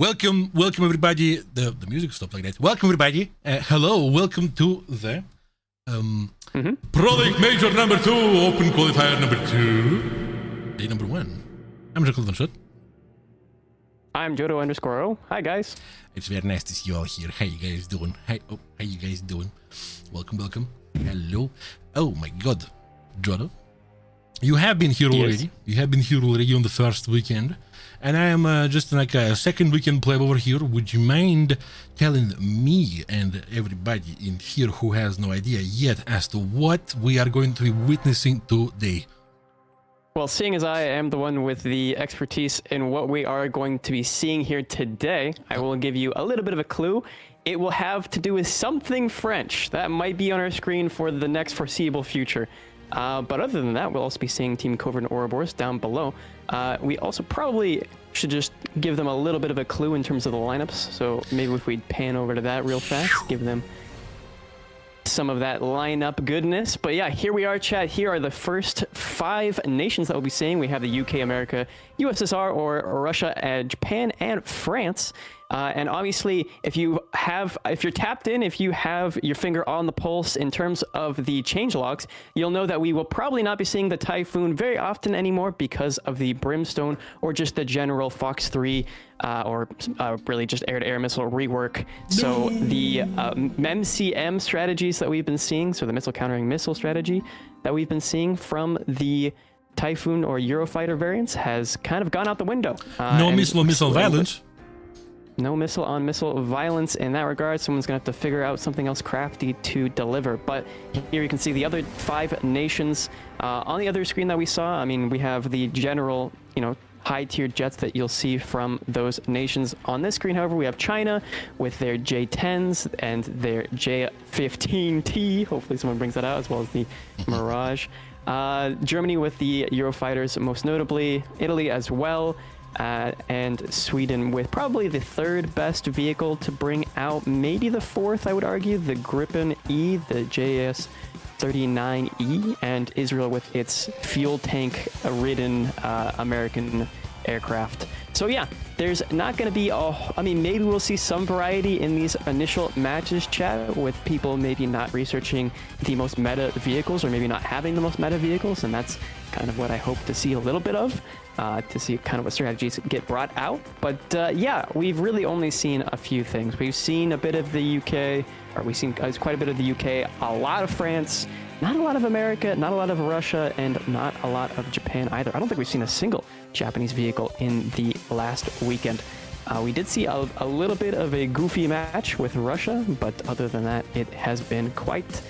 Welcome everybody. The music stopped like that. Welcome everybody. Hello, welcome to the Pro League Major number 2, Open Qualifier number 2, day number 1. I'm Jekyll Van Schut. I'm Jodo_O. Hi guys. It's very nice to see you all here. How you guys doing? How you guys doing? Welcome. Hello. Oh my god, Jodo. You have been here already. Yes. You have been here already on the first weekend. And I am just like a second weekend player over here. Would you mind telling me and everybody in here who has no idea yet as to what we are going to be witnessing today? Well, seeing as I am the one with the expertise in what we are going to be seeing here today, I will give you a little bit of a clue. It will have to do with something French. That might be on our screen for the next foreseeable future. But other than that, we'll also be seeing Team Covert and Ouroboros down below. We also probably should just give them a little bit of a clue in terms of the lineups. So maybe if we pan over to that real fast, give them some of that lineup goodness. But yeah, here we are, chat. Here are the first 5 nations that we'll be seeing. We have the UK, America, USSR, or Russia, Japan, and France. And obviously, if you're tapped in, if you have your finger on the pulse in terms of the changelogs, you'll know that we will probably not be seeing the Typhoon very often anymore because of the Brimstone or just the general Fox 3 or really just air-to-air missile rework. So the MCM strategies that we've been seeing, so the missile countering missile strategy that we've been seeing from the Typhoon or Eurofighter variants has kind of gone out the window. No missile violence. No missile-on-missile violence in that regard. Someone's going to have to figure out something else crafty to deliver. But here you can see the other 5 nations. On the other screen that we saw, I mean, we have the general, high-tiered jets that you'll see from those nations. On this screen, however, we have China with their J-10s and their J-15T. Hopefully someone brings that out, as well as the Mirage. Germany with the Eurofighters, most notably. Italy as well. And Sweden with probably the 3rd best vehicle to bring out, maybe the 4th, I would argue, the Gripen E, the JS-39E, and Israel with its fuel tank-ridden American aircraft. So yeah, there's not going to be maybe we'll see some variety in these initial matches, chat, with people maybe not researching the most meta vehicles or maybe not having the most meta vehicles, and that's kind of what I hope to see a little bit of, to see kind of what strategies get brought out. But yeah, we've really only seen a few things. We've seen a bit of the UK, or we've seen quite a bit of the UK, a lot of France, not a lot of America, not a lot of Russia, and not a lot of Japan either. I don't think we've seen a single Japanese vehicle in the last weekend. We did see a little bit of a goofy match with Russia, but other than that, it has been quite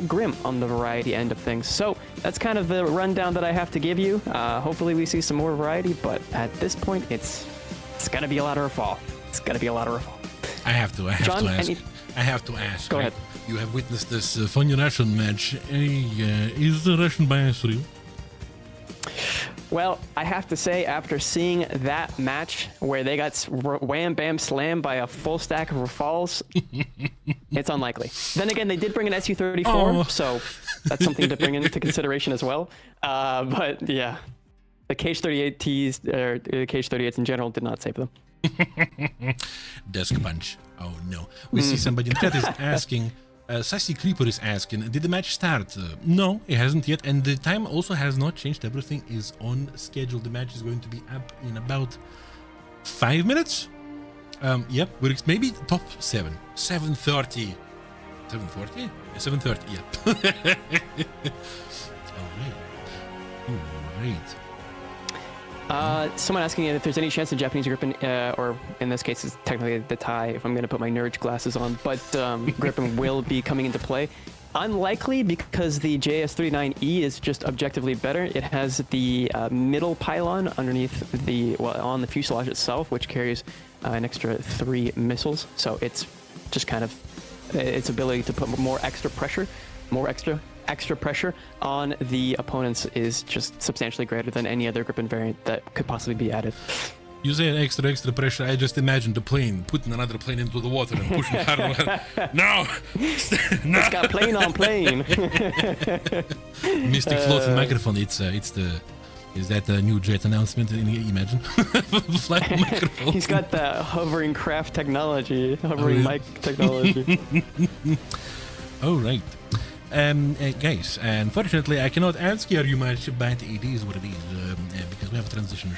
grim on the variety end of things. So that's kind of the rundown that I have to give you. Hopefully we see some more variety, but at this point, it's gonna be a lot of a fall. It's gonna be a lot of a fall. I have to ask. Go ahead. You have witnessed this funny Russian match. Is the Russian bias real? Well, I have to say, after seeing that match where they got wham bam slammed by a full stack of Rafales, it's unlikely. Then again, they did bring an Su-34, so that's something to bring into consideration as well. But yeah, the Kh-38Ts, or the Kh-38s in general, did not save them. Desk punch. Oh no. We see somebody in chat is asking, Sassy Creeper is asking, did the match start? No, it hasn't yet, and the time also has not changed. Everything is on schedule. The match is going to be up in about 5 minutes. Yep, we're maybe top 7. 7:30. 7:40? 7:30, yep. All right. Someone asking if there's any chance the Japanese Gripen, or in this case, it's technically the Thai, if I'm going to put my nerd glasses on, but Gripen will be coming into play. Unlikely, because the JS-39E is just objectively better. It has the middle pylon underneath on the fuselage itself, which carries an extra 3 missiles. So it's just kind of its ability to put more extra pressure on the opponents is just substantially greater than any other Gripen variant that could possibly be added. You say extra pressure. I just imagined the plane putting another plane into the water and pushing harder and harder. No! It's got plane on plane. Mystic floating microphone. It's the Is that a new Jet announcement? Imagine. Flat microphone. He's got that hovering craft technology, hovering mic technology. All right. Guys, unfortunately, I cannot answer you much, but it is what it is, because we have a transition.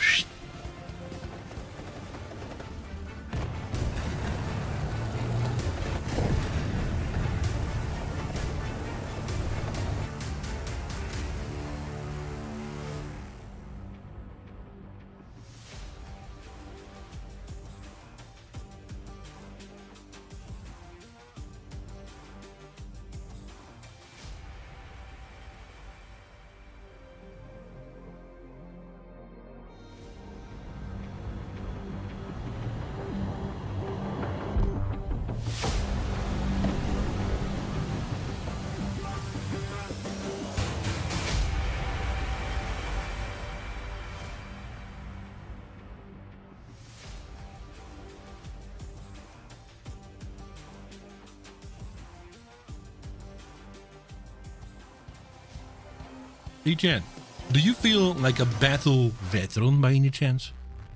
Hey Jan, do you feel like a battle veteran by any chance?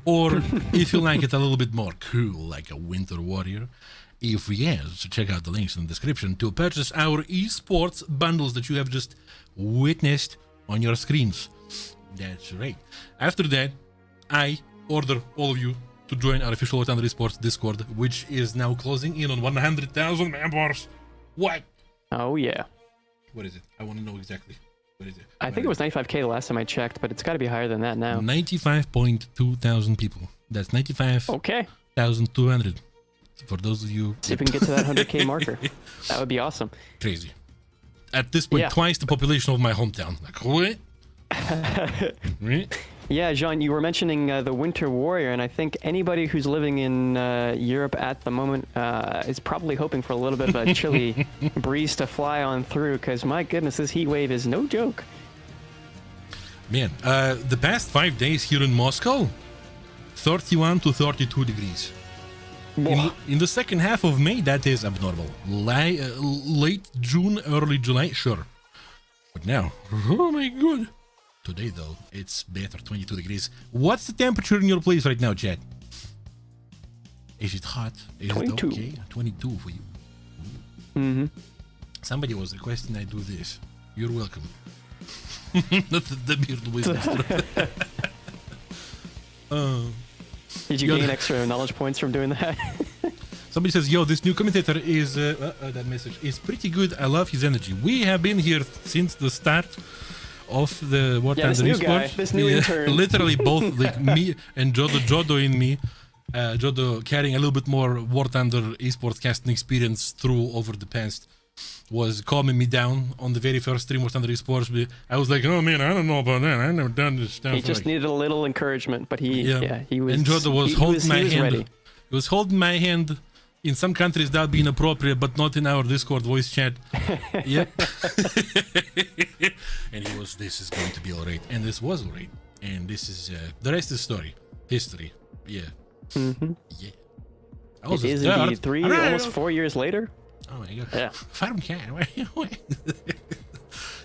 Or if you like it a little bit more cool, like a winter warrior? If yes, check out the links in the description to purchase our esports bundles that you have just witnessed on your screens. That's right. After that, I order all of you to join our official War Thunder Esports Discord, which is now closing in on 100,000 members. What? Oh yeah. What is it? I want to know exactly. What is it? I think it was 95K the last time I checked, but it's got to be higher than that now. 95.2 thousand people. That's 95,200. Okay. For those of you... See if we can get to that 100K marker. That would be awesome. Crazy. At this point, twice the population of my hometown. Like, what? Right? Yeah, Jean, you were mentioning the Winter Warrior, and I think anybody who's living in Europe at the moment is probably hoping for a little bit of a chilly breeze to fly on through, because my goodness, this heat wave is no joke. Man, the past 5 days here in Moscow, 31 to 32 degrees. In the second half of May, that is abnormal. Late June, early July, sure. But now, oh my god. Today, though, it's better, 22 degrees. What's the temperature in your place right now, Chad? Is it hot? Is 22. It okay? 22 for you. Mm-hmm. Somebody was requesting I do this. You're welcome. the beard wizard. Did you gain extra knowledge points from doing that? Somebody says, yo, this new commentator is, that message is pretty good. I love his energy. We have been here since the start of the War Thunder Esports. This new intern. Literally both, like me and Jodo in me. Jodo carrying a little bit more War Thunder Esports casting experience through over the past, was calming me down on the very first stream War Thunder Esports. I was like, oh man, I don't know about that. I never done this stuff. He just needed a little encouragement, but he was. And Jodo was holding my hand. Ready. He was holding my hand. In some countries that would be inappropriate, but not in our Discord voice chat. Yep. And he was, this is going to be alright. And this was alright. And this is, the rest is story. History. Yeah. Mm-hmm. Yeah. It is indeed almost 4 years later. Oh my god. Yeah. Farm cat.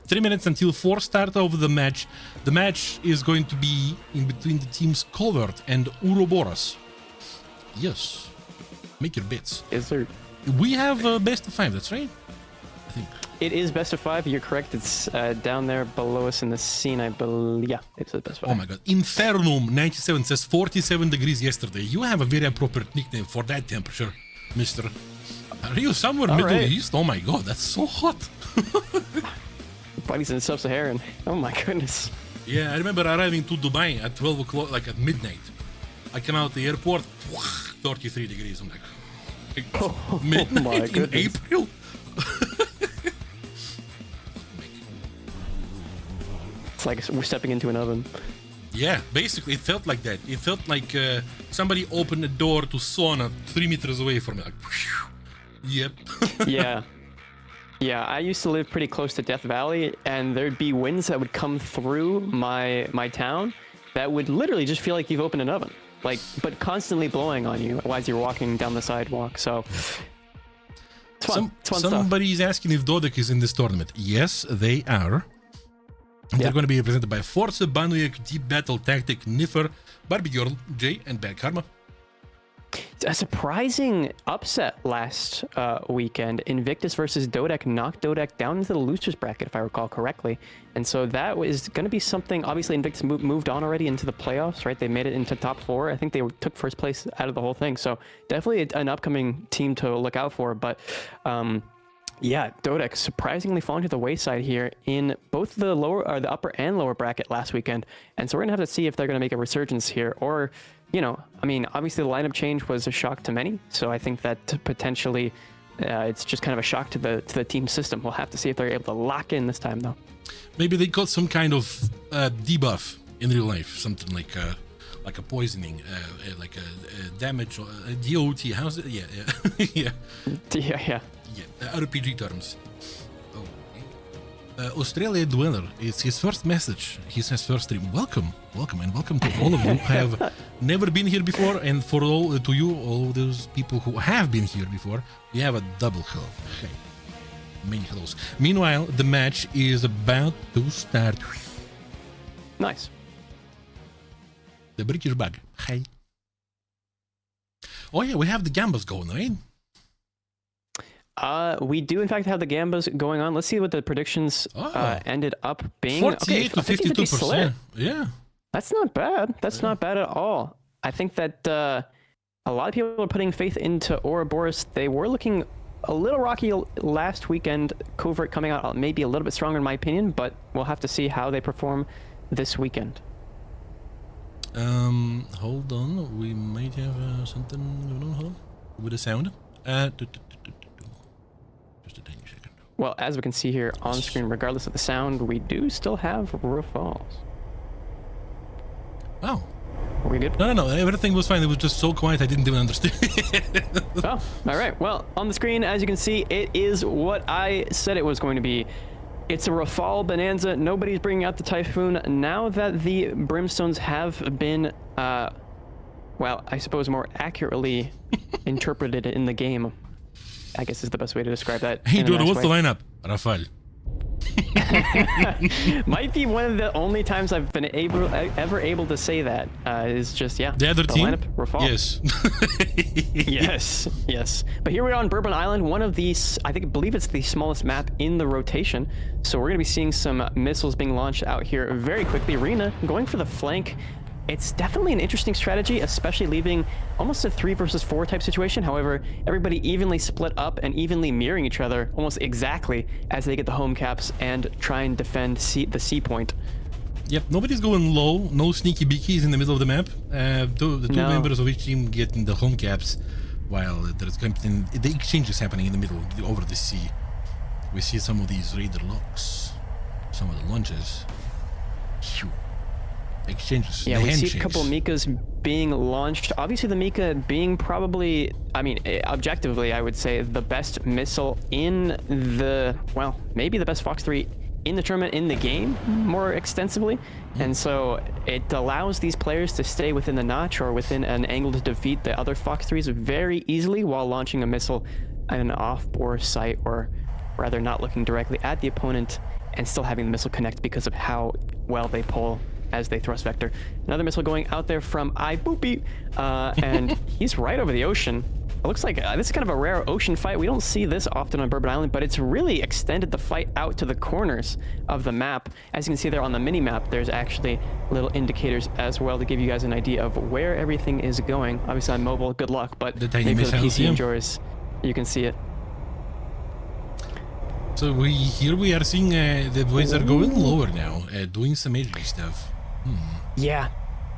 3 minutes until 4 start of the match. The match is going to be in between the teams Covert and Ouroboros. Yes. Make your bets. Is there? We have best of 5, that's right? I think. It is best of 5, you're correct. It's down there below us in the scene, I believe. Yeah, it's the best of 5. Oh my god. Infernum97 says 47 degrees yesterday. You have a very appropriate nickname for that temperature, mister. Are you somewhere Middle East? Oh my god, that's so hot. Buddy's in Sub-Saharan. Oh my goodness. Yeah, I remember arriving to Dubai at 12 o'clock, like at midnight. I came out the airport, 33 degrees. I'm like, midnight in April? It's like we're stepping into an oven. Yeah, basically it felt like that. It felt like somebody opened a door to sauna 3 meters away from me. Like, yep. Yeah. Yeah, I used to live pretty close to Death Valley, and there'd be winds that would come through my town that would literally just feel like you've opened an oven. Like, but constantly blowing on you as you're walking down the sidewalk. So it's fun. It's fun Somebody's asking if Dodek is in this tournament. Yes, they are. They're going to be represented by Forza, Banuyak, Deep Battle, Tactic, Niffer, Barbie Girl, Jay, and Bad Karma. A surprising upset last weekend. Invictus versus Dodek knocked Dodek down into the losers bracket, if I recall correctly. And so that was going to be something. Obviously, Invictus moved on already into the playoffs, right? They made it into top 4. I think they took first place out of the whole thing. So definitely an upcoming team to look out for. But yeah, Dodek surprisingly falling to the wayside here in both the the upper and lower bracket last weekend. And so we're going to have to see if they're going to make a resurgence here, or, you know, I mean, obviously the lineup change was a shock to many. So I think that potentially it's just kind of a shock to the team system. We'll have to see if they're able to lock in this time, though. Maybe they got some kind of debuff in real life, something like a poisoning, like a damage, or a DOT. How's it? Yeah, yeah, Yeah. Yeah, RPG terms. Oh, okay. Australia Dweller, it's his first message. He says first stream. Welcome, and welcome to all of you who have never been here before, and for all of those people who have been here before, we have a double hello. Hey, many hellos. Meanwhile, the match is about to start. Nice. The British bug. Hey. Oh yeah, we have the Gambas going, right? We do in fact have the Gambas going on. Let's see what the predictions ended up being. 48 to 52%. Yeah. That's not bad. That's not bad at all. I think that a lot of people are putting faith into Ouroboros. They were looking a little rocky last weekend. Covert coming out maybe a little bit stronger in my opinion, but we'll have to see how they perform this weekend. Hold on. We might have something going on. Hold on. With the sound. Just a tiny second. Well, as we can see here on screen, regardless of the sound, we do still have Rafales. Oh. Are we good? No. Everything was fine. It was just so quiet I didn't even understand. Oh, all right. Well, on the screen, as you can see, it is what I said it was going to be. It's a Rafale bonanza. Nobody's bringing out the Typhoon. Now that the Brimstones have been, well, I suppose more accurately interpreted in the game, I guess is the best way to describe that. Hey, dude, what's the lineup? Rafale. Might be one of the only times I've been ever able to say that. Is just, yeah. The other team? Lineup, Rafale. Yes. Yes. But here we are on Bourbon Island, one of these, I believe it's the smallest map in the rotation. So we're going to be seeing some missiles being launched out here very quickly. Rena going for the flank. It's definitely an interesting strategy, especially leaving almost a 3 versus 4 type situation. However, everybody evenly split up and evenly mirroring each other almost exactly as they get the home caps and try and defend the C point. Yep, nobody's going low. No sneaky beakies in the middle of the map. The two members of each team getting the home caps, while there's the exchange is happening in the middle over the sea. We see some of these raider locks, some of the launches. Phew. Exchanges. Yeah, we see a couple of Mikas being launched. Obviously, the Mika being probably, I mean, objectively, I would say the best missile in the, well, maybe the best Fox 3 in the tournament, in the game, more extensively. And so it allows these players to stay within the notch or within an angle to defeat the other Fox 3s very easily while launching a missile at an off-bore site, or rather not looking directly at the opponent and still having the missile connect because of how well they pull as they thrust vector. Another missile going out there from iBoopy, and he's right over the ocean. It looks like this is kind of a rare ocean fight. We don't see this often on Bourbon Island, but it's really extended the fight out to the corners of the map. As you can see there on the mini-map, there's actually little indicators as well to give you guys an idea of where everything is going. Obviously on mobile, good luck, but maybe for the PC enjoyers, you can see it. So here we are seeing the boys are going lower now, doing some AG stuff. Yeah,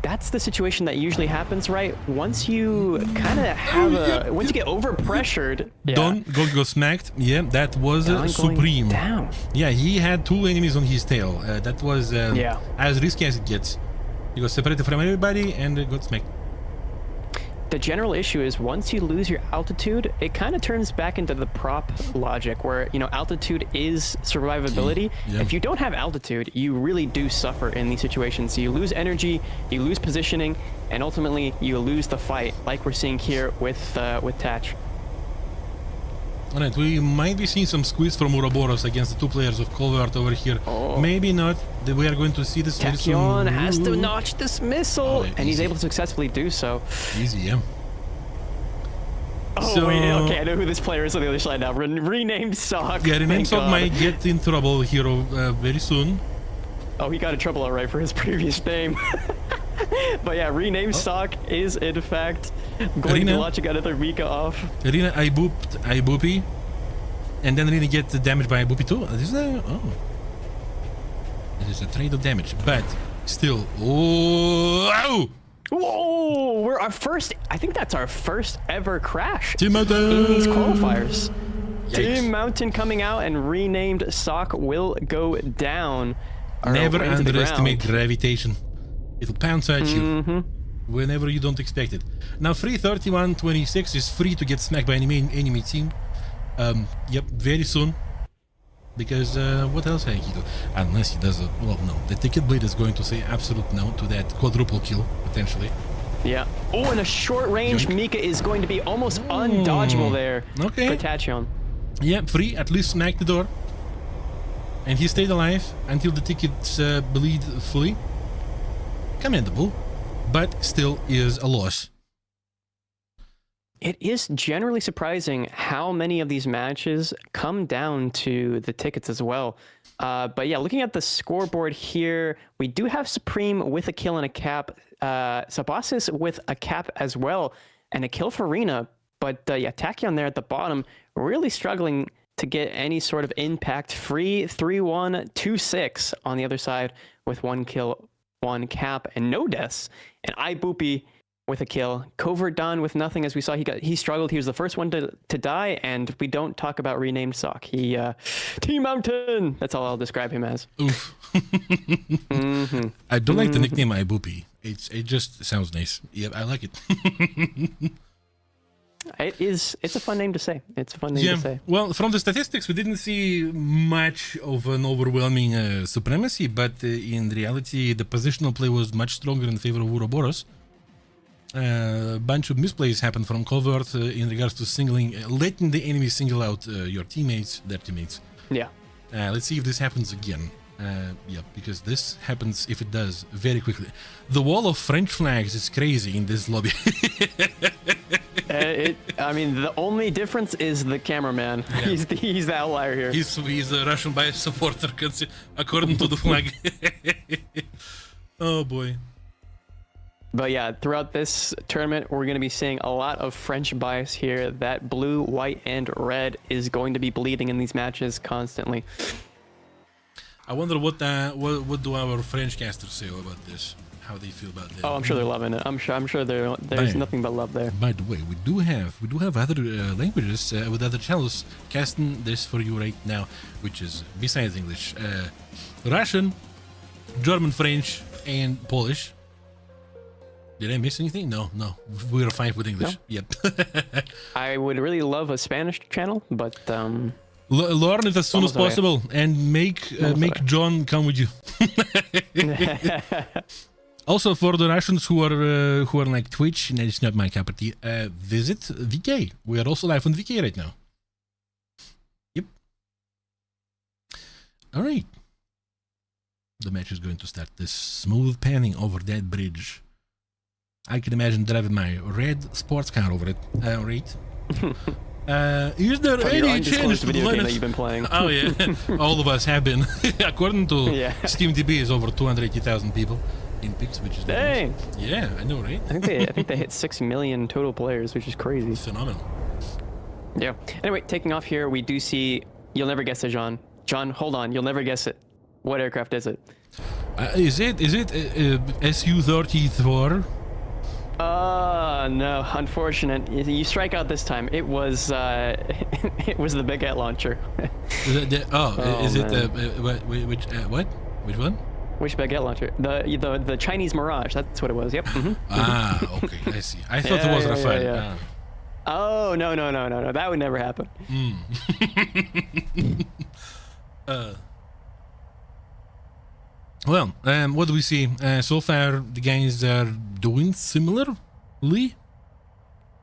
that's the situation that usually happens, right? Once you kind of have once you get overpressured. Yeah. Don go smacked. Yeah, that was supreme. Down. Yeah, he had 2 enemies on his tail. That was as risky as it gets. He got separated from everybody and got smacked. The general issue is once you lose your altitude, it kind of turns back into the prop logic where, you know, altitude is survivability. Yeah. If you don't have altitude, you really do suffer in these situations. You lose energy, you lose positioning, and ultimately you lose the fight, like we're seeing here with Tatch. Alright, we might be seeing some squeeze from Ouroboros against the two players of Colvert over here. Maybe not. We are going to see this very soon. Tachyon has to notch this missile, and he's easy. able to successfully do so. Easy, yeah. Oh, wait, okay, I know who this player is on the other side now. Renamed Sock. Yeah, renamed Sock might get in trouble here very soon. Oh, he got in trouble alright for his previous name. But yeah, renamed Sock is in fact going to be launching another Mika off. Arena, I boopy. And then Arena get damaged by boopy too. This is a, it is a trade of damage, but still. Oh! Whoa! We're our first. I think that's our first ever crash Team Mountain in these qualifiers. Yikes. Team Mountain coming out and renamed Sock will go down. Never underestimate gravitation. It'll pounce at you whenever you don't expect it. Now, free 31-26 is free to get smacked by enemy team. Yep, very soon. Because what else can he do? Unless he does a... Well, no. The Ticket Blade is going to say absolute no to that quadruple kill, potentially. Yeah. Oh, and a short-range Mika is going to be almost undodgeable there for Tachyon. Yeah, free. At least smack the door. And he stayed alive until the tickets bleed fully. Commendable. But still is a loss. It is generally surprising how many of these matches come down to the tickets as well. But yeah, looking at the scoreboard here, we do have Supreme with a kill and a cap, Sabasis with a cap as well, and a kill for Rina. But yeah, Tachyon there at the bottom, really struggling to get any sort of impact. Free 3-1, 2-6 on the other side with 1 kill, 1 cap, and no deaths. And iBoopy with a kill. Covert done with nothing, as we saw. He struggled. He was the first one to die, and we don't talk about renamed Sock. He Team Mountain. That's all I'll describe him as. Oof. I don't like the nickname iBoopy. It just sounds nice. Yeah, I like it. It's a fun name to say. It's a fun name to say. Well, from the statistics, we didn't see much of an overwhelming supremacy, but in reality, the positional play was much stronger in favor of Ouroboros. A bunch of misplays happened from Covert in regards to letting the enemy single out their teammates. Yeah. Let's see if this happens again. Yeah, because this happens, if it does, very quickly. The wall of French flags is crazy in this lobby. I mean, the only difference is the cameraman. Yeah. He's the outlier here. He's a Russian bias supporter, according to the flag. Oh boy. But yeah, throughout this tournament, we're going to be seeing a lot of French bias here. That blue, white, and red is going to be bleeding in these matches constantly. I wonder what do our French casters say about this? How they feel about that? Oh, I'm sure they're loving it. I'm sure there's nothing but love there. By the way, we do have other languages with other channels casting this for you right now, which is besides English, Russian, German, French, and Polish. Did I miss anything? No. We're fine with English. No. Yep. I would really love a Spanish channel, but learn it as soon as possible and make John come with you. Also, for the Russians who are like Twitch, and it's not my cup of tea, visit VK. We are also live on VK right now. Yep. All right. The match is going to start. This smooth panning over that bridge. I can imagine driving my red sports car over it. Right. Is there any change to the video game that you've been playing? Oh yeah, all of us have been. According to SteamDB, is over 280,000 people in pics, which is dang. Nice. Yeah, I know, right? I think they hit 6 million total players, which is crazy. Phenomenal. Yeah. Anyway, taking off here, we do see. You'll never guess it, John. John, hold on. You'll never guess it. What aircraft is it? Is it Su-34? No, unfortunate. You strike out this time. It was it was the Baguette launcher. Is it what? Which one? Which Baguette launcher? The Chinese Mirage. That's what it was. Yep. Mm-hmm. Okay, I see. I thought it was Rafale. Yeah. Oh no! That would never happen. Well, what do we see? So far, the guys are doing similarly.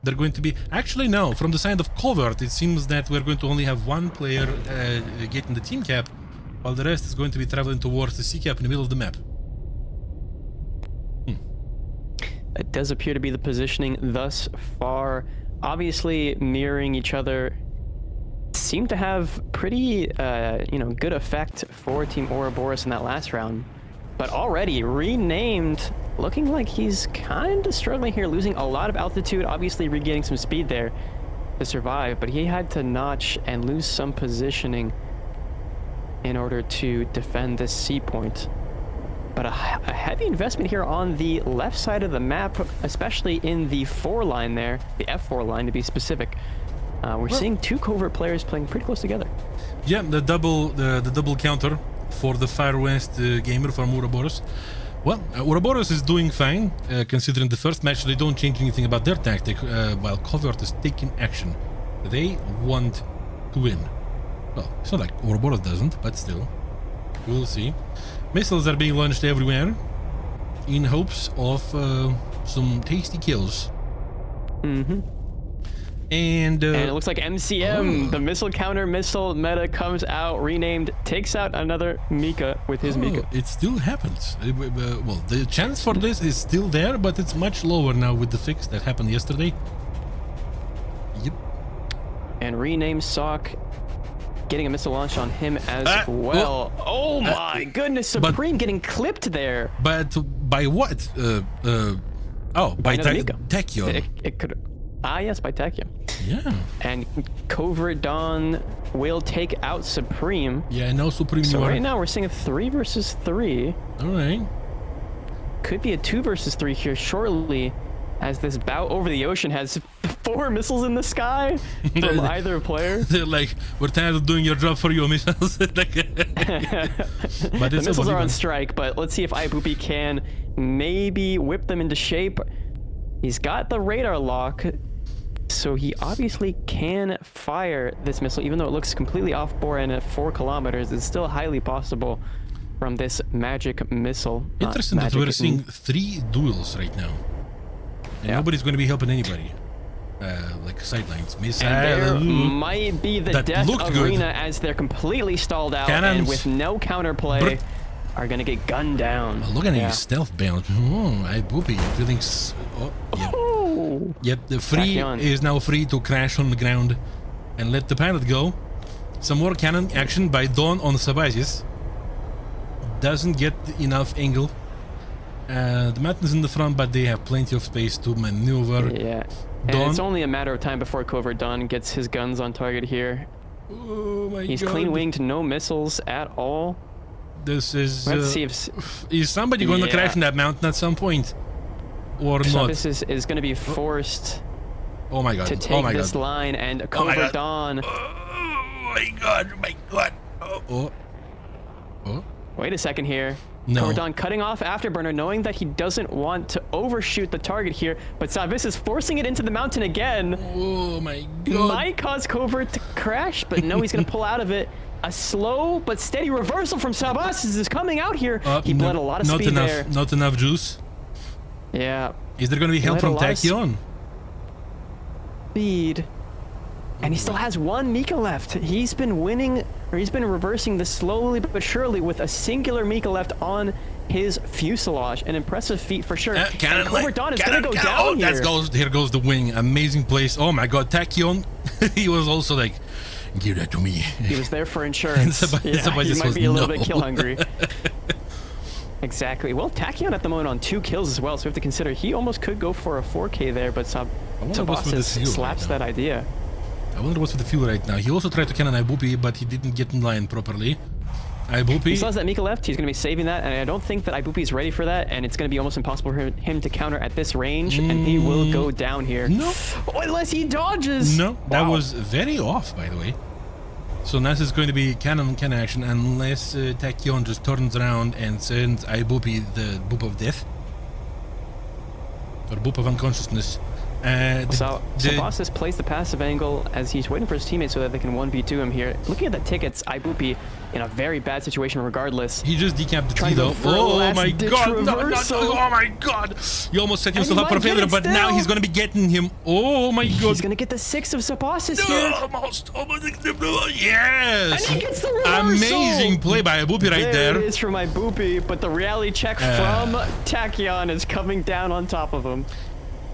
They're going to be... Actually, no. From the side of Covert, it seems that we're going to only have one player getting the team cap, while the rest is going to be traveling towards the C cap in the middle of the map. It does appear to be the positioning thus far. Obviously mirroring each other. Seem to have pretty, good effect for Team Ouroboros in that last round. But already renamed, looking like he's kind of struggling here, losing a lot of altitude, obviously regaining some speed there to survive, but he had to notch and lose some positioning in order to defend this C point. But a heavy investment here on the left side of the map, especially in the 4 line there, the F4 line to be specific. We're seeing 2 covert players playing pretty close together. Yeah, the double counter for the Far West gamer from Ouroboros. Well, Ouroboros is doing fine, considering the first match they don't change anything about their tactic, while Covert is taking action. They want to win. Well, it's not like Ouroboros doesn't, but still. We'll see. Missiles are being launched everywhere in hopes of some tasty kills. Mm-hmm. And it looks like MCM, the missile counter missile meta comes out, renamed, takes out another Mika with his Mika. It still happens. Well, the chance for this is still there, but it's much lower now with the fix that happened yesterday. Yep. And rename Sock, getting a missile launch on him as well. Oh my goodness, Supreme getting clipped there. But by what? By Tachyon. It could. Yes, by Tachyon. Yeah. And Covert Dawn will take out Supreme. Yeah, no Supreme. So right now we're seeing a 3 versus 3. All right. Could be a 2 versus 3 here shortly, as this bout over the ocean has 4 missiles in the sky from either player. They're like, we're tired of doing your job for you, missiles. But the missiles are on strike, but let's see if Ibupi can maybe whip them into shape. He's got the radar lock, so he obviously can fire this missile, even though it looks completely off-bore and at 4 kilometers. It's still highly possible from this magic missile. Interesting that we're seeing 3 duels right now. And nobody's going to be helping anybody. Like sidelines. And there might be the death of Arena as they're completely stalled out and with no counterplay are going to get gunned down. Oh, look at his stealth bound. Ibupi feeling... Yep, the free is now free to crash on the ground and let the pilot go. Some more cannon action by Dawn on Sabazius. Doesn't get enough angle. The mountain's in the front, but they have plenty of space to maneuver. Yeah, and it's only a matter of time before Covert Dawn gets his guns on target here. Oh my God. He's clean-winged, no missiles at all. This is... Let's see if... Is somebody going to crash in that mountain at some point? Or not? This is going to be forced to take this line, and Covert Dawn... Oh my God, my God. Wait a second here. No. Covert Dawn cutting off Afterburner, knowing that he doesn't want to overshoot the target here, but Savis is forcing it into the mountain again. Oh my God. Might cause Covert to crash, but no, he's going to pull out of it. A slow but steady reversal from Sabazius is coming out here. He bled a lot of speed there. Not enough juice. Yeah. Is there going to be help from Tachyon? Speed. And he still has 1 Mika left. He's been winning, or he's been reversing this slowly but surely with a singular Mika left on his fuselage. An impressive feat for sure. Covert Dawn is going to go down here. Here goes the wing. Amazing place. Oh my God, Tachyon. He was also like, give that to me. He was there for insurance. He might be a little bit kill hungry. Exactly. Well, Tachyon at the moment on 2 kills as well, so we have to consider he almost could go for a 4K there, but Sabazius slaps that idea. I wonder what's with the fuel right now. He also tried to cannon Ibupi, but he didn't get in line properly. Ibupi... He still has that Mika left. He's going to be saving that, and I don't think that Ibupi is ready for that, and it's going to be almost impossible for him to counter at this range, and he will go down here. No. Unless he dodges. No, that was very off, by the way. So now is going to be cannon action unless Tachyon just turns around and sends Ibupi the boop of death. Or boop of unconsciousness. So Sabastis plays the passive angle as he's waiting for his teammates so that they can 1v2 him here. Looking at the tickets, Ibupi in a very bad situation regardless. He just decapped the T though. Oh my god! No, oh my god! He almost set himself up for failure, but now he's gonna be getting him. Oh my god! He's gonna get the 6 of Sabastis here. Almost. Yes! And he gets the reversal. Amazing play by Ibupi right there. There it is from Ibupi, but the reality check from Tachyon is coming down on top of him.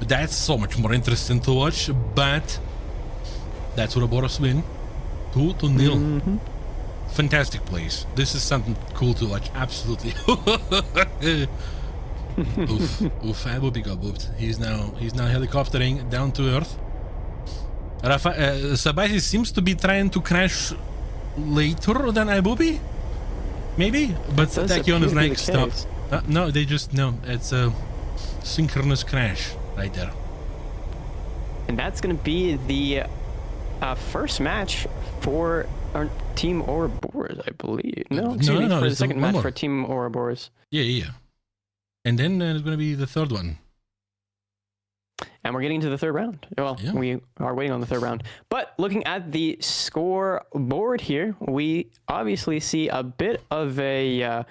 That's so much more interesting to watch, but that's Ouroboros win. 2-0. Fantastic plays. This is something cool to watch. Absolutely. Oof, Ibupi got booped. He's now helicoptering down to earth. Sabasi seems to be trying to crash later than Ibupi, maybe, but Tachyon is like, stop. No, they just no. It's a synchronous crash right there. And that's going to be the first match for our Team Ouroboros, I believe. No, for the second match for Team Ouroboros. Yeah. And then it's going to be the third one. And we're getting to the third round. Well, we are waiting on the third round. But looking at the scoreboard here, we obviously see a bit of a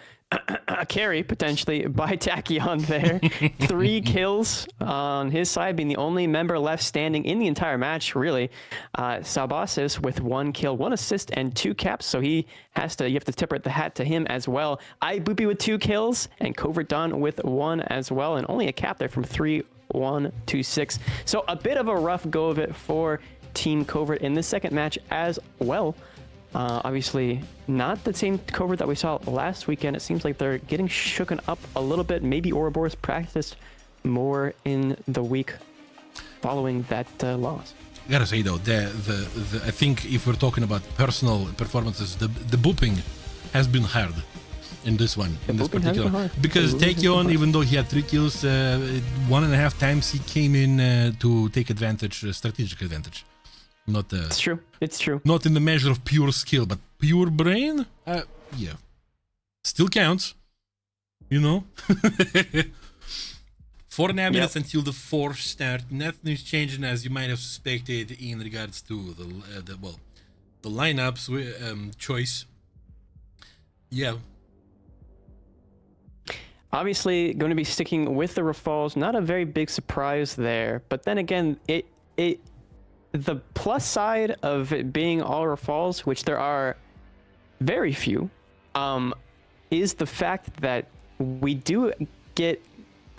carry potentially by Tachyon there. 3 kills on his side, being the only member left standing in the entire match, really. Sabasis with 1 kill, 1 assist, and 2 caps. So you have to tip the hat to him as well. Ibupi with 2 kills, and Covert with 1 as well, and only a cap there from 3-1-2-6. So a bit of a rough go of it for Team Covert in this second match as well. Obviously, not the same Covert that we saw last weekend. It seems like they're getting shooken up a little bit. Maybe Ouroboros practiced more in the week following that loss. I gotta say though, I think if we're talking about personal performances, the booping has been hard in this one, in this particular, because Tachyon, even though he had 3 kills, 1.5 times he came in to take advantage, strategic advantage. Not it's true. It's true. Not in the measure of pure skill, but pure brain. Yeah, still counts. You know. 4.5 minutes until the 4th start. Nothing is changing as you might have suspected in regards to the lineups choice. Yeah. Obviously, going to be sticking with the Rafals. Not a very big surprise there, but then again, the plus side of it being all Rafals, which there are very few, is the fact that we do get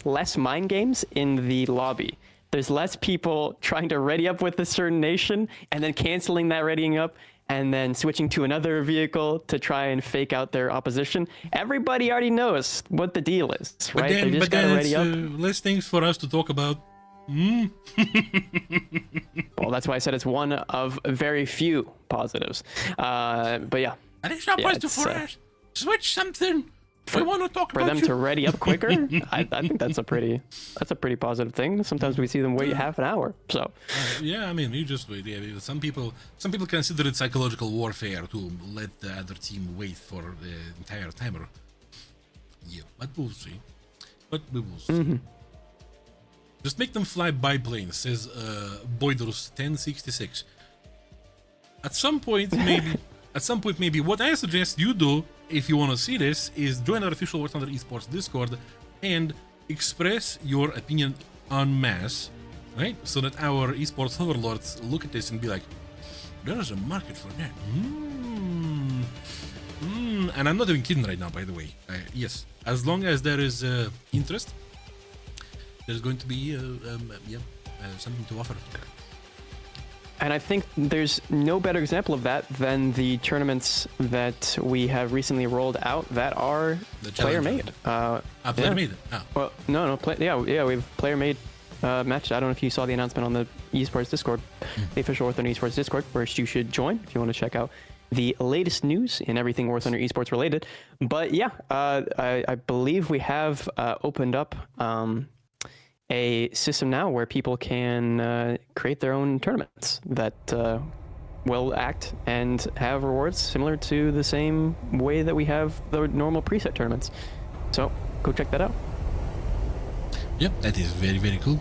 less mind games in the lobby. There's less people trying to ready up with a certain nation and then canceling that readying up and then switching to another vehicle to try and fake out their opposition. Everybody already knows what the deal is, right? They just gotta ready up. Less things for us to talk about. Well, that's why I said it's one of very few positives. But yeah. I think it's for us. Switch something. We want to talk for about them to ready up quicker. I think that's a pretty positive thing. Sometimes we see them wait half an hour. So yeah, I mean, you just wait. Yeah, some people consider it psychological warfare to let the other team wait for the entire timer. Yeah, but we'll see. We will see. Just make them fly biplanes, says Boyders 1066. At some point, maybe what I suggest you do, if you want to see this, is join our official War Thunder Esports Discord and express your opinion en masse, right? So that our esports overlords look at this and be like, there is a market for that. And I'm not even kidding right now, by the way. Yes, as long as there is interest, there's going to be something to offer. And I think there's no better example of that than the tournaments that we have recently rolled out that are player-made. Player-made? Oh. Well, no. We have player-made matches. I don't know if you saw the announcement on the Esports Discord, the official War Thunder Esports Discord, where you should join if you want to check out the latest news and everything War Thunder Esports related. But yeah, I believe we have opened up a system now where people can create their own tournaments that will act and have rewards similar to the same way that we have the normal preset tournaments. So go check that out. Yep, that is very, very cool.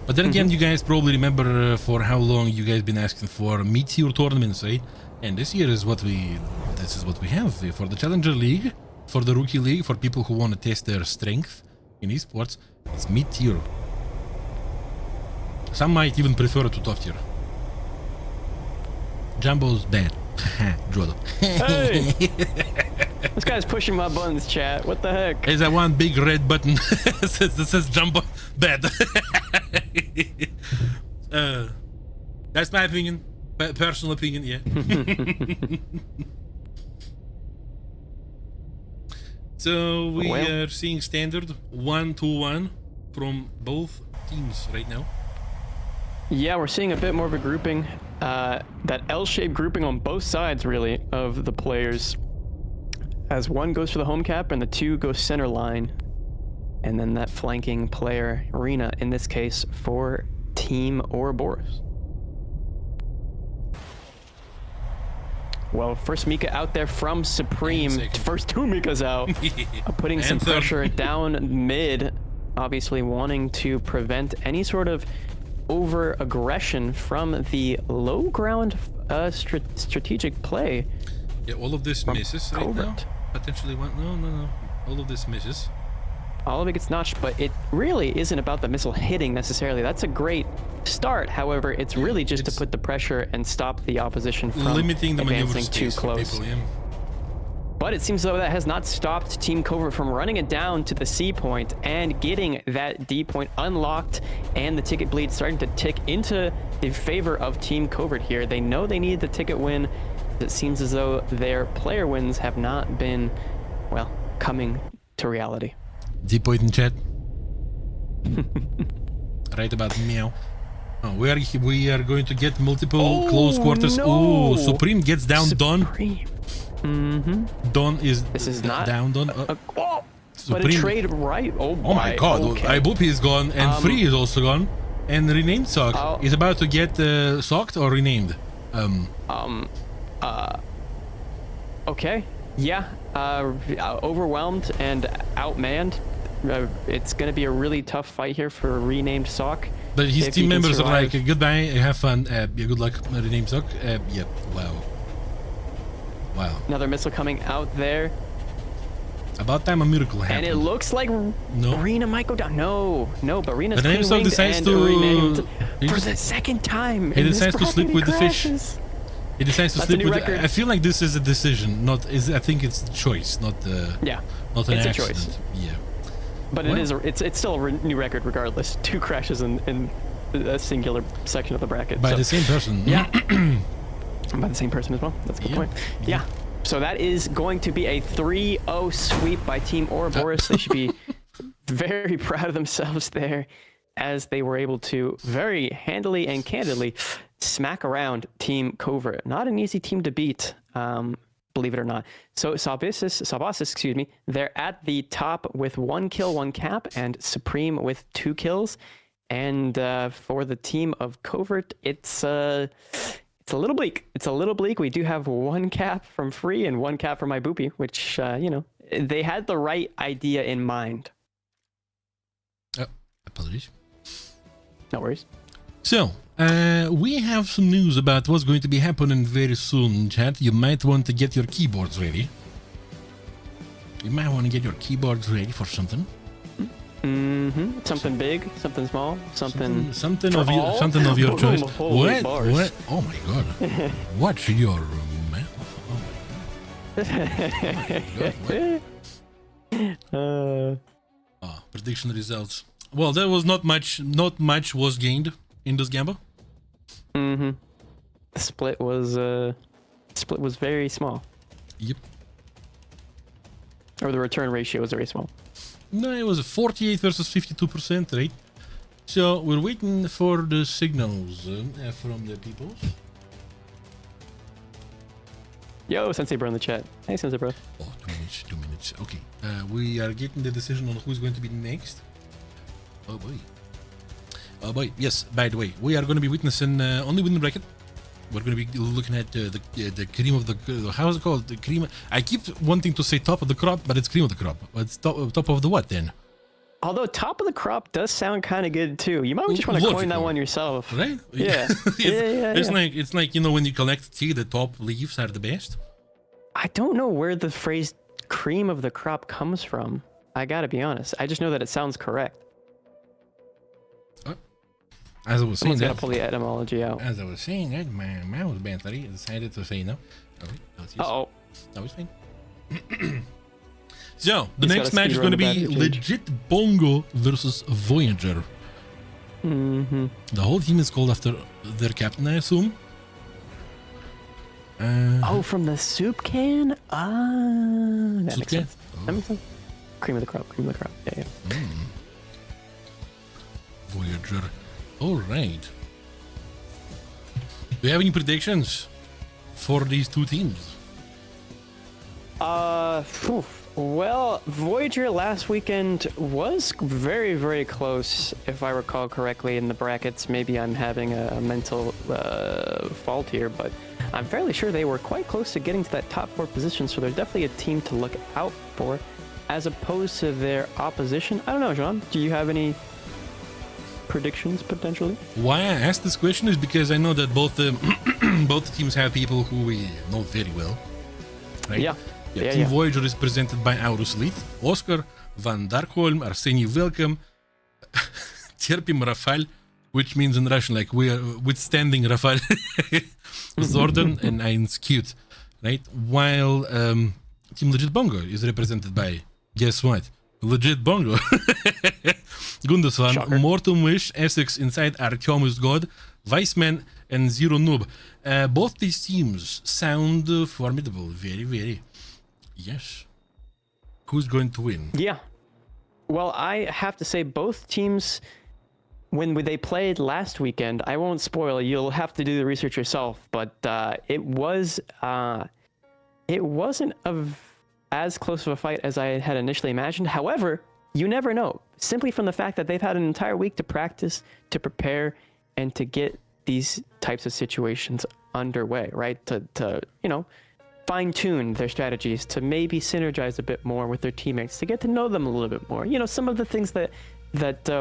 But then again, you guys probably remember for how long you guys been asking for Meteor tournaments, right? And this year is what we have for the Challenger League, for the Rookie League, for people who want to test their strength in esports. It's Meteor. Some might even prefer it to top tier. Jumbo's bad. Jodo. Hey! This guy's pushing my buttons, chat. What the heck? Is that one big red button that says Jumbo bad? That's my opinion. Personal opinion, yeah. So we are seeing standard 1-2-1 from both teams right now. Yeah, we're seeing a bit more of a grouping. That L-shaped grouping on both sides, really, of the players. As one goes for the home cap and the two go center line. And then that flanking player, Arena, in this case, for Team Ouroboros. Well, first Mika out there from Supreme. First two Mikas out. Putting some pressure down mid. Obviously wanting to prevent any sort of over aggression from the low ground strategic play. Yeah, all of this misses right now. Potentially one. No. All of this misses. All of it gets notched, but it really isn't about the missile hitting necessarily. That's a great start. However, it's really just to put the pressure and stop the opposition from limiting the advancing too close. People, yeah. But it seems though that has not stopped Team Covert from running it down to the C point and getting that D point unlocked, and the ticket bleed starting to tick into the favor of Team Covert here. They know they need the ticket win. It seems as though their player wins have not been, well, coming to reality. D point in chat. Right about meow. Oh, we are going to get multiple close quarters. No. Oh, Supreme gets down. Supreme. Don is not down. Don. But a trade right. Oh my god. Okay. Ibupi is gone and Free is also gone. And renamed Sock is about to get socked or renamed. Okay. Yeah. Overwhelmed and outmanned. It's going to be a really tough fight here for renamed Sock. But his team members are like, goodbye, have fun, good luck, renamed Sock. Yep, wow. Another missile coming out there. About time a miracle happened. And it looks like Arena might go down. No, but Arena's clean winged and renamed for the second time. He decides to sleep with the fish. He decides to sleep with. I feel like this is a decision, I think it's a choice, not not an accident. Choice. Yeah. But it's still a new record regardless. 2 crashes in a singular section of the bracket. By the same person. Yeah. By the same person as well. That's a good point. Yeah. So that is going to be a 3-0 sweep by Team Ouroboros. They should be very proud of themselves there, as they were able to very handily and candidly smack around Team Covert. Not an easy team to beat, believe it or not. So Sabasis, they're at the top with 1 kill, 1 cap, and Supreme with 2 kills. And for the team of Covert, it's a little bleak. It's a little bleak. We do have 1 cap from Free and 1 cap from Ibupi, which, they had the right idea in mind. Apologies. No worries. So, we have some news about what's going to be happening very soon, chat. You might want to get your keyboards ready. You might want to get your keyboards ready for something. Something big, something small, something of your choice. What? Bars. What? Oh my god! Watch your mouth. Oh my god. Prediction results. Well, there was not much was gained in this gamble. The split was very small. Yep. Or the return ratio was very small. No, it was 48 versus 52%, right? So we're waiting for the signals from the people. Yo, Sensei Bro in the chat. Hey, Sensei Bro. Oh, 2 minutes. Okay. We are getting the decision on who's going to be next. Oh boy. Yes, by the way, we are going to be witnessing only win the bracket. We're going to be looking at the cream of the how's it called? The cream. I keep wanting to say top of the crop, but it's cream of the crop. But it's top of the what then? Although top of the crop does sound kind of good too. You might just want to coin that one yourself. Right? Yeah. It's like, when you collect tea, the top leaves are the best. I don't know where the phrase cream of the crop comes from. I gotta be honest. I just know that it sounds correct. As I was saying, Someone's gotta pull the etymology out. As I was saying that, my mouse battery decided to say no. Uh-oh. That was fine. So, the He's next gotta match is speedrun going to the be battery legit Bongo versus Voyager. Mm-hmm. The whole team is called after their captain, I assume. Oh, from the soup can? That Soup makes can? sense. That makes sense. Cream of the crop, cream of the crop. Yeah. Voyager. All right. Do you have any predictions for these two teams? Well, Voyager last weekend was very, very close, if I recall correctly, in the brackets. Maybe I'm having a mental fault here, but I'm fairly sure they were quite close to getting to that top 4 position, so they're definitely a team to look out for, as opposed to their opposition. I don't know, Jean, do you have any predictions, potentially? Why I asked this question is because I know that both both teams have people who we know very well, right? Yeah. Team Voyager is presented by Aurus Elite, Oscar, Van Darkholm, Arseny Welcome, Terpim Rafal, which means in Russian like we are withstanding Rafal, Zordon, and Ain's Cute, right? While Team Legit Bongo is represented by, guess what? Legit Bongo. Gundusvan, Mortum Wish, Essex Inside, Artyomus God, Weissman, and Zero Noob. Both these teams sound formidable. Very, very. Yes. Who's going to win? Yeah. Well, I have to say both teams, when they played last weekend, I won't spoil it. You'll have to do the research yourself, but it wasn't as close of a fight as I had initially imagined. However, you never know. Simply from the fact that they've had an entire week to practice, to prepare, and to get these types of situations underway, right? To fine-tune their strategies, to maybe synergize a bit more with their teammates, to get to know them a little bit more. Some of the things that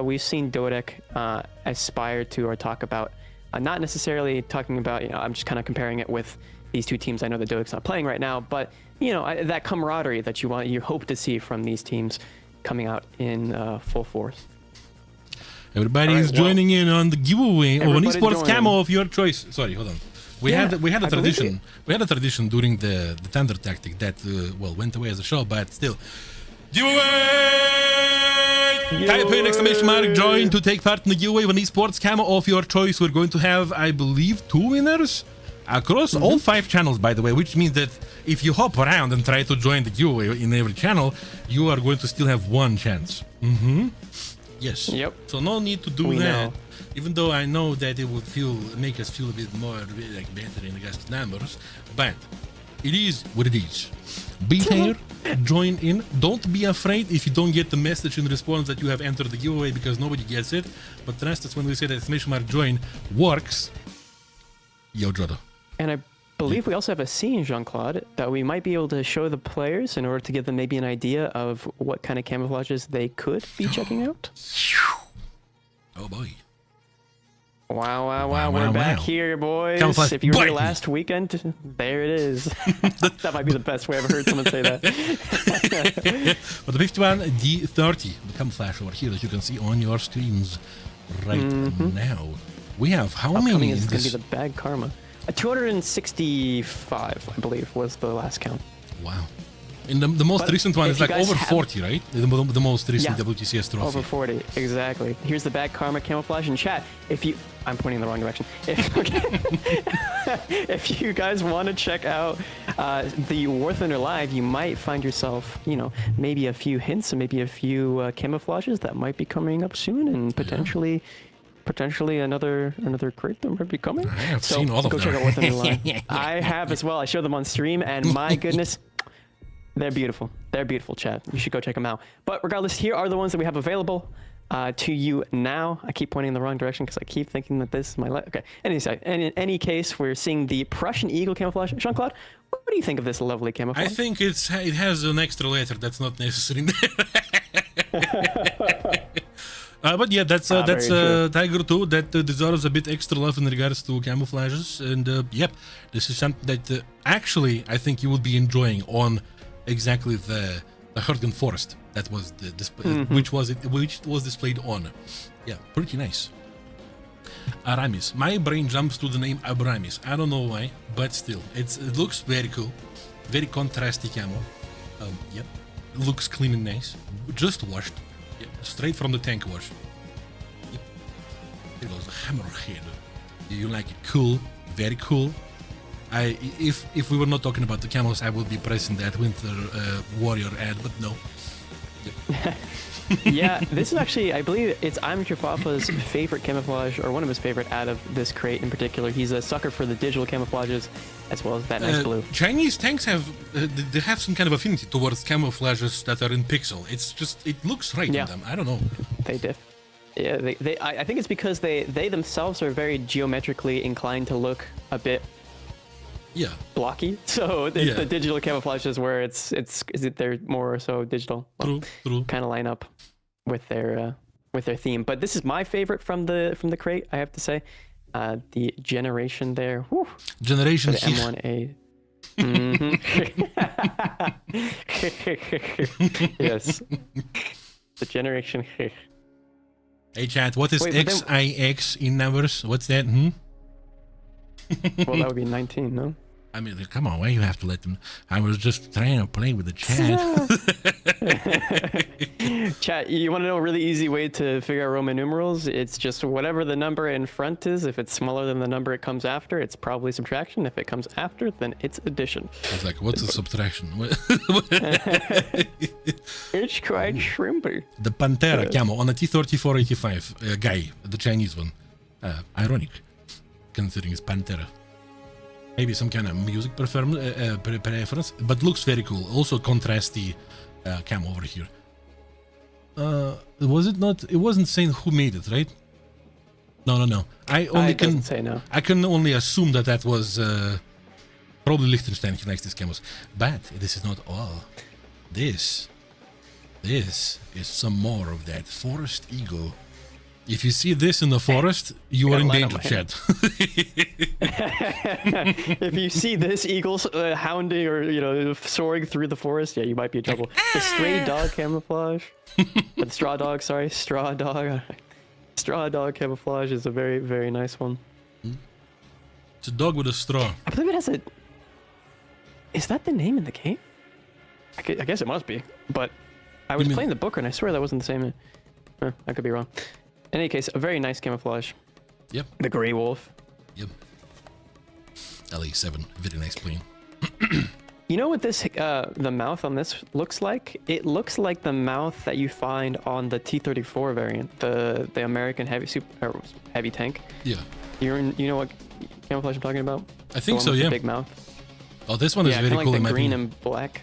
we've seen Dodek aspire to or talk about. Not necessarily talking about, I'm just kind of comparing it with these two teams. I know that Dodek's not playing right now, but that camaraderie that you hope to see from these teams coming out in full force. Everybody is joining in on the giveaway of an esports camo of your choice. Sorry, hold on. We had a tradition. We had a tradition during the Thunder tactic that went away as a show, but still. Giveaway! Type in exclamation mark join to take part in the giveaway of an esports camo of your choice. We're going to have, I believe, 2 winners across all 5 channels, by the way, which means that if you hop around and try to join the giveaway in every channel, you are going to still have 1 chance. Yes. Yep. So no need to do that. Even though I know that it would make us feel a bit more better in regards to numbers, but it is what it is. Be fair, join in. Don't be afraid if you don't get the message in response that you have entered the giveaway, because nobody gets it. But trust us when we say that exclamation mark join works. Yo, Jodo. And I believe we also have a scene, Jean-Claude, that we might be able to show the players in order to give them maybe an idea of what kind of camouflages they could be checking out. Oh boy. Wow. We're back here, boys. Camouflage if you were here last weekend, there it is. That might be the best way I've ever heard someone say that. For the 51 D30, the camouflage over here that you can see on your screens right now. We have how many? Is going to be the bag karma. 265, I believe, was the last count. Wow. And the most recent one is like over 40, right? The most recent WTCS trophy. Over 40, exactly. Here's the bag karma camouflage in chat. I'm pointing in the wrong direction. If you guys want to check out the War Thunder Live, you might find yourself, maybe a few hints and maybe a few camouflages that might be coming up soon, and potentially another crate that might be coming. I have seen all of them. Go check out War Thunder Live. I have as well. I show them on stream, and my goodness, they're beautiful. They're beautiful, chat. You should go check them out. But regardless, here are the ones that we have available to you now. I keep pointing in the wrong direction because I keep thinking that this is my okay. And in any case, we're seeing the Prussian Eagle camouflage. Jean-Claude, what do you think of this lovely camouflage? I think it has an extra letter that's not necessary there. But yeah, that's very true. Tiger 2 that deserves a bit extra love in regards to camouflages. And yep, this is something that actually I think you would be enjoying on exactly the Hurtgen Forest that was the display, which was displayed on. Yeah, pretty nice. Aramis. My brain jumps to the name Abramis. I don't know why, but still, it looks very cool, very contrasty camo. Yep, looks clean and nice. Just washed. Yep, straight from the tank wash. Yep. There goes the hammerhead. You like it? Cool, very cool. If we were not talking about the camos, I would be pressing that Winter Warrior ad, but no. Yep. Yeah, this is actually, I believe it's Fafa's favorite camouflage, or one of his favorite out of this crate in particular. He's a sucker for the digital camouflages, as well as that nice blue. Chinese tanks have they have some kind of affinity towards camouflages that are in pixel. It's just, it looks right in them. I don't know. They diff. Yeah, I think it's because they themselves are very geometrically inclined to look a bit blocky. So the digital camouflage is where they're more so digital. Well, True. Kind of line up with their theme. But this is my favorite from the crate, I have to say. The generation there. Whew, generation the M1A. Yes. The generation. Hey chat, what is XIX in numbers? What's that? Well, that would be 19, no? I mean, come on, why you have to let them? I was just trying to play with the chat. Chat, you want to know a really easy way to figure out Roman numerals? It's just whatever the number in front is. If it's smaller than the number it comes after, it's probably subtraction. If it comes after, then it's addition. I was like, what's a subtraction? It's quite shrimpy. The Pantera camo on a T-3485 guy, the Chinese one. Ironic, considering it's Pantera. Maybe some kind of music preference, but looks very cool. Also contrasty cam over here. Was it not? It wasn't saying who made it, right? No. I can say no. I can only assume that was probably Liechtenstein. He likes these camos, but this is not all. This is some more of that Forest Eagle. If you see this in the forest, you are in danger, Chad. If you see this eagle hounding or soaring through the forest, yeah, you might be in trouble. The stray dog camouflage, the straw dog. Sorry, straw dog. Straw dog camouflage is a very, very nice one. It's a dog with a straw. I believe it has a. Is that the name in the game? I guess it must be, but I was playing the book and I swear that wasn't the same. I could be wrong. In any case, a very nice camouflage. Yep. The Grey Wolf. Yep. LA7, very nice plane. You know what this, the mouth on this looks like? It looks like the mouth that you find on the T-34 variant, the American heavy tank. Yeah. You know what camouflage I'm talking about? I think so, yeah. The big mouth. Oh, this one is very like cool. The green and black.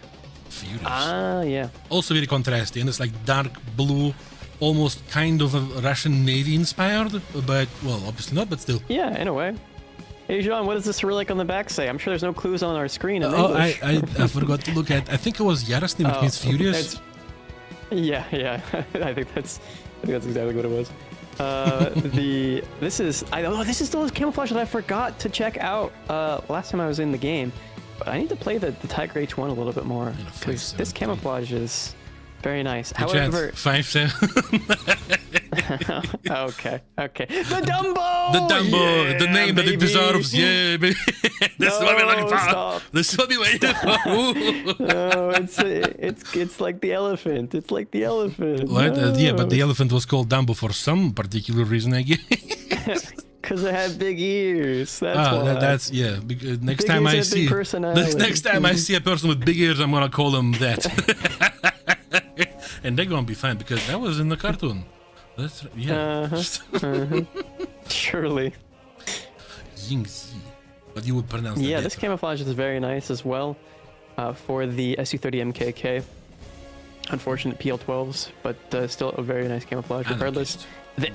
Furious. Ah, yeah. Also very contrasty, and it's like dark blue. Almost kind of a Russian Navy inspired, but, well, obviously not, but still. Yeah, in a way. Hey, John, what does the Cyrillic on the back say? I'm sure there's no clues on our screen in English. I forgot to look at, I think it was Yarosny, which means furious. Yeah. I think that's exactly what it was. This is the camouflage that I forgot to check out last time I was in the game. But I need to play the Tiger H1 a little bit more, because this camouflage is very nice. However, 5-7. Okay. The Dumbo, the name that it deserves. Yeah, baby. This is what we're looking for. Stop. This is what we're waiting for. No, it's like the elephant. It's like the elephant. What? No. Yeah, but the elephant was called Dumbo for some particular reason, I guess. Because it had big ears. That's why. That's yeah. Next big time ears I have see big personality. next time I see a person with big ears, I'm gonna call him that. And they're gonna be fine because that was in the cartoon. That's Surely. Yingzi. But you would pronounce that. Yeah, this camouflage is very nice as well for the Su-30 MKK. Unfortunate PL-12s, but still a very nice camouflage regardless. The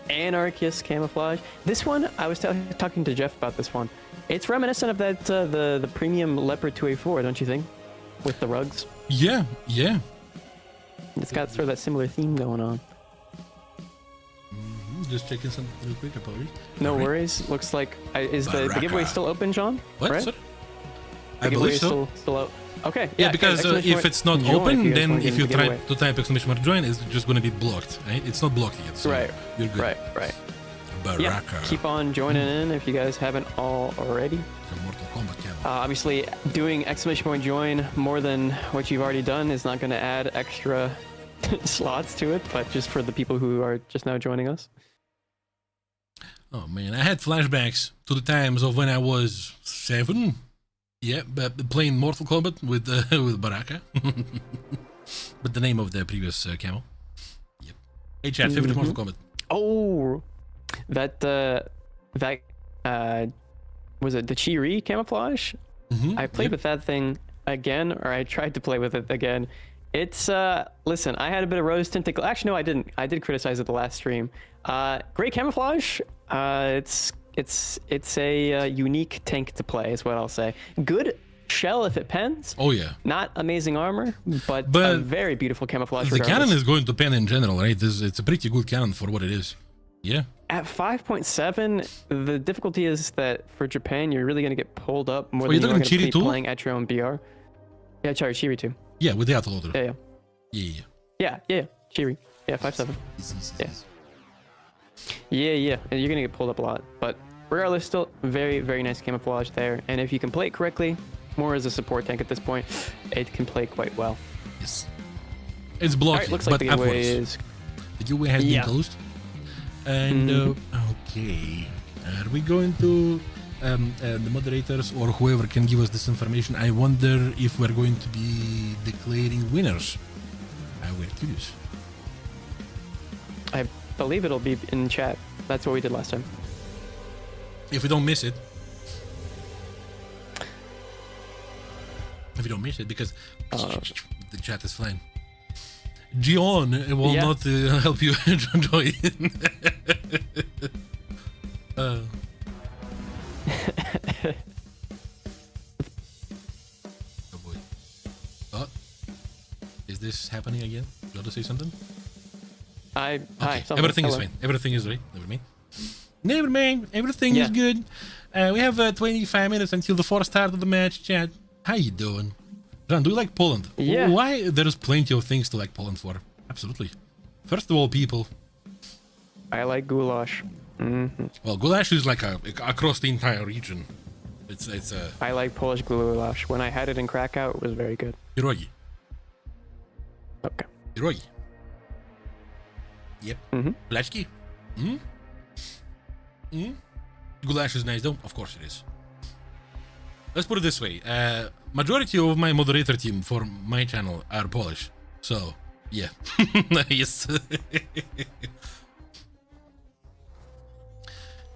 Anarchist camouflage. This one, I was talking to Jeff about this one. It's reminiscent of that the premium Leopard 2A4, don't you think? With the rugs. Yeah. It's got sort of that similar theme going on. Just checking something real quick. Apologies. No All right. worries. Looks like is the giveaway still open, John? What? Right? Sorry? The I giveaway believe is so. still out. Okay. Yeah, because exclamation if point it's not join open, you guys then wanna get if you in the try giveaway. to type exclamation mark join, it's just going to be blocked, right? It's not blocked yet, so Right. you're good. Right. Baraka. Yeah. Keep on joining in if you guys haven't already. The Mortal Kombat camel. Obviously, doing exclamation point join more than what you've already done is not going to add extra slots to it, but just for the people who are just now joining us. Oh man, I had flashbacks to the times of when I was 7. Yeah, but playing Mortal Kombat with with Baraka. But the name of the previous camel. Yep. Hey chat, favorite Mortal Kombat. Oh, that was it the Chi-Ri camouflage? I played with that thing again, or I tried to play with it again. It's listen, I had a bit of rose tinted. Actually, no, I didn't. I did criticize it the last stream. Great camouflage. It's a unique tank to play, is what I'll say. Good shell if it pens. Oh yeah. Not amazing armor, but a very beautiful camouflage. The cannon is going to pen in general, right? It's a pretty good cannon for what it is. Yeah. At 5.7, the difficulty is that for Japan, you're really going to get pulled up more Oh, than you're you're talking going to Chiri be too? playing at your own BR. Yeah, sorry, Chiri too. Yeah, with the autoloader. Yeah, Chiri. Yeah, 5.7. Yeah. And you're going to get pulled up a lot. But regardless, still very, very nice camouflage there. And if you can play it correctly, more as a support tank at this point, it can play quite well. Yes. It's blocking, All right, looks like but the giveaway upwards. is... The giveaway has been closed. And okay, are we going to the moderators or whoever can give us this information? I wonder if we're going to be declaring winners. We're curious. I believe it'll be in chat. That's what we did last time. If we don't miss it. If we don't miss it, because the chat is flying. Gion will not help you enjoy it. Oh boy. Oh, is this happening again? Do you want to say something? Hi. Everything is fine. Everything is right. Never mind. Everything is good. We have 25 minutes until the first start of the match, chat. How you doing? John, do you like Poland? Yeah. Why? There's plenty of things to like Poland for. Absolutely. First of all, people. I like goulash. Well, goulash is like across the entire region. It's a I like Polish goulash. When I had it in Krakow, it was very good. pierogi. Okay. Pierogi. Yep. Placki. Goulash is nice though. Of course it is. Let's put it this way. Majority of my moderator team for my channel are Polish. So, yeah. Yes.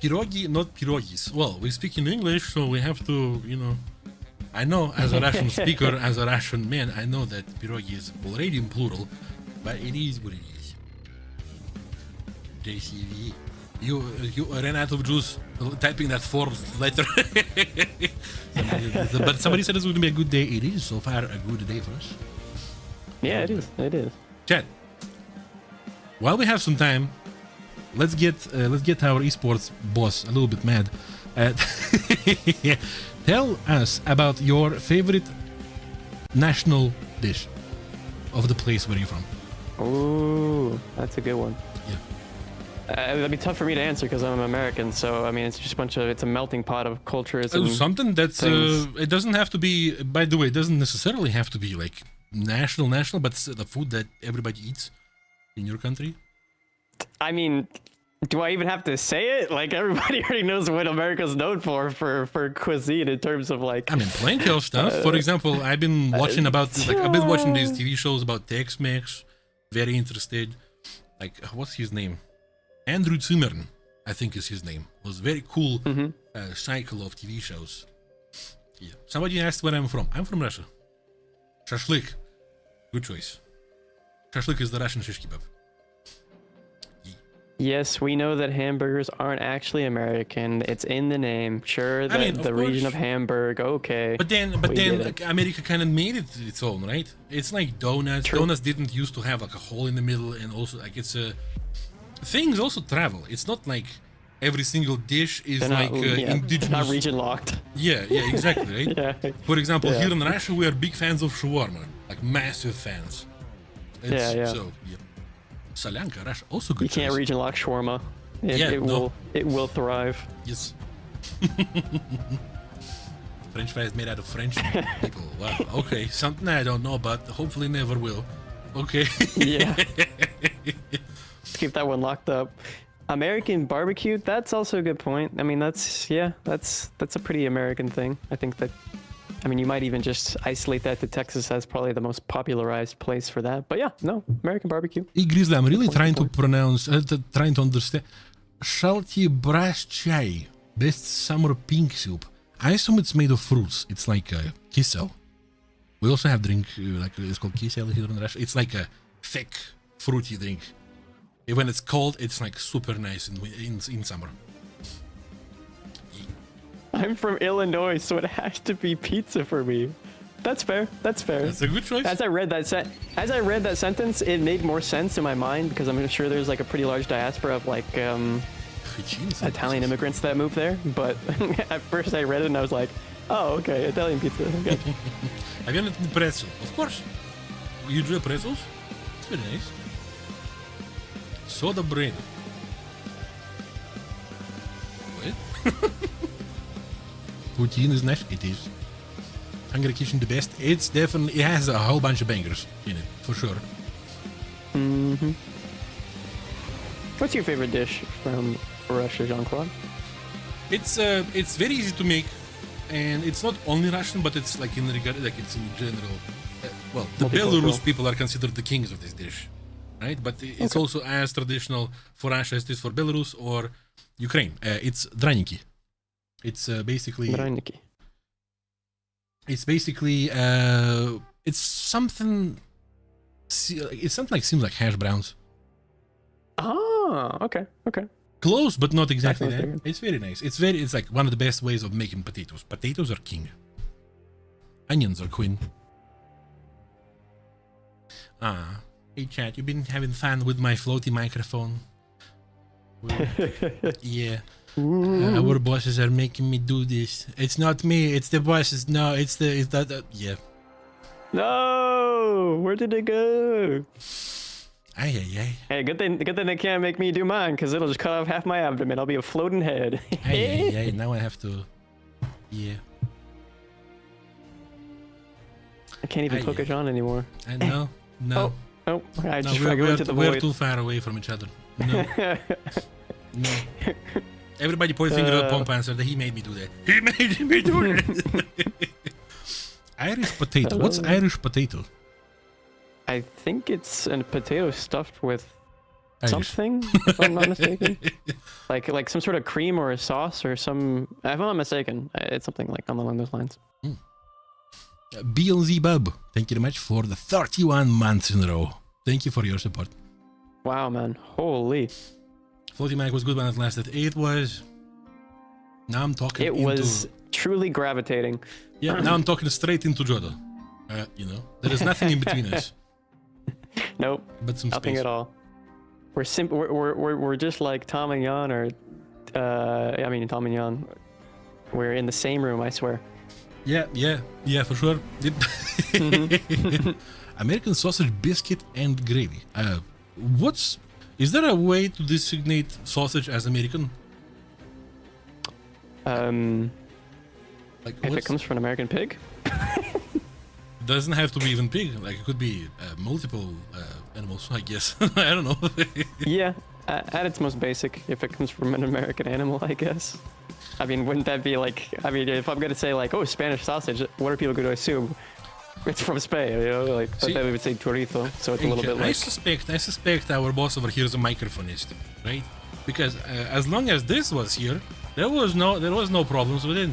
Pierogi, not pierogis. Well, we speak in English, so we have to, I know as a Russian speaker, as a Russian man, I know that pierogi is already in plural, but it is what it is. JCV. You ran out of juice typing that fourth letter. But somebody said it's going to be a good day. It is so far a good day for us. Yeah, it is. It is. Chat. While we have some time, let's get our esports boss a little bit mad. Tell us about your favorite national dish of the place where you're from. Ooh, that's a good one. Yeah. That'd be tough for me to answer because I'm American. So I mean, it's just it's a melting pot of cultures. And Something that's it doesn't have to be. By the way, it doesn't necessarily have to be like national, but it's the food that everybody eats in your country. I mean, do I even have to say it? Like everybody already knows what America's known for cuisine in terms of like. I mean, plenty of stuff. For example, I've been watching I've been watching these TV shows about Tex-Mex. Very interested. Like, what's his name? Andrew Zimmern, I think is his name. It was very cool cycle of TV shows. Yeah. Somebody asked where I'm from. I'm from Russia. Shashlik. Good choice. Shashlik is the Russian shish kebab. Yes, we know that hamburgers aren't actually American. It's in the name. Sure, the region of Hamburg. Okay. But then like, America kind of made it its own, right? It's like donuts. True. Donuts didn't used to have like a hole in the middle, and also like it's a things also travel. It's not like every single dish is like indigenous. Not region locked. Yeah, exactly, right? Yeah. For example, here in Russia, we are big fans of shawarma, like massive fans. Yeah. So, yeah. Solyanka, Russia, also good. You can't choice. region lock shawarma. It will thrive. Yes. French fries made out of French people. Wow. Okay, something I don't know about. Hopefully, never will. Okay. Yeah. Keep that one locked up. American barbecue. That's also a good point. I mean, that's a pretty American thing. I think that. I mean, you might even just isolate that to Texas as probably the most popularized place for that. But yeah, no, American barbecue. Hey, Grizzly, I'm really trying to pronounce, trying to understand. Shalty brash chai, best summer pink soup. I assume it's made of fruits. It's like kisel. We also have drink like it's called kisel here in Russia. It's like a thick, fruity drink. When it's cold, it's like super nice in summer. I'm from Illinois, so it has to be pizza for me. That's fair. That's fair. That's a good choice. As I read that sentence, it made more sense in my mind because I'm sure there's like a pretty large diaspora of like Italian immigrants that moved there. But at first I read it and I was like, oh, okay, Italian pizza. Okay. Have you had pretzel? Of course. You do pretzels? It's very nice. Soda bread. What? Poutine is nice. It is. Hungry Kitchen the best. It's definitely, it has a whole bunch of bangers in it, for sure. Mm-hmm. What's your favorite dish from Russia, Jean-Claude? It's very easy to make, and it's not only Russian, but it's like in regard, like it's in general. Well, the Belarus people are considered the kings of this dish, right? But it's also as traditional for Russia as it is for Belarus or Ukraine. It's draniki. It's basically. Draniki. It's basically it's something. It's something like seems like hash browns. Oh, okay. Close, but not exactly that. It's very nice. It's like one of the best ways of making potatoes. Potatoes are king. Onions are queen. Hey chat, you been having fun with my floaty microphone? Yeah. Our bosses are making me do this. It's not me, it's the bosses. No, it's that. Yeah. No, where did it go? Ay. Hey, good thing they can't make me do mine, because it'll just cut off half my abdomen. I'll be a floating head. Ay. Now I have to. Yeah. I can't even focus on anymore. I know. No. Oh, I just went into the void. We're too far away from each other. No. No. Everybody point finger at Pomp answer that he made me do that. He made me do it. Irish potato. What's Irish potato? I think it's a potato stuffed with Irish. something, if I'm not mistaken. like some sort of cream or a sauce or some. If I'm not mistaken, it's something like along those lines. BLZ Bub, thank you very much for the 31 months in a row. Thank you for your support. Wow, man. Holy. Floaty Mac was good when it lasted. It was. Now I'm talking. It was truly gravitating. Yeah, now I'm talking straight into Jodo. There is nothing in between us. Nope. But some nothing space. at all. We're just like Tom and Jan, or Tom and Jan. We're in the same room, I swear. Yeah, for sure. American sausage biscuit and gravy. Is there a way to designate sausage as American? If it comes from an American pig? Doesn't have to be even pig. Like it could be multiple animals, I guess. I don't know. Yeah, at its most basic, if it comes from an American animal, I guess. I mean, wouldn't that be like? I mean, if I'm gonna say like, oh, Spanish sausage, what are people gonna assume? It's from Spain, like but they would say chorizo, so it's a little bit like. I suspect our boss over here is a microphonist, right? Because as long as this was here, there was no problems with it.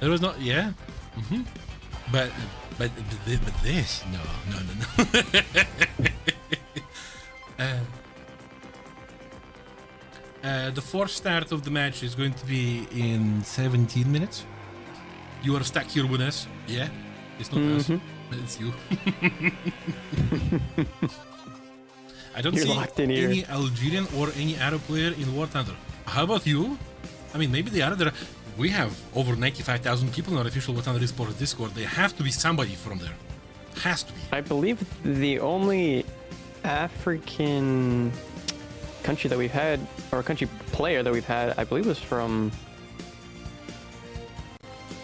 There was not, yeah. Mm-hmm. But this, no. The fourth start of the match is going to be in 17 minutes. You are stuck here with us. Yeah, it's not us. It's you. I don't You're see locked in here. any Algerian or any Arab player in War Thunder. How about you? I mean, maybe they are there. We have over 95,000 people in our official War Thunder Esports Discord. There have to be somebody from there. Has to be. I believe the only African country that we've had, or country player that we've had, I believe was from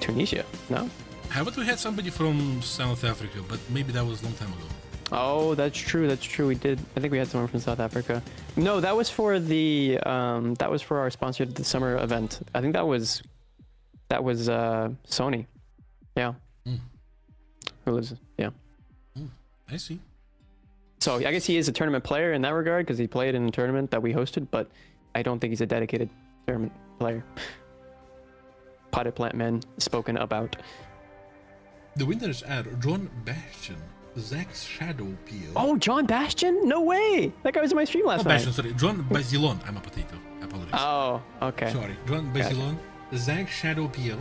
Tunisia. No? How about we had somebody from South Africa, but maybe that was a long time ago. Oh, that's true. That's true. We did. I think we had someone from South Africa. No, that was for the that was for our sponsored the summer event. I think that was Sony. Yeah. Who lives? Yeah. I see. So I guess he is a tournament player in that regard because he played in a tournament that we hosted, but I don't think he's a dedicated tournament player. Potted plant man spoken about. The winners are John Bastion, Zach's Shadow Peel. Oh, John Bastion? No way! That guy was in my stream last night. Bastion, sorry. John Basilon. I'm a potato. I apologize. Oh, okay. Sorry. John Basilon, Zach Shadow Peel,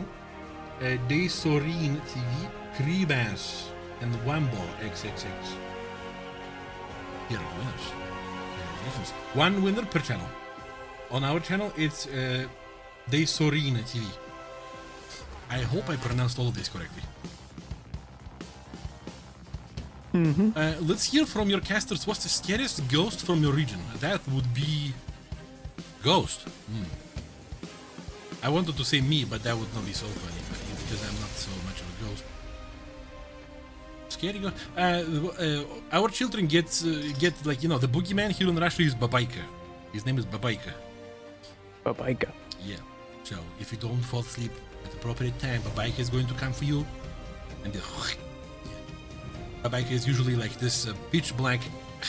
Day Soreen TV, Kribas, and Wambo XXX. Here are the winners. Congratulations. One winner per channel. On our channel, it's Day Soreen TV. I hope I pronounced all of this correctly. Let's hear from your casters. What's the scariest ghost from your region? That would be Ghost. I wanted to say me, but that would not be so funny because I'm not so much of a ghost. Scary ghost. Our children get like, you know, the boogeyman here in Russia is Babaika. His name is Babaika. Babaika. Yeah. So if you don't fall asleep at the appropriate time, Babaika is going to come for you, and Babaika is usually like this pitch black,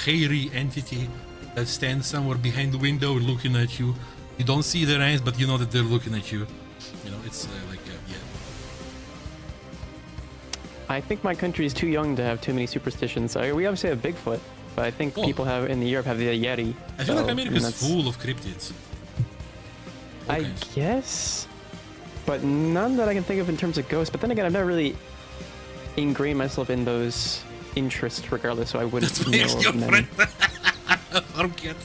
hairy entity that stands somewhere behind the window looking at you. You don't see their eyes, but you know that they're looking at you. You know, it's yeah. I think my country is too young to have too many superstitions. We obviously have Bigfoot, but I think people have in Europe have the Yeti. I feel like America is full of cryptids. I guess, but none that I can think of in terms of ghosts. But then again, I've never really ingrained myself in those interests, regardless, so I wouldn't know of many. Forget.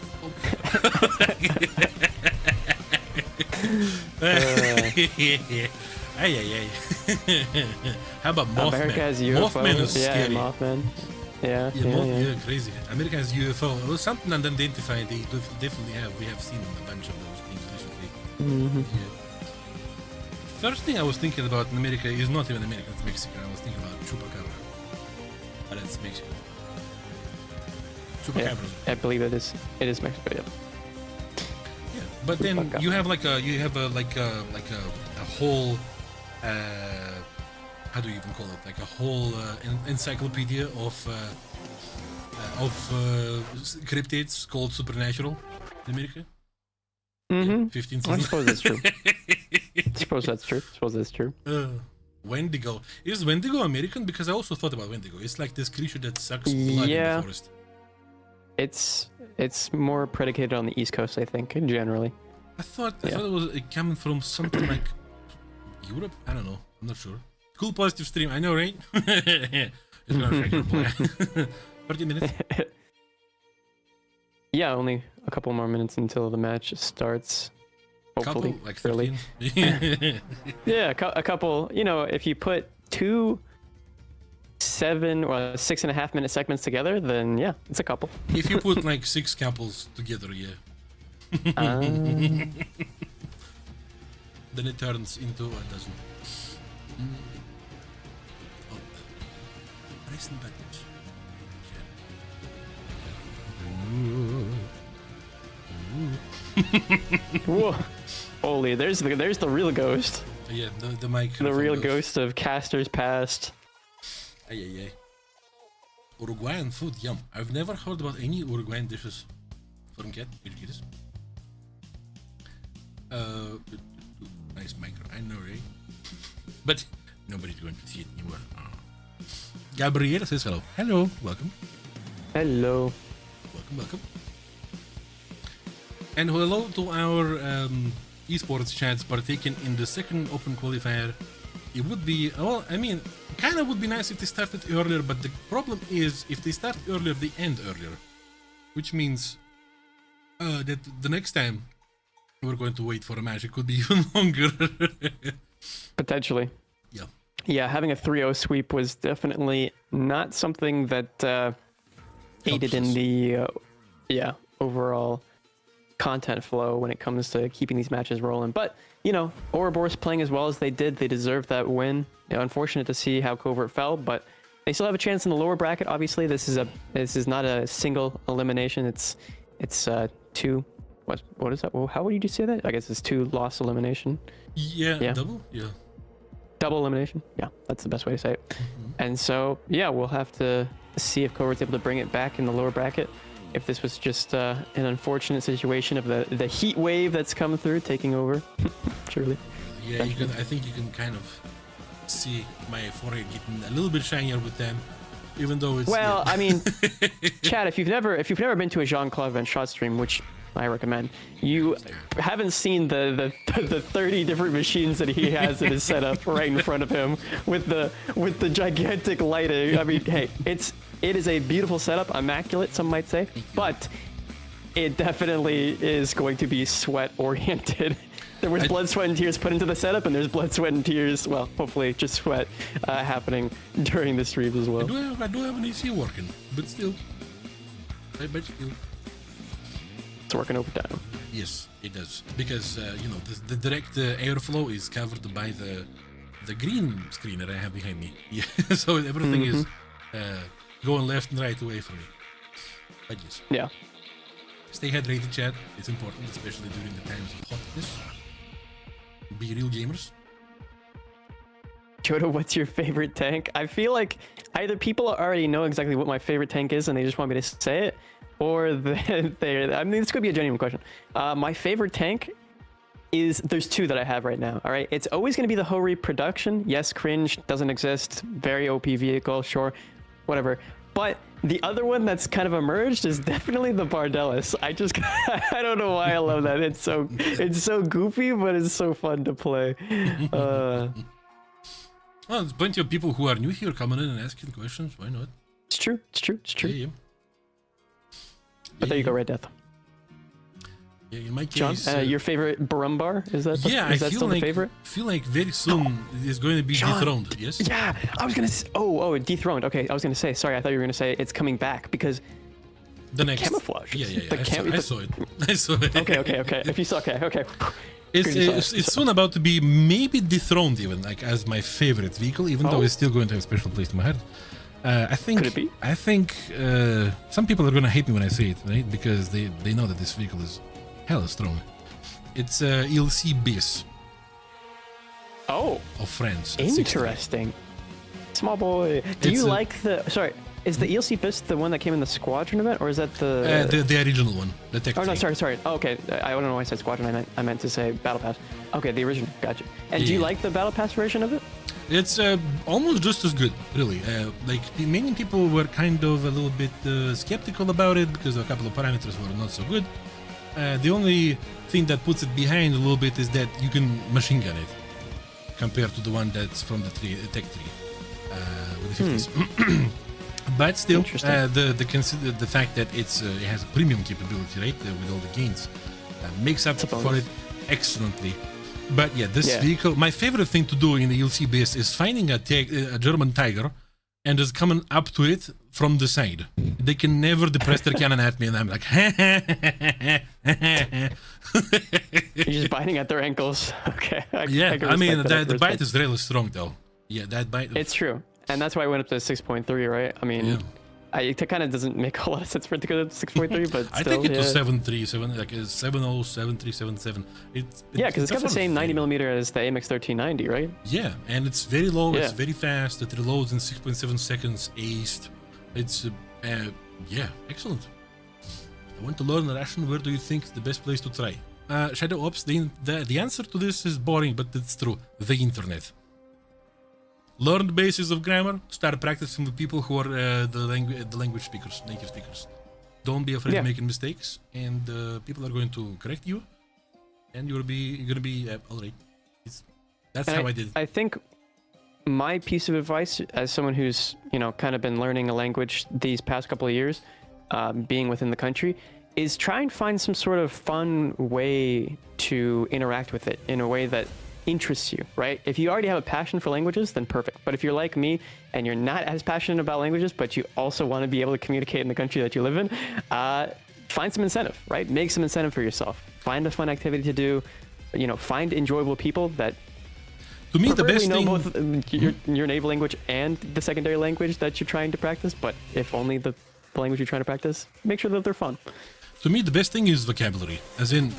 How about Mothman? America has UFO. Mothman is scary. Mothman. Yeah, crazy. America has UFO. It was something unidentified. They definitely have. We have seen a bunch of those things recently. Yeah. First thing I was thinking about in America is not even America, it's Mexico. I was thinking about Chupacabra. But it's Mexico. Chupacabra. I believe it is. It is Mexico. Yeah. Yeah, but then you have a whole how do you even call it? Like a whole encyclopedia of cryptids called Supernatural in America. 15 seasons. I suppose that's true. Suppose that's true. Wendigo. Is Wendigo American? Because I also thought about Wendigo. It's like this creature that sucks blood in the forest. It's more predicated on the East Coast, I think, generally. I thought it was coming from something like Europe. I don't know. I'm not sure. Cool positive stream. I know, right? It's gonna take 30 minutes. Yeah, only a couple more minutes until the match starts. Hopefully, couple, like early. Yeah, a couple. You know, if you put 2 7 or 6.5 minute segments together, then yeah, it's a couple. If you put like 6 couples together, yeah. Then it turns into a dozen. Oh, pressing buttons. Whoa. Holy, there's the real ghost. Yeah, the mic. The real ghost of casters past. Ay. Uruguayan food, yum. I've never heard about any Uruguayan dishes. Forget, Virgis. Nice micro, I know, right? But nobody's going to see it anymore. Gabriel says hello. Hello, welcome. Hello. Welcome. And hello to our esports chats partaking in the second open qualifier. It would be, well, I mean, kind of would be nice if they started earlier, but the problem is if they start earlier, they end earlier. Which means that the next time we're going to wait for a match, it could be even longer. Potentially. Yeah. Yeah, having a 3-0 sweep was definitely not something that aided in the overall content flow when it comes to keeping these matches rolling. But, you know, Ouroboros playing as well as they did, they deserved that win. You know, unfortunate to see how Covert fell, but they still have a chance in the lower bracket. Obviously, this is not a single elimination. It's two. What is that? Well, how would you say that? I guess it's 2 loss elimination. Yeah, double? Yeah. Double elimination. Yeah, that's the best way to say it. And so, yeah, we'll have to see if Covert's able to bring it back in the lower bracket. If this was just an unfortunate situation of the heat wave that's come through, taking over. Surely. Yeah, I think you can kind of see my forehead getting a little bit shinier with them, even though it's... Well, I mean, Chad, if you've never been to a Jean-Claude Van Schott stream, which I recommend, you haven't seen the 30 different machines that he has in his setup right in front of him with the gigantic lighting. I mean, hey, it is a beautiful setup, immaculate, some might say, but it definitely is going to be sweat oriented. There was blood, sweat, and tears put into the setup, and there's blood, sweat, and tears, well, hopefully just sweat happening during the streams as well. I do have an AC working, but still, I bet still. It's working overtime. Yes, it does, because you know, the direct airflow is covered by the green screen that I have behind me. Yeah, so everything is going left and right away from me. But yes. Yeah. Stay hydrated, chat. It's important, especially during the times of hotness. Be real gamers. Jodo, what's your favorite tank? I feel like either people already know exactly what my favorite tank is and they just want me to say it, or I mean, this could be a genuine question. My favorite tank is, there's 2 that I have right now, all right? It's always going to be the Hori production. Yes, cringe, doesn't exist, very OP vehicle, sure, whatever. But the other one that's kind of emerged is definitely the Bardelis. I don't know why I love that. It's so goofy, but it's so fun to play. Well, there's plenty of people who are new here coming in and asking questions. Why not? It's true. Yeah. But there you go, Red Death. Yeah, in my John, case, your favorite Brumbar? Is that still like, the favorite? I feel like very soon it's going to be dethroned. Yes. Yeah, I was gonna. Oh, dethroned. Okay, I was gonna say. Sorry, I thought you were gonna say it's coming back because the next camouflage. Yeah. I saw it. I saw it. Okay. If you saw, okay. It's soon about to be maybe dethroned, even like as my favorite vehicle, even though it's still going to have a special place in my heart. I think. Could it be? I think some people are gonna hate me when I say it, right? Because they know that this vehicle is hella strong. It's ELC base. Oh. Of friends. Interesting. Small boy. Do you like the? Sorry, is the ELC base the one that came in the Squadron event, or is that the original one? The Tech. Oh no, sorry. Oh, okay, I don't know why I said Squadron. I meant to say Battle Pass. Okay, the original. Gotcha. And do you like the Battle Pass version of it? It's almost just as good, really. Like many people were kind of a little bit skeptical about it because a couple of parameters were not so good. The only thing that puts it behind a little bit is that you can machine gun it compared to the one that's from the Tech 3 with the 50s. But still, the fact that it has a premium capability, right, with all the gains, makes up for it excellently. But yeah, this vehicle, my favorite thing to do in the ELC base is finding a German Tiger and just coming up to it from the side. They can never depress their cannon at me, and I'm like, You're just biting at their ankles. Okay. I mean, the bite is really strong, though. Yeah, that bite. It's true. And that's why I went up to 6.3, right? I mean, it kind of doesn't make a lot of sense for it to go to 6.3, but I think it was 7.3, like 7.0, 7.3, 7.7. Because it's got the same 90mm as the AMX 1390, right? Yeah, and it's very low, it's very fast, it reloads in 6.7 seconds, aced. It's, excellent. I want to learn Russian. Where do you think is the best place to try? Shadow Ops, the answer to this is boring, but it's true. The internet. Learn the basis of grammar, start practicing with people who are the language speakers, native speakers. Don't be afraid Yeah. of making mistakes, and people are going to correct you, and you're gonna be all right. That's And how I did it. I think my piece of advice, as someone who's kind of been learning a language these past couple of years, being within the country, is try and find some sort of fun way to interact with it in a way that interests you, right? If you already have a passion for languages, then perfect. But if you're like me and you're not as passionate about languages, but you also want to be able to communicate in the country that you live in, find some incentive, right? Make some incentive for yourself. Find a fun activity to do. Find enjoyable people that To me, the best know thing. both your native language and the secondary language that you're trying to practice. But if only the language you're trying to practice, make sure that they're fun. To me, the best thing is vocabulary. As in,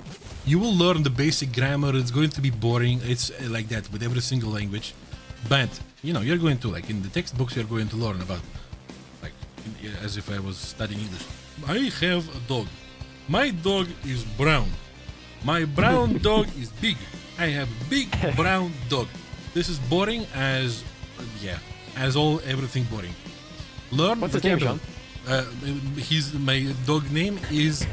you will learn the basic grammar. It's going to be boring. It's like that with every single language. But, you're going to, like, in the textbooks, you're going to learn about, like, as if I was studying English. I have a dog. My dog is brown. My brown dog is big. I have a big brown dog. This is boring as everything boring. Learn What's his name, vocabulary. My dog name is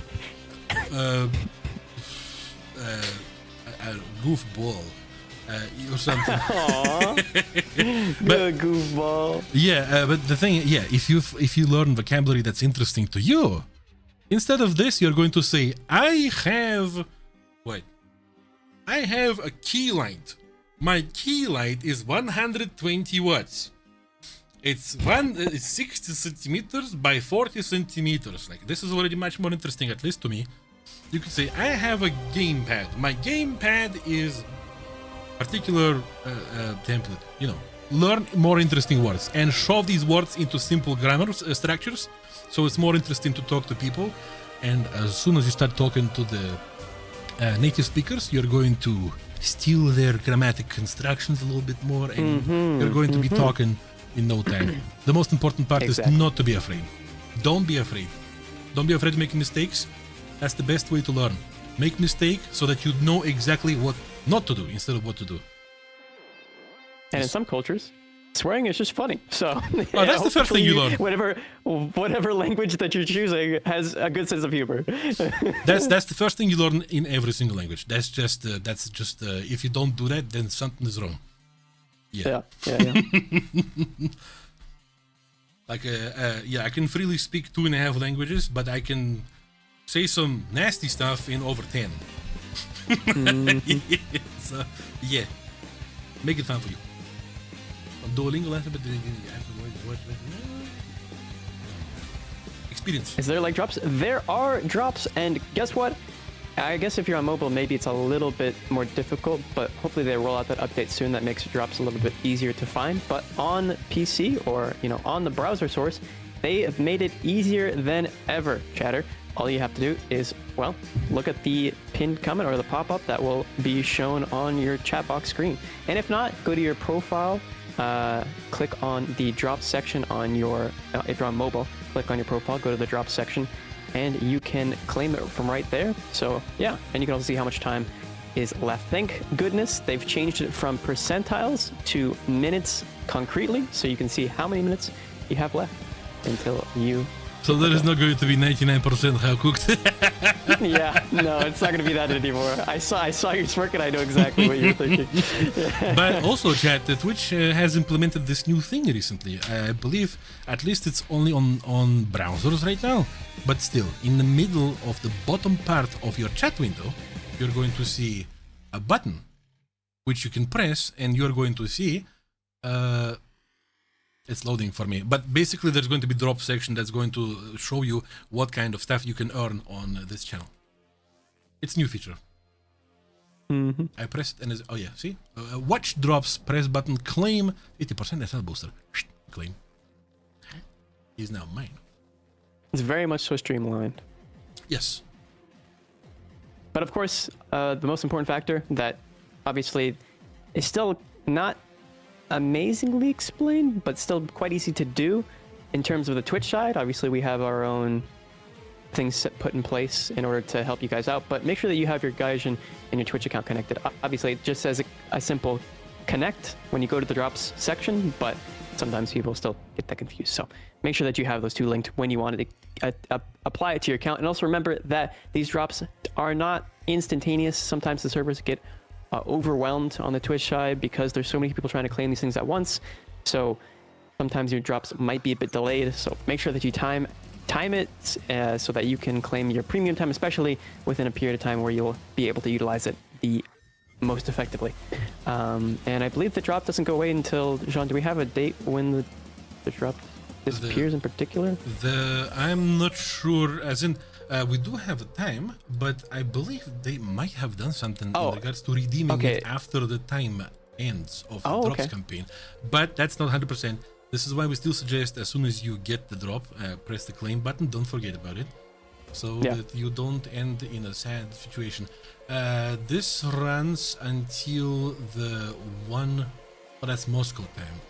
Goofball or something. The goofball. Yeah, but the thing, if you learn vocabulary that's interesting to you, instead of this, you're going to say, I have a key light. My key light is 120 watts. It's 60 centimeters by 40 centimeters. Like, this is already much more interesting, at least to me. You could say, I have a gamepad. My gamepad is particular template. Learn more interesting words and shove these words into simple grammar structures, so it's more interesting to talk to people. And as soon as you start talking to the native speakers, you're going to steal their grammatic constructions a little bit more, and you're going to be talking in no time. The most important part Exactly. is not to be afraid. Don't be afraid. Don't be afraid of making mistakes. That's the best way to learn. Make mistake so that you know exactly what not to do instead of what to do. And in some cultures, swearing is just funny. So that's the first thing you learn. Whatever language that you're choosing has a good sense of humor. That's the first thing you learn in every single language. That's just if you don't do that, then something is wrong. Yeah. Like I can freely speak 2.5 languages, but I can say some nasty stuff in over 10. So make it fun for you. Duolingo lesson, but experience. Is there like drops? There are drops, and guess what? I guess if you're on mobile, maybe it's a little bit more difficult, but hopefully they roll out that update soon that makes drops a little bit easier to find. But on PC or on the browser source, they have made it easier than ever, chatter. All you have to do is, look at the pinned comment or the pop-up that will be shown on your chat box screen. And if not, go to your profile, click on the drop section on your, if you're on mobile, click on your profile, go to the drop section, and you can claim it from right there. So yeah, and you can also see how much time is left. Thank goodness they've changed it from percentiles to minutes concretely, so you can see how many minutes you have left until you... So there is not going to be 99% how cooked. Yeah, no, it's not going to be that anymore. I saw your smirk and I know exactly what you're thinking. But also, chat, Twitch has implemented this new thing recently. I believe at least it's only on browsers right now. But still, in the middle of the bottom part of your chat window, you're going to see a button which you can press, and you're going to see... It's loading for me, but basically there's going to be drop section that's going to show you what kind of stuff you can earn on this channel. It's a new feature. I press it and it's, see? Watch drops, press button, claim 50% SL booster. Claim. Is now mine. It's very much so streamlined. Yes. But of course, the most important factor that obviously is still not amazingly explained, but still quite easy to do in terms of the Twitch side. Obviously, we have our own things put in place in order to help you guys out, but make sure that you have your Gaijin and your Twitch account connected. Obviously, it just says a simple connect when you go to the drops section, but sometimes people still get that confused. So make sure that you have those two linked when you wanted to apply it to your account. And also remember that these drops are not instantaneous. Sometimes the servers get overwhelmed on the Twitch side because there's so many people trying to claim these things at once. So sometimes your drops might be a bit delayed. So make sure that you time it so that you can claim your premium time, especially within a period of time where you'll be able to utilize it the most effectively. And I believe the drop doesn't go away until, Jean, do we have a date when the drop disappears in particular? I'm not sure, as in we do have a time, but I believe they might have done something in regards to redeeming it after the time ends of the drops campaign, but that's not 100%. This is why we still suggest as soon as you get the drop, press the claim button, don't forget about it, so that you don't end in a sad situation. This runs until the that's Moscow time.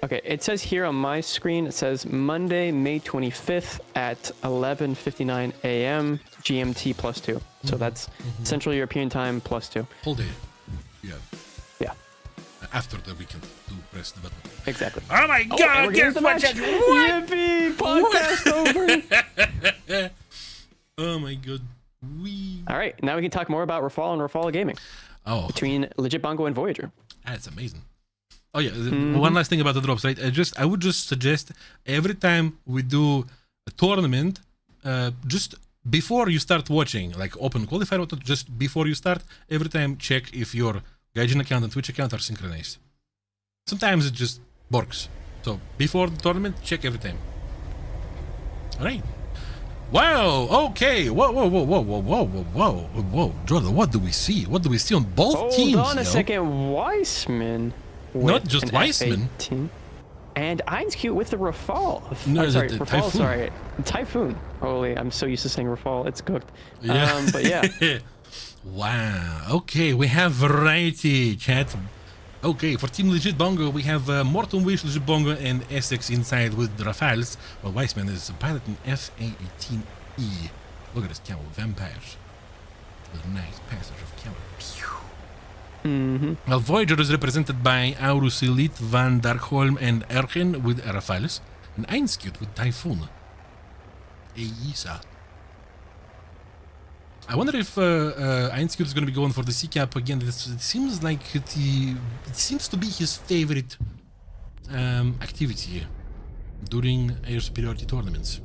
Okay, it says here on my screen, it says Monday, May 25th at 11:59 a.m. GMT +2. So that's Central European time +2. Whole day. Yeah. After the weekend to press the button. Exactly. Oh my god, guess what? Yippee! Podcast over! Oh my god. All right, now we can talk more about Rafal and Rafal Gaming. Between Legit Bongo and Voyager. That's amazing. Oh yeah, one last thing about the drops, right? I would just suggest every time we do a tournament, just before you start watching, like open qualifier, just before you start, every time check if your Gaijin account and Twitch account are synchronized. Sometimes it just works. So before the tournament, check every time. All right. Wow. Okay. Whoa. Jordan, what do we see? What do we see on both teams? Hold on a second. Weissman. Not just Weissman. And Einskute with the Rafal. No, sorry, the Rafal, Typhoon. sorry. Typhoon. Holy, I'm so used to saying Rafal. It's cooked. Yeah. But yeah. Wow. Okay, we have variety, chat. Okay, for Team Legit Bongo, we have Morton Wish, Legit Bongo, and Essex inside with Rafales, while Weissman is piloting FA-18E. Look at this camel, vampires. With a nice passage of camel. Well, Voyager is represented by Aurus Elite, Van Darkholm, and Ergen with Rafales, and Einskute with Typhoon. Eisa. I wonder if Einskute is going to be going for the C-Cap again. It seems like it seems to be his favorite activity during air superiority tournaments.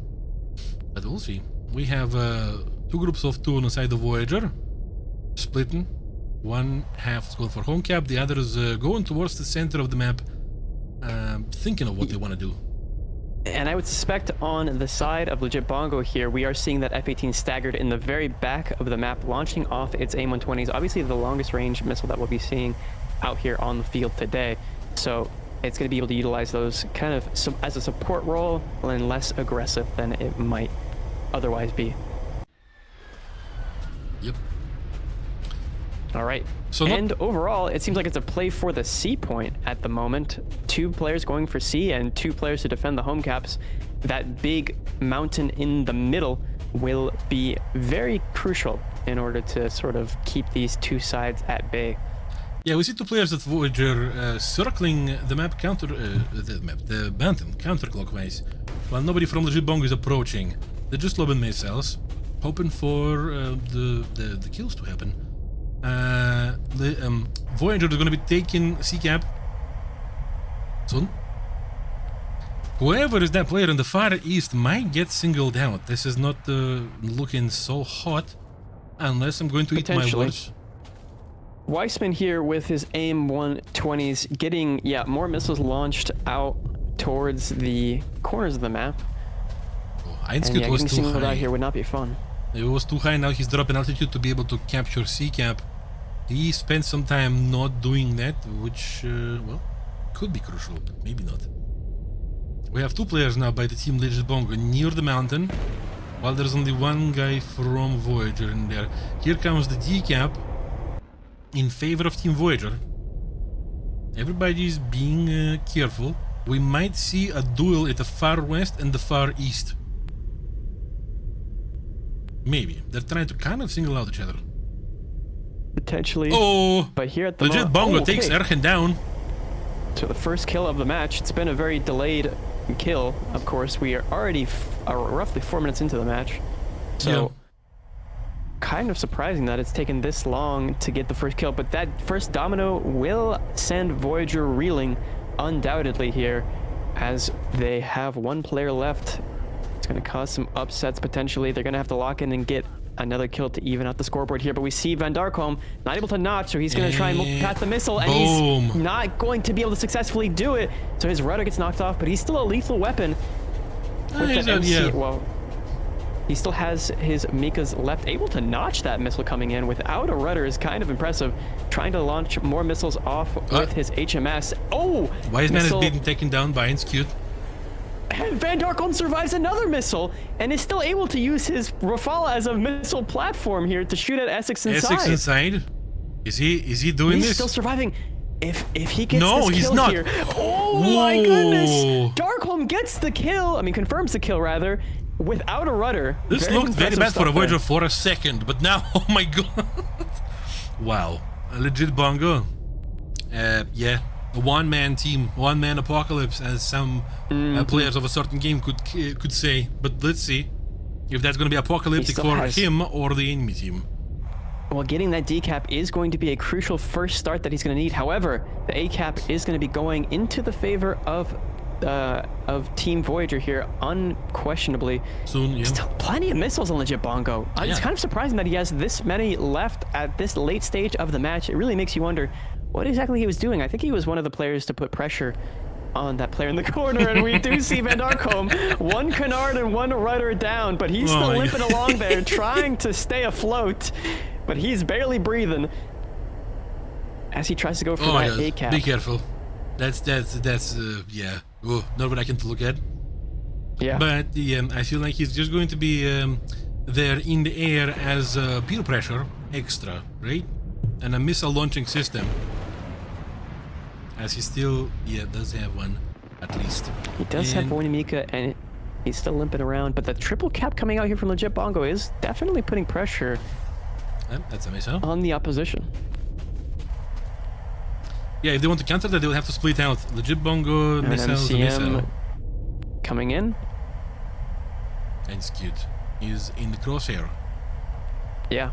But we'll see. We have two groups of two on the side of Voyager, splitting. One half is going for home cap, the other is going towards the center of the map, thinking of what they want to do. And I would suspect on the side of Legit Bongo here, we are seeing that F-18 staggered in the very back of the map, launching off its AIM-120s, obviously the longest range missile that we'll be seeing out here on the field today. So it's going to be able to utilize those kind of as a support role and less aggressive than it might otherwise be. Yep. All right. So overall, it seems like it's a play for the C point at the moment. Two players going for C and two players to defend the home caps. That big mountain in the middle will be very crucial in order to sort of keep these two sides at bay. Yeah, we see two players at Voyager circling the map the mountain counterclockwise, while nobody from Legit Bongo is approaching. They're just lobbing missiles, hoping for the kills to happen. Voyager is going to be taking C-Cap soon. Whoever is that player in the far east might get singled out. This is not looking so hot, unless I'm going to eat my words. Weissman here with his AIM-120s getting, more missiles launched out towards the corners of the map. Einskute was too high. Out here would not be fun. It was too high. Now he's dropping altitude to be able to capture C-Cap. He spent some time not doing that, which, well, could be crucial, but maybe not. We have two players now by the team Legit Bongo near the mountain, while there's only one guy from Voyager in there. Here comes the D-Cap in favor of Team Voyager. Everybody's being careful. We might see a duel at the far west and the far east. Maybe. They're trying to kind of single out each other. Potentially. Oh! But here at the Legit Bongo takes Ergen down. So the first kill of the match. It's been a very delayed kill, of course. We are already roughly 4 minutes into the match. So kind of surprising that it's taken this long to get the first kill. But that first domino will send Voyager reeling undoubtedly here, as they have one player left. It's going to cause some upsets potentially. They're going to have to lock in and get another kill to even out the scoreboard here. But we see Van Darkholm not able to notch, so he's going to try and multipath the missile, and he's not going to be able to successfully do it. So his rudder gets knocked off, but he's still a lethal weapon. With the MC, well, he still has his Mika's left, able to notch that missile coming in without a rudder is kind of impressive. Trying to launch more missiles off with his HMS. Oh! Wise Man is being taken down by Inscute. And Van Darkholm survives another missile and is still able to use his Rafale as a missile platform here to shoot at Essex inside. Essex inside? Is he doing this? He's still surviving. If he gets no, this he's kill not. Here, oh my goodness! Darkholm gets the kill. I mean, confirms the kill rather. Without a rudder. This looked very bad for a Voyager for a second, but now, oh my god. Wow. A legit bongo. Yeah. A one-man team, one-man apocalypse, as some players of a certain game could say. But let's see if that's going to be apocalyptic for him or the enemy team. Well, getting that decap is going to be a crucial first start that he's going to need. However, the ACAP is going to be going into the favor of Team Voyager here, unquestionably. Soon, yeah. Still plenty of missiles on Legit Bongo. It's kind of surprising that he has this many left at this late stage of the match. It really makes you wonder what exactly he was doing. I think he was one of the players to put pressure on that player in the corner, and we do see Van Darkholm, one canard and one rudder down, but he's still limping along there, trying to stay afloat, but he's barely breathing as he tries to go for that ACAP. Be careful. That's yeah. Oh, not what I can look at. Yeah. But I feel like he's just going to be there in the air as peer pressure extra, right? And a missile launching system. As he still, does have one, at least. He does have one Mika, and he's still limping around. But the triple cap coming out here from Legit Bongo is definitely putting pressure that's a missile on the opposition. Yeah, if they want to counter that, they will have to split out. Legit Bongo, missiles, missile. Coming in. And Scute is in the crosshair. Yeah.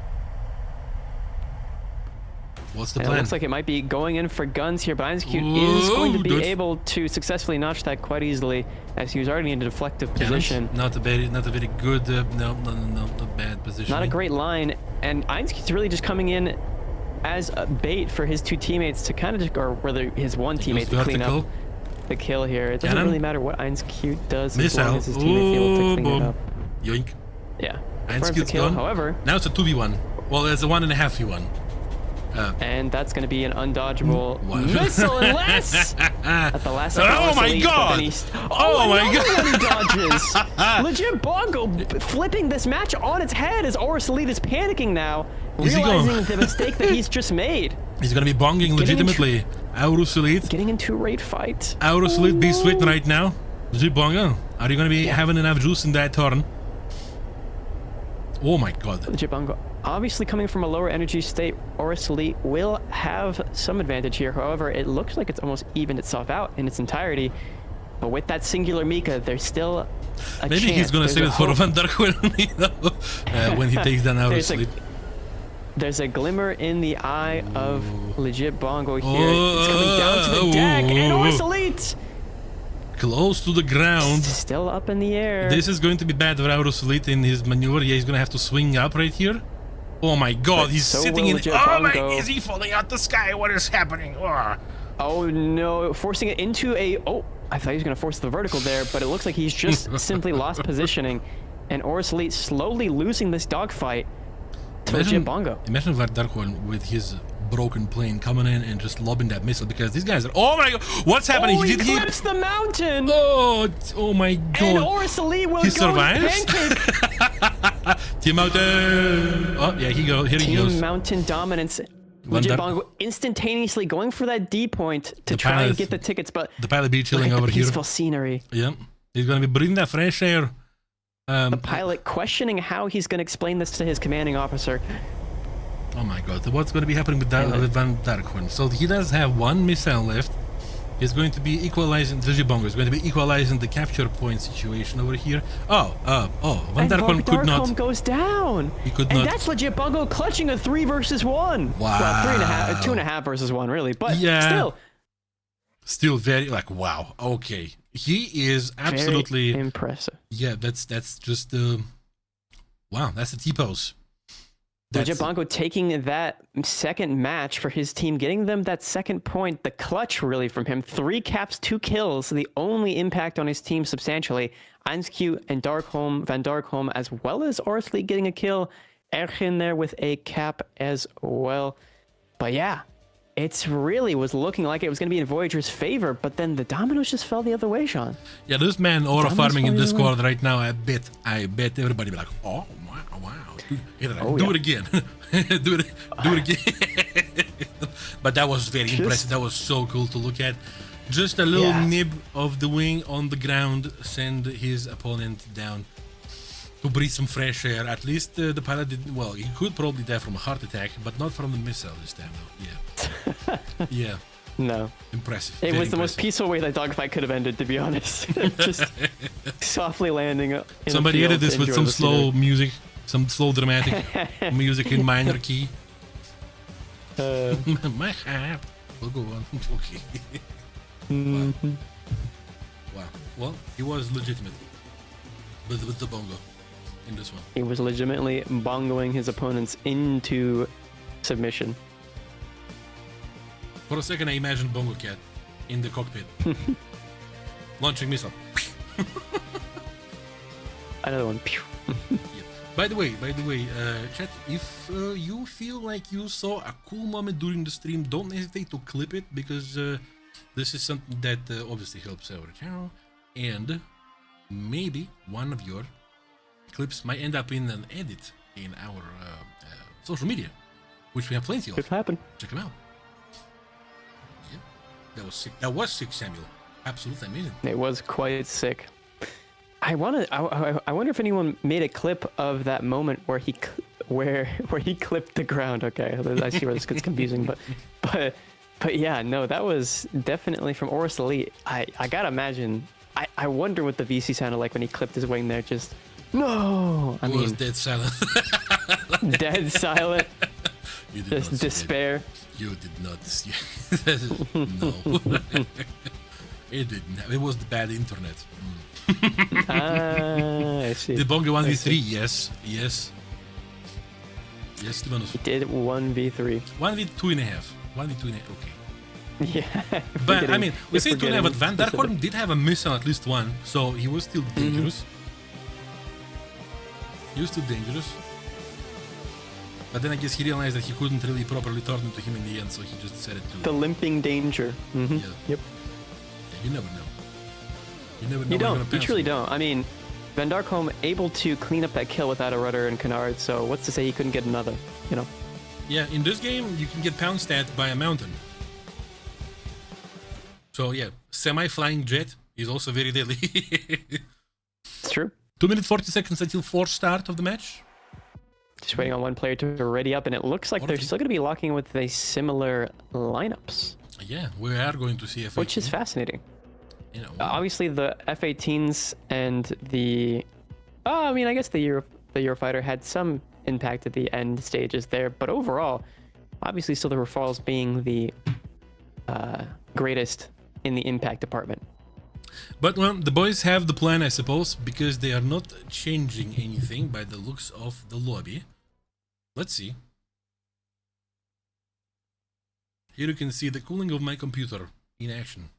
What's the and plan? It looks like it might be going in for guns here, but Inscute is going to be able to successfully notch that quite easily, as he was already in a deflective position. Not a very good, no, not bad position. Not a great line, and Inscute's really just coming in as a bait for his two teammates to kind of just, or rather his one teammate to clean up the kill here. It doesn't really matter what Inscute does as long as his teammate's able to clean it up. Yoink. Yeah. Inscute's kill, done. however. Now it's a 2v1. Well, it's a 1.5v1. And that's going to be an undodgeable missile unless at the last second. Oh my god! Oh my god! He dodges. Legit Bongo flipping this match on its head as Aurus Elite is panicking now, realizing the mistake that he's just made. He's going to be bonging legitimately. Aurus Elite. Getting into a raid fight. Aurus Elite be sweating right now. Legit Bongo. Are you going to be having enough juice in that turn? Oh my god. Legit Bongo. Obviously coming from a lower energy state, Aurus Elite will have some advantage here. However, it looks like it's almost evened itself out in its entirety. But with that singular Mika, there's still a chance. Maybe he's going to save it for Van Darkholm when he takes down Aurus Elite. There's a glimmer in the eye of Legit Bongo here. It's coming down to the deck, and Aurus Elite! Close to the ground. Still up in the air. This is going to be bad for Aurus Elite in his maneuver. Yeah, he's going to have to swing up right here. Oh my god, he's sitting in... Oh my... Is he falling out the sky? What is happening? Oh no, forcing it into a... Oh, I thought he was going to force the vertical there, but it looks like he's just simply lost positioning. And Aurus Elite slowly losing this dogfight to Legit Bongo. Imagine Van Darkholm with his broken plane coming in and just lobbing that missile, because these guys are... Oh my god, what's happening? He clips the mountain! Oh my god. And Aurus Elite will survives? pancake! Team Mountain! Oh, yeah, here he goes. Team Mountain dominance. Legit Bongo instantaneously going for that D point to try and get the tickets, but... The pilot be chilling over here. Peaceful scenery. Yeah, he's going to be breathing that fresh air. The pilot questioning how he's going to explain this to his commanding officer. Oh my god, what's going to be happening with Van Darkholm? So he does have one missile left. He's going to be equalizing, the Bongo is going to be equalizing the capture point situation over here. Van der Kolm could not. Goes down. He could and not. That's legit Bongo clutching a 3 versus 1. Wow. Well, 2.5 versus 1, really. But yeah. Still very, like, wow. Okay. He is absolutely. Very impressive. Yeah, that's just, wow, that's the T-pose. Legit Bongo taking that second match for his team, getting them that second point, the clutch really from him. 3 caps, 2 kills, the only impact on his team substantially. 1Q and Van Darkholm, as well as Orsley getting a kill. Ergin there with a cap as well. But yeah, it's really was looking like it was going to be in Voyager's favor, but then the dominoes just fell the other way, Sean. Yeah, this man aura farming in Discord right now, I bet everybody be like, oh, wow. Do it again. do it again. But that was very impressive. That was so cool to look at. Just a little nib of the wing on the ground send his opponent down to breathe some fresh air. At least the pilot didn't. Well, he could probably die from a heart attack, but not from the missile this time, though. Yeah. Yeah. No. Impressive. It was the most peaceful way that dogfight could have ended, to be honest. Just softly landing. Somebody edited this with some slow music. Some slow dramatic music in minor key. My heart will go on. Okay. Wow. Well, he was legitimate with the bongo in this one. He was legitimately bongoing his opponents into submission. For a second, I imagined Bongo Cat in the cockpit. Launching missile. Another one. Yeah. By the way, chat, if you feel like you saw a cool moment during the stream, don't hesitate to clip it, because this is something that obviously helps our channel, and maybe one of your clips might end up in an edit in our social media, which we have plenty of. Could happen. Check them out. Yeah, that was sick. That was sick, Samuel. Absolutely amazing. It was quite sick. I wonder if anyone made a clip of that moment where he clipped the ground. Okay, I see where this gets confusing, but yeah, no, that was definitely from Oris Elite. I gotta imagine. I wonder what the VC sounded like when he clipped his wing there. Just no. I mean, was dead silent. Dead silent. You did Just not despair. You did not. No. It didn't. It was the bad internet. I see. The Bongo 1v3, yes. Yes, Stefanos. He did 1v3. 1v2.5. 1v2.5, okay. Yeah. But, I mean, we say 2.5, but Van der Kolm did have a missile, at least one, so he was still dangerous. He was still dangerous. But then I guess he realized that he couldn't really properly turn into him in the end, so he just decided to... The limping danger. Yeah. Yep. Yeah, you never know. You never know. You don't. You truly don't. I mean, Van Darkholm able to clean up that kill without a rudder and canard, so what's to say he couldn't get another, you know? Yeah, in this game, you can get pound stat by a mountain. So yeah, semi-flying jet is also very deadly. It's true. 2 minutes 40 seconds until forced start of the match. Just waiting on one player to ready up, and it looks like they're still going to be locking with a similar lineups. Yeah, we are going to see F18. Which is fascinating. You know, obviously, the F18s and the... I mean, I guess the Eurofighter had some impact at the end stages there, but overall, obviously still the Rafales being the greatest in the impact department. But, well, the boys have the plan, I suppose, because they are not changing anything by the looks of the lobby. Let's see. Here you can see the cooling of my computer in action.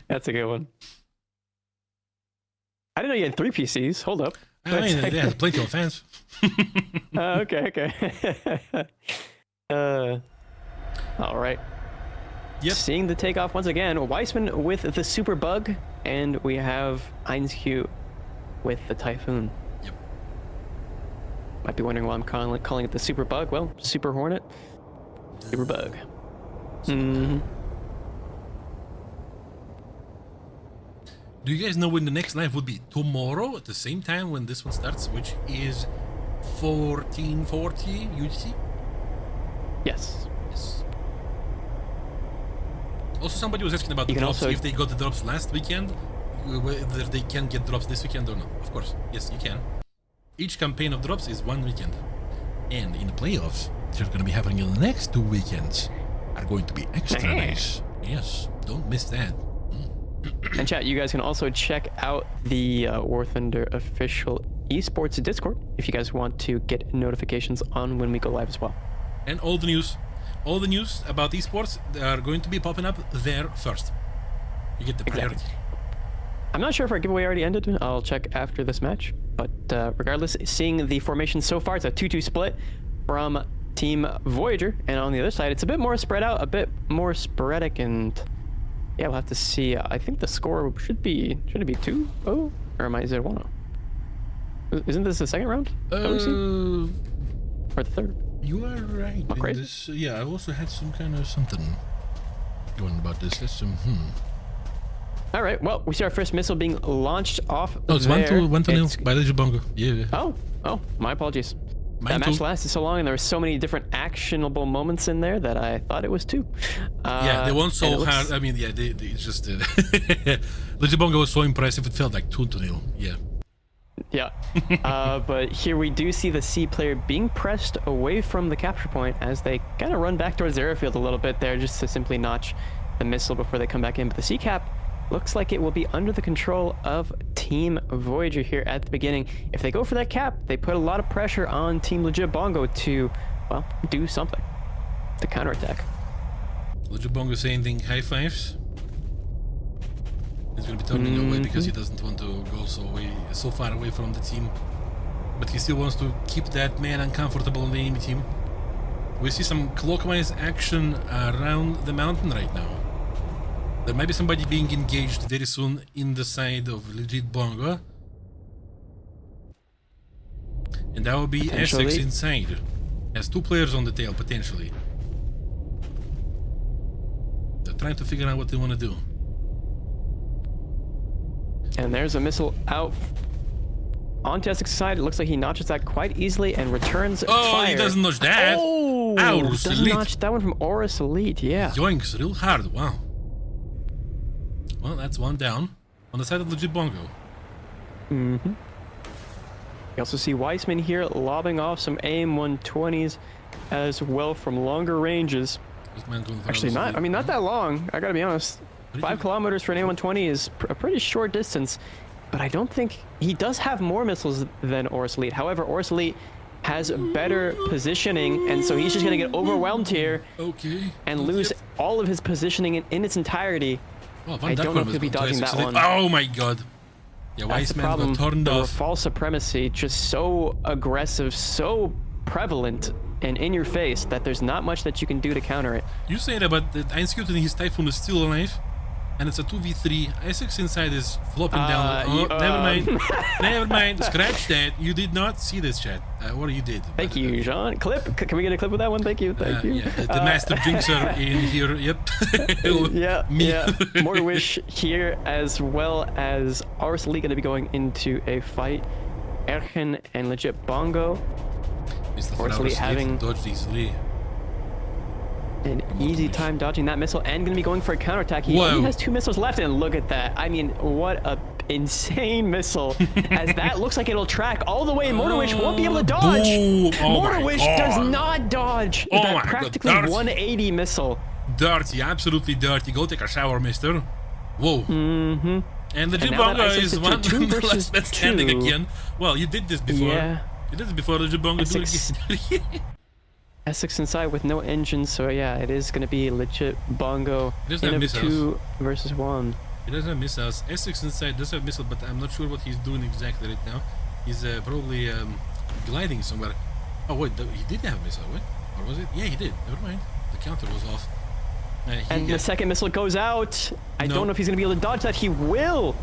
That's a good one. I didn't know you had 3 PCs. Hold up. I mean, yeah, plenty of fans. Okay. All right. Yep. Seeing the takeoff once again, Weissman with the super bug, and we have 1Q with the Typhoon. Yep. Might be wondering why I'm calling it the super bug. Well, super hornet, super bug. Mm-hmm. Do you guys know when the next live would be? Tomorrow at the same time when this one starts, which is 1440 UTC? Yes. Also, somebody was asking about the You can drops. also- If they got the drops last weekend, whether they can get drops this weekend or not. Of course, yes, you can. Each campaign of drops is 1 weekend. And in the playoffs, which are going to be happening in the next 2 weekends, are going to be extra nice. Yes, don't miss that. And chat, you guys can also check out the War Thunder official Esports Discord if you guys want to get notifications on when we go live as well. And all the news about esports are going to be popping up there first. You get the priority. Exactly. I'm not sure if our giveaway already ended. I'll check after this match. But regardless, seeing the formation so far, it's a 2-2 split from Team Voyager. And on the other side, it's a bit more spread out, a bit more sporadic, and yeah, we'll have to see. I think the score should it be 2-0? Or is it 1-0? Isn't this the second round? That we see? Or the third? You are right. Not crazy. This, yeah, I also had some kind of something going about this. That's some All right. Well, we see our first missile being launched off. No, it's there. 1-0 by Legend Bongo. Yeah. Oh, my apologies. Mine That match too. lasted so long, and there were so many different actionable moments in there that I thought it was 2. Yeah, they weren't so hard. I mean, yeah, they just Legend Bongo was so impressive. It felt like 2-0. Yeah. Yeah. But here we do see the C player being pressed away from the capture point as they kind of run back towards the airfield a little bit there just to simply notch the missile before they come back in. But the C cap looks like it will be under the control of Team Voyager here at the beginning. If they go for that cap, they put a lot of pressure on Team Legit Bongo to, well, do something to counterattack. Legend Bongo saying high fives. He's going to be turning away because he doesn't want to go so far away from the team. But he still wants to keep that man uncomfortable on the enemy team. We see some clockwise action around the mountain right now. There might be somebody being engaged very soon in the side of Legit Bongo. And that will be Essex inside. Has 2 players on the tail, potentially. They're trying to figure out what they want to do. And there's a missile out onto Essex's side. It looks like he notches that quite easily and returns fire. He doesn't notch that. Oh, Aurus doesn't Elite. notch that one from Aurus Elite, yeah. Yoinks, real hard, wow. Well, that's 1 down on the side of Legit Bongo. You also see Weissman here lobbing off some AIM-120s as well from longer ranges. This man's going for Actually, Aurus Elite. not that long, I gotta be honest. 5 kilometers for an AIM-120 is a pretty short distance, but I don't think he does have more missiles than Aurus Elite. However, Aurus Elite has better positioning, and so he's just gonna get overwhelmed here and lose all of his positioning in its entirety. Well, I don't know if he'll be dodging that one. Oh my god. Yeah, That's the Weissman problem. got turned The off. false supremacy, just so aggressive, so prevalent and in your face that there's not much that you can do to counter it. You say that, but the Einskuten, his Typhoon is still alive. And it's a 2v3. Essex inside is flopping down. Oh, never mind. Never mind. Scratch that. You did not see this, chat. Or you did. Thank you, Jean. Clip? Can we get a clip of that one? Thank you. Thank you. Yeah, the Master Jinxer in here. Yep. Yeah. More wish here, as well as Aurus Elite going to be going into a fight. Erchen and Legit Bongo. Aurus Elite having dodged easily. an easy time dodging that missile and going to be going for a counterattack. He only has 2 missiles left, and look at that. I mean, what a insane missile. As that looks like it'll track all the way, and Mortarwish won't be able to dodge. Mortarwish does not dodge that practically 180 missile. Dirty, absolutely dirty. Go take a shower, mister. Whoa. And the Jibongo is one last man standing again. Well, you did this before. Yeah. You did this before the Jibongo do it again. Essex inside with no engine, so yeah, it is going to be Legit Bongo in a 2 versus 1. He doesn't have missiles. Essex inside does have missile, but I'm not sure what he's doing exactly right now. He's probably gliding somewhere. Oh wait, he did have a missile, what? Or was it? Yeah, he did. Never mind. The counter was off. And the second missile goes out. I don't know if he's going to be able to dodge that. He will.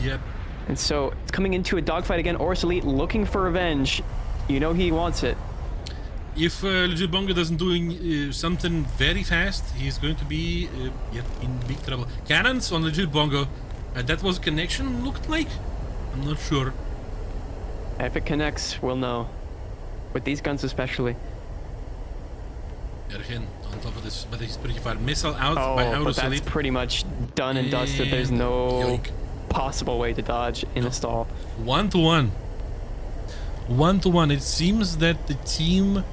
Yep. And so it's coming into a dogfight again. Aurus Elite looking for revenge. You know he wants it. If Legit Bongo doesn't do something very fast, he's going to be in big trouble. Cannons on Legit Bongo. That was a connection, looked like? I'm not sure. If it connects, we'll know. With these guns especially. Ergen on top of this, but he's pretty far. Missile out Oh, by but Aurus that's Elite. pretty much done and dusted. There's And no yoink. possible way to dodge in a stall. 1-1. 1-1. It seems that the team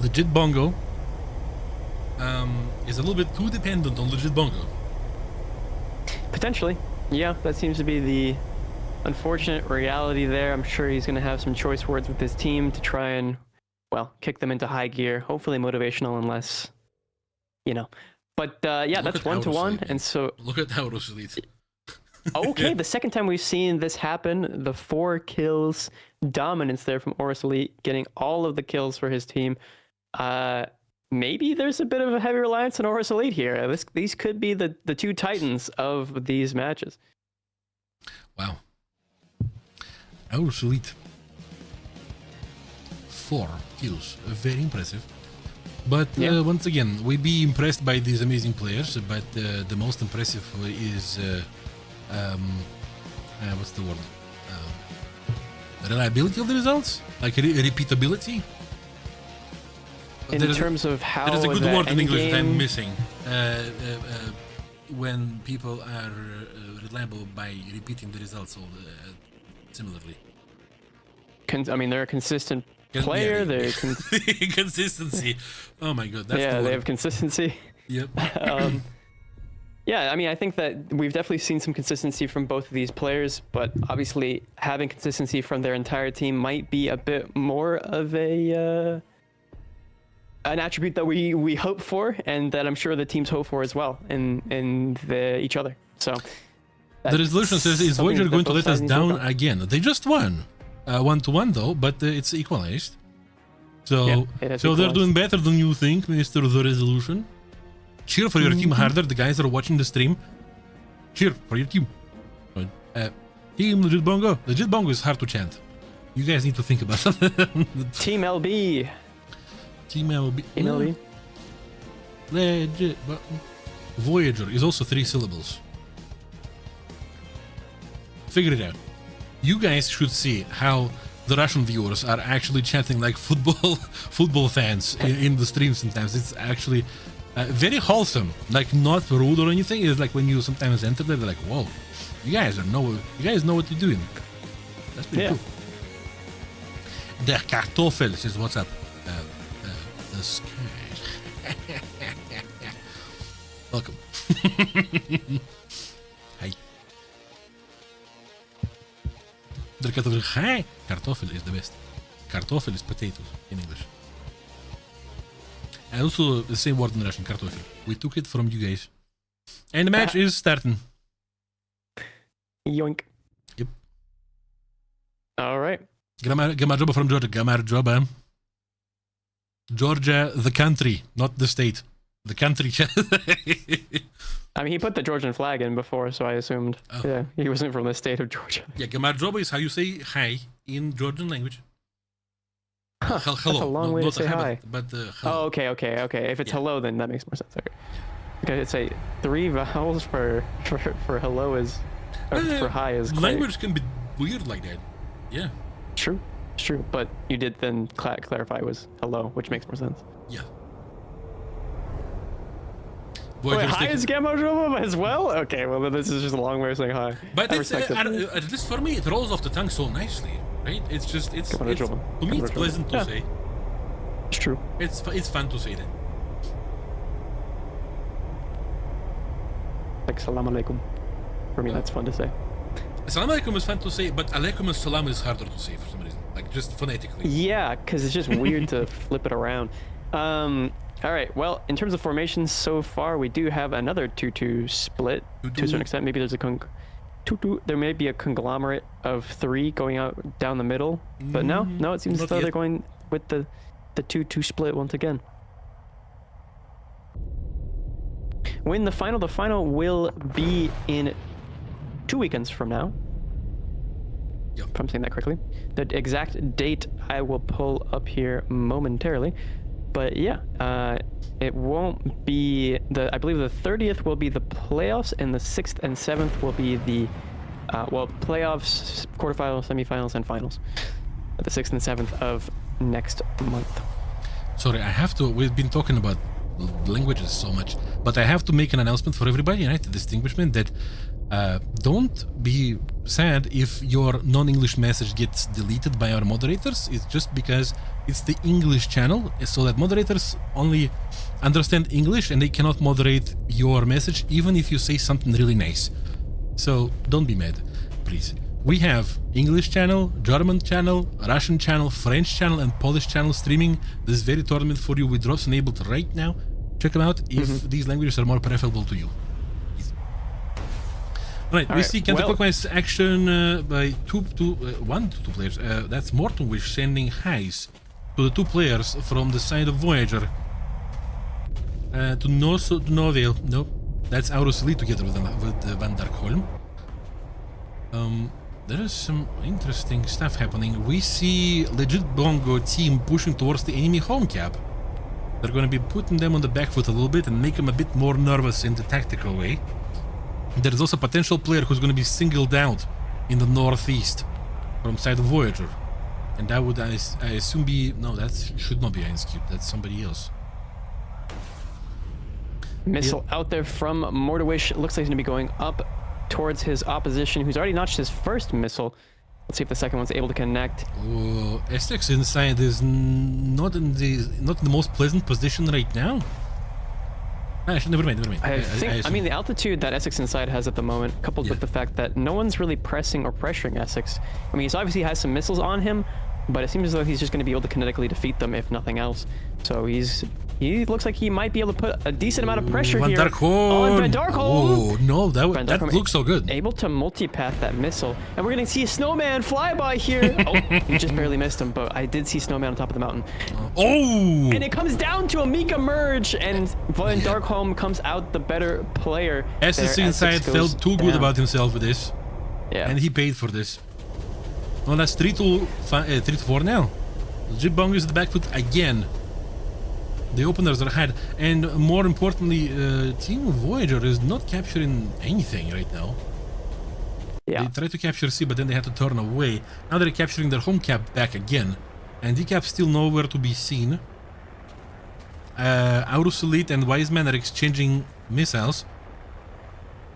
Legit Bongo is a little bit too dependent on Legit Bongo. Potentially. Yeah, that seems to be the unfortunate reality there. I'm sure he's going to have some choice words with his team to try and, well, kick them into high gear. Hopefully motivational unless, you know. But yeah, Look that's at 1-1. Aurus Elite. And so, Look at Aurus Elite. okay, the second time we've seen this happen, the 4 kills dominance there from Aurus Elite, getting all of the kills for his team. Maybe there's a bit of a heavy reliance on Aurus Elite here. These could be the two titans of these matches. Wow. Aurus Elite. 4 kills. Very impressive. But Yeah. once again, we be impressed by these amazing players, but the most impressive is what's the word? Reliability of the results, like repeatability. In terms of how there is a good the word in English that I'm endgame- missing. When people are reliable by repeating the results all similarly. I mean, they're a consistent Yeah, player. yeah. They're Consistency. Oh my god, that's the yeah, word. they have consistency. Yep. Yeah, I mean, I think that we've definitely seen some consistency from both of these players, but obviously having consistency from their entire team might be a bit more of a an attribute that we hope for, and that I'm sure the teams hope for as well in each other. So The resolution says, is something Voyager that going to both let us sides need to work down on. again? They just won. 1-1 though, but it's equalized. So, Yeah, it has so they're equalized. doing better than you think, Minister of the Resolution. Cheer for your team harder, the guys that are watching the stream. Cheer for your team. Team Legit Bongo. Legit Bongo is hard to chant. You guys need to think about it. Team LB. Team LB. Team LB. Legit. Voyager is also 3 syllables. Figure it out. You guys should see how the Russian viewers are actually chanting like football fans in the stream sometimes. It's actually very wholesome, like not rude or anything. It's like when you sometimes enter there, they're like, whoa, you guys know what you're doing. That's pretty cool. Der Kartoffel says, what's up? The sky. Welcome. Hi. Der Kartoffel. Hi. Kartoffel is the best. Kartoffel is potatoes in English. And also the same word in Russian, Kartoffel. We took it from you guys. And the match is starting. Yoink. Yep. All right. Gamarjoba from Georgia. Gamarjoba. Georgia, the country, not the state. The country. I mean, he put the Georgian flag in before, so I assumed. Oh. Yeah, he wasn't from the state of Georgia. Yeah, Gamarjoba is how you say hi in Georgian language. Huh, Hello. that's a long way to not say hi. But hello. Oh, okay. If it's Yeah. hello, then that makes more sense. Okay. Okay, it's a 3 vowels for hello is, or for hi is great. Language can be weird like that. Yeah. True. It's true. But you did then clarify it was hello, which makes more sense. Yeah. Wait, Voyager's hi taking- is Gamma as well? Okay, well then this is just a long way of saying hi. But I it's, respect it. at least for me, it rolls off the tongue so nicely, right? It's just, to me, it's Gamma. pleasant to Yeah. say. It's true. It's fun to say that. Like salam alaikum. For me, that's fun to say. Assalamu alaikum is fun to say, but alaikum assalam is harder to say for some reason. Like, just phonetically. Yeah, because it's just weird to flip it around. All right, well, in terms of formations so far, we do have another 2-2 split to a certain extent. Maybe there's a there may be a conglomerate of 3 going out down the middle, but no, it seems as Not though yet. they're going with the 2-2 split once again. The final will be in 2 weekends from now. Yep. If I'm saying that correctly. The exact date I will pull up here momentarily. But yeah, it won't be I believe the 30th will be the playoffs, and the 6th and 7th will be the playoffs, quarterfinals, semifinals, and finals. The 6th and 7th of next month. Sorry, I have to. We've been talking about languages so much, but I have to make an announcement for everybody, right? The distinguishment that don't be sad if your non-English message gets deleted by our moderators. It's just because it's the English channel, so that moderators only understand English and they cannot moderate your message, even if you say something really nice. So don't be mad, please. We have English channel, German channel, Russian channel, French channel, and Polish channel streaming this very tournament for you with drops enabled right now. Check them out if these languages are more preferable to you. Right, we see counterclockwise action by one to two players. That's Morton Wish sending highs to the two players from the side of Voyager. To no avail. Nope. That's Aurus Elite together with Van Darkholm. There is some interesting stuff happening. We see legit Bongo team pushing towards the enemy home cap. They're going to be putting them on the back foot a little bit and make them a bit more nervous in the tactical way. There's also a potential player who's going to be singled out in the northeast from side of Voyager. And that would, I assume, be... No, that should not be Ainscube. That's somebody else. Missile out there from Mortarwish. Looks like he's going to be going up towards his opposition, who's already notched his first missile. Let's see if the second one's able to connect. Oh, Essex inside is not in the most pleasant position right now. Actually, never mind. I mean, the altitude that Essex Inside has at the moment, coupled with the fact that no one's really pressing or pressuring Essex. I mean, he obviously has some missiles on him, but it seems as though he's just going to be able to kinetically defeat them, if nothing else. So he looks like he might be able to put a decent amount of pressure here on Van Darkholm. Oh, no, that looks so good. Able to multipath that missile. And we're going to see a snowman fly by here. Oh, he just barely missed him, but I did see snowman on top of the mountain. Oh! And it comes down to a Mika merge, and Van Darkholm comes out the better player. Essex Inside felt too good about himself with this. Yeah. And he paid for this. Well, that's 3-4 now. Jibong is at the back foot again. The openers are ahead, and more importantly, Team Voyager is not capturing anything right now. Yeah. They tried to capture C, but then they had to turn away. Now they're capturing their home cap back again, and D-cap still nowhere to be seen. Aurus Elite and Wiseman are exchanging missiles.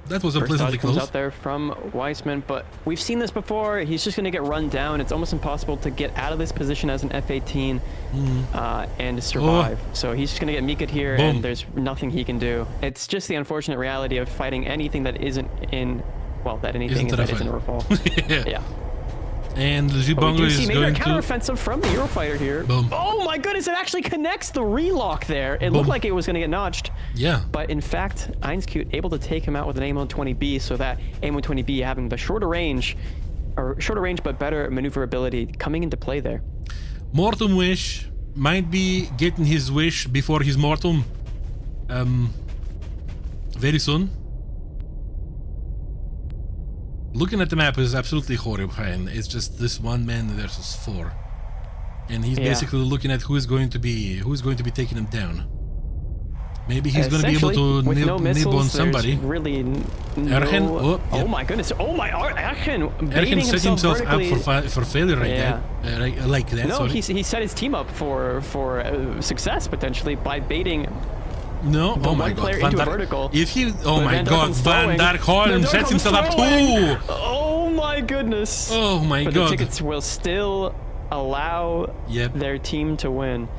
That was unpleasantly close. Comes out there from Weissman, but we've seen this before. He's just going to get run down. It's almost impossible to get out of this position as an F-18 and survive. So he's just going to get Mika'd here, and there's nothing he can do. It's just the unfortunate reality of fighting anything that isn't in, well, that anything that isn't a Rafale. Yeah. And Jibongo is going to... counteroffensive from the Eurofighter here. Oh my goodness, it actually connects the relock there. It looked like it was going to get notched. Yeah. But in fact, Ainscute able to take him out with an AIM-120B, so that AIM-120B having the shorter range but better maneuverability coming into play there. Mortem Wish might be getting his wish before his Mortem very soon. Looking at the map is absolutely horrifying. It's just this one man versus four, and he's basically looking at who's going to be taking him down. Maybe he's going to be able to nib on somebody. Really Ergen, oh my goodness! Oh my, Ergen! Ergen set himself up for failure right there, like that. No, sorry. he set his team up for success potentially by baiting. No, oh my god, into a vertical. If he, oh my god, Van Darkholm sets himself up too! Oh my goodness! Oh my god. But the tickets will still allow their team to win,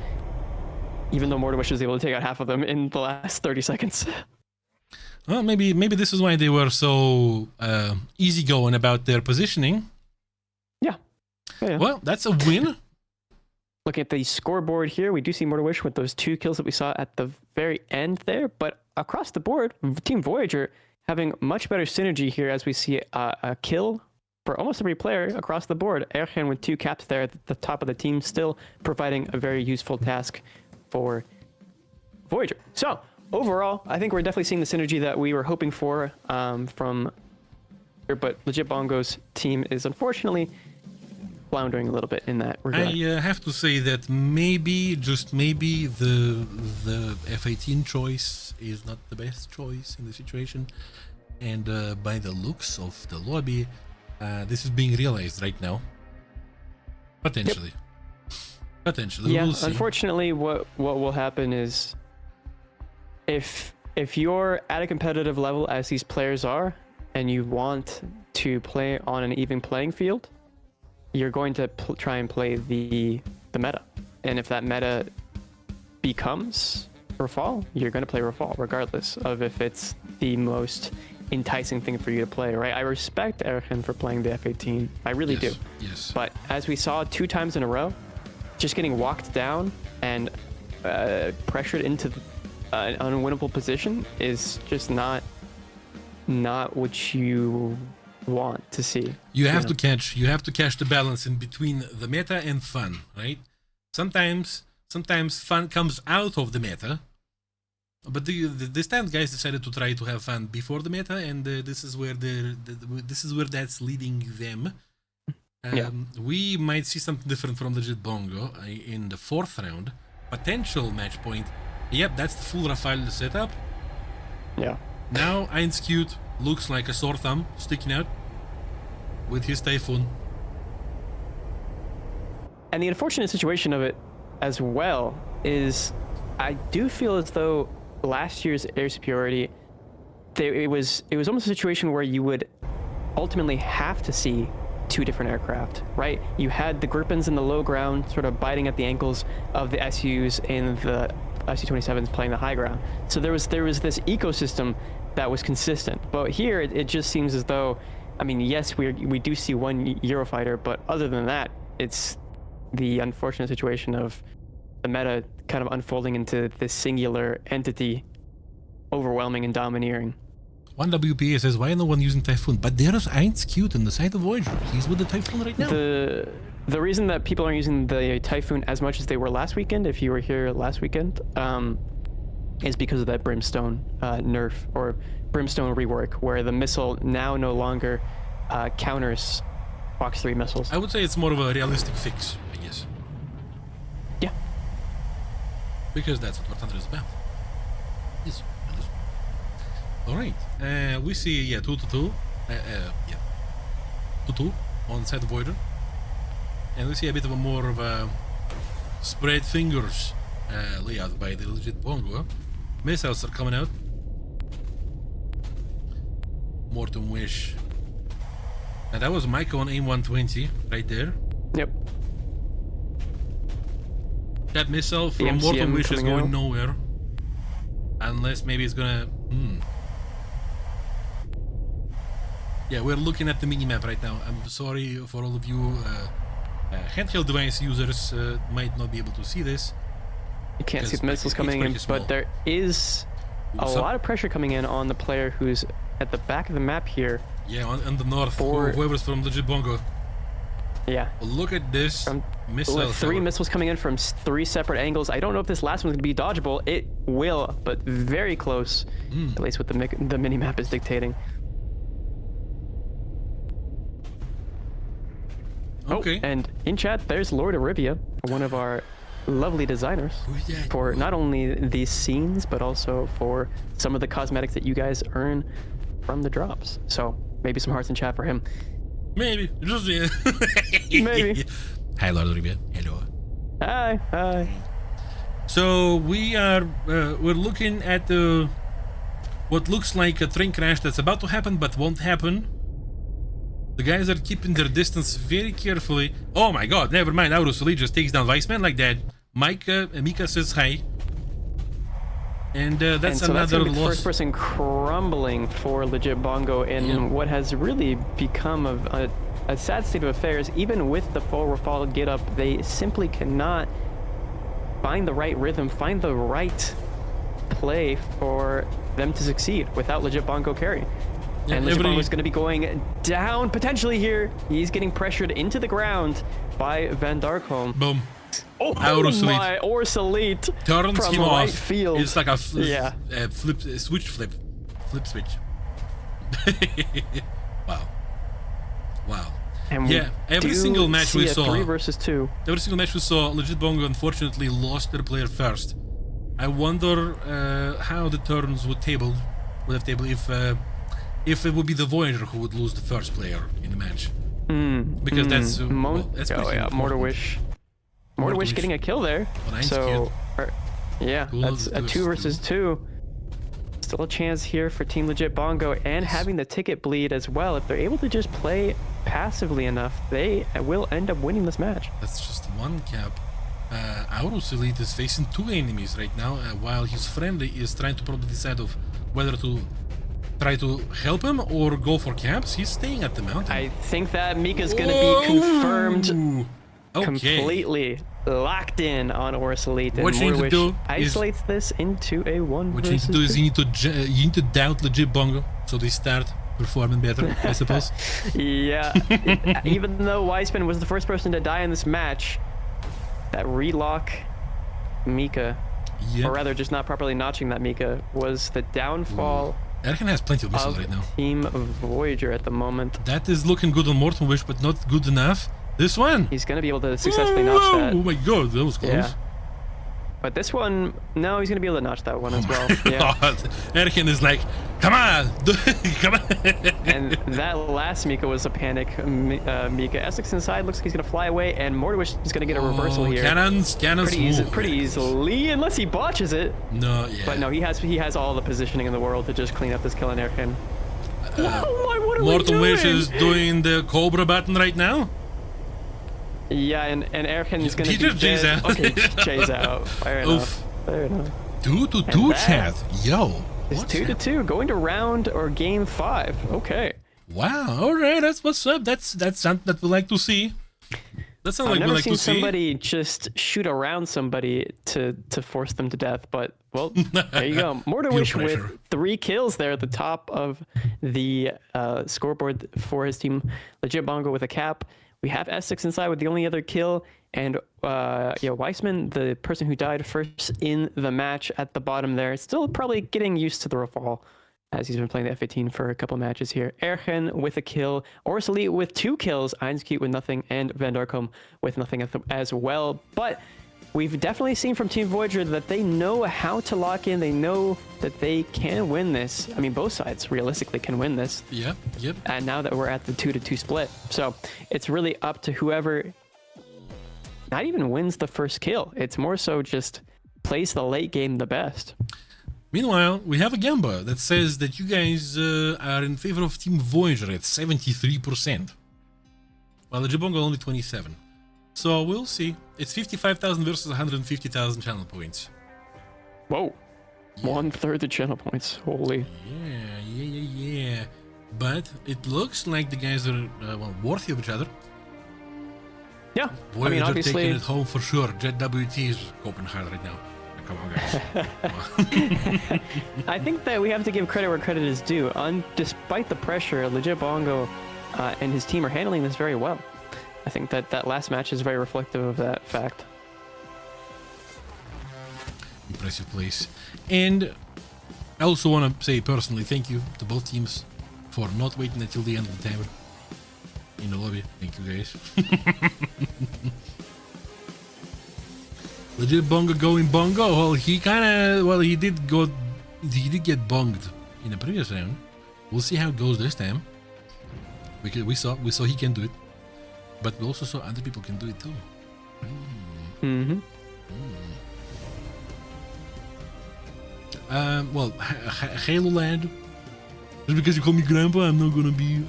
even though Mortarwish was able to take out half of them in the last 30 seconds. Well, maybe this is why they were so easygoing about their positioning. Yeah. Well, that's a win. Looking at the scoreboard here, we do see Mortarwish with those 2 kills that we saw at the very end there, but across the board, Team Voyager having much better synergy here as we see a kill for almost every player across the board. Ergen with 2 caps there at the top of the team, still providing a very useful task for Voyager. So overall, I think we're definitely seeing the synergy that we were hoping for from here, but Legit Bongo's team is unfortunately floundering a little bit in that regard. I have to say that maybe, just maybe, the F-18 choice is not the best choice in the situation, and by the looks of the lobby, this is being realized right now, potentially. Potentially, Yeah, we'll see. unfortunately, what will happen is if you're at a competitive level as these players are, and you want to play on an even playing field, you're going to try and play the meta. And if that meta becomes Rafal, you're going to play Rafal, regardless of if it's the most enticing thing for you to play, right? I respect Erhan for playing the F-18. I really do. Yes. But as we saw 2 times in a row, just getting walked down and pressured into an unwinnable position is just not what you want to see. You have to catch the balance in between the meta and fun, right? Sometimes fun comes out of the meta, but this time guys decided to try to have fun before the meta, and this is where that's leading them. We might see something different from Legit Bongo in the 4th round. Potential match point. Yep, that's the full Rafael setup. Yeah. Now Einskewed looks like a sore thumb sticking out with his Typhoon. And the unfortunate situation of it as well is I do feel as though last year's air superiority, it was almost a situation where you would ultimately have to see 2 different aircraft, right? You had the Gripens in the low ground sort of biting at the ankles of the SUs and the SU-27s playing the high ground. So there was this ecosystem that was consistent. But here it just seems as though, I mean, yes, we do see one Eurofighter, but other than that, it's the unfortunate situation of the meta kind of unfolding into this singular entity, overwhelming and domineering. One WPA says, why no one using Typhoon? But there's Einskewed on the side of Voyager. He's with the Typhoon right now. The reason that people aren't using the Typhoon as much as they were last weekend, if you were here last weekend, is because of that Brimstone nerf or Brimstone rework, where the missile now no longer counters Box 3 missiles. I would say it's more of a realistic fix, I guess. Yeah. Because that's what War Thunder is about. Yes. Alright. We see, 2-2. 2-2 on the side of Voyager. And we see a bit of a more of a spread fingers layout by the Legit Bongo. Missiles are coming out. Mortem Wish. And that was Micah on AIM-120 right there. Yep. That missile from MCM Mortem Wish is going out. nowhere. Unless maybe it's gonna... Yeah, we're looking at the mini-map right now. I'm sorry for all of you handheld device users might not be able to see this. You can't see the missiles coming in, but there is a lot of pressure coming in on the player who's at the back of the map here. Yeah, on the north, For- whoever's from Legit Bongo. Yeah. Well, look at this missile. With 3 missiles coming in from 3 separate angles. I don't know if this last one's going to be dodgeable. It will, but very close, at least what the mini-map is dictating. Okay. Oh, and in chat, there's Lord Arivia, one of our lovely designers, for not only these scenes, but also for some of the cosmetics that you guys earn from the drops. So maybe some hearts in chat for him. Maybe. Just Maybe. Hi, Lord Olivia. Hello. Hi. So we're looking at what looks like a train crash that's about to happen but won't happen. The guys are keeping their distance very carefully. Oh my god, never mind. Aurus Ali just takes down Weissman like that. Mika says hi. And that's so another that's loss. First person crumbling for Legit Bongo in what has really become a sad state of affairs. Even with the full Rafal get up, they simply cannot find the right rhythm, find the right play for them to succeed without Legit Bongo carry. Yeah, and Legit Bongo is going to be going down potentially here. He's getting pressured into the ground by Van Darkholm. Boom. Oh my, Orsalite turns from him right off. field. It's like a switch. flip switch. Wow. And yeah, every single match we saw. 3 versus 2. Every single match we saw, Legit Bongo unfortunately lost their player first. I wonder how the turns would have tabled if it would be the Voyager who would lose the first player in the match. Because that's pretty important. Mortar Wish Mortawish getting a kill there. So, yeah, that's a 2 versus 2. Still a chance here for Team Legit Bongo, and having the ticket bleed as well. If they're able to just play passively enough, they will end up winning this match. That's just one cap. Aurus Elite is facing 2 enemies right now, while his friend is trying to probably decide of whether to try to help him or go for caps. He's staying at the mountain. I think that Mika's going to be confirmed Okay. completely locked in on Aurus Elite, and What you need to do isolates this into a 1 What you need to do is you need to doubt Legit Bongo, so they start performing better, I suppose. Yeah, even though Weissman was the first person to die in this match, that relock Mika, or rather just not properly notching that Mika, was the downfall. Erken has plenty of missiles right now. Team Voyager at the moment. That is looking good on Morton Wish, but not good enough. This one! He's going to be able to successfully notch that. Oh my god, that was close. Yeah. But this one, no, he's going to be able to notch that one as well. Yeah. Erken is like, come on! Come on! And that last Mika was a panic Mika. Essex inside looks like he's going to fly away, and Mortawish is going to get a reversal here. Cannons pretty easily, unless he botches it. No, yeah. But no, he has all the positioning in the world to just clean up this kill on Erken. What are Morton we doing? Wish is doing the Cobra button right now. Yeah, and Erken is going to He be just J's dead. out. Okay, J's out. Fair enough. Fair enough. 2-2, chat. Yo. It's 2-2, going to round or game 5. Okay. Wow. All right. That's what's up. That's something that we like to see. That's something I've we never like seen to see. somebody just shoot around somebody to force them to death, but well, there you go. Mortawish with 3 kills there at the top of the scoreboard for his team. Legit Bongo with a cap. We have Essex inside with the only other kill, and Weissman, the person who died first in the match at the bottom there, still probably getting used to the rafale as he's been playing the F-18 for a couple matches here. Ergen with a kill, Aurus Elite with 2 kills, Einskute with nothing, and Van Darkom with nothing as well. But we've definitely seen from Team Voyager that they know how to lock in. They know that they can win this. I mean, both sides realistically can win this. Yep. And now that we're at the 2-2 split. So it's really up to whoever not even wins the first kill. It's more so just plays the late game the best. Meanwhile, we have a Gamba that says that you guys are in favor of Team Voyager at 73%. While the Jabongo only 27. So we'll see. It's 55,000 versus 150,000 channel points. Whoa. Yeah. 1/3 the channel points. Holy. Yeah. But it looks like the guys are worthy of each other. Yeah. Voyager, I mean, obviously taking it home for sure. Jet WT is coping hard right now. Come on, guys. I think that we have to give credit where credit is due. Despite the pressure, Legit Bongo and his team are handling this very well. I think that last match is very reflective of that fact. Impressive place. And I also want to say personally thank you to both teams for not waiting until the end of the timer in the lobby. Thank you, guys. Legit Bongo going Bongo. Well, he did get bonged in the previous round. We'll see how it goes this time. We saw he can do it, but we also saw other people can do it too. Well, Halo Lad. Just because you call me Grandpa, I'm not gonna be.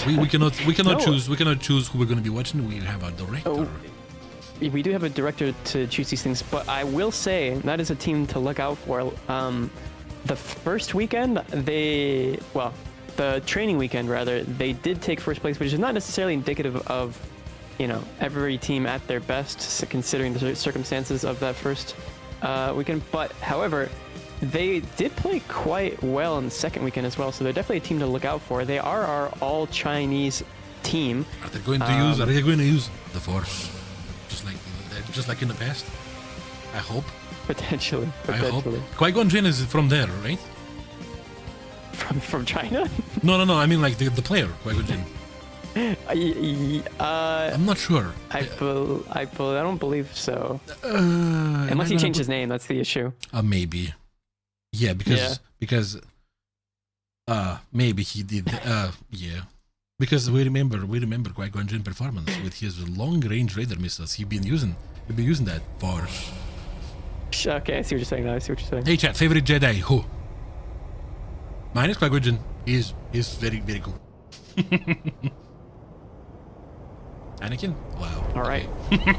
We cannot no. choose. We cannot choose who we're gonna be watching. We have a director. Oh. We do have a director to choose these things, but I will say that is a team to look out for. The first weekend, the training weekend rather, they did take first place, which is not necessarily indicative of, every team at their best, considering the circumstances of that first weekend. But however, they did play quite well in the second weekend as well, so they're definitely a team to look out for. They are our all-Chinese team. Are they going to use the Force? Just like in the past, I hope. Potentially. I hope. Qui-Gon Jinn is from there, right? From China? No. I mean like the player, Qui-Gon Jinn. I'm not sure. I don't believe so. Unless he changed his name, that's the issue. Maybe. Yeah, because maybe he did. Yeah. Because we remember Qui-Gon Jinn performance with his long-range Raider missiles. He'd been using that for. Okay, I see what you're saying now. I see what you're saying. Hey chat, favorite Jedi who? Mine is Qui-Gon Jinn. Is very very cool. Anakin? Wow. All right,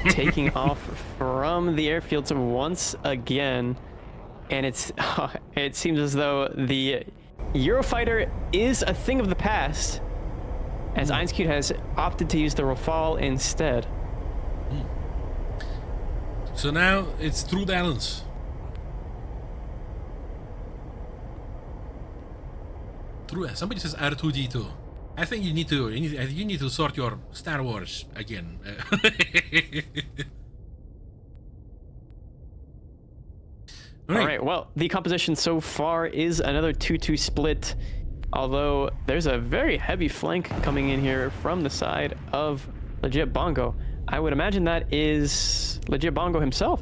taking off from the airfields once again, and it seems as though the Eurofighter is a thing of the past, as Einskute has opted to use the Rafale instead. So now it's true balance. True. Somebody says R2D2. I think you need to sort your Star Wars again. All right. Well, the composition so far is another 2-2 split, although there's a very heavy flank coming in here from the side of Legit Bongo. I would imagine that is Legit Bongo himself.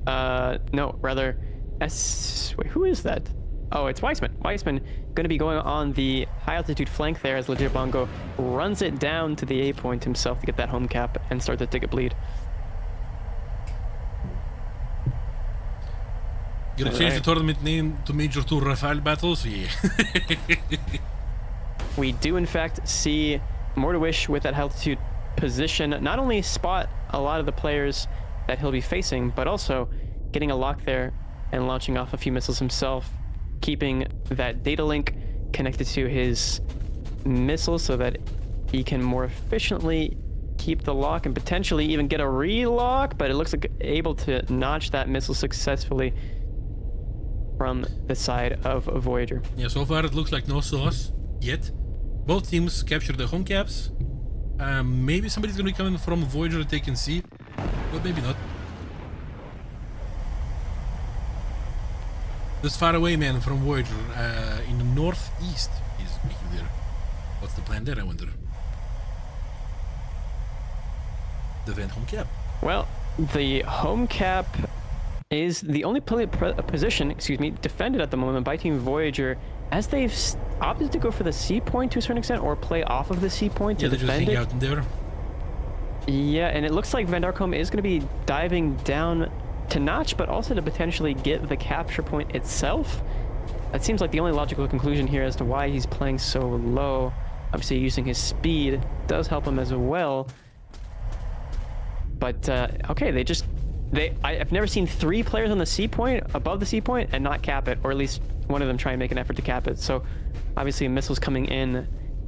No, rather, wait, who is that? Oh, it's Weissman. Weissman going to be going on the high altitude flank there as Legit Bongo runs it down to the A point himself to get that home cap and start to take a bleed. Gonna change the tournament name to Major 2 Rafale Battles? Yeah. We do, in fact, see Mortawish with that altitude position not only spot a lot of the players that he'll be facing, but also getting a lock there and launching off a few missiles himself, keeping that data link connected to his missile so that he can more efficiently keep the lock and potentially even get a relock, but it looks like able to notch that missile successfully from the side of Voyager. Yeah, so far it looks like no sauce yet. Both teams captured the home caps. Maybe somebody's gonna be coming from Voyager that they can see, but maybe not. This far away man from Voyager in the northeast is making there. What's the plan there, I wonder? Defend home cap. Well, the home cap is the only position, defended at the moment by Team Voyager, as they've opted to go for the C point to a certain extent, or play off of the C point to defend it. Yeah, they're just hanging out in there. Yeah, and it looks like Van Darkholm is going to be diving down to notch, but also to potentially get the capture point itself. That seems like the only logical conclusion here as to why he's playing so low. Obviously, using his speed does help him as well. But, okay, I've never seen 3 players on the C point, above the C point, and not cap it, or at least one of them try and make an effort to cap it. So, obviously, missiles coming in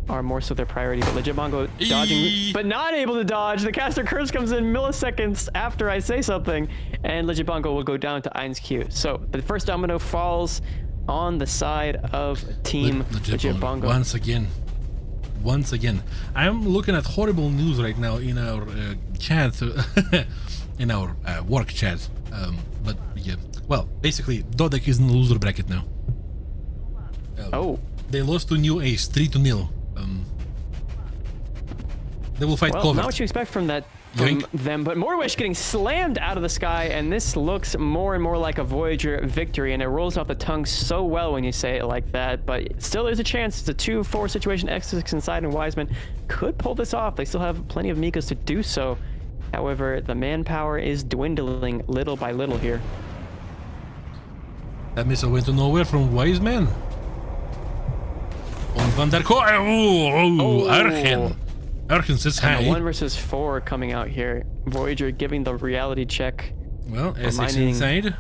are more so their priority, but Legit Bongo dodging, but not able to dodge. The caster curse comes in milliseconds after I say something, and Legit Bongo will go down to Einskute. So, the first domino falls on the side of Team Legit Bongo. Once again. I'm looking at horrible news right now in our chat, in our work chat. But yeah, well, basically, Dodek is in the loser bracket now. They lost to New Ace 3-0. They will fight Clover. Not what you expect from them, but Mortawish getting slammed out of the sky, and this looks more and more like a Voyager victory, and it rolls off the tongue so well when you say it like that, but still there's a chance. It's a 2-4 situation. X6 inside, and Wiseman could pull this off. They still have plenty of Mikas to do so. However, the manpower is dwindling little by little here. That missile went to nowhere from Wiseman. On Van der Archen says hi. 1 versus 4 coming out here. Voyager giving the reality check. Well, S6 inside.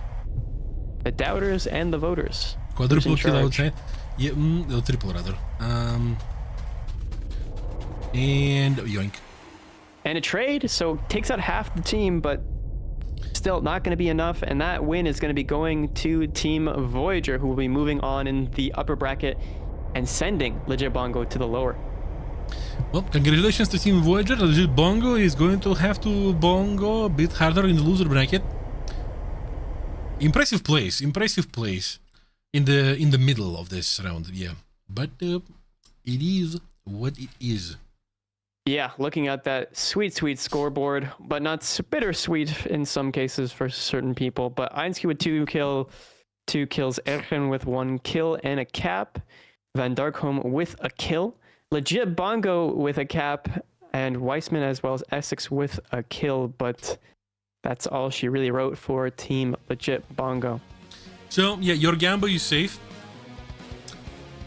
The doubters and the voters. Quadruple kill outside. Yeah, triple rather. And yoink. And a trade, so takes out half the team, but still not going to be enough. And that win is going to be going to Team Voyager, who will be moving on in the upper bracket and sending Legit Bongo to the lower. Well, congratulations to Team Voyager. Legit Bongo is going to have to bongo a bit harder in the loser bracket. Impressive place in the middle of this round, yeah. But it is what it is. Yeah, looking at that sweet scoreboard, but not bittersweet in some cases for certain people. But Einski with 2 kills, Erchen with 1 kill and a cap, Van Darkholm with a kill, Legit Bongo with a cap, and Weissman as well as Essex with a kill, but that's all she really wrote for Team Legit Bongo. So, yeah, your Gamba is safe.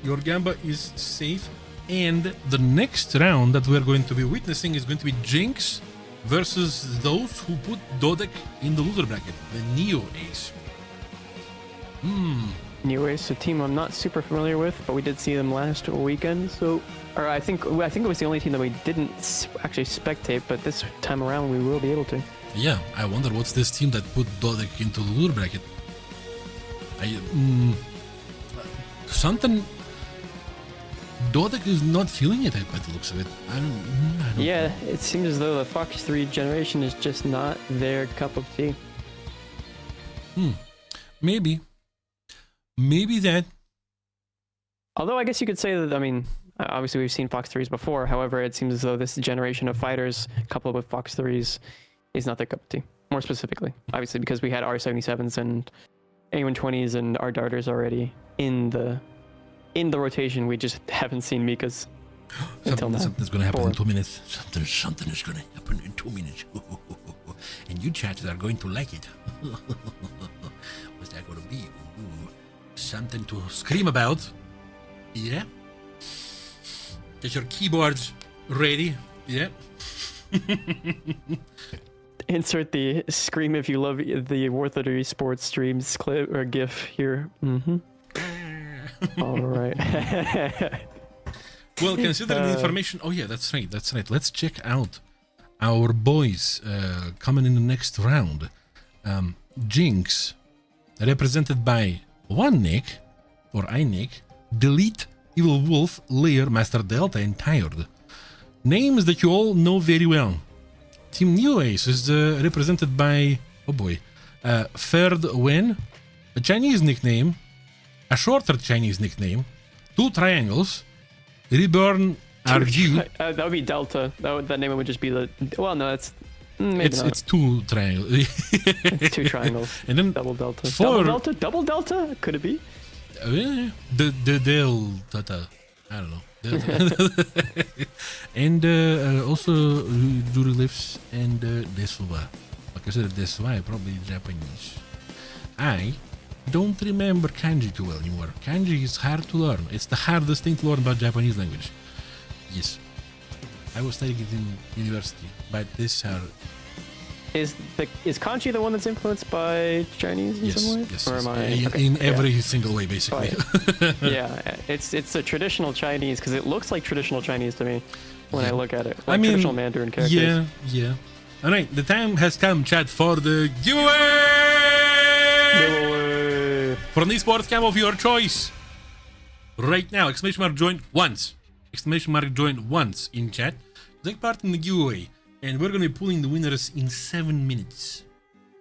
Your Gamba is safe. And the next round that we're going to be witnessing is going to be Jinx versus those who put Dodek in the loser bracket, the Neo Ace. Neo Ace, a team I'm not super familiar with, but we did see them last weekend. So, or I think it was the only team that we didn't actually spectate, but this time around we will be able to. Yeah, I wonder what's this team that put Dodek into the loser bracket. Something. Dodek is not feeling it by the looks of it. I don't Yeah, know. it seems as though the Fox 3 generation is just not their cup of tea. Maybe that. Although I guess you could say that, I mean, obviously we've seen Fox 3s before. However, it seems as though this generation of fighters coupled with Fox 3s is not their cup of tea. More specifically, obviously, because we had R77s and A120s and R darters already in the rotation. We just haven't seen Mika's until now. Something's gonna happen in 2 minutes. Something is gonna happen in 2 minutes. And you chatters are going to like it. What's that gonna be? Ooh, something to scream about. Yeah. Get your keyboards ready. Yeah. Insert the scream if you love the War Thunder Esports streams clip or GIF here. All right. Well, considering the information, oh yeah, that's right. Let's check out our boys coming in the next round. Jinx, represented by one Nick, or I Nick, Delete, Evil Wolf, Lair, Master Delta, and Tired. Names that you all know very well. Team Neo Ace is represented by, oh boy, Ferd Wen, a Chinese nickname, a shorter Chinese nickname, 2 triangles, Reborn RG. That would be Delta. That name would just be the. Well, no, it's maybe it's not. it's 2 triangles. It's 2 triangles. And then Double Delta. Double Delta? Could it be? The Delta. I don't know. And also Jury Lifts and Desuva. Like I said, Desuva, probably Japanese. I don't remember kanji too well anymore. Kanji is hard to learn. It's the hardest thing to learn about Japanese language. Yes. I was studying it in university, but this are... Is kanji the one that's influenced by Chinese in some way? Yes, or yes. am I... In every single way, basically. Yeah, it's a traditional Chinese because it looks like traditional Chinese to me when I look at it. Like I mean, traditional Mandarin characters. Yeah. All right, the time has come, chat, for the giveaway for an esports cam of your choice. Right now, exclamation mark join once. Exclamation mark join once in chat. Take part in the giveaway. And we're going to be pulling the winners in 7 minutes.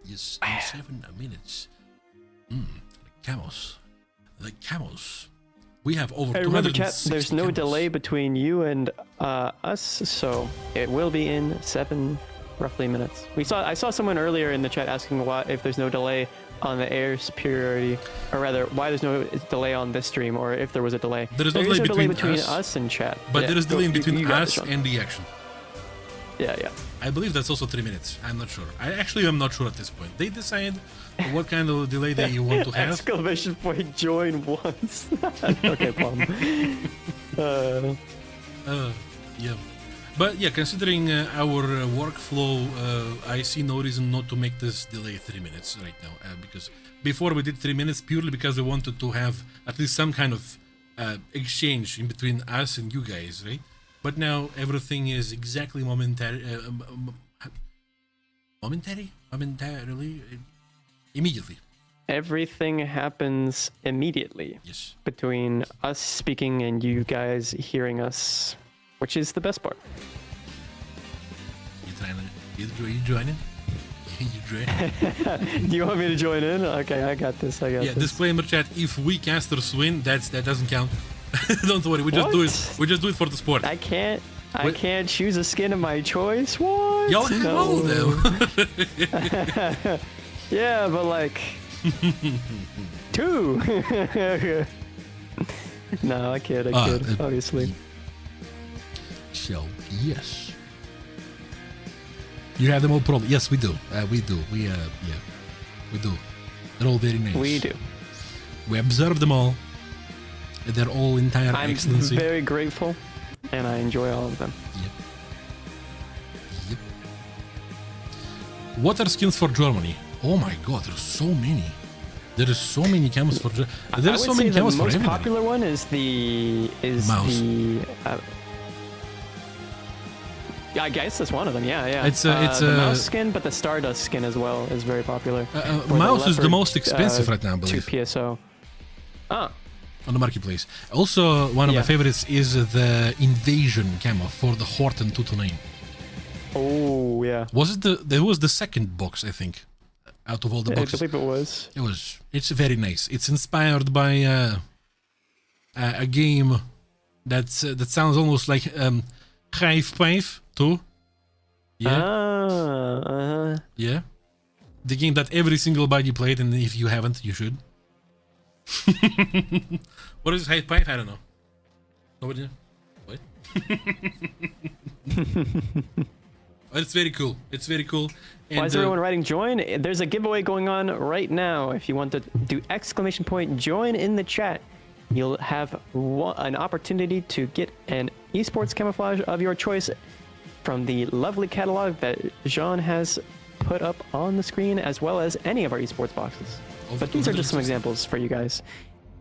Yes, in 7 minutes. The camos. We have over 260 remember, chat, there's no camos. delay between you and us, so it will be in 7 roughly minutes. I saw someone earlier in the chat asking why if there's no delay on the air superiority, or rather why there's no delay on this stream, or if there was a delay. There is no delay between us and chat. But there is delay between us and the action. Yeah. I believe that's also 3 minutes. I'm not sure. I'm not sure at this point. They decide what kind of delay they want to have. Exclamation point join once. Okay, Plum. Yeah. But yeah, considering our workflow, I see no reason not to make this delay 3 minutes right now. Because before we did 3 minutes purely because we wanted to have at least some kind of exchange in between us and you guys, right? But now everything is exactly immediately. Everything happens immediately. Yes. Between us speaking and you guys hearing us, which is the best part. You joining? Do you want me to join in? Okay, I got this. Yeah, disclaimer, chat. If we casters win, that doesn't count. Don't worry, we just do it. We just do it for the sport. I can't choose a skin of my choice. What? Y'all have all of them. Yeah, but like 2. No, I kid. Obviously. So, yes. You have them all probably. Yes, we do. We do. We do. They're all very nice. We do. We observe them all. They're all entire I'm excellency. very grateful, and I enjoy all of them. Yep. What are skins for Germany? Oh my god, there's so many. There is so many camos for Germany. There's so many camos for everybody. The most popular one is the Mouse. Yeah, I guess that's one of them. Yeah. It's the mouse skin, but the Stardust skin as well is very popular. Mouse is the most expensive right now, I believe. 2 PSO. Ah. On the marketplace. Also, one of my favorites is the Invasion camo for the Horton 229. Oh yeah. There was the second box, I think, out of all the boxes. I believe it was. It's very nice. It's inspired by a game that sounds almost like Qualifier 2. Yeah. Yeah. The game that every single body played, and if you haven't, you should. What is Qualifier? I don't know. Nobody. What? But it's very cool. It's very cool. And, why is everyone writing join? There's a giveaway going on right now. If you want to do !join in the chat, you'll have an opportunity to get an esports camouflage of your choice from the lovely catalog that Jean has put up on the screen, as well as any of our esports boxes. But these are just some examples for you guys.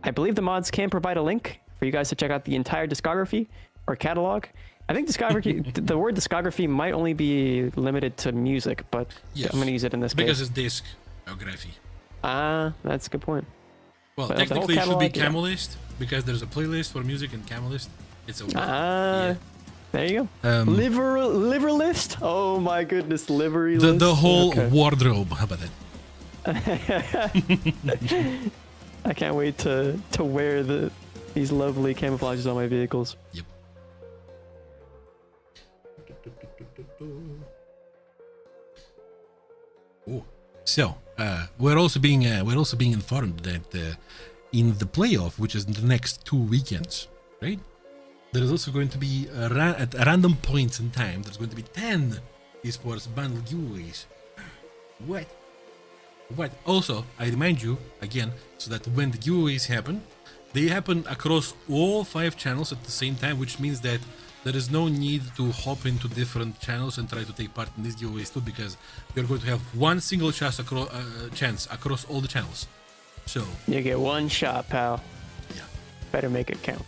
I believe the mods can provide a link for you guys to check out the entire discography or catalog. I think discography, the word discography might only be limited to music, but yes, I'm going to use it in this case. Because it's discography. That's a good point. Well, but technically it should be camo list, because there's a playlist for music and camo list. It's a there you go. Liver list? Oh my goodness, livery list. The whole wardrobe. How about that? I can't wait to wear these lovely camouflages on my vehicles. Yep. Oh, so we're also being informed that in the playoff, which is in the next 2 weekends, right? There is also going to be at random points in time. There's going to be 10 esports bundle giveaways. What? Also, I remind you again, so that when the giveaways happen, they happen across all 5 channels at the same time, which means that there is no need to hop into different channels and try to take part in these giveaways too, because you're going to have one single chance across all the channels. So you get one shot, pal. Yeah. Better make it count.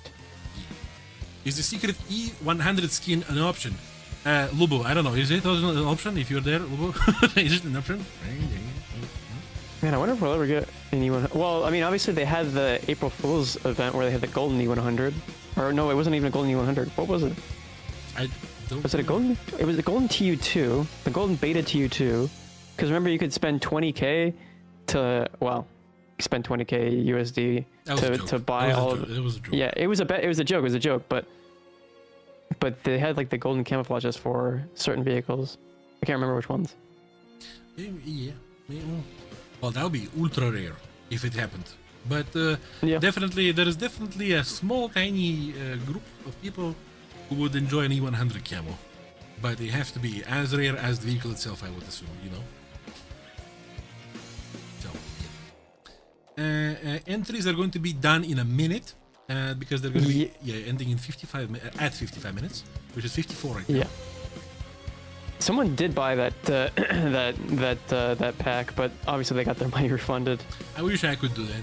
Yeah. Is the secret E100 skin an option? Lubo, I don't know. Is it an option if you're there, Lubo? Is it an option? Man, I wonder if we'll ever get an E100. Well, I mean, obviously they had the April Fool's event where they had the golden E100. Or no, it wasn't even a golden E100. What was it? Was it a golden? It was the golden TU2, the golden beta TU2. Because remember, you could spend 20k to, well, spend 20k USD to buy all of it. It was a joke. Yeah, it was a joke. It was a joke, but they had like the golden camouflages for certain vehicles. I can't remember which ones. Yeah. Well, that would be ultra rare if it happened. But definitely, there is definitely a small, tiny group of people who would enjoy an E100 camo. But it has to be as rare as the vehicle itself, I would assume, you know. So, entries are going to be done in a minute, because they're going to be ending in 55 minutes, which is 54 right now. Yeah. Someone did buy that that pack, but obviously they got their money refunded. I wish I could do that.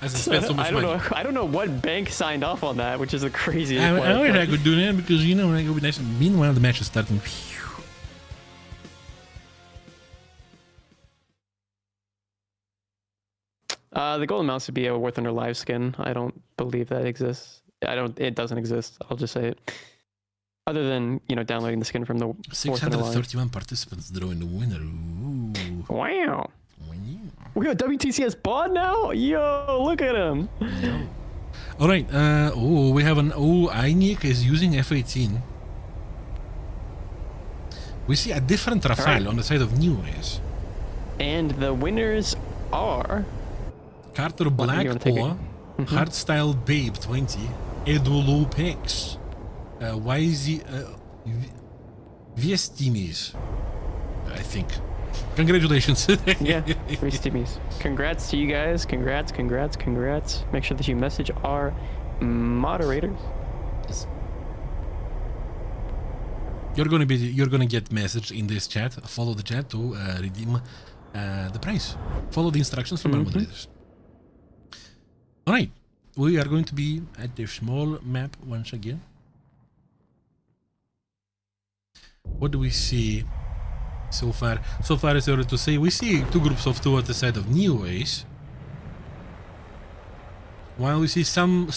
As I spent so much money. I don't know what bank signed off on that, which is the craziest part. I wish I could do that because, you know, it would be nice. Meanwhile, the match is starting. The golden mouse would be a Worth Under Live skin. I don't believe that exists. It doesn't exist. I'll just say it. Other than, you know, downloading the skin from the 631 participants drawing the winner. Ooh. Wow. We got WTCS bot now? Yo, look at him. All right. We have an Einik is using F18. We see a different Rafale on the side of New Ways. And the winners are Carter Black Poa, Hardstyle Babe 20, Edu Lopex. YZ Viestimis, I think. Congratulations. Yeah, Reese Timmies. Congrats to you guys. Congrats. Make sure that you message our moderators. Yes. You're gonna get messaged in this chat. Follow the chat to redeem the prize. Follow the instructions from our moderators. All right, we are going to be at the small map once again. What do we see so far? So far, it's early to say. We see two groups of two at the side of Neo Ace, while we see some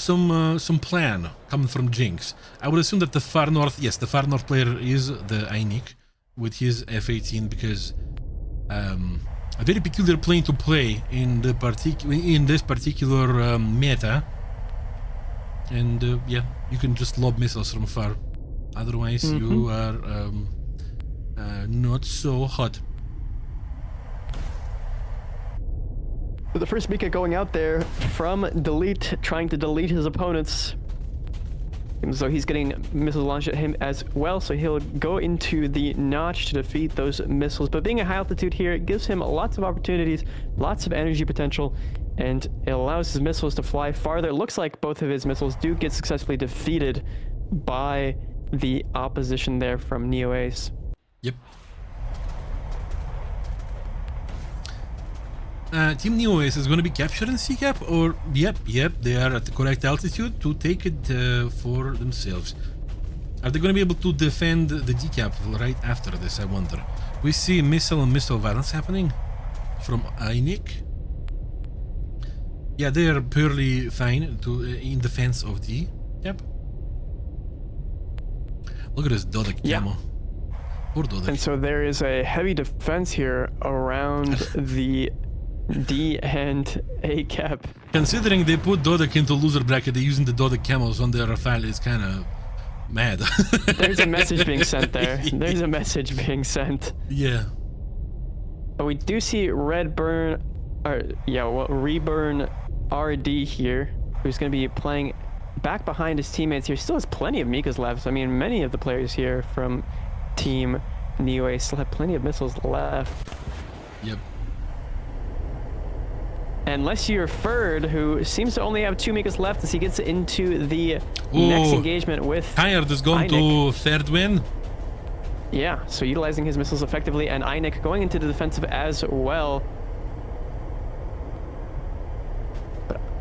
plan coming from Jinx. I would assume that the far north, yes, the far north player is the Einik with his F-18, because a very peculiar plane to play in the this particular meta, and yeah, you can just lob missiles from far. Otherwise, you are not so hot. The first Mika going out there from Delete, trying to delete his opponents. Seems though he's getting missiles launched at him as well, so he'll go into the notch to defeat those missiles. But being at high altitude here, it gives him lots of opportunities, lots of energy potential, and it allows his missiles to fly farther. It looks like both of his missiles do get successfully defeated by the opposition there from Neo Ace. Yep. Team Neo Ace is going to be capturing C-Cap, or yep, they are at the correct altitude to take it for themselves. Are they going to be able to defend the D-Cap right after this, I wonder? We see missile and missile violence happening from Einik. Yeah, they are purely fine in defense of D-Cap. Look at this Dodek camo. Poor Dodek. And so there is a heavy defense here around the D and A cap. Considering they put Dodek into loser bracket, they're using the Dodek camos on their Rafale is kind of mad. There's a message being sent there. There's a message being sent. Yeah. But we do see Reburn RD here, who's going to be playing back behind his teammates here. Still has plenty of Mikas left. I mean, many of the players here from Team Neo Ace still have plenty of missiles left. Yep. Unless you're Ferd, who seems to only have 2 Mikas left as he gets into the next engagement with Tired is going to third win. Yeah, so utilizing his missiles effectively, and Einik going into the defensive as well.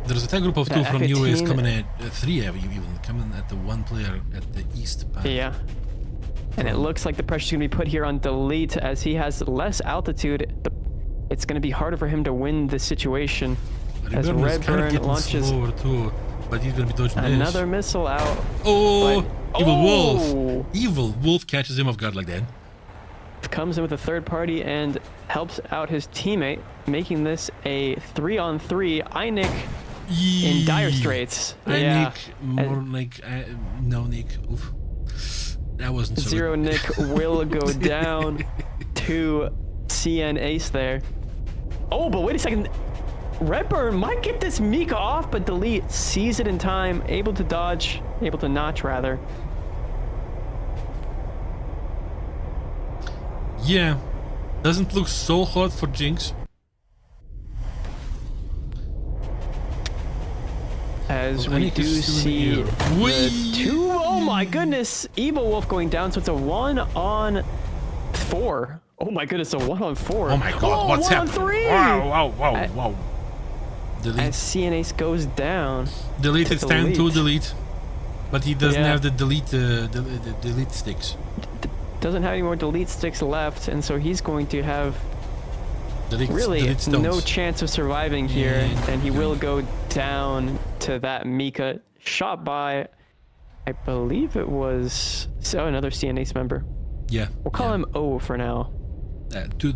There's a tag group of 2 from Neo Ace coming at 3 even coming at the 1 player at the east part. Yeah. And it looks like the pressure's going to be put here on Delete as he has less altitude. It's going to be harder for him to win this situation. As Redburn launches too, but he's going to be dodging another missile out. Oh, Evil Wolf. Evil Wolf catches him off guard like that. Comes in with a third party and helps out his teammate, making this a 3-on-3. Einik in dire straits. Einik, more like no Nick. Oof. That wasn't so Zero good. Nick will go down to CN Ace there. Oh, but wait a second. Redburn might get this Mika off, but Delete sees it in time, able to dodge, able to notch rather. Yeah, doesn't look so hot for Jinx. As we do see the 2, oh my goodness, Evil Wolf going down, so it's a 1-on-4. Oh my goodness, a 1-on-4. Oh my god, what's happening? Wow. Delete. As CN Ace goes down. Delete, it's time to delete. But he doesn't have the delete sticks. Doesn't have any more delete sticks left, and so he's going to have delete no chance of surviving here, and he will go down to that Mika, shot by, I believe it was another CN Ace member. Yeah. We'll call him O for now. The two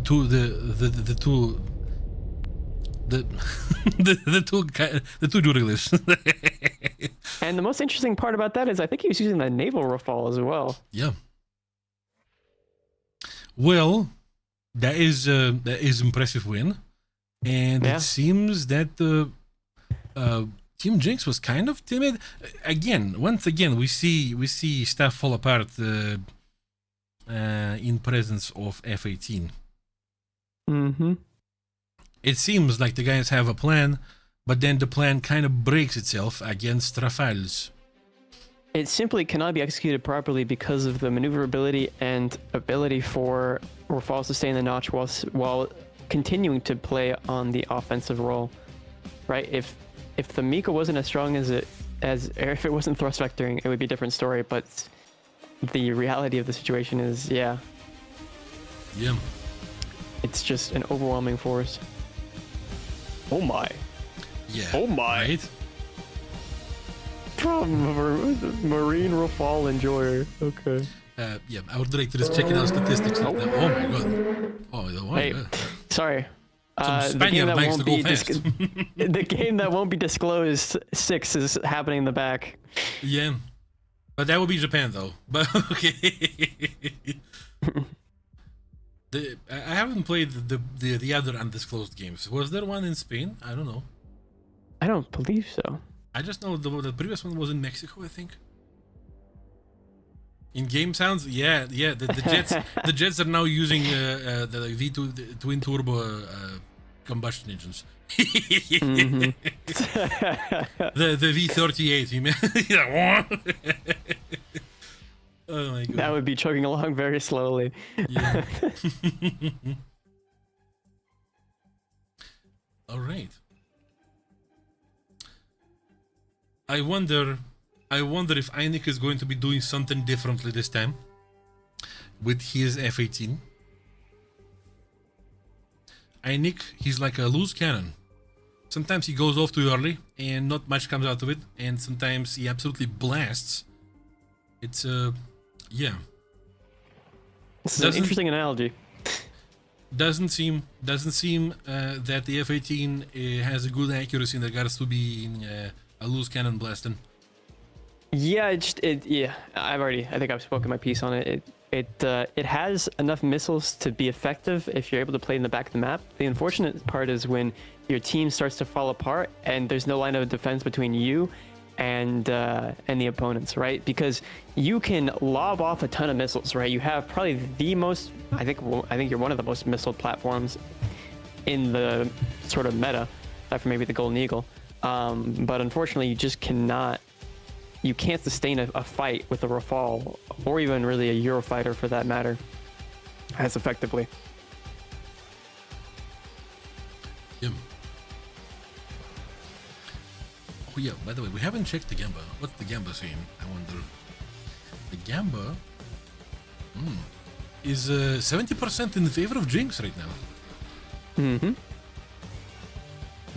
Duraglyphs. And the most interesting part about that is I think he was using the naval rafale as well. Yeah. Well, that is impressive win, and it seems that Team Jinx was kind of timid. Once again, we see stuff fall apart in presence of F18. Mm-hmm. It seems like the guys have a plan, but then the plan kind of breaks itself against Rafales. It simply cannot be executed properly because of the maneuverability and ability for Rafales to stay in the notch while continuing to play on the offensive role. Right? If the Mika wasn't as strong as if it wasn't thrust vectoring, it would be a different story. But the reality of the situation is, yeah, it's just an overwhelming force. Oh my. Yeah. Oh my. Right? Marine Rafale enjoyer. Okay. Our director is checking out statistics right now. Oh my god. Oh my god. Sorry. The game that won't be the game that won't be disclosed 6 is happening in the back. Yeah. But that would be Japan though. But okay. I haven't played the other undisclosed games. Was there one in Spain? I don't know. I don't believe so. I just know the previous one was in Mexico, I think. In game sounds, yeah. The Jets are now using the V2 the twin turbo combustion engines. Mm-hmm. the V38, you mean? Oh my god. That would be chugging along very slowly. Yeah. All right. I wonder if Einik is going to be doing something differently this time with his F18. Einik, he's like a loose cannon. Sometimes he goes off too early and not much comes out of it, and sometimes he absolutely blasts. It's yeah. This is an interesting analogy. Doesn't seem that the F18 has a good accuracy in regards to being a loose cannon blasting. Yeah, I think I've spoken my piece on it. It has enough missiles to be effective if you're able to play in the back of the map. The unfortunate part is when your team starts to fall apart and there's no line of defense between you and the opponents, right? Because you can lob off a ton of missiles, right? You have probably the most, I think you're one of the most missile platforms in the sort of meta, aside from maybe the Golden Eagle. But unfortunately, you just cannot. You can't sustain a fight with a Rafale, or even really a Eurofighter for that matter, as effectively. Yeah. Oh yeah, by the way, we haven't checked the Gamba. What's the Gamba saying? I wonder. The Gamba is 70% in favor of Jinx right now. Mm-hmm.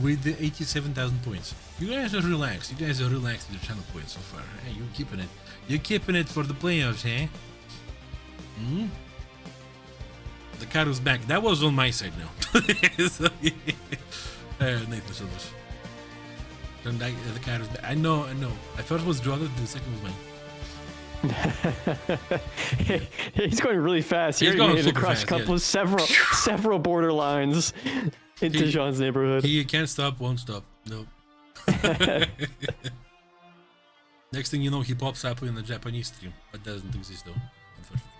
With the 87,000 points. You guys are relaxed. You guys are relaxed with your channel points so far. Hey, you're keeping it. You're keeping it for the playoffs, eh? Hmm? The car was back. That was on my side now. So, Nathan Silvers. The car is back. I know. At first was Jordan, the second was mine. He's going really fast. He's going super across fast, several border lines into Jean's neighborhood. He can't stop, won't stop. No. Next thing you know, he pops up in the Japanese stream. That doesn't exist though, unfortunately.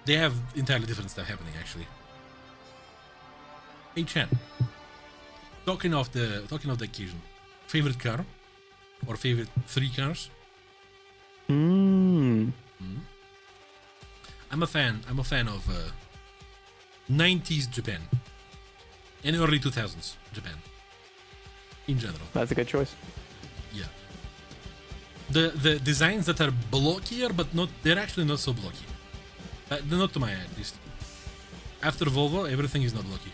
They have entirely different stuff happening actually. Hey Chan, talking of the occasion, favorite car or favorite 3 cars? I'm a fan of 90s Japan and early 2000s Japan in general. That's a good choice. Yeah. The designs that are blockier, but they're actually not so blocky. They're not to my eye, at least. After Volvo, everything is not blocky.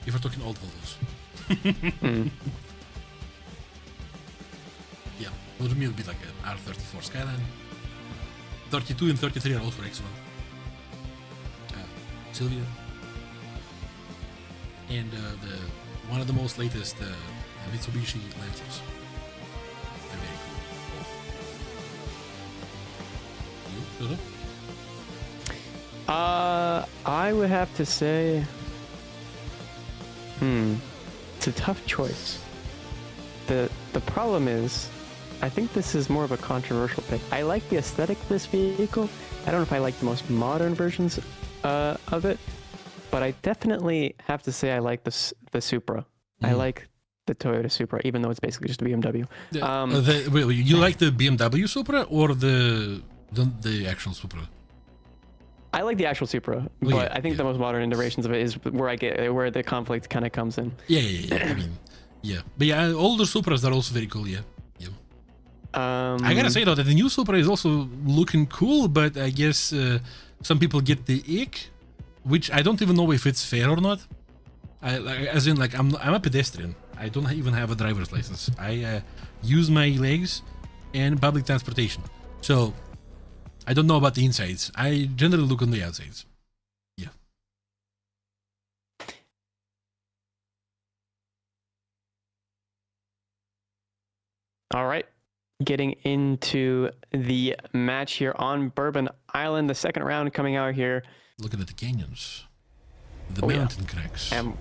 If we're talking old Volvos. Yeah, well, to me it would be like an R34 Skyline. 32 and 33 are also excellent. Sylvia. And one of the most latest Mitsubishi Lancers. They're very cool. You, Dodo? I would have to say, It's a tough choice. The problem is, I think this is more of a controversial pick. I like the aesthetic of this vehicle. I don't know if I like the most modern versions of it, but I definitely have to say I like the Supra. I like the Toyota Supra, even though it's basically just a BMW. Wait, you like the BMW Supra or the actual Supra? I like the actual Supra, but I think the most modern iterations of it is where the conflict kind of comes in. Yeah. I mean, yeah, but yeah, older Supras are also very cool. Yeah. I gotta say though that the new Supra is also looking cool, but I guess some people get the ick, which I don't even know if it's fair or not. I'm a pedestrian. I don't even have a driver's license. I use my legs and public transportation, so I don't know about the insides. I generally look on the outsides. Yeah. All right. Getting into the match here on Bourbon Island, the second round coming out here. Looking at the canyons, the mountain cracks. And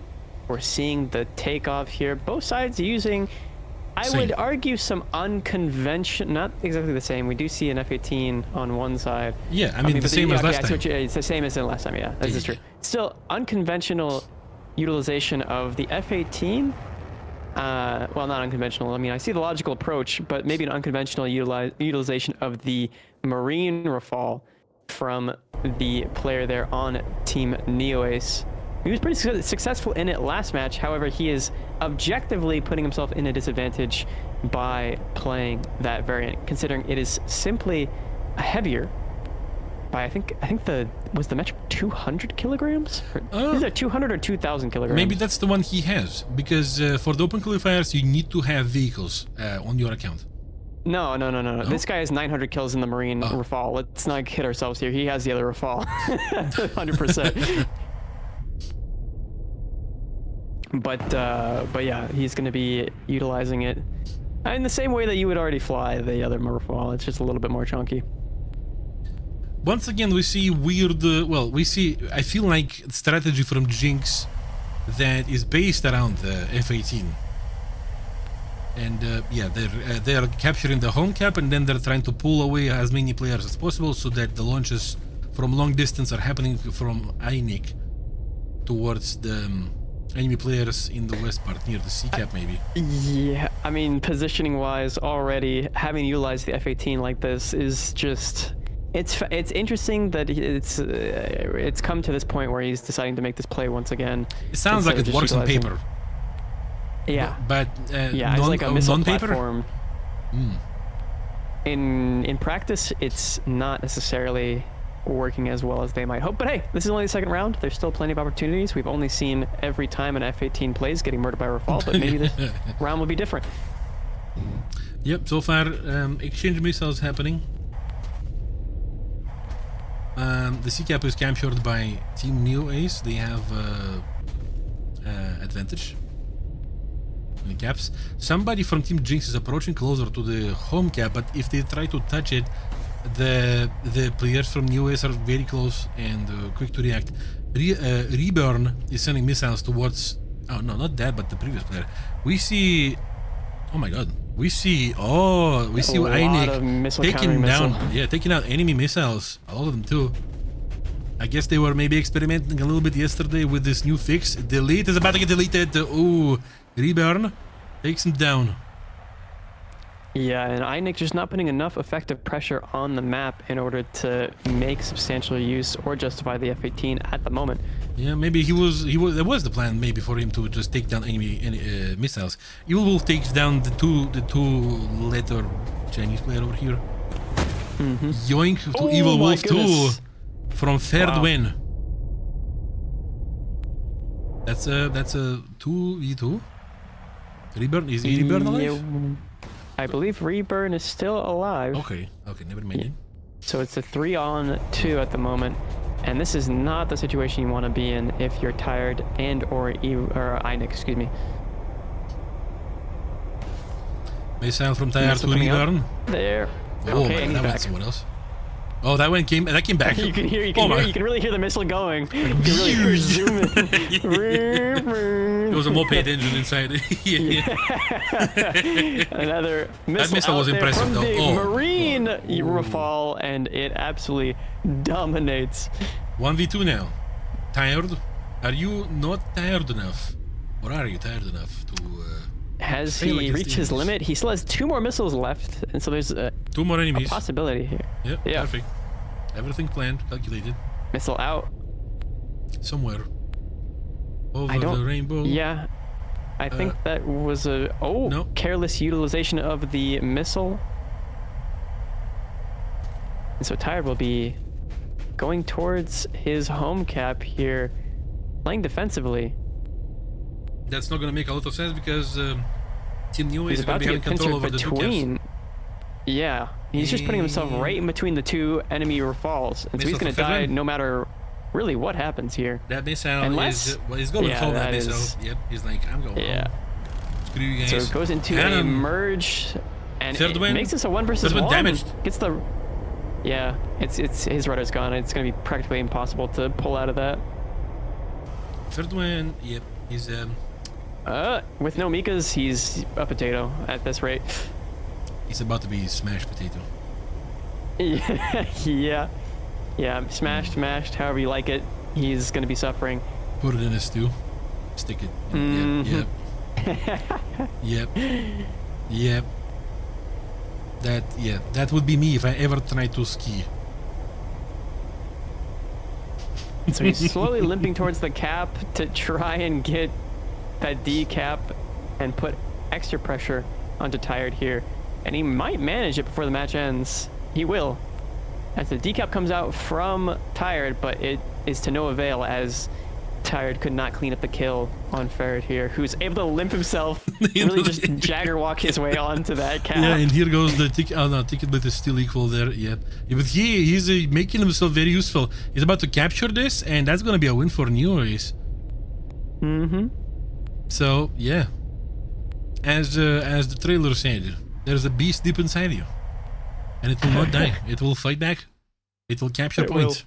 we're seeing the takeoff here. Both sides using, I would argue, some unconventional, not exactly the same. We do see an F-18 on one side. Yeah, I mean the same as last time. It's the same as in last time, yeah. This is true. Still, unconventional utilization of the F-18. Well, not unconventional. I mean, I see the logical approach, but maybe an unconventional utilization of the Marine Rafale from the player there on Team NeoAce. He was pretty successful in it last match. However, he is objectively putting himself in a disadvantage by playing that variant, considering it is simply heavier by, I think was the match 200 kilograms? Is it 200 or 2,000 kilograms? Maybe that's the one he has, because for the open qualifiers, you need to have vehicles on your account. No. This guy has 900 kills in the Marine Rafale. Let's not kid ourselves here. He has the other Rafale. 100%. But yeah, he's going to be utilizing it in the same way that you would already fly the other Rafale. It's just a little bit more chunky. Once again, we see weird, I feel like strategy from Jinx that is based around the F-18. And yeah, they're capturing the home cap, and then they're trying to pull away as many players as possible so that the launches from long distance are happening from INIC towards the enemy players in the west part, near the sea cap maybe. Yeah, I mean, positioning wise already, having utilized the F-18 like this is just... It's interesting that it's come to this point where he's deciding to make this play once again. It sounds like it works on paper. Yeah, but yeah, it's like a missile platform. In practice, it's not necessarily working as well as they might hope. But hey, this is only the second round. There's still plenty of opportunities. We've only seen every time an F-18 plays getting murdered by Rafale, but maybe this round will be different. Yep. So far, exchange missiles happening. The sea cap is captured by Team NeoAce. They have advantage in the caps. Somebody from Team Jinx is approaching closer to the home cap, but if they try to touch it, the players from NeoAce are very close and quick to react. Reburn is sending missiles towards... Oh no, not that, but the previous player. We see... Oh my god. We see INIC taking out enemy missiles, all of them too. I guess they were maybe experimenting a little bit yesterday with this new fix. Delete is about to get deleted. Ooh, Reburn takes him down. Yeah, and INIC just not putting enough effective pressure on the map in order to make substantial use or justify the F-18 at the moment. Yeah, maybe that was the plan, maybe for him to just take down enemy missiles. Evil Wolf takes down the two letter Chinese player over here. Yoink to Evil Wolf too, from third win. That's a 2v2. Reburn, is Reburn alive? I believe Reburn is still alive. Okay, never mind. So it's a 3-on-2 at the moment, and this is not the situation you want to be in if you're tired or INIC, excuse me. Missile from Tired to Reburn. There. Oh okay, man, that went someone else. Oh, that came back. You can hear, you can really hear the missile going. You can really hear it zooming. There was a moped engine inside. Another missile, That missile was impressive, from though. the Oh, Marine God. Rafale, and it absolutely dominates. 1v2 now. Tired? Are you not tired enough? Or are you tired enough to... Has fail he against reached his enemies? limit? He still has 2 more missiles left, and so there's a 2 more enemies. possibility here. Yep, Yeah. perfect. Everything planned, calculated. Missile out. Somewhere. Over I don't. the rainbow. Yeah, I think that was a no. careless utilization of the missile. And so Tired will be going towards his home cap here, playing defensively. That's not going to make a lot of sense because Team New He's is going about to to be get having control over pincered the two caps. between. Yeah, he's just putting himself right in between the 2 enemy Rafales, and so he's Missile going to for die Fedrin. no matter really what happens here. That missile Unless- is... well, he's going to yeah, control that that missile. is- Yep, he's like, I'm going Yeah. home. Screw you guys. So it goes into a Cannon. merge, and Third it win. makes this a 1 versus Third win 1. damaged. Gets the... Yeah, it's his rudder's gone. It's going to be practically impossible to pull out of that. Third one, yep, he's... With no Mikas, he's a potato at this rate. He's about to be smashed potato. Yeah, smashed, however you like it. He's gonna be suffering. Put it in a stew. Stick it. Mhm. Yep. Yep. That would be me if I ever tried to ski. So he's slowly limping towards the cap to try and get that D cap and put extra pressure onto Tired here. And he might manage it before the match ends. He will. As the D cap comes out from Tired, but it is to no avail as Tired could not clean up the kill on Ferret here, who's able to limp himself, really just Jagger walk his way onto that cap. Yeah, and here goes the ticket. Oh no, ticket bit is still equal there. Yeah, but he's making himself very useful. He's about to capture this, and that's gonna be a win for New Race. Mm-hmm. So yeah, as the trailer said, there's a beast deep inside you, and it will not die. It will fight back. It will capture points.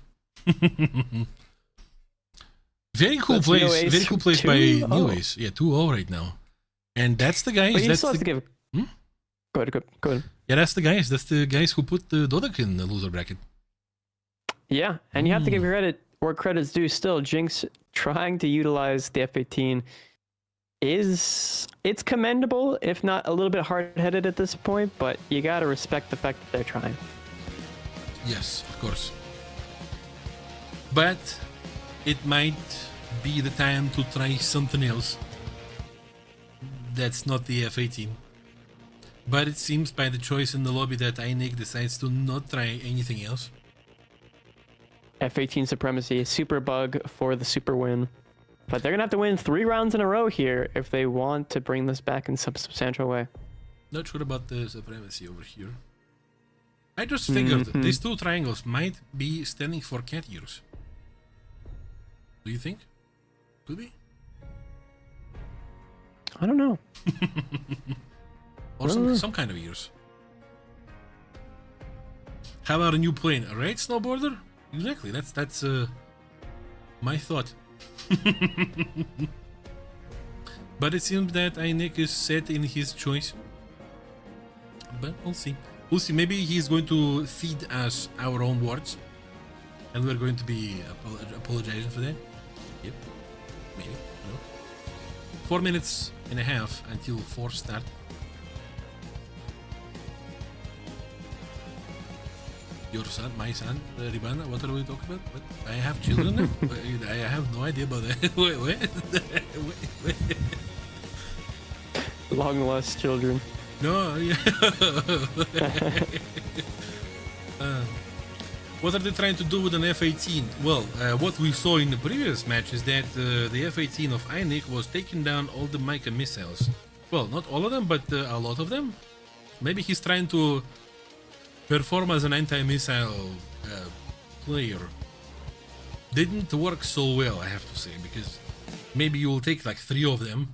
Very cool That's place. Neo Ace Very cool place by 2-0. New Ace. Yeah, 2-0 right now, and that's the guys. But you That's still have the, to give... Hmm? Go ahead. yeah, that's the guys. That's the guys who put the Dodek in the loser bracket. Yeah, and you have to give credit where credit's due still. Jinx trying to utilize the F-18 it's commendable, if not a little bit hard-headed at this point, but you gotta respect the fact that they're trying. Yes, of course. But it might be the time to try something else. That's not the F-18. But it seems by the choice in the lobby that INIC decides to not try anything else. F-18 supremacy, super bug for the super win. But they're gonna have to win 3 rounds in a row here if they want to bring this back in some substantial way. Not sure about the supremacy over here. I just figured these 2 triangles might be standing for cat ears. Do you think? Could be? I don't know. Or some kind of ears. How about a new plane? A raid snowboarder? Exactly, that's my thought. But it seems that INIC is set in his choice. But we'll see. We'll see. Maybe he's going to feed us our own words. And we're going to be apologizing for that. Yep. Maybe. No. 4 minutes and a half until 4 start. Your son, my son, Ribana, what are we talking about? What? I have children now? I have no idea about that. Wait. Long lost children. No, yeah. What are they trying to do with an F-18? Well, what we saw in the previous match is that the F-18 of INIC was taking down all the Micah missiles. Well, not all of them, but a lot of them. Maybe he's trying to perform as an anti-missile player. Didn't work so well, I have to say, because maybe you will take like 3 of them,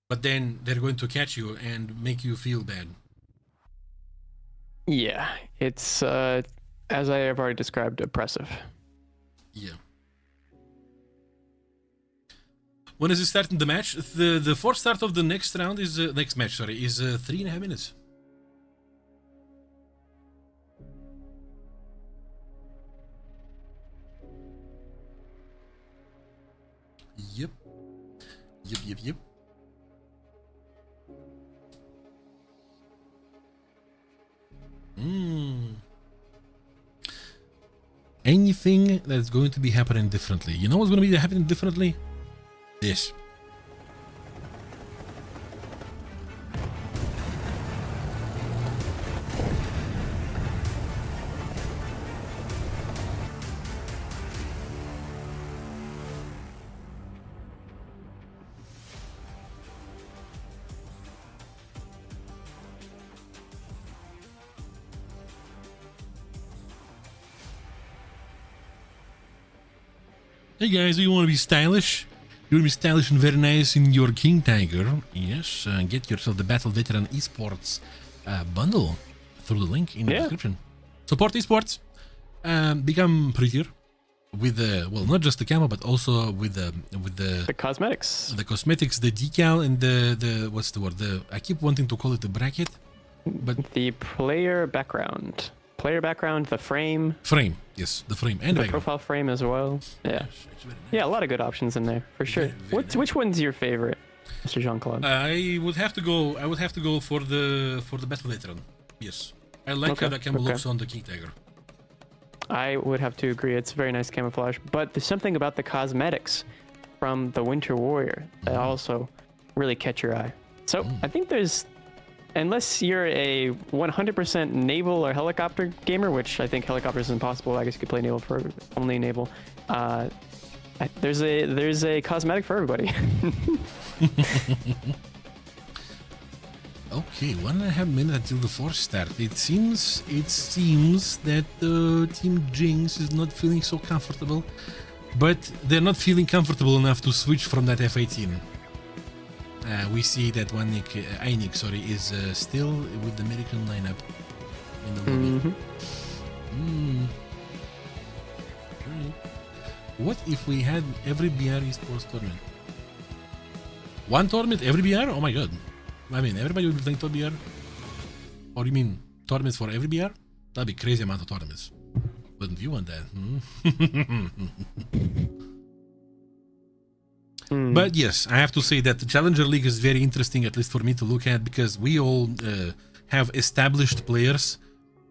but then they're going to catch you and make you feel bad. Yeah, it's as I have already described, oppressive. Yeah. When is it starting the match? The fourth start of the next round is next match. Sorry, is 3.5 minutes. Yep. Yep. Anything that's going to be happening differently. You know what's going to be happening differently? This. Hey guys, do you want to be stylish? You want to be stylish and very nice in your King Tiger? Yes, get yourself the Battle Veteran Esports bundle through the link in the description. Support esports. Become prettier with the well, not just the camo, but also with the cosmetics, the decal, and the what's the word? I keep wanting to call it the bracket, but the player background. The frame. Yes, the frame and the profile frame as well. Yeah, nice. Yeah, a lot of good options in there for sure. Nice. Which one's your favorite, Mr. Jean-Claude? I would have to go for the Battle Veteran. Yes, I like how that camo looks on the King Tiger. I would have to agree. It's very nice camouflage, but there's something about the cosmetics from the Winter Warrior that also really catch your eye. So I think there's. Unless you're a 100% naval or helicopter gamer, which I think helicopters is impossible. I guess you could play naval for only naval. There's a cosmetic for everybody. Okay, 1.5 minutes until the fourth start. It seems that Team Jinx is not feeling so comfortable, but they're not feeling comfortable enough to switch from that F-18. We see that Einik, is still with the American lineup in the lobby. Right. What if we had every BR Esports tournament? One tournament every BR? Oh my god. I mean, everybody would be playing for BR? Or you mean tournaments for every BR? That'd be crazy amount of tournaments. Wouldn't you want that? But yes, I have to say that the Challenger League is very interesting, at least for me to look at, because we all have established players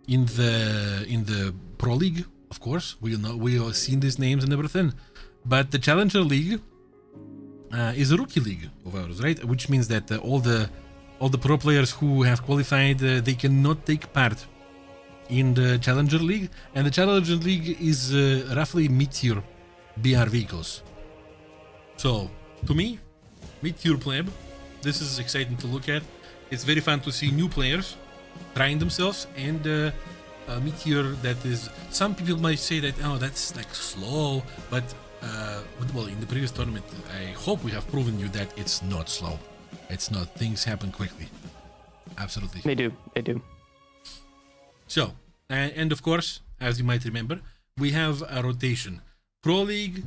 in the Pro League. Of course, we all seen these names and everything. But the Challenger League is a rookie league of ours, right? Which means that all the pro players who have qualified, they cannot take part in the Challenger League, and the Challenger League is roughly mid-tier BR vehicles. So, to me, mid-tier pleb, this is exciting to look at. It's very fun to see new players trying themselves, and mid-tier that is, some people might say that, oh, that's like slow, but well, in the previous tournament, I hope we have proven you that it's not slow. It's not. Things happen quickly. Absolutely. They do. So, and of course, as you might remember, we have a rotation. Pro League,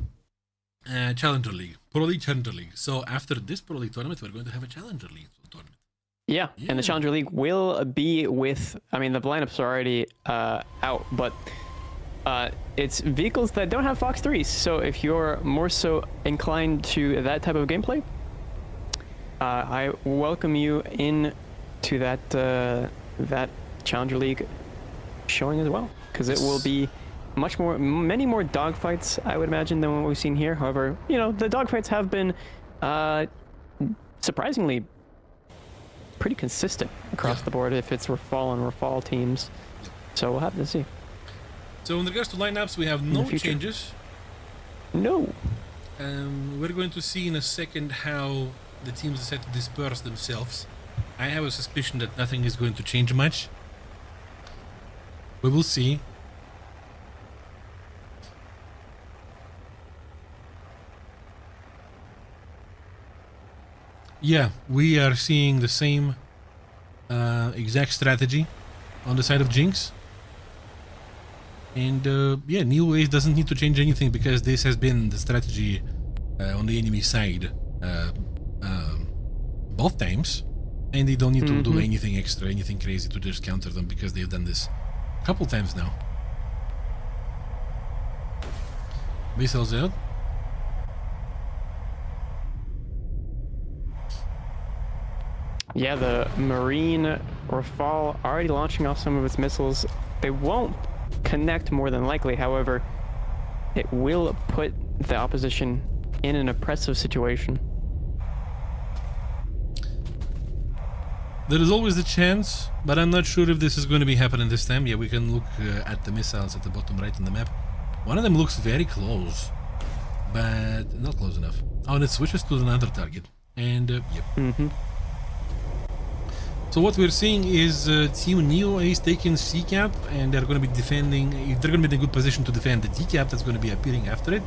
Challenger League. Pro League, Challenger League. So after this Pro League tournament, we're going to have a Challenger League tournament. Yeah, and the Challenger League will be with, I mean, the lineups are already out, but it's vehicles that don't have Fox 3s. So if you're more so inclined to that type of gameplay, I welcome you in to that Challenger League showing as well, because it will be many more dogfights, I would imagine, than what we've seen here. However, you know, the dogfights have been surprisingly pretty consistent across the board if it's Rafal and Rafal teams. So we'll have to see. So in regards to lineups, we have no changes. No. We're going to see in a second how the teams decide to disperse themselves. I have a suspicion that nothing is going to change much. We will see. Yeah, we are seeing the same exact strategy on the side of Jinx. And yeah, Neo Ace doesn't need to change anything because this has been the strategy on the enemy side both times, and they don't need to do anything extra, anything crazy to just counter them because they've done this a couple times now. Missiles out. Yeah, the Marine Rafale already launching off some of its missiles. They won't connect more than likely, however, it will put the opposition in an oppressive situation. There is always the chance, but I'm not sure if this is going to be happening this time. Yeah, we can look at the missiles at the bottom right on the map. One of them looks very close, but not close enough. Oh, and it switches to another target. And, yep. So what we're seeing is Team Neo Ace taking C-Cap, and they're going to be defending, they're going to be in a good position to defend the D-Cap that's going to be appearing after it.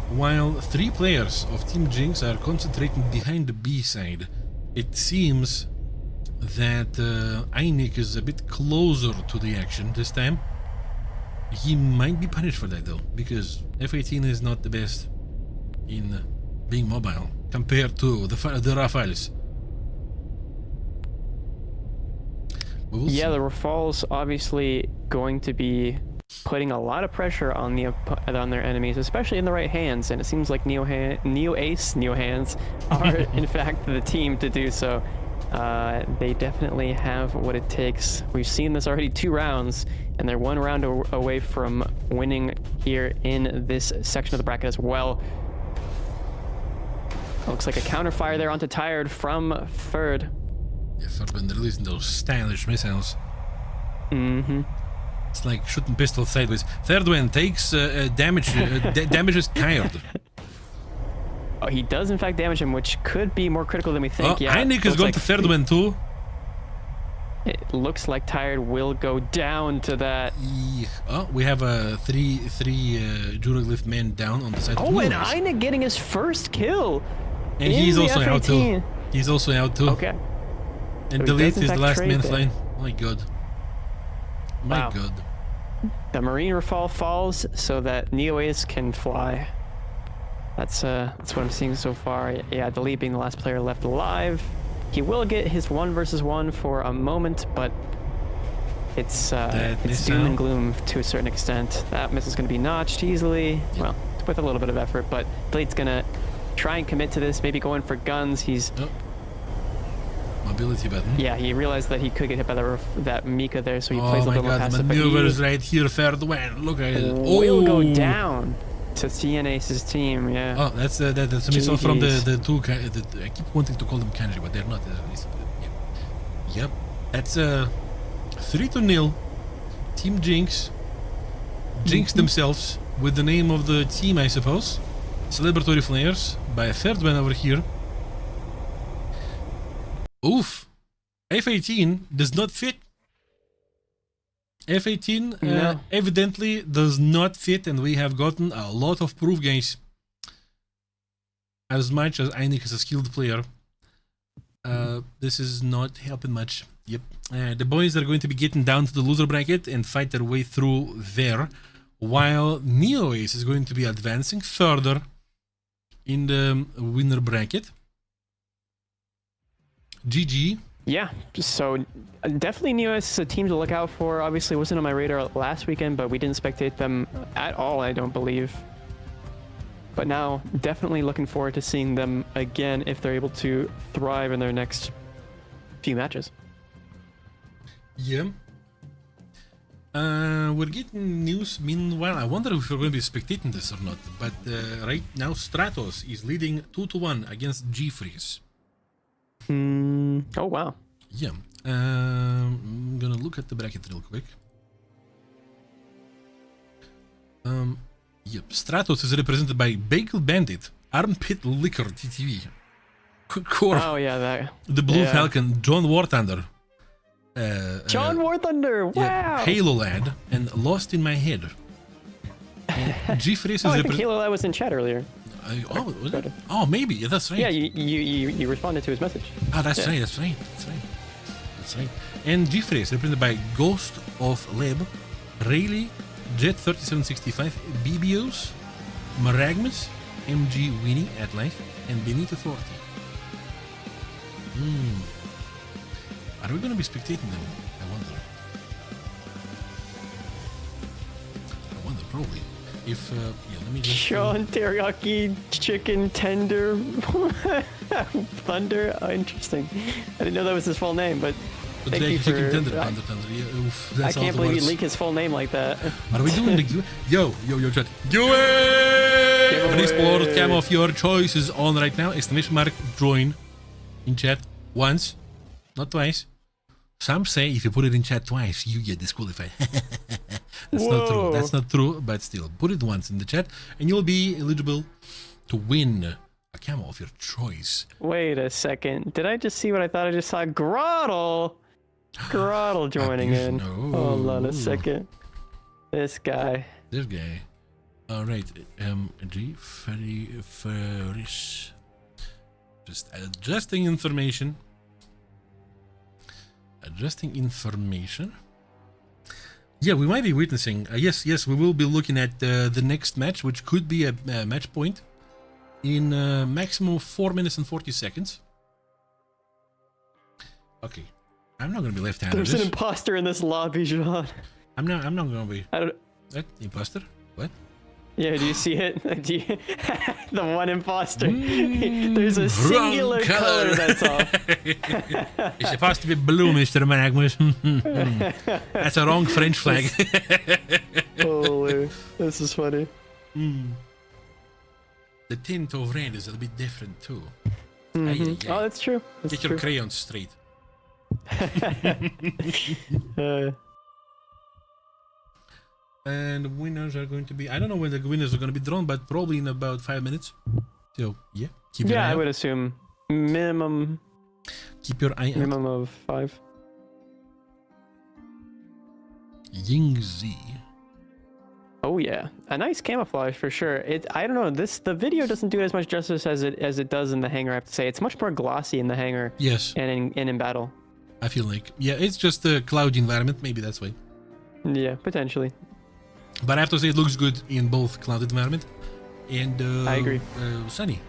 While 3 players of Team Jinx are concentrating behind the B side. It seems that Einik is a bit closer to the action this time. He might be punished for that though, because F-18 is not the best in being mobile compared to the Rafales. Yeah, the Rafale's obviously going to be putting a lot of pressure on their enemies, especially in the right hands, and it seems like Neo Ace are in fact the team to do so. They definitely have what it takes. We've seen this already 2 rounds, and they're 1 round away from winning here in this section of the bracket as well. Looks like a counterfire there onto Tired from Ferd. Yeah, Ferd when they're releasing those stylish missiles. It's like shooting pistols sideways. Third one takes damage, damages Tired. Oh, he does in fact damage him, which could be more critical than we think. Yeah, Einik is going to third one too. It looks like Tired will go down to that. Oh, we have a three Juraglyph men down on the side. Oh, and Einik getting his first kill. And he's also out too. He's also out too. Okay. And Delete is the last man flying. My god. My god. The Marine Rafale falls so that Neo Ace can fly. That's what I'm seeing so far. Yeah, Delete being the last player left alive. He will get his 1 versus 1 for a moment, but it's doom and gloom to a certain extent. That miss is going to be notched easily. Yeah. Well, with a little bit of effort, but Delete's going to try and commit to this, maybe go in for guns. He's... Mobility button. Yeah, he realized that he could get hit by that Mika there, so he plays a little more passive. Maneuvers right here, Third one. Look at it. Will go down to CN Ace's team. Yeah. Oh, that's a missile from the 2. I keep wanting to call them kanji, but they're not. Yep. That's 3-0. Team Jinx. Jinx themselves with the name of the team, I suppose. Celebratory flares by a third one over here. Oof. F-18 does not fit. F-18 evidently does not fit, and we have gotten a lot of proof, guys. As much as Einik is a skilled player, this is not helping much. Yep. The boys are going to be getting down to the loser bracket and fight their way through there, while Neo Ace is going to be advancing further in the winner bracket. GG. Yeah, so definitely Neo Ace is a team to look out for. Obviously wasn't on my radar last weekend, but we didn't spectate them at all, I don't believe. But now, definitely looking forward to seeing them again if they're able to thrive in their next few matches. Yeah. We're getting news meanwhile. I wonder if we're going to be spectating this or not. But right now, Stratos is leading 2-1 against G-Freeze. Oh, wow. Yeah. I'm gonna look at the bracket real quick. Yep. Stratos is represented by Bagel Bandit, Armpit Liquor TTV, Core. Oh, yeah, that. The Blue Falcon, John War Thunder. John War Thunder, wow! Yeah, Halo Lad, and Lost in My Head. G-Freeze is I think Halo Lad was in chat earlier. Was it? Oh, maybe. Yeah, that's right. Yeah, you responded to his message. Ah, that's right. That's right. And G-Freeze represented by Ghost of Leb, Rayleigh, Jet 3765, BBOs, Maragmus, MG Winnie at life, and Benito 40. Are we going to be spectating them? I wonder, probably. If, yeah, let me just... Sean Teriyaki Chicken Tender Thunder. Oh, interesting. I didn't know that was his full name, but thank you for... Chicken Tender, Thunder. Yeah, oof, I can't believe you leak his full name like that. Are we doing the giveaway? Yo, chat. Giveaway! Esports cam of your choice is on right now. Exclamation mark, join in chat once, not twice. Some say if you put it in chat twice, you get disqualified. That's not true. That's not true, but still, put it once in the chat, and you'll be eligible to win a camo of your choice. Wait a second. Did I just see what I thought I just saw? Grottle! Grottle joining in. Hold on a second. This guy. This guy. All right. G. Ferris. Just adjusting information. Yeah, we might be witnessing. Yes, we will be looking at the next match, which could be a match point in maximum 4 minutes and 40 seconds. Okay, I'm not gonna be left out of this. There's an imposter in this lobby, Jean. I'm not gonna be. I don't. What? Imposter? What? Yeah, do you see it? The one imposter. There's a singular color that's off. It's supposed to be blue, Mr. Magnus. That's a wrong French flag. Holy, this is funny. The tint of red is a bit different too. Oh, that's true. That's Get your crayons straight. And the winners are going to be... I don't know when the winners are going to be drawn, but probably in about 5 minutes. So, yeah. Keep your eye I out. would assume minimum... Keep your eye out. Minimum of 5. Yingzi. Oh, yeah. A nice camouflage for sure. I don't know. The video doesn't do as much justice as it does in the hangar, I have to say. It's much more glossy in the hangar. Yes. And in battle. I feel like... Yeah, it's just a cloudy environment. Maybe that's why. Yeah, potentially. But I have to say it looks good in both clouded environment and I agree. Sunny.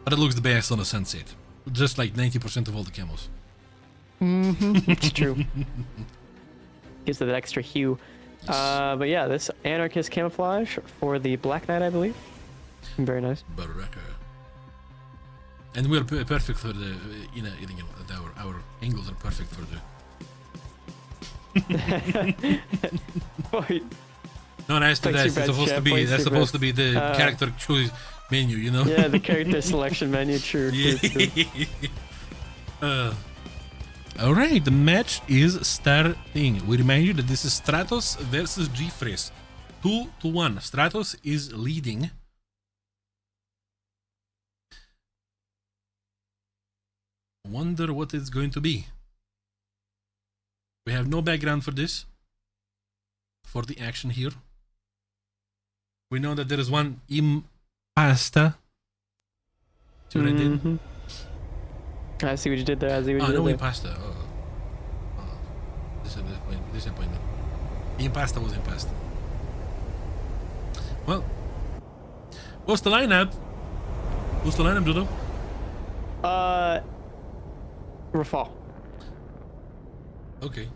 But it looks the best on a sunset. Just like 90% of all the camos. It's true. Gives it that extra hue. Yes. But yeah, this anarchist camouflage for the Black Knight, I believe. Very nice. Baraka. And we're perfect for the, our angles are perfect for the... No, nice to that. It's supposed to be. That's supposed to be the character choice menu, you know. Yeah, the character selection menu. True. All right, the match is starting. We remind you that this is Stratos versus G-Fresh. 2-1. Stratos is leading. Wonder what it's going to be. We have no background for this, for the action here. We know that there is one impasta. See what I did? I see what you did there. I see what you no did there. impasta. Disappointment. Impasta was impasta. Well, what's the lineup? Dodo? Rafal. Okay.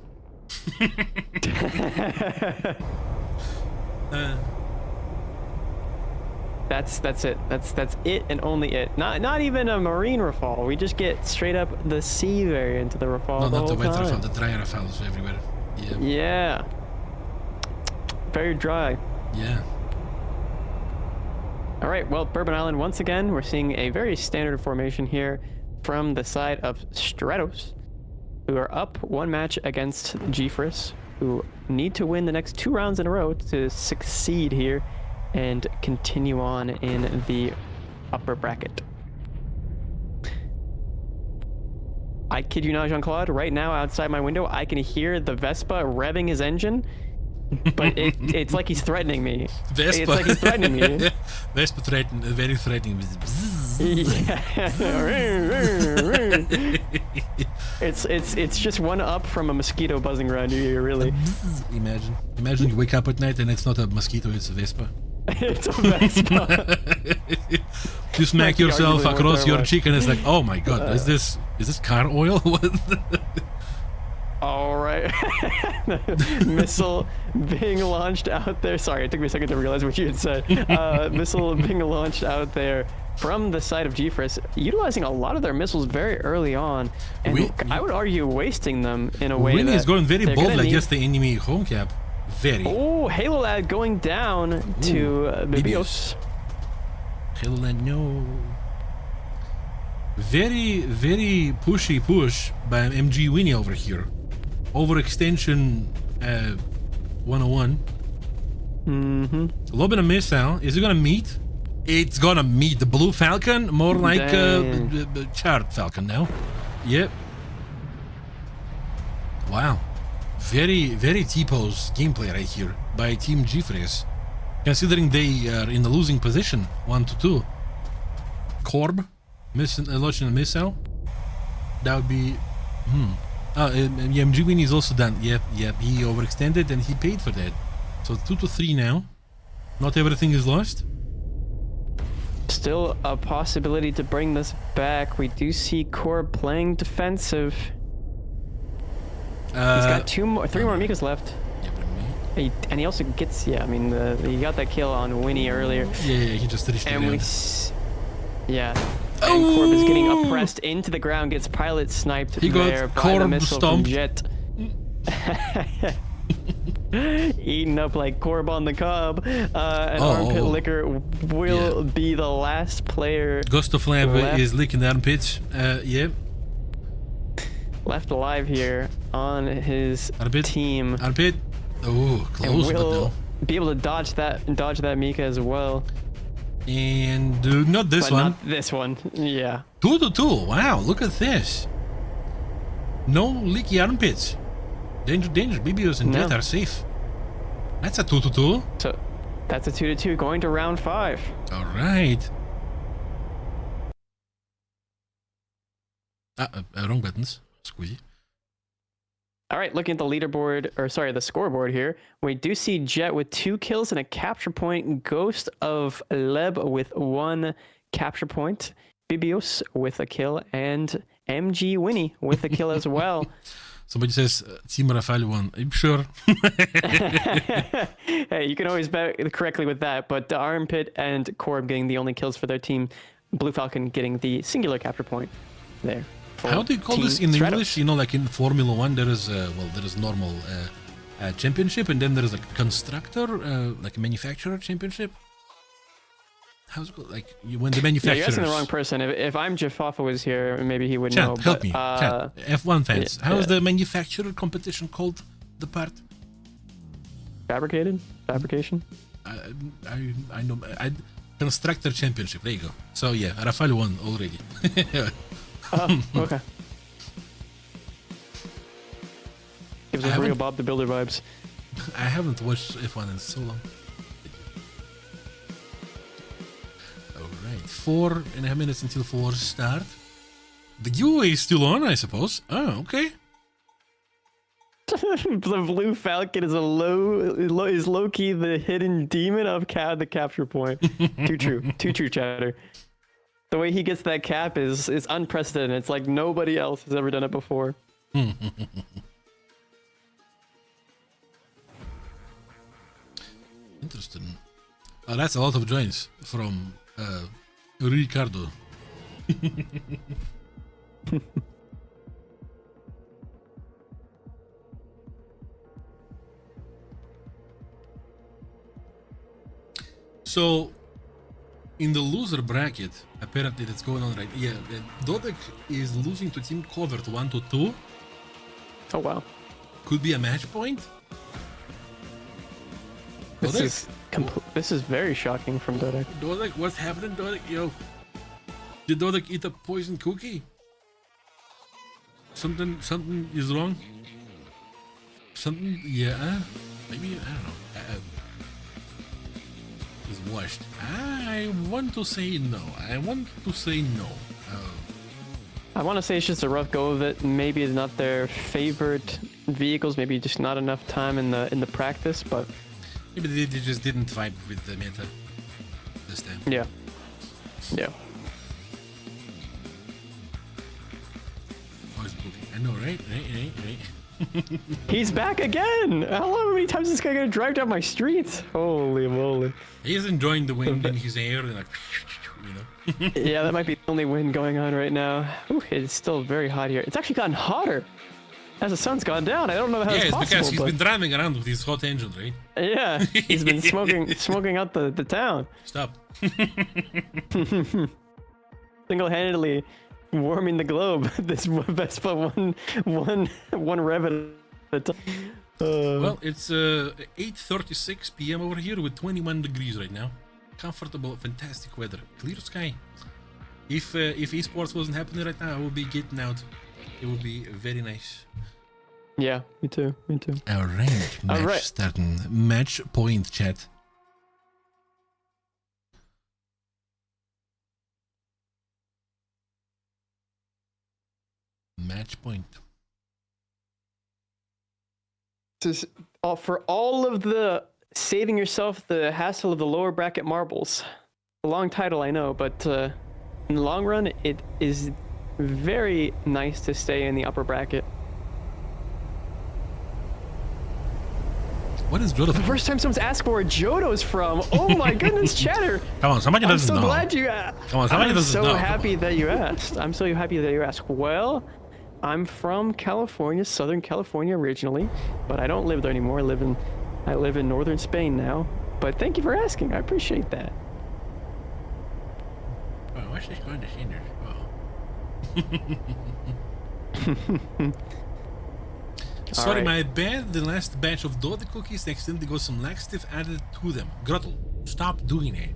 That's it. That's it and only it. Not even a marine Rafal. We just get straight up the sea variant of the Rafal. No, the not the whole wet time. Rafale, the dry Rafales everywhere. Yeah. Yeah. Very dry. Yeah. All right. Well, Bourbon Island once again. We're seeing a very standard formation here from the side of Stratos, who are up one match against G-Friss, who need to win the next 2 rounds in a row to succeed here and continue on in the upper bracket. I kid you not, Jean-Claude, right now outside my window, I can hear the Vespa revving his engine, but it's like he's threatening me. Vespa. It's like he's threatening me. Vespa very threatening. Yeah. It's just one up from a mosquito buzzing around your ear, really. Imagine you wake up at night and it's not a mosquito, it's a Vespa. It's a Vespa. You smack Might be yourself arguably across worth your our cheek and it's like, oh my god, is this car oil? What? All right. Missile being launched out there. Sorry, it took me a second to realize what you had said. Missile being launched out there from the side of GFRS, utilizing a lot of their missiles very early on, and I would argue wasting them in a way Winnie that is going very bold need... against the enemy home cap. Very. Oh, Halo Lad going down to Bibios. Halo Lad, no. Very, very pushy push by MG Winnie over here. Overextension 101. Lobbing a missile. Is it gonna meet? It's gonna meet the Blue Falcon. More like Charred Falcon now. Yep. Wow. Very, very T-pose gameplay right here by Team GFRS. Considering they are in the losing position, 1-2. Corb, launching a missile. That would be. MG Winnie is also done. Yep. He overextended and he paid for that. So 2-3 now. Not everything is lost. Still a possibility to bring this back. We do see Corb playing defensive. He's got three more Mikas left. And he also gets, he got that kill on Winnie earlier. Yeah, he just finished and it. And Corb is getting oppressed into the ground, gets pilot sniped there by the missile from Jet. Eaten up like Corb on the cob. And Armpit Licker will be the last player. Ghost of Lab is licking the armpits. Yep. Left alive here on his team. Armpit. Oh, close, and but no. Be able to dodge that Mika as well. And not this one. Not this one. Yeah. 2-2. Wow, look at this. No leaky armpits. Danger. BBOs and Jet are safe. That's a 2-2. So that's a 2-2 going to round 5. All right. Wrong buttons. Squeezy. All right, looking at the leaderboard, the scoreboard here, we do see Jet with 2 kills and a capture point, Ghost of Leb with 1 capture point, Bibios with a kill, and MG Winnie with a kill as well. Somebody says Team Rafael won. I'm sure. Hey, you can always bet correctly with that, but Armpit and Corb getting the only kills for their team, Blue Falcon getting the singular capture point there. How do you call this in English? You know, like in Formula 1, there is normal championship, and then there is a constructor, like a manufacturer championship. How's it called? Like when the manufacturers... Yeah, you're asking the wrong person. If I'm Jaffafa was here, maybe he would know. Help me. Chat. F1 fans. How is the manufacturer competition called? The part? Fabrication? I know. Constructor championship. There you go. So yeah, Rafael won already. Okay. Gives us real Bob the Builder vibes. I haven't watched F1 in so long. Alright, 4.5 minutes until 4 start. The giveaway is still on, I suppose. Oh, okay. The Blue Falcon is low key the hidden demon of the capture point. Too true, chatter. The way he gets that cap is unprecedented. It's like nobody else has ever done it before. Interesting. Oh, that's a lot of joins from Ricardo. So, in the loser bracket, apparently that's going on right. Yeah, Dodek is losing to Team Covert 1-2. Oh wow. Could be a match point. This is very shocking from Dodek. Dodek, what's happening, Dodek? Yo, did Dodek eat a poison cookie? Something is wrong. Something, yeah, maybe, I don't know. Is washed. I want to say no. I want to say it's just a rough go of it. Maybe it's not their favorite vehicles. Maybe just not enough time in the practice. But maybe they just didn't vibe with the meta this time. yeah, yeah. I know, right? Right. He's back again. How many times is this guy gonna drive down my streets? Holy moly! He's enjoying the wind in his hair, like, you know. Yeah, that might be the only wind going on right now. Ooh, it's still very hot here. It's actually gotten hotter as the sun's gone down. I don't know how Yeah, it's it's possible. because he's but been driving around with his hot engine, right? yeah, he's been smoking out the town. Stop. Single-handedly warming the globe. This Vespa one rev at a time. Well, it's 8:36 p.m. over here with 21 degrees right now. Comfortable, fantastic weather, clear sky. If esports wasn't happening right now, I would be getting out. It would be very nice. Yeah, me too. Me too. All right, match starting. Match point, chat. Match point. This is for all of the saving yourself the hassle of the lower bracket marbles. A long title, I know, but in the long run, it is very nice to stay in the upper bracket. What is Jodo? The first time someone's asked where Jodo's from. Oh my goodness, chatter. Come on, somebody doesn't know. I'm so glad you asked. Come on, somebody doesn't know. I'm so happy that you asked. I'm so happy that you asked. Well, I'm from California, Southern California originally, but I don't live there anymore. I live in northern Spain now. But thank you for asking. I appreciate that. Oh, what's this going to Sanders? Oh. Sorry, right. my bad. The last batch of Dota cookies accidentally got some laxative added to them. Grottle, stop doing it.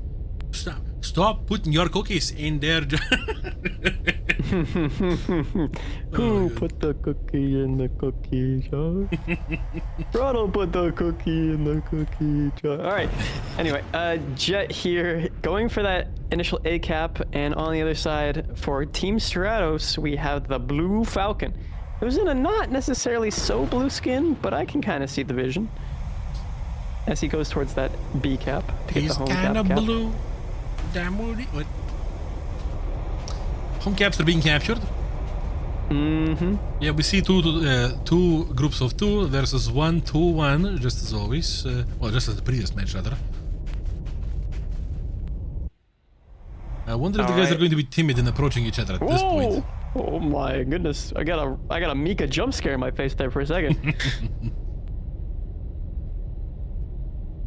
Stop putting your cookies in there. Who put the cookie in the cookie jar? Ronald put the cookie in the cookie jar. All right. Anyway, Jet here, going for that initial A cap, and on the other side for Team Stratos, we have the Blue Falcon. It was in a not necessarily so blue skin, but I can kind of see the vision as he goes towards that B cap to get He's the home kind of cap. blue. Damn woody. What? Home caps are being captured. Mm-hmm. Yeah, we see two groups of two versus 1-2-1, just as always. Well, just as the previous match, rather. I wonder if the guys are going to be timid in approaching each other at this point. Oh my goodness! I got a Mika jump scare in my face there for a second.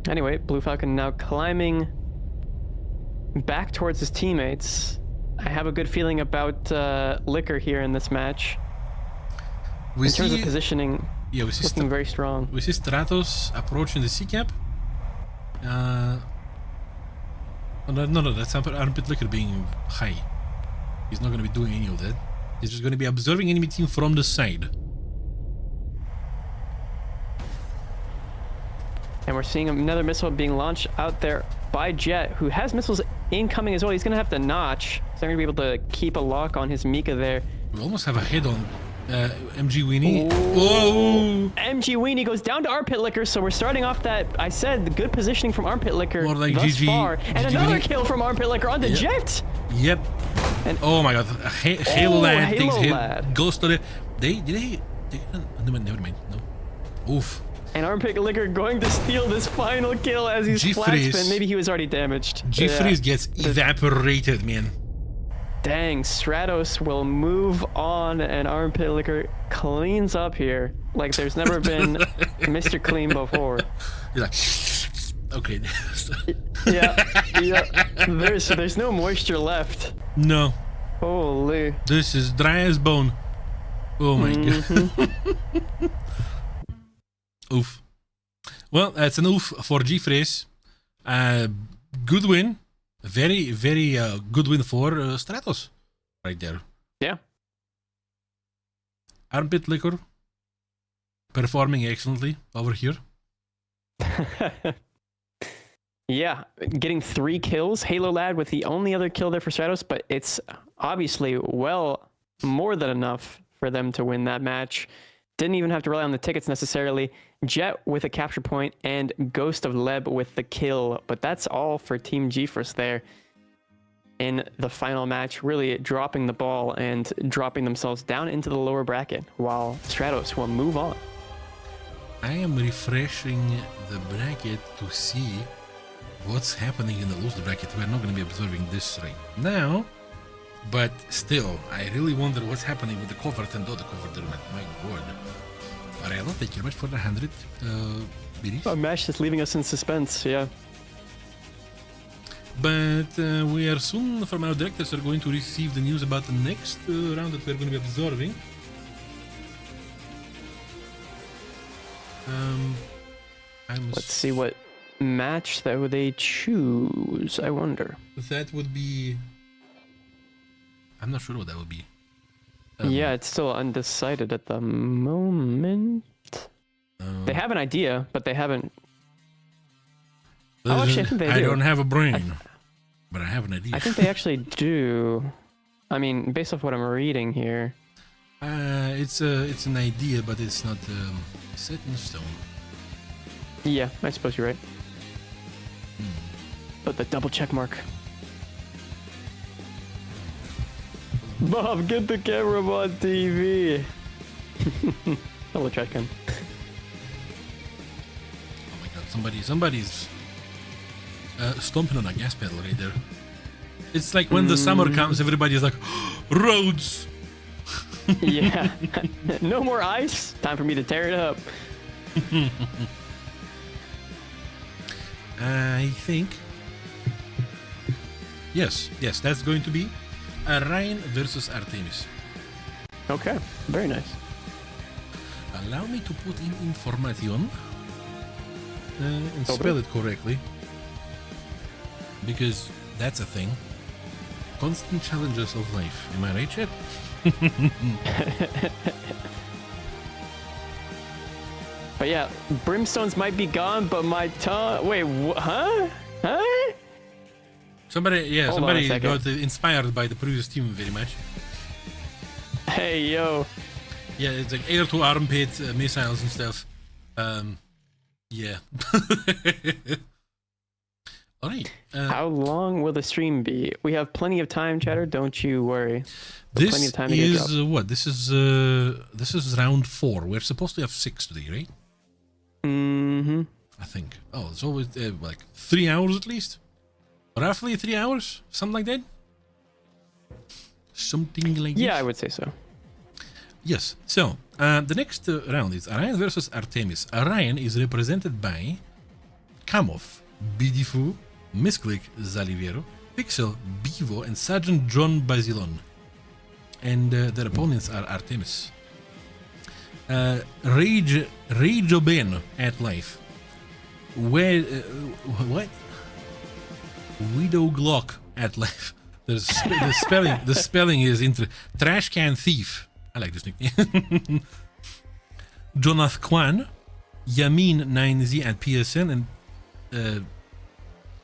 Anyway, Blue Falcon now climbing back towards his teammates. I have a good feeling about Liquor here in this match. In terms of positioning, yeah, we see looking very strong. We see Stratos approaching the C cap. No, that's Armpit Liquor being high. He's not going to be doing any of that. He's just going to be observing enemy team from the side. And we're seeing another missile being launched out there by Jet, who has missiles incoming as well. He's going to have to notch. He's not going to be able to keep a lock on his Mika there. We almost have a hit on MG Weenie. Whoa! MG Weenie goes down to Armpit Liquor, so we're starting off that, I said, the good positioning from Armpit Liquor More like thus GG, far. And GG another Weenie. kill from Armpit Liquor on the Jet! Yep. And oh my god. Halo Lad Halo takes hit. Lad. Goes to the... Never mind. No. Oof. And Armpit Liquor going to steal this final kill as he's flat spin. Maybe he was already damaged. G-Freeze gets evaporated, man. Dang, Stratos will move on, and Armpit Liquor cleans up here like there's never been Mr. Clean before. He's like, okay. yeah. There's no moisture left. No. Holy. This is dry as bone. Oh my god. Oof. Well, it's an oof for G-Freeze. Good win. Very, very good win for Stratos. Right there. Yeah. Armpit Liquor performing excellently over here. Yeah, getting 3 kills. Halo Lad with the only other kill there for Stratos, but it's obviously well more than enough for them to win that match. Didn't even have to rely on the tickets necessarily. Jet with a capture point and Ghost of Leb with the kill. But that's all for Team GeForce there in the final match, really dropping the ball and dropping themselves down into the lower bracket, while Stratos will move on. I am refreshing the bracket to see what's happening in the loser bracket. We're not going to be observing this right now, but still, I really wonder what's happening with the covert and other covert tournament. My god. Arella, thank you very much for the 100 biddies. A match that's leaving us in suspense, yeah. But we are soon, from our directors, are going to receive the news about the next round that we're going to be observing. Let's see what match that would they choose, I wonder. That would be... I'm not sure what that would be. Yeah, it's still undecided at the moment. They have an idea, but they haven't... Oh, actually, I think they do. I don't have a brain, but I have an idea. I think they actually do. I mean, based off what I'm reading here. It's an idea, but it's not set in stone. Yeah, I suppose you're right. But the double check mark. Bob, get the camera on TV. Double check him. Oh my god, somebody's stomping on a gas pedal right there. It's like when the summer comes, everybody's like, roads! Yeah. No more ice. Time for me to tear it up. I think... Yes, that's going to be Ryan versus Artemis. Okay, very nice. Allow me to put in information and spell it correctly, because that's a thing. Constant challenges of life. Am I right, chat? But yeah, brimstones might be gone, but my tongue... Wait, huh? Huh? Somebody got inspired by the previous team very much. Hey, yo. Yeah, it's like air to armpit missiles and stuff. Yeah. All right. How long will the stream be? We have plenty of time, chatter. Don't you worry. This is what? This is round 4. We're supposed to have 6 today, right? Mm-hmm. I think. Oh, it's always like 3 hours at least. Roughly 3 hours, something like that. Something like that. Yeah, I would say so. Yes. So the next round is Orion versus Artemis. Orion is represented by Kamov, Bidifu, Misclick, Zaliviero, Pixel, Bivo, and Sergeant John Basilon. And their opponents are Artemis, Rage Oben at life, what? Widow Glock at life. The spelling is into Trash Can Thief. I like this nickname. Jonath Kwan, Yamin 9Z at PSN, and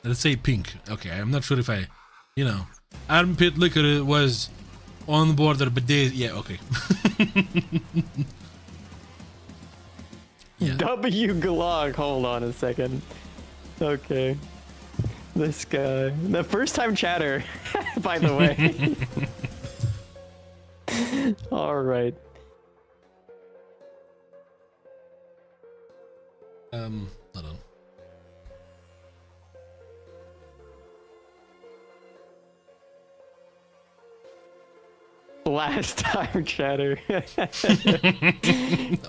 let's say Pink. Okay, I'm not sure if I, Armpit Liquor was on border, but yeah, okay. Yeah. W Glock. Hold on a second. Okay. This guy. The first time chatter, by the way. All right. Hold on. Last time chatter.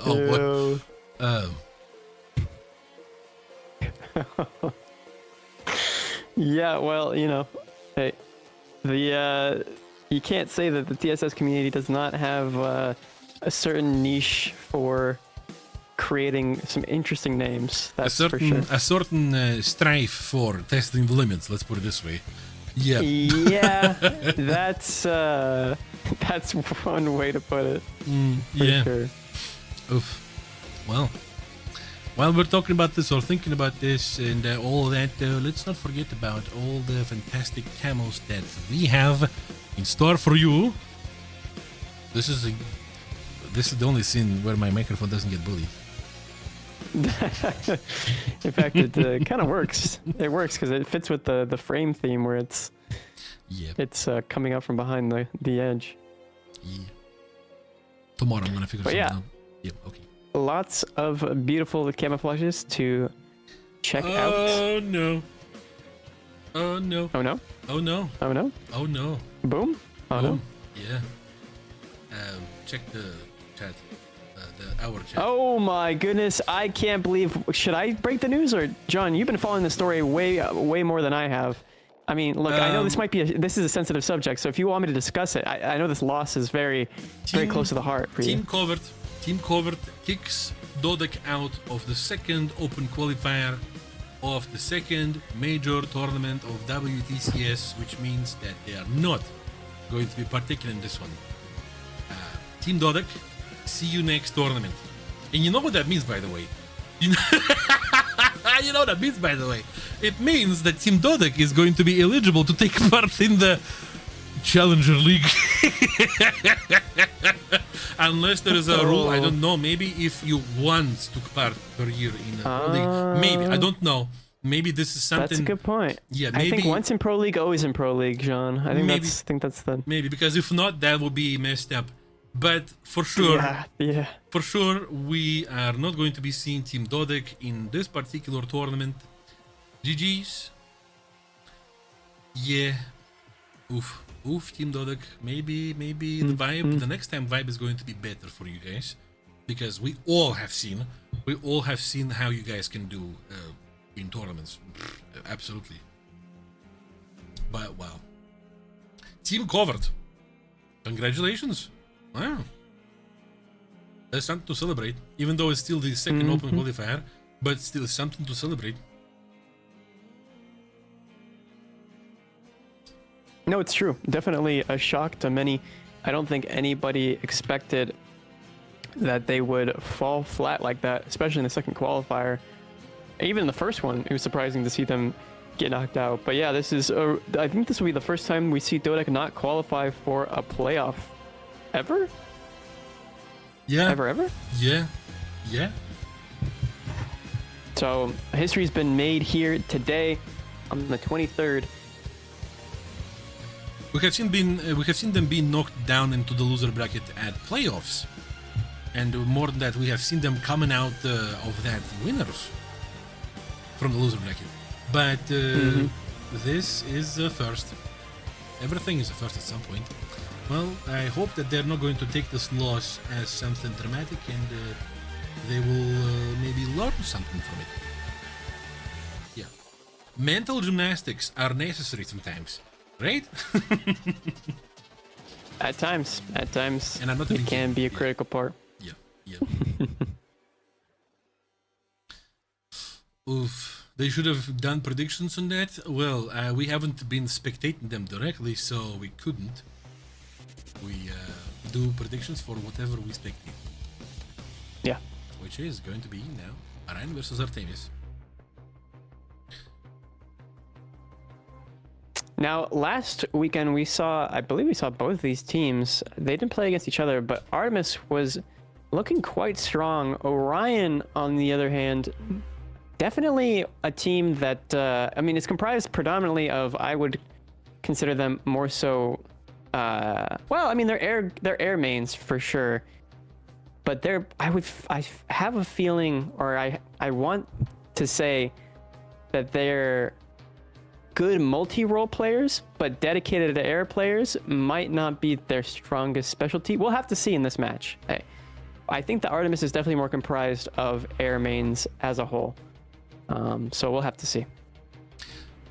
Oh, what? Yeah, well, hey, you can't say that the TSS community does not have a certain niche for creating some interesting names. That's for sure. A certain strife for testing the limits. Let's put it this way. Yeah. Yeah, that's one way to put it. Yeah. Sure. Oof. Well, while we're talking about this or thinking about this and all that, let's not forget about all the fantastic camos that we have in store for you. This is the only scene where my microphone doesn't get bullied. In fact, it kind of works. It works because it fits with the frame theme where it's coming up from behind the edge. Yeah. Tomorrow I'm gonna figure something out. Yep. Okay. Lots of beautiful camouflages to check out. Oh no. Oh no. Oh no. Oh no. Oh no. Oh no. Boom. Oh no. Yeah. Check the chat. Our chat. Oh my goodness! I can't believe. Should I break the news, or John? You've been following the story way more than I have. I mean, look, I know this is a sensitive subject, so if you want me to discuss it, I know this loss is very close to the heart for you. Team Covert kicks Dodek out of the second open qualifier of the second major tournament of WTCS, which means that they are not going to be partaking in this one. Team Dodek, see you next tournament. And you know what that means, by the way? You know what that means, by the way? It means that Team Dodek is going to be eligible to take part in the Challenger League. Unless there is a rule, I don't know. Maybe if you once took part per year in a Pro League. Maybe, I don't know. Maybe this is something. That's a good point. Yeah, maybe. I think once in Pro League, always in Pro League, John. I think that's the. Maybe, because if not, that would be messed up. But for sure, for sure, we are not going to be seeing Team Dodek in this particular tournament. GG's. Yeah. Oof, Team Dodek. Maybe the vibe, the next time vibe is going to be better for you guys. Because we all have seen how you guys can do in tournaments. Absolutely. But wow. Team covered. Congratulations. Wow. That's something to celebrate. Even though it's still the second open qualifier, but still something to celebrate. No, it's true. Definitely a shock to many. I don't think anybody expected that they would fall flat like that, especially in the second qualifier. Even in the first one, it was surprising to see them get knocked out. But yeah, I think this will be the first time we see Dodek not qualify for a playoff ever? Yeah. Ever? Yeah. So history's been made here today on the 23rd. We have seen them being knocked down into the loser bracket at playoffs, and more than that, we have seen them coming out of that winners from the loser bracket. But this is a first. Everything is a first at some point. Well, I hope that they're not going to take this loss as something dramatic, and they will maybe learn something from it. Yeah, mental gymnastics are necessary sometimes. Right? At times, and I'm not it can be a critical part. Yeah. Oof. They should have done predictions on that. Well, we haven't been spectating them directly, so we couldn't. We do predictions for whatever we spectate. Yeah. Which is going to be now Arain versus Artemis. Now, last weekend I believe we saw both these teams. They didn't play against each other, but Artemis was looking quite strong. Orion, on the other hand, definitely a team that, it's comprised predominantly of, I would consider them more so, they're air mains for sure. But I have a feeling, or I want to say that they're good multi-role players, but dedicated to air players might not be their strongest specialty. We'll have to see in this match. I think the Artemis is definitely more comprised of air mains as a whole. So we'll have to see.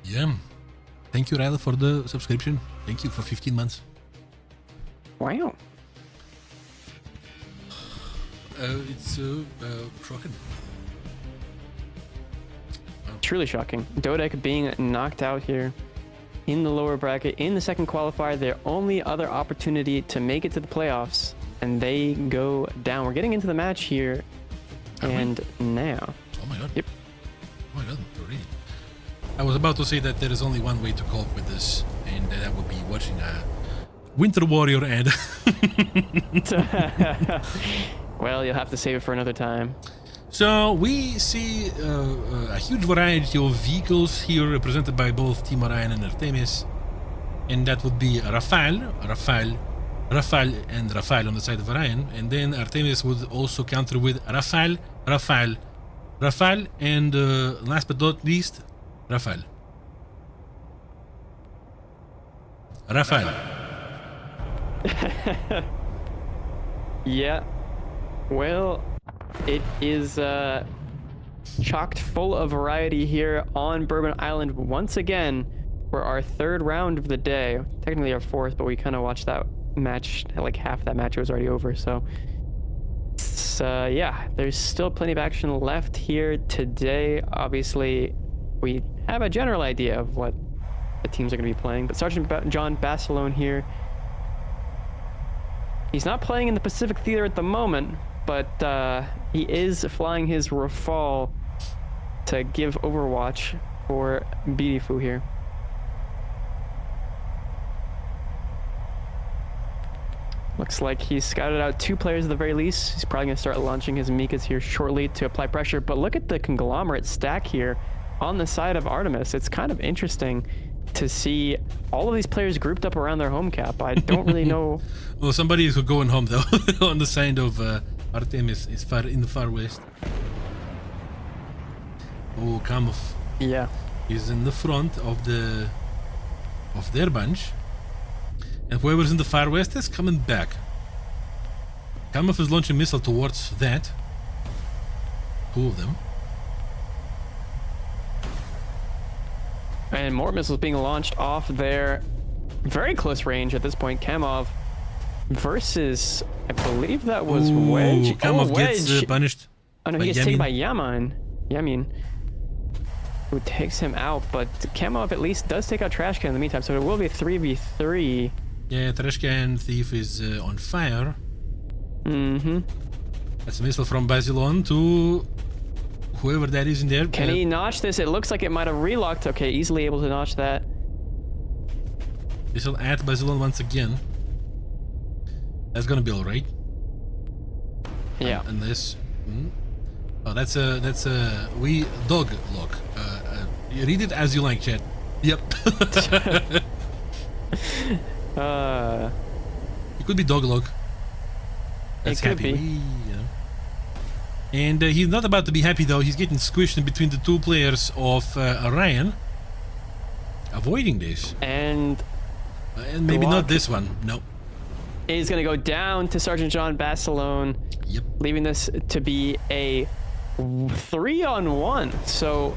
Yeah. Thank you, Riley, for the subscription. Thank you for 15 months. Wow. It's shocking. Truly shocking. Dodek being knocked out here in the lower bracket in the second qualifier, their only other opportunity to make it to the playoffs, and they go down. We're getting into the match here, and now. Oh my god. Yep. Oh my god, already. I was about to say that there is only one way to cope with this, and that would be watching a Winter Warrior ad. Well, you'll have to save it for another time. So we see a huge variety of vehicles here represented by both Team Orion and Artemis. And that would be Rafale, and Rafale on the side of Orion. And then Artemis would also counter with Rafale, and last but not least, Rafale. Yeah. Well, it is chocked full of variety here on Bourbon Island once again for our third round of the day. Technically our fourth, but we kind of watched that match, like half that match was already over. So, yeah, there's still plenty of action left here today. Obviously, we have a general idea of what the teams are going to be playing. But Sergeant John Basilone here, he's not playing in the Pacific Theater at the moment, but he is flying his Rafale to give Overwatch for Beautiful here. Looks like he's scouted out 2 players at the very least. He's probably going to start launching his Mikas here shortly to apply pressure. But look at the conglomerate stack here on the side of Artemis. It's kind of interesting to see all of these players grouped up around their home cap. I don't really know. Well, somebody is going home though. On the side of Artemis is far in the far west. Oh, Kamov. Yeah. He's in the front of their bunch. And whoever's in the far west is coming back. Kamov is launching missile towards that. 2 of them. And more missiles being launched off their very close range at this point. Kamov versus, I believe that was Wedge. Kamov Wedge gets punished. Oh no, he gets taken by Yamin, who takes him out. But Kamov at least does take out Trashcan in the meantime, so it will be a 3v3. Yeah, Trashcan Thief is on fire. Mm-hmm. That's a missile from Basilon to whoever that is in there. Can he notch this? It looks like it might have relocked. Okay, easily able to notch that. Missile at Basilon once again. That's gonna be alright. Yeah. Unless... Oh, that's a we dog lock. You read it as you like, chat. Yep. It could be dog lock. That's it could happy. be. And he's not about to be happy though. He's getting squished in between the 2 players of Orion. Avoiding this. And maybe not this one. No. Is going to go down to Sergeant John Basilone. Yep. Leaving this to be a 3-on-1. So,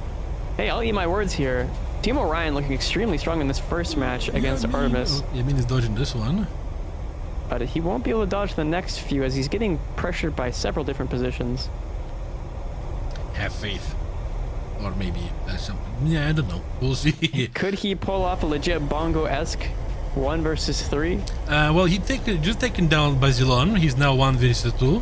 hey, I'll eat my words here. Team Orion looking extremely strong in this first match against Artemis. Yamin is dodging this one. But he won't be able to dodge the next few as he's getting pressured by several different positions. Have faith. Or maybe something. Yeah, I don't know. We'll see. Could he pull off a legit Bongo-esque 1 versus 3? Well, he just taken down Basilon. He's now 1 versus 2.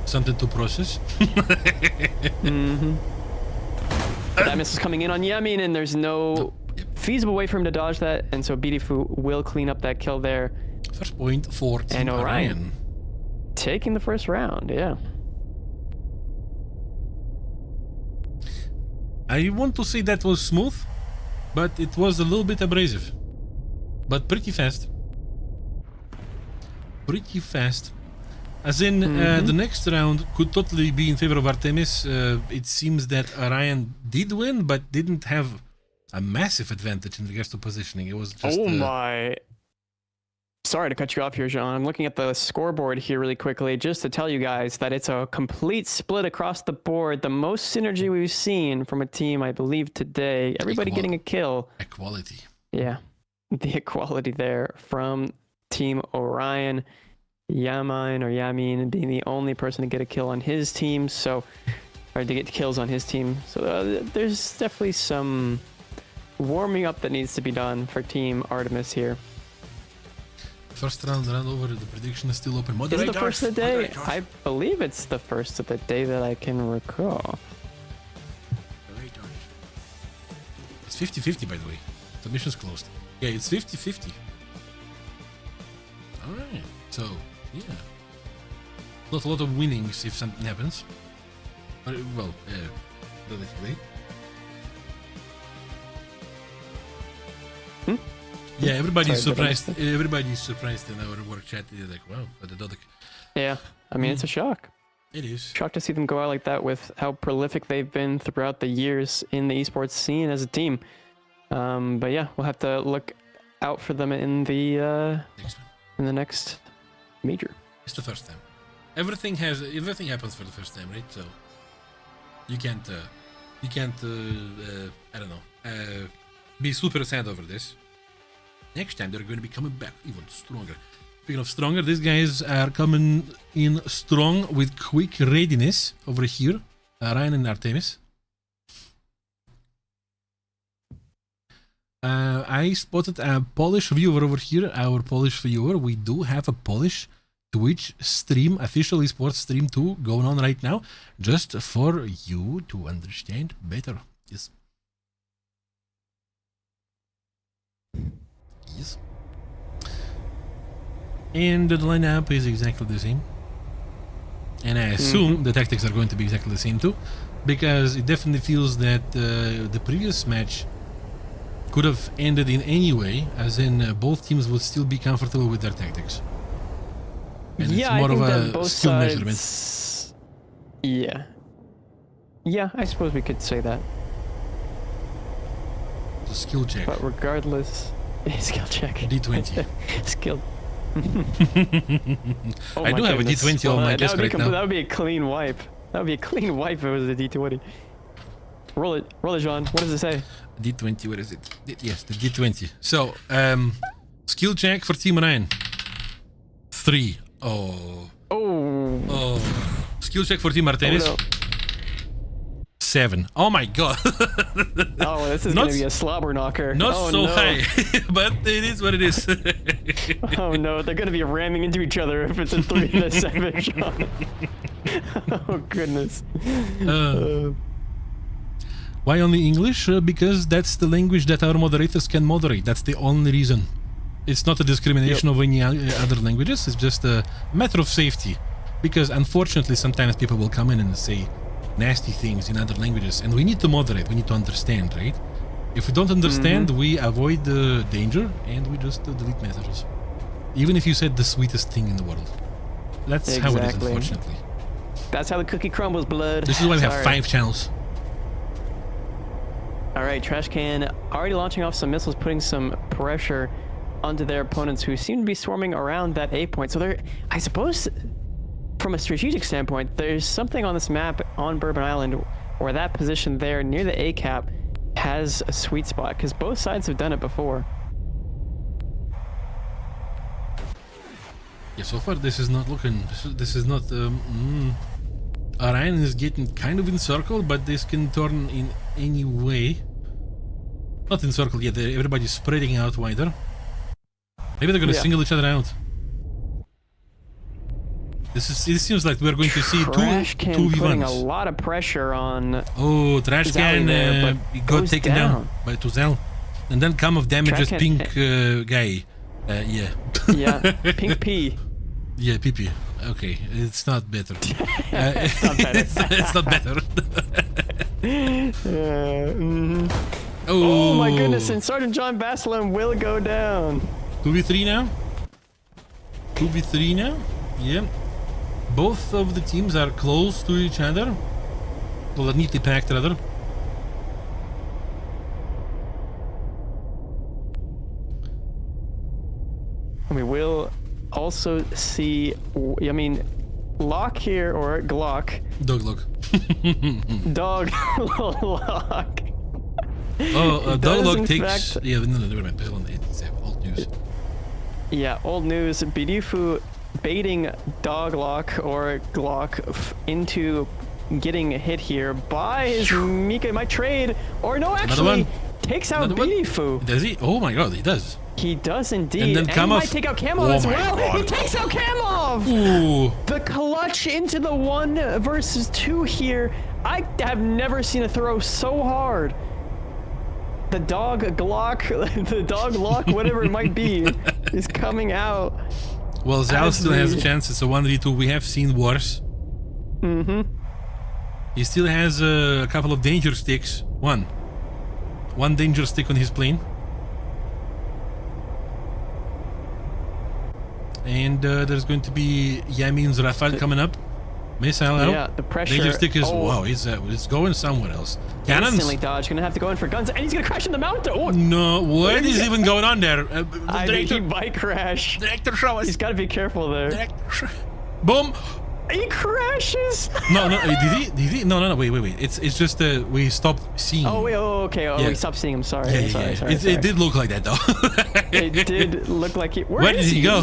Something to process. Mm-hmm. That miss is coming in on Yamin, and there's no feasible way for him to dodge that, and so Bidifu will clean up that kill there. First point for Team Orion. Taking the first round, yeah. I want to say that was smooth, but it was a little bit abrasive. But pretty fast. Pretty fast. As in, the next round could totally be in favor of Artemis. It seems that Orion did win, but didn't have a massive advantage in regards to positioning. It was just... Oh my... Sorry to cut you off here, Jean. I'm looking at the scoreboard here really quickly just to tell you guys that it's a complete split across the board. The most synergy we've seen from a team, I believe, today. Everybody getting a kill. Equality. Yeah. The equality there from Team Orion. Yamin being the only person to get a kill on his team, or to get kills on his team. So there's definitely some warming up that needs to be done for Team Artemis here. First round over, the prediction is still open. Is it the first of the day? I believe it's the first of the day that I can recall. It's 50-50, by the way. Submission's closed. Yeah, it's 50-50. All right. So, yeah. Not a lot of winnings if something happens. But, well, relatively. Yeah, everybody's surprised. Everybody's surprised in our work chat. They're like, wow, what the dog. Yeah, I mean, it's a shock. It is. Shocked to see them go out like that with how prolific they've been throughout the years in the esports scene as a team. But yeah, we'll have to look out for them in the next major. It's the first time. Everything happens for the first time, right? So you can't I don't know, be super sad over this. Next time they're going to be coming back even stronger. Speaking of stronger, these guys are coming in strong with quick readiness over here. Ryan and Artemis. I spotted a Polish viewer over here. Our Polish viewer. We do have a Polish Twitch stream, official esports stream too, going on right now, just for you to understand better. Yes. Yes. And the lineup is exactly the same. And I assume the tactics are going to be exactly the same too, because it definitely feels that the previous match could have ended in any way, as in both teams would still be comfortable with their tactics. And yeah, it's more I think of that a both skill sides... measurement. Yeah. Yeah, I suppose we could say that. It's a skill check. But regardless, skill check. D20. Skill. Oh I do have a D20 on my desk right now. That would be a clean wipe. That would be a clean wipe if it was a D20. Roll it, John. What does it say? D20, what is it? Yes, the D20. So, skill check for Team Ryan. 3. Oh. Skill check for Team Artemis. Oh, no. 7. Oh my god. Oh, this is gonna be a slobber knocker. Not so no. high, but it is what it is. Oh no, they're gonna be ramming into each other if it's a 3 and a 7 shot. Oh goodness. Why only English? Because that's the language that our moderators can moderate. That's the only reason. It's not a discrimination of any other languages. It's just a matter of safety. Because unfortunately, sometimes people will come in and say nasty things in other languages, and we need to moderate. We need to understand, right? If we don't understand, we avoid the danger, and we just delete messages. Even if you said the sweetest thing in the world. That's how it is, unfortunately. That's how the cookie crumbles, blood. This is why we have 5 channels. All right, Trash Can already launching off some missiles, putting some pressure onto their opponents who seem to be swarming around that A point. So they're, I suppose, from a strategic standpoint, there's something on this map on Bourbon Island where that position there near the A cap has a sweet spot, because both sides have done it before. Yeah, so far this is not looking. This is not. Orion is getting kind of encircled, but this can turn in any way. Not encircled yet. Everybody's spreading out wider. Maybe they're gonna single each other out. It seems like we're going to see Trash two Can putting v1s. a lot of pressure on. Oh, Trash Can got taken down by Tuzel, and then come of damages Pink guy. Yeah. Yeah, Pink P. Yeah, PP. Okay, it's not better. It's not better. It's not better. Oh my goodness, and Sergeant John Baslam will go down. 2v3 now? 2v3 now? Yeah. Both of the teams are close to each other. Well, they're neatly packed rather. We will also see, I mean, Lock here, or Glock. Dog lock. Dog Lock. Oh, Dog lock takes... Fact, yeah, no, never mind. It's old news. Yeah, old news. Bidifu baiting Dog Lock or Glock into getting hit here by his Mika. Might trade, or no, actually takes out Bidifu. Does he? Oh my god, he does. He does indeed. And then he might take out Kamov as well. God. He takes out Kamov! Ooh. The clutch into the 1 versus 2 here. I have never seen a throw so hard. the dog Glock, the dog lock, whatever it might be, is coming out. Well, Zal still has a chance. It's a 1v2. We have seen worse. Mm-hmm. He still has a couple of danger sticks. One danger stick on his plane. And there's going to be Yamin's Rafale coming up. Missile out. Yeah, the pressure. Danger stick is wow. It's going somewhere else. Cannons. Instantly dodge. Gonna have to go in for guns, and he's gonna crash in the mountain. Oh, no, what is even going on there? I think he might crash. Director, show us. He's got to be careful there. Director, boom. He crashes. No, did he? No, wait. It's just we stopped seeing. Oh wait, okay. Oh, we stopped seeing him. Sorry. Sorry. It did look like that though. It did look like he. Where did he go?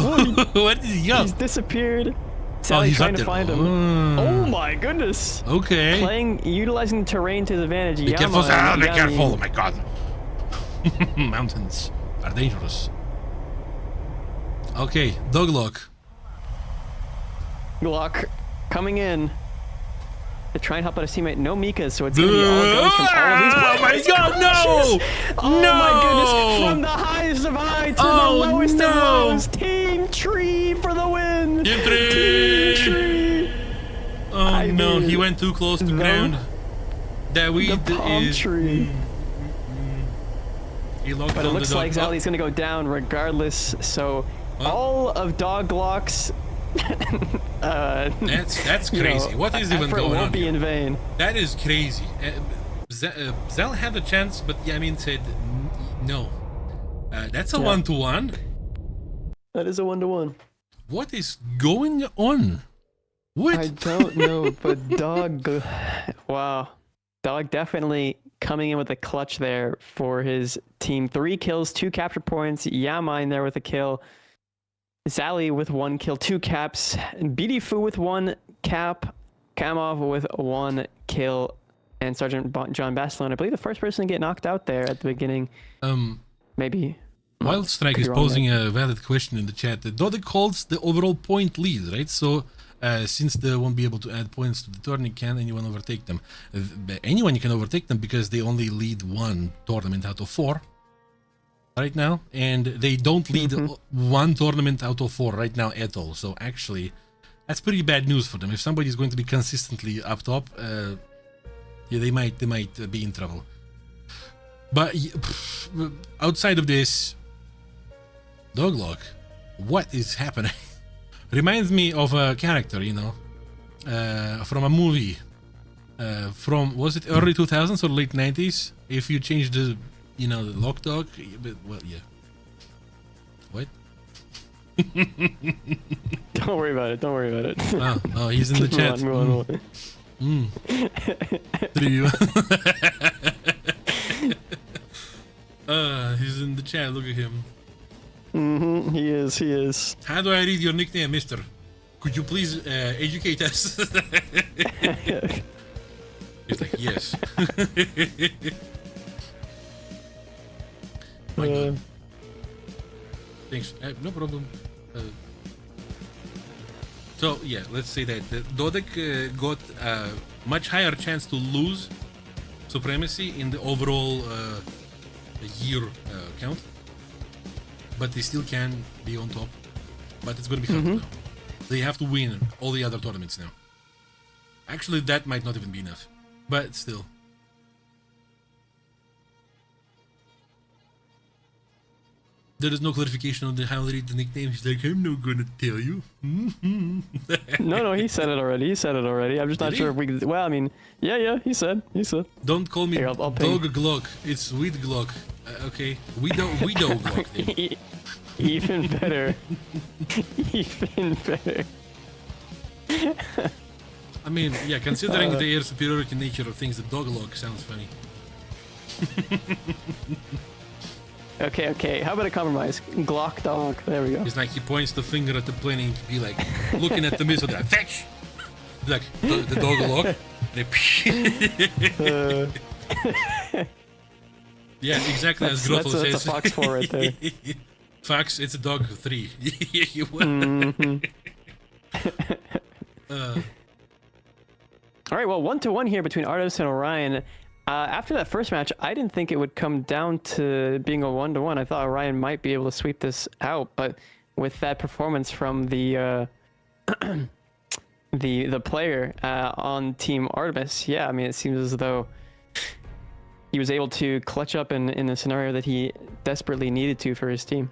Where did he go? He's disappeared. Sally's trying to find him. Oh my goodness. Okay. Utilizing the terrain to his advantage. Be careful, Sal. Be careful. Oh my god. Mountains are dangerous. Okay, Doglock. Glock coming in to try and help out his teammate. No Mikas, so it's going to be all guns from all of these players. Oh my god, no! Oh no! my goodness. From the highest of high to the lowest of lows. Team Tree for the win. Team Tree! Oh no, he went too close to ground. That we the palm tree. He locked but it looks like Zali's going to go down regardless, so all of Doglocks that's crazy. What is even going on? Won't be in vain. That is crazy. Zal had a chance, but Yamin said no. That's a 1-to-1. That is a 1-to-1. What is going on? What? I don't know, but Dog. Wow, Dog definitely coming in with a clutch there for his team. 3 kills, 2 capture points. Yama in there with a kill. Sally with 1 kill, 2 caps, BD with 1 cap, Kamov with 1 kill, and Sergeant John Bastelone, I believe the first person to get knocked out there at the beginning. Maybe. Wild Strike is posing a valid question in the chat. Dodek holds the overall point lead, right? So since they won't be able to add points to the tournament, can anyone overtake them? Anyone can overtake them because they only lead 1 tournament out of 4. Right now, and they don't lead 1 tournament out of 4 right now at all. So actually, that's pretty bad news for them. If somebody is going to be consistently up top, they might be in trouble. But outside of this, Doglock, what is happening? Reminds me of a character, you know, from a movie, from was it early 2000s or late 90s? If you change the the lock dog, but well, yeah. What? Don't worry about it. Don't worry about it. Oh, he's in the chat. Move on. 3. He's in the chat. Look at him. He is. He is. How do I read your nickname, Mister? Could you please educate us? He's like, yes. My God. Thanks. No problem. So yeah, let's say that Dodek got a much higher chance to lose supremacy in the overall year count, but they still can be on top. But it's going to be hard now. They have to win all the other tournaments now. Actually, that might not even be enough, but still. There is no clarification on how to read the nickname. He's like, I'm not gonna tell you. No, he said it already. I'm just not sure if we can. Well, I mean, yeah, he said. Don't call me Here, I'll Dog Glock. It's Weed Glock. Okay, we don't Glock. Then. Even better. Even better. I mean, yeah, considering the air superiority nature of things, the Dog Glock sounds funny. Okay. How about a compromise? Glock dog. There we go. It's like he points the finger at the plane and be like, looking at the missile, like, fetch! Like, the dog lock. Yeah, exactly as Grothel says. That's a Fox 4 right there. Fox, it's a dog 3. All right, well, 1-to-1 here between Ardos and Orion. After that first match, I didn't think it would come down to being a 1-1. I thought Orion might be able to sweep this out, but with that performance from the the player on Team Artemis, yeah, I mean, it seems as though he was able to clutch up in the scenario that he desperately needed to for his team.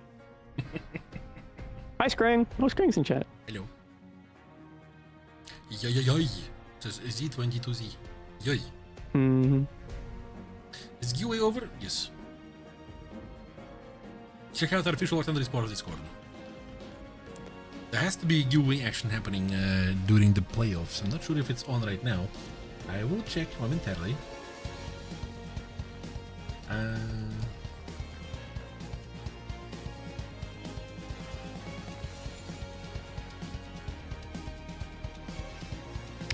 Hi, Scring. No Scring's in chat. Hello. Yoy. Says Z22Z. Yoy. Mm-hmm. Is giveaway over? Yes. Check out our official Thunder Esports Discord. There has to be giveaway action happening during the playoffs. I'm not sure if it's on right now. I will check momentarily.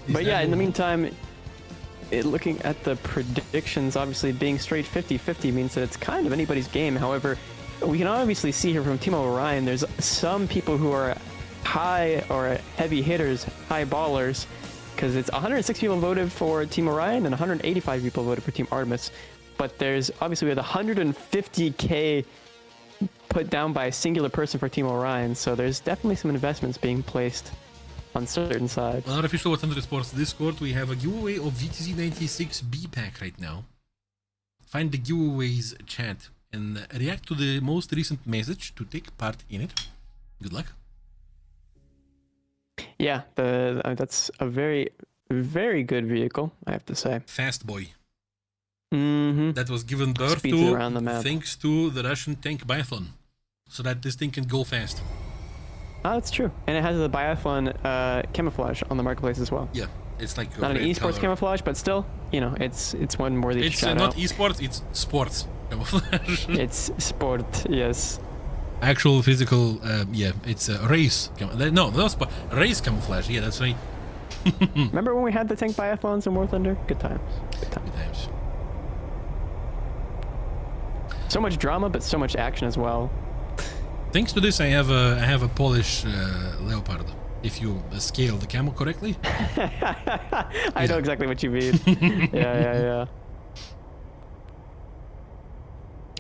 But yeah, in the meantime, looking at the predictions, obviously being straight 50-50 means that it's kind of anybody's game. However, we can obviously see here from Team Orion, there's some people who are high or heavy hitters, high ballers, because it's 106 people voted for Team Orion and 185 people voted for Team Artemis. But there's obviously we had 150K put down by a singular person for Team Orion, so there's definitely some investments being placed on certain sides. On our official Thunder Esports Discord, we have a giveaway of GTZ96 B pack right now. Find the giveaways chat and react to the most recent message to take part in it. Good luck. Yeah, that's a very, very good vehicle, I have to say. Fast boy. Mm-hmm. That was given birth Speeds to around the map. thanks to the Russian tank biathlon, so that this thing can go fast. Oh, that's true. And it has the biathlon camouflage on the marketplace as well. Yeah, it's like not an esports camouflage, but still, you know, it's one more than it's not esports, it's sports camouflage. It's sport, yes. Actual physical, yeah, it's a race. No, sport. Race camouflage. Yeah, that's right. Remember when we had the tank biathlons in War Thunder? Good times. Good times. Good times. So much drama, but so much action as well. Thanks to this, I have a Polish leopard. If you scale the camel correctly. I know exactly what you mean. Yeah.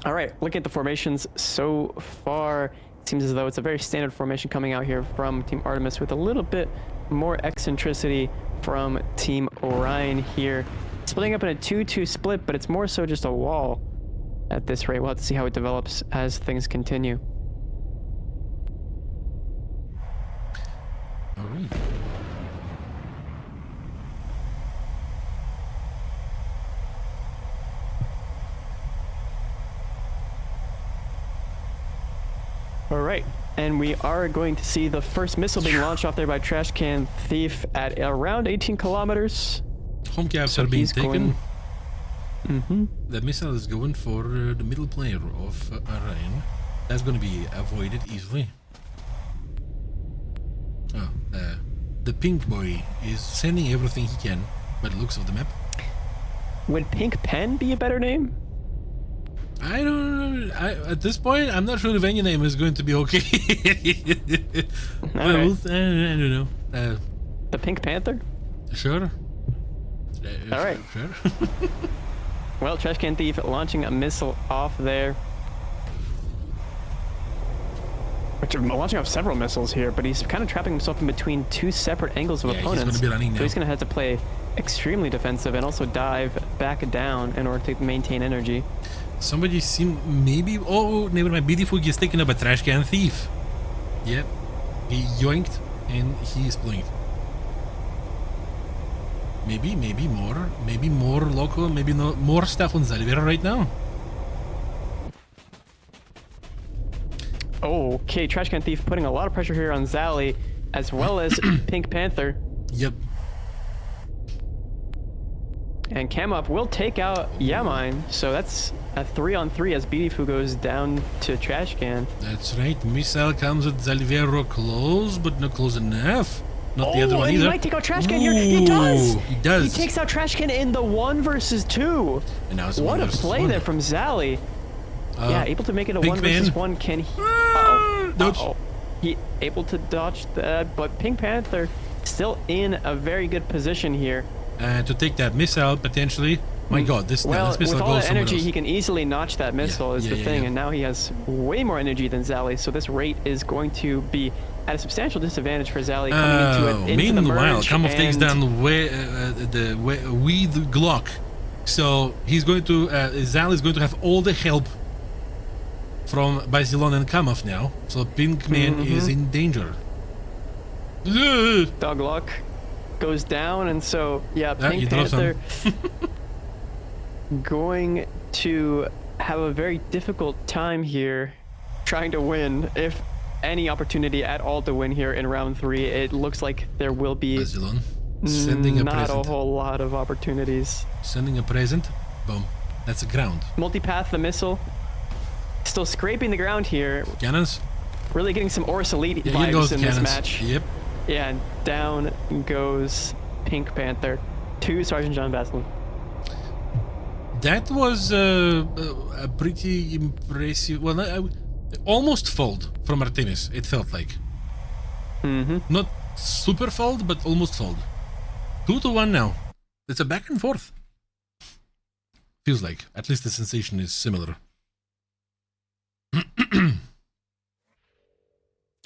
All right, looking at the formations so far, it seems as though it's a very standard formation coming out here from Team Artemis with a little bit more eccentricity from Team Orion here. Splitting up in a 2-2 split, but it's more so just a wall at this rate. We'll have to see how it develops as things continue. All right. All right, and we are going to see the first missile being launched off there by Trash Can Thief at around 18 kilometers. Home caps are being taken. Mm-hmm. The missile is going for the middle player of Orion. That's going to be avoided easily. Oh, the pink boy is sending everything he can by the looks of the map. Would Pink Pen be a better name? I don't know. At this point, I'm not sure if any name is going to be okay. All right. I don't know. The Pink Panther? Sure. All right. Sure. Well, Trash Can Thief launching a missile off there. Launching off several missiles here, but he's kind of trapping himself in between two separate angles of opponents. He's going to be running now. So he's going to have to play extremely defensive and also dive back down in order to maintain energy. Somebody seem maybe. Oh, never mind. Beautiful is taken up a Trash Can Thief. Yep. He yoinked and he is blinked. Maybe more local, maybe no more stuff on Zalivera right now. Okay, Trash Can Thief putting a lot of pressure here on Zally, as well as Pink Panther. Yep. And Kamov will take out Yamine, so that's a 3-on-3 as Beautiful goes down to Trash Can. That's right. Missile comes at Zalivero close, but not close enough. Not the other one and either. He might take out Trash Can here. He does. He does. He takes out Trash Can in the 1 versus 2. And now it's what a play 1. there from Zally. Yeah, able to make it a 1 versus 1. Can he? Dodge. He able to dodge that, but Pink Panther still in a very good position here. to take that missile potentially. My God, this Well, missile with all goes that somewhere energy, else. he can easily notch that missile is the thing, and now he has way more energy than Zally, so this rate is going to be at a substantial disadvantage for Zally coming into the meanwhile, merge. Kamov takes and down the Weed Glock. So he's going to, Zal is going to have all the help from Basilon and Kamov now. So Pinkman is in danger. Dog Luck goes down, and so, yeah, Pink Panther going to have a very difficult time here trying to win. If any opportunity at all to win here in round 3, it looks like there will be Basilon sending a not present. a whole lot of opportunities. Sending a present. Boom. That's a ground. Multipath the missile. Still scraping the ground here. Cannons. Really getting some Oris Elite Here vibes goes in cannons. this match. Yep. Yeah, and down goes Pink Panther to Sergeant John Basilon. That was a pretty impressive. Well, almost fold from Artemis. It felt like. Not super fold, but almost fold. 2-1 now. It's a back and forth. Feels like. At least the sensation is similar.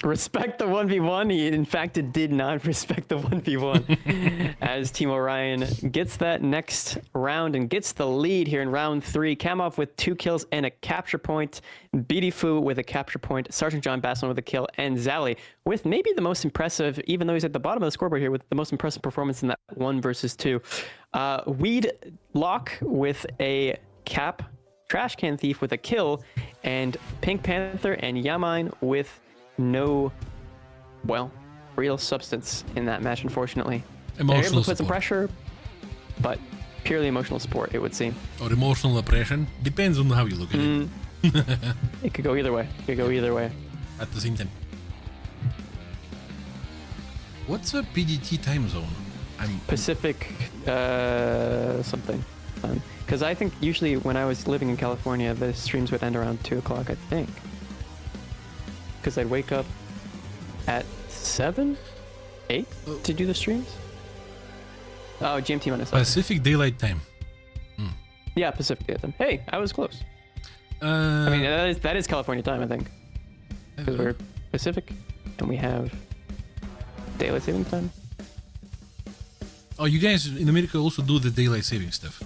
Respect the 1v1. He, in fact, did not respect the 1v1 as Team Orion gets that next round and gets the lead here in round 3. Kamov with 2 kills and a capture point. Bidifu with a capture point. Sergeant John Basilon with a kill. And Zally with maybe the most impressive, even though he's at the bottom of the scoreboard here, with the most impressive performance in that 1 versus 2. Weed Lock with a cap. Trash Can Thief with a kill. And Pink Panther and Yamine with no, well, real substance in that match, unfortunately. They're able Emotional to put some support. pressure, but purely emotional support, it would seem. Or emotional oppression. Depends on how you look at it. It could go either way. It could go either way. At the same time. What's a PDT time zone? I'm Pacific something. Because I think usually when I was living in California, the streams would end around 2 o'clock, I think. Because I'd wake up at 7, 8 to do the streams. Oh, GMT minus 7. Pacific Daylight Time. Yeah, Pacific Daylight Time. Hey, I was close. I mean, that is California time, I think. Because we're Pacific and we have daylight saving time. Oh, you guys in America also do the daylight saving stuff.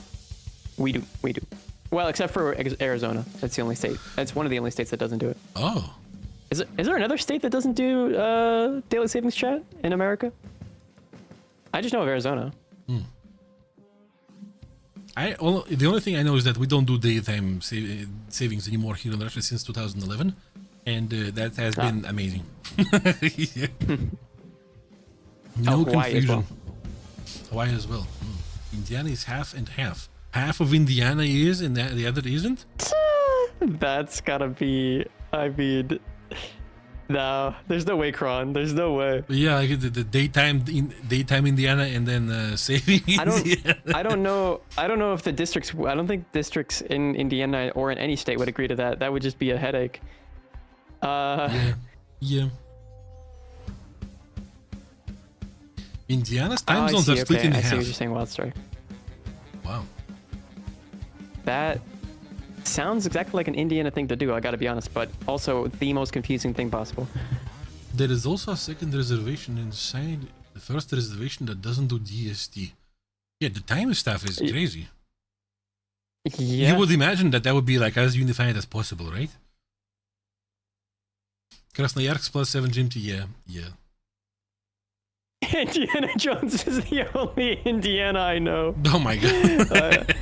We do. Well, except for Arizona. That's the only state. That's one of the only states that doesn't do it. Oh. Is there another state that doesn't do daylight savings chat in America? I just know of Arizona. The only thing I know is that we don't do daytime savings anymore here in Russia since 2011, and that has been amazing. Yeah. No Hawaii confusion. as well. Hawaii as well. Indiana is half and half. Half of Indiana is, and the other isn't. That's gotta be. I mean, no, there's no way, Kron. There's no way. Yeah, like the daytime Indiana, and then saving Indiana. I don't know if the districts. I don't think districts in Indiana or in any state would agree to that. That would just be a headache. Yeah. Indiana's time zones are split in I half. see what you're saying, Wildstrike. Wow. That sounds exactly like an Indiana thing to do, I gotta be honest, but also the most confusing thing possible. There is also a second reservation inside the first reservation that doesn't do DST. Yeah, the time stuff is crazy. Yeah. You would imagine that would be like as unified as possible, right? Krasnoyarsk plus 7 GMT, yeah. Indiana Jones is the only Indiana I know. Oh my god.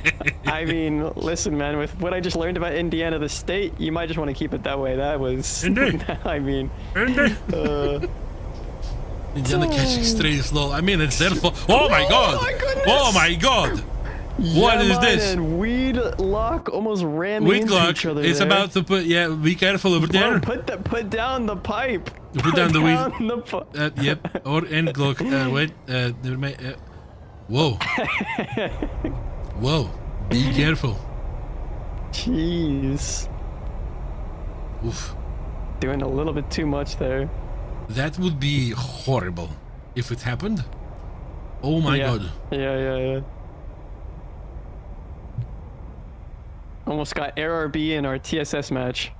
I mean, listen, man, with what I just learned about Indiana, the state, you might just want to keep it that way. That was, I mean, Indiana catching straight slow. I mean, it's their fault. Oh my god! my goodness! Oh my god! What is this? And Weed Lock almost ran Weed into Glock each other. is there. about to put. Yeah, be careful over there. Put down the pipe. Put down the weed. Yep. Or end Glock. Wait. Never mind. Whoa. Whoa. Be careful. Jeez. Oof. Doing a little bit too much there. That would be horrible if it happened. Oh my yeah. god. Yeah. Almost got RRB in our TSS match.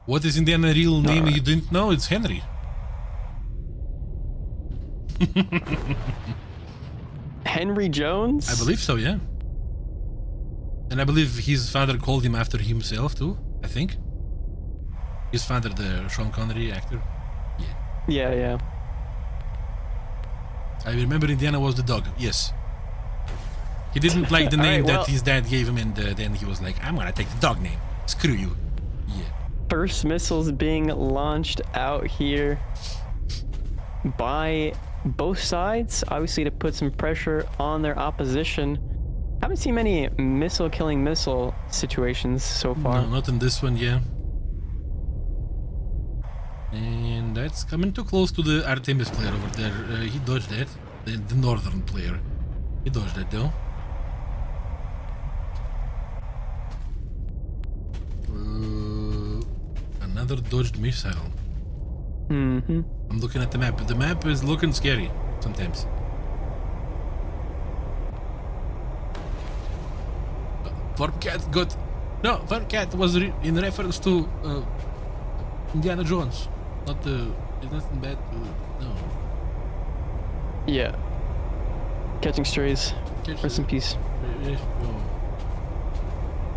What is Indiana real name you didn't know? It's Henry. Henry Jones? I believe so, yeah. And I believe his father called him after himself too, I think. His father, the Sean Connery actor. Yeah. I remember Indiana was the dog, yes. He didn't like the name that his dad gave him, and then he was like, I'm gonna take the dog name. Screw you. Yeah. First missiles being launched out here by both sides, obviously to put some pressure on their opposition. Haven't seen many killing missile situations so far. No, not in this one, yeah. And that's coming too close to the Artemis player over there. He dodged that. The northern player. He dodged that though. Another dodged missile. Mm-hmm. I'm looking at the map. The map is looking scary sometimes. Farmcat got... No, Farmcat was in reference to Indiana Jones. Not the... It's nothing bad to... No. Yeah. Catching strays. Rest in peace.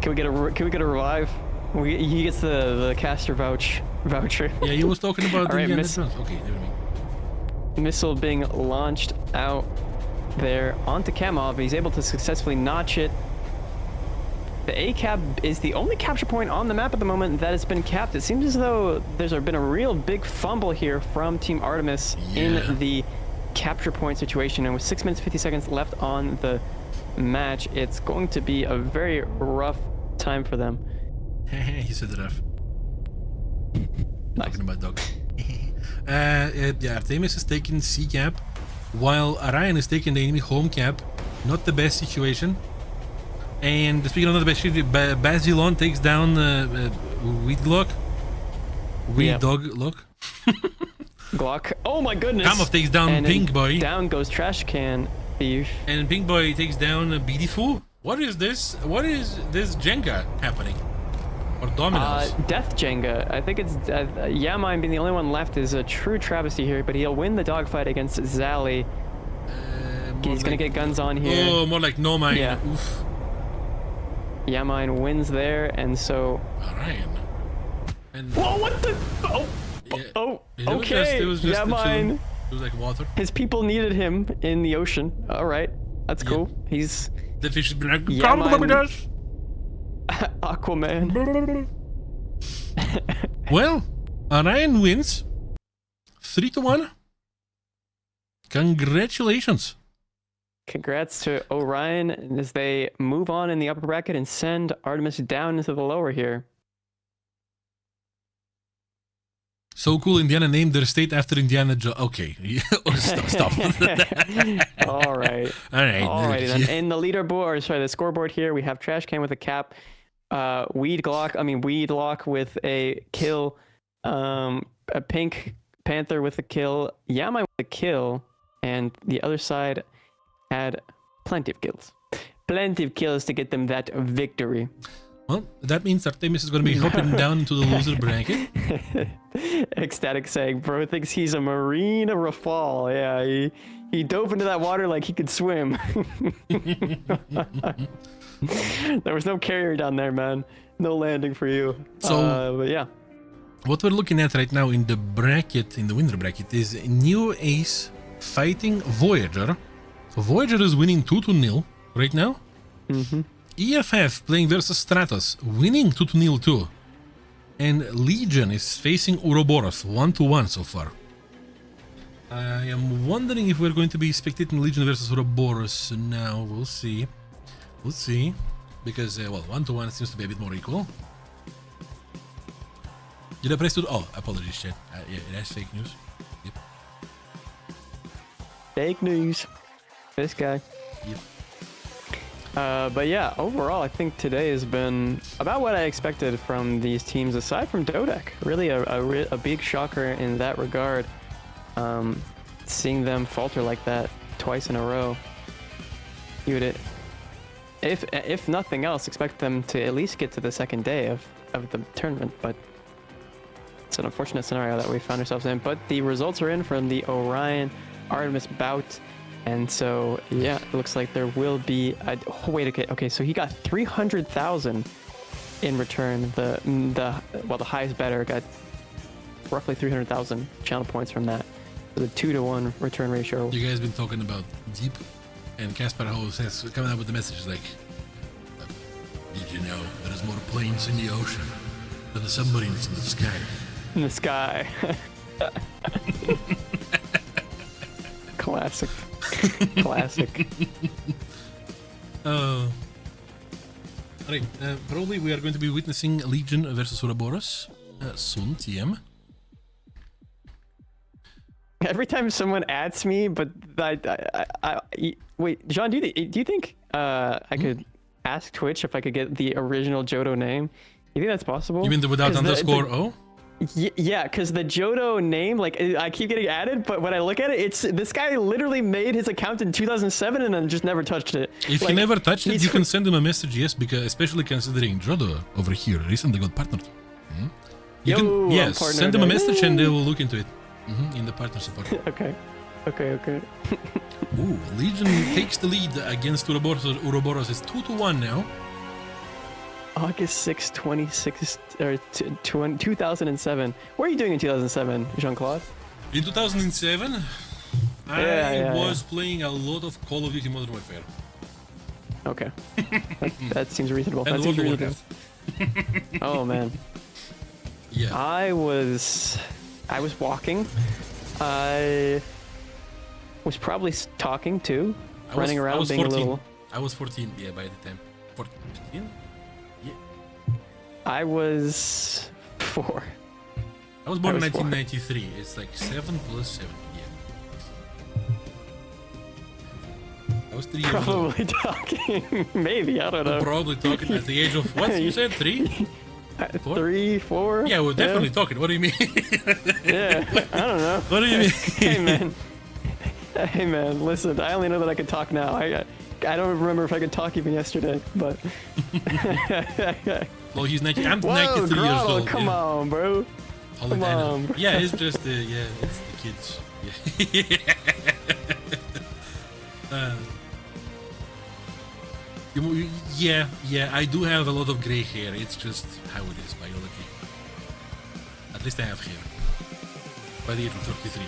Can we get a revive? He gets the caster voucher. Yeah, he was talking about All right, Indiana Jones. Okay, never mind. Missile being launched out there onto Kamov. He's able to successfully notch it. The A-cap is the only capture point on the map at the moment that has been capped. It seems as though there's been a real big fumble here from Team Artemis in the capture point situation. And with 6 minutes 50 seconds left on the match, it's going to be a very rough time for them. He said rough. Nice. Talking about dog. Yeah, Artemis is taking C cap, while Orion is taking the enemy home cap. Not the best situation. And speaking of not the best situation, Basilon takes down Weed Glock. Dog Lock. Glock. Oh my goodness. Kamov takes down and Pink Boy. Down goes Trash Can Thief. And Pink Boy takes down Beautiful. What is this? What is this Jenga happening? Or dominoes? Death Jenga. I think it's Yamine being the only one left is a true travesty here, but he'll win the dogfight against Zally. He's gonna get guns on here. Oh, more like No Mine. Yeah. Oof. Yamine wins there, and so. Orion. And Whoa! What the? Oh. Okay. It was just Yamine. It was like water. His people needed him in the ocean. All right, that's cool. He's. The fish is like, Yamine. Aquaman. Well, Orion wins 3-1. Congratulations. Congrats to Orion as they move on in the upper bracket and send Artemis down into the lower here. So cool, Indiana named their state after Indiana Jones. Okay, stop. All right. All right. Then. In the leaderboard, sorry, the scoreboard here, we have Trash Can with a cap, Weed Lock with a kill, a Pink Panther with a kill, Yamai with a kill, and the other side had plenty of kills. Plenty of kills to get them that victory. Well, that means Artemis is going to be hopping down into the loser bracket. Ecstatic saying, bro thinks he's a Marine Rafal. Yeah, he dove into that water like he could swim. There was no carrier down there, man. No landing for you. So, but yeah. What we're looking at right now in the bracket, in the winner bracket, is New Ace fighting Voyager. Voyager is winning 2-0 right now. Mm-hmm. EFF playing versus Stratos, winning 2-0 too. And Legion is facing Ouroboros, 1-1 so far. I am wondering if we're going to be spectating Legion versus Ouroboros now. We'll see. We'll see. Because, well, 1-1 seems to be a bit more equal. Did I press to... Oh, apologies, chat. Yeah, that's fake news. Yep. Fake news. This guy. Yep. But yeah, overall, I think today has been about what I expected from these teams, aside from Dodek. Really a big shocker in that regard. Seeing them falter like that twice in a row, you would, if nothing else, expect them to at least get to the second day of the tournament. But it's an unfortunate scenario that we found ourselves in. But the results are in from the Orion Artemis bout. And so, yeah, it looks like there will be a... Oh, wait, okay, so he got 300,000 in return. The highest bettor got roughly 300,000 channel points from that. The 2-to-1 return ratio. You guys been talking about deep, and Caspar House has coming out with the message like, did you know there's more planes in the ocean than the submarines in the sky? In the sky. Classic. Classic. Alright, probably we are going to be witnessing Legion versus Ouroboros soon, TM. Every time someone adds me, but wait, John, do you think I could ask Twitch if I could get the original Johto name? You think that's possible? You mean the without underscore O? Yeah, because the Johto name, like, I keep getting added, but when I look at it, it's this guy literally made his account in 2007 and then just never touched it. If like, he never touched it, you can send him a message, yes, because especially considering Johto over here recently got partnered. You can, yes, send him a message and they will look into it in the partner support. Okay. Ooh, Legion takes the lead against Ouroboros. Ouroboros is 2-1 now. August 6, 2007. What are you doing in 2007, Jean-Claude? In 2007, I was playing a lot of Call of Duty Modern Warfare. Okay. that seems reasonable. And that seems World of reasonable. Oh, man. Yeah. I was walking. I was probably talking too. Running around being 14. a little... I was 14, yeah, by the time. 14? Yeah. I was 4. I was born in 1993. It's like 7 plus 7. Yeah. I was 3 years old. Probably talking. Maybe, I don't know. Probably talking at the age of what you said? 3? 4? 3, 4? Yeah, we're definitely talking. What do you mean? Yeah, I don't know. What do you mean? Hey man, listen, I only know that I can talk now. I don't remember if I could talk even yesterday, but... Well, he's 90. I'm Whoa, 93 years Grotto, old. come on, bro. Come on, bro. Yeah, it's just it's the kids. Yeah. Yeah, I do have a lot of gray hair. It's just how it is, biology. At least I have hair. By the age of 33.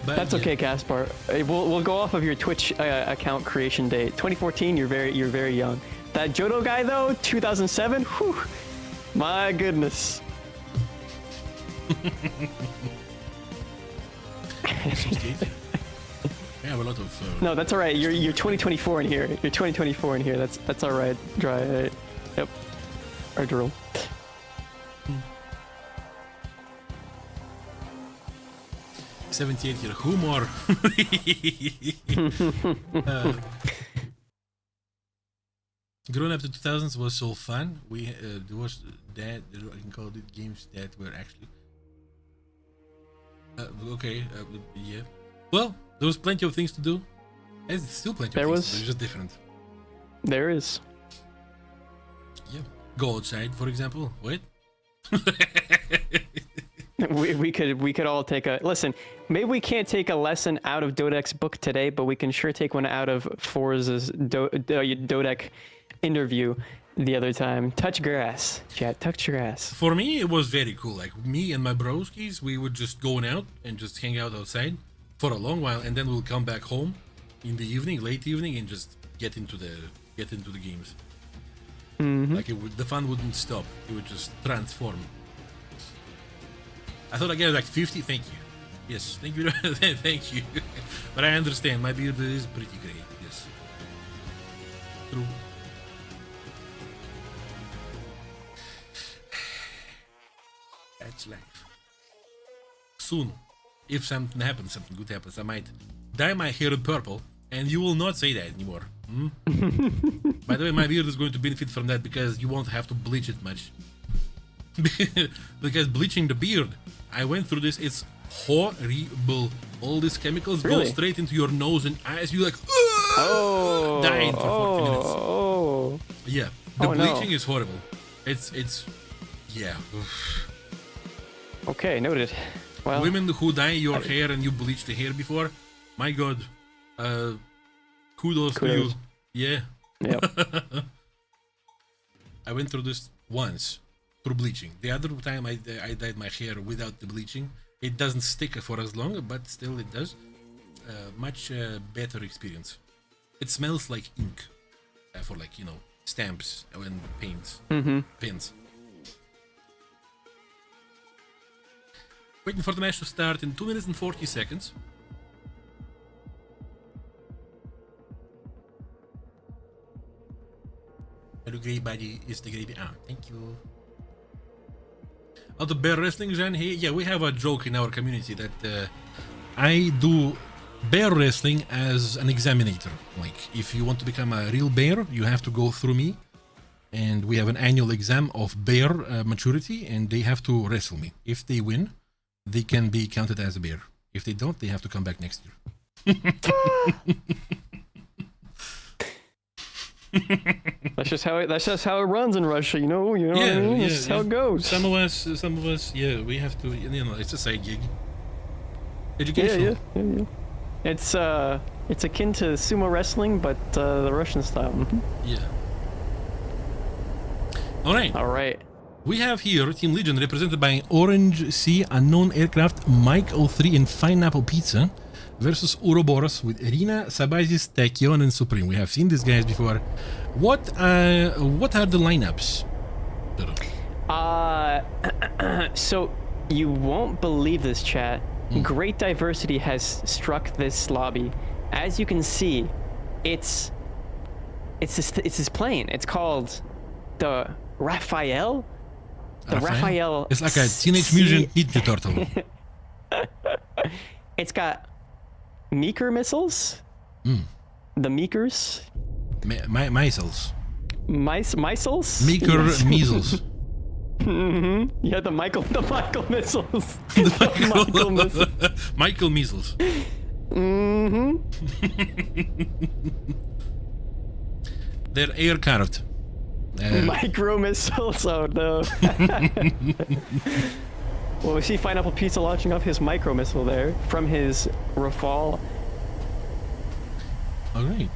But That's okay, Caspar. We'll go off of your Twitch account creation date. 2014. You're very young. That Johto guy though, 2007. Whew, my goodness. I have a lot of. No, that's all right. You're 2024 in here. You're 2024 in here. That's all right. Dry. Yep. Or drill. 78 year humor. Growing up to 2000s was so fun. There was I can call it games that were actually yeah. Well, there was plenty of things to do. There's still plenty of things. It's just different. There is. Yeah. Go outside, for example. What? we could all take a listen. Maybe we can't take a lesson out of Dodek's book today, but we can sure take one out of Forza's Dodek interview the other time. Touch grass, chat. Touch grass. For me, it was very cool. Like me and my broskies, we would just go out and just hang out outside for a long while, and then we'll come back home in the evening, late evening, and just get into the games. Like the fun wouldn't stop. It would just transform. I thought I get like 50. Thank you. Yes, thank you. Thank you. But I understand. My beard is pretty great. Yes. True. That's life. Soon, if something happens, something good happens, I might dye my hair purple, and you will not say that anymore. By the way, my beard is going to benefit from that because you won't have to bleach it much. Because bleaching the beard, I went through this. It's horrible. All these chemicals go Really? straight into your nose and eyes. You like dying for 40 minutes. Oh. Yeah, the Oh, no. bleaching is horrible. It's yeah. Okay, noted. Well, Women who dye your hair and you bleach the hair before, my god, kudos to you. Kudos. Yeah. yep. I went through this once through bleaching. The other time I dyed my hair without the bleaching. It doesn't stick for as long, but still it does. Much better experience. It smells like ink for like, you know, stamps and paints, pens. Waiting for the match to start in 2 minutes and 40 seconds. Hello, grey body is the grey. Ah, thank you. Oh, the bear wrestling, Jean. Hey, yeah, we have a joke in our community that I do bear wrestling as an examinator. Like, if you want to become a real bear, you have to go through me, and we have an annual exam of bear maturity, and they have to wrestle me. If they win, they can be counted as a bear. If they don't, they have to come back next year. That's just how it runs in Russia, you know what I mean? That's just how it goes. Some of us, yeah, we have to, you know, it's a side gig. Educational. Yeah. It's akin to sumo wrestling, but the Russian style. Yeah. All right. We have here Team Legion represented by Orange Sea, Unknown Aircraft, Mike 03, and Pineapple Pizza versus Ouroboros with Irina, Sabaisis, Tachyon, and Supreme. We have seen these guys before. What are the lineups? So you won't believe this, chat. Great diversity has struck this lobby. As you can see, it's this plane. It's called the Raphael. The Raphael. It's like a Teenage Mutant Ninja Turtle. It's got Meeker missiles. The Meekers. Measles. Meisels? Meeker measles. Yeah, the Michael missiles. The Michael missiles. Michael measles. They're air carved. Micro missiles. Oh no. Well, we see Pineapple Pizza launching off his micro missile there from his Rafale. All right.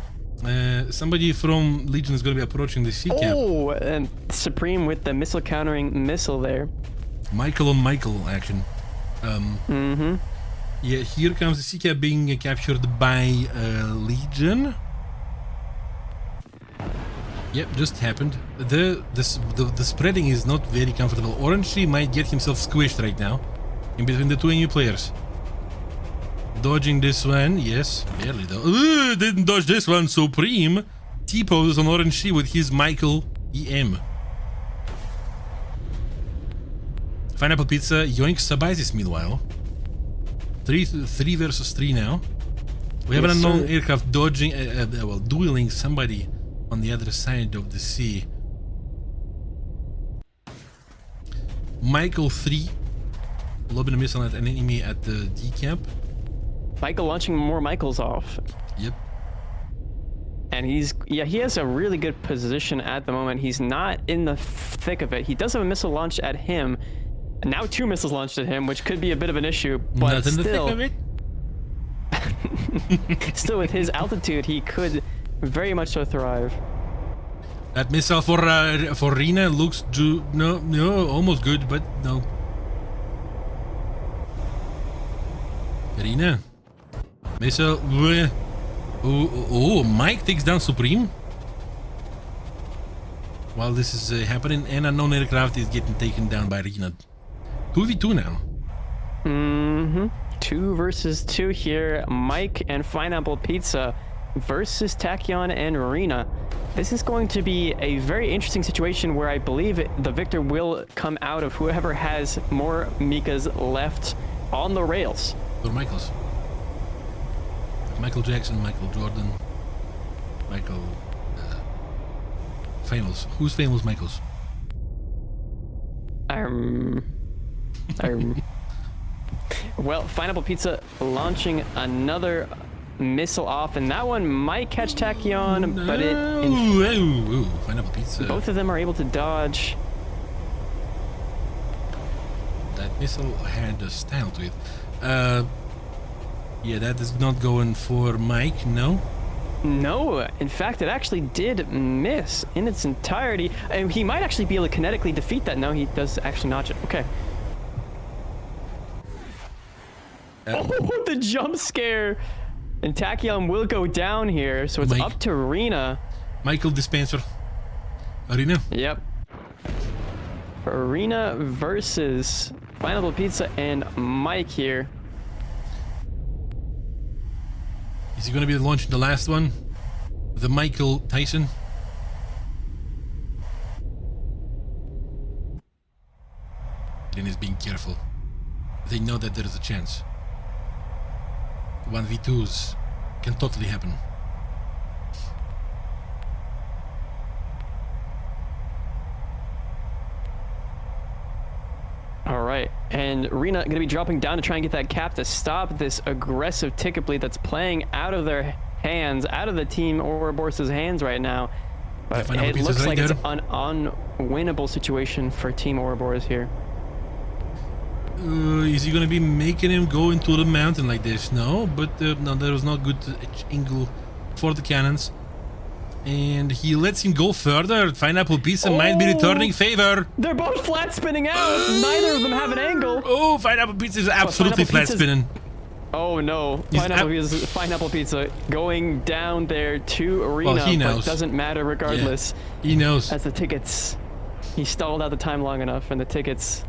Somebody from Legion is going to be approaching the sea cap. Oh, and Supreme with the missile countering missile there. Michael on Michael action. Yeah, here comes the sea cap being captured by Legion. Yep, just happened. The spreading is not very comfortable. Orangey might get himself squished right now in between the two new players. Dodging this one, yes, barely though. Didn't dodge this one. Supreme T-poses on Orangey with his Michael EM. Pineapple Pizza yoinks Sabaisis meanwhile. 3 versus 3 now. We have an unknown aircraft dodging, dueling somebody on the other side of the sea. Michael 3 lobbing a missile at an enemy at the D camp. Michael launching more Michaels off. Yep. And he has a really good position at the moment. He's not in the thick of it. He does have a missile launched at him. And now 2 missiles launched at him, which could be a bit of an issue, but not in still, the thick of it. still with his altitude, he could very much so thrive. That missile for Rina looks almost good, but no. Rina. Missile. Oh, Mike takes down Supreme. While this is happening, an unknown aircraft is getting taken down by Rina. 2v2 now. 2 versus 2 here. Mike and Pineapple Pizza versus Tachyon and Rina. This is going to be a very interesting situation where I believe the victor will come out of whoever has more Mikas left on the rails. Or Michaels. Michael Jackson, Michael Jordan, Michael... famous. Who's famous Michaels? Um, well, Pineapple Pizza launching another missile off, and that one might catch Tachyon, but Pineapple Pizza. Both of them are able to dodge. That missile had a style to it. Yeah, that is not going for Mike, no? No, in fact, it actually did miss in its entirety. And he might actually be able to kinetically defeat that. No, he does actually notch it. Okay. Oh, the jump scare! And Tachyon will go down here, so it's up to Arena. Michael Dispenser. Arena? Yep. Arena versus Pineapple Pizza and Mike here. Is he going to be launching the last one? The Michael Tyson? Then is being careful. They know that there is a chance. 1v2s can totally happen. All right, and Rena going to be dropping down to try and get that cap to stop this aggressive ticket bleed that's playing out of their hands, out of the team Ouroboros' hands right now. But it looks like it's an unwinnable situation for Team Ouroboros here. Is he going to be making him go into the mountain like this? No, but no, that was not good angle for the cannons. And he lets him go further. Pineapple Pizza might be returning favor. They're both flat spinning out. Neither of them have an angle. Oh, Pineapple Pizza is absolutely flat spinning. Oh no, Pineapple Pizza going down there to Arena, well, he knows. But it doesn't matter regardless. Yeah, he knows. As the tickets, he stalled out the time long enough, and the tickets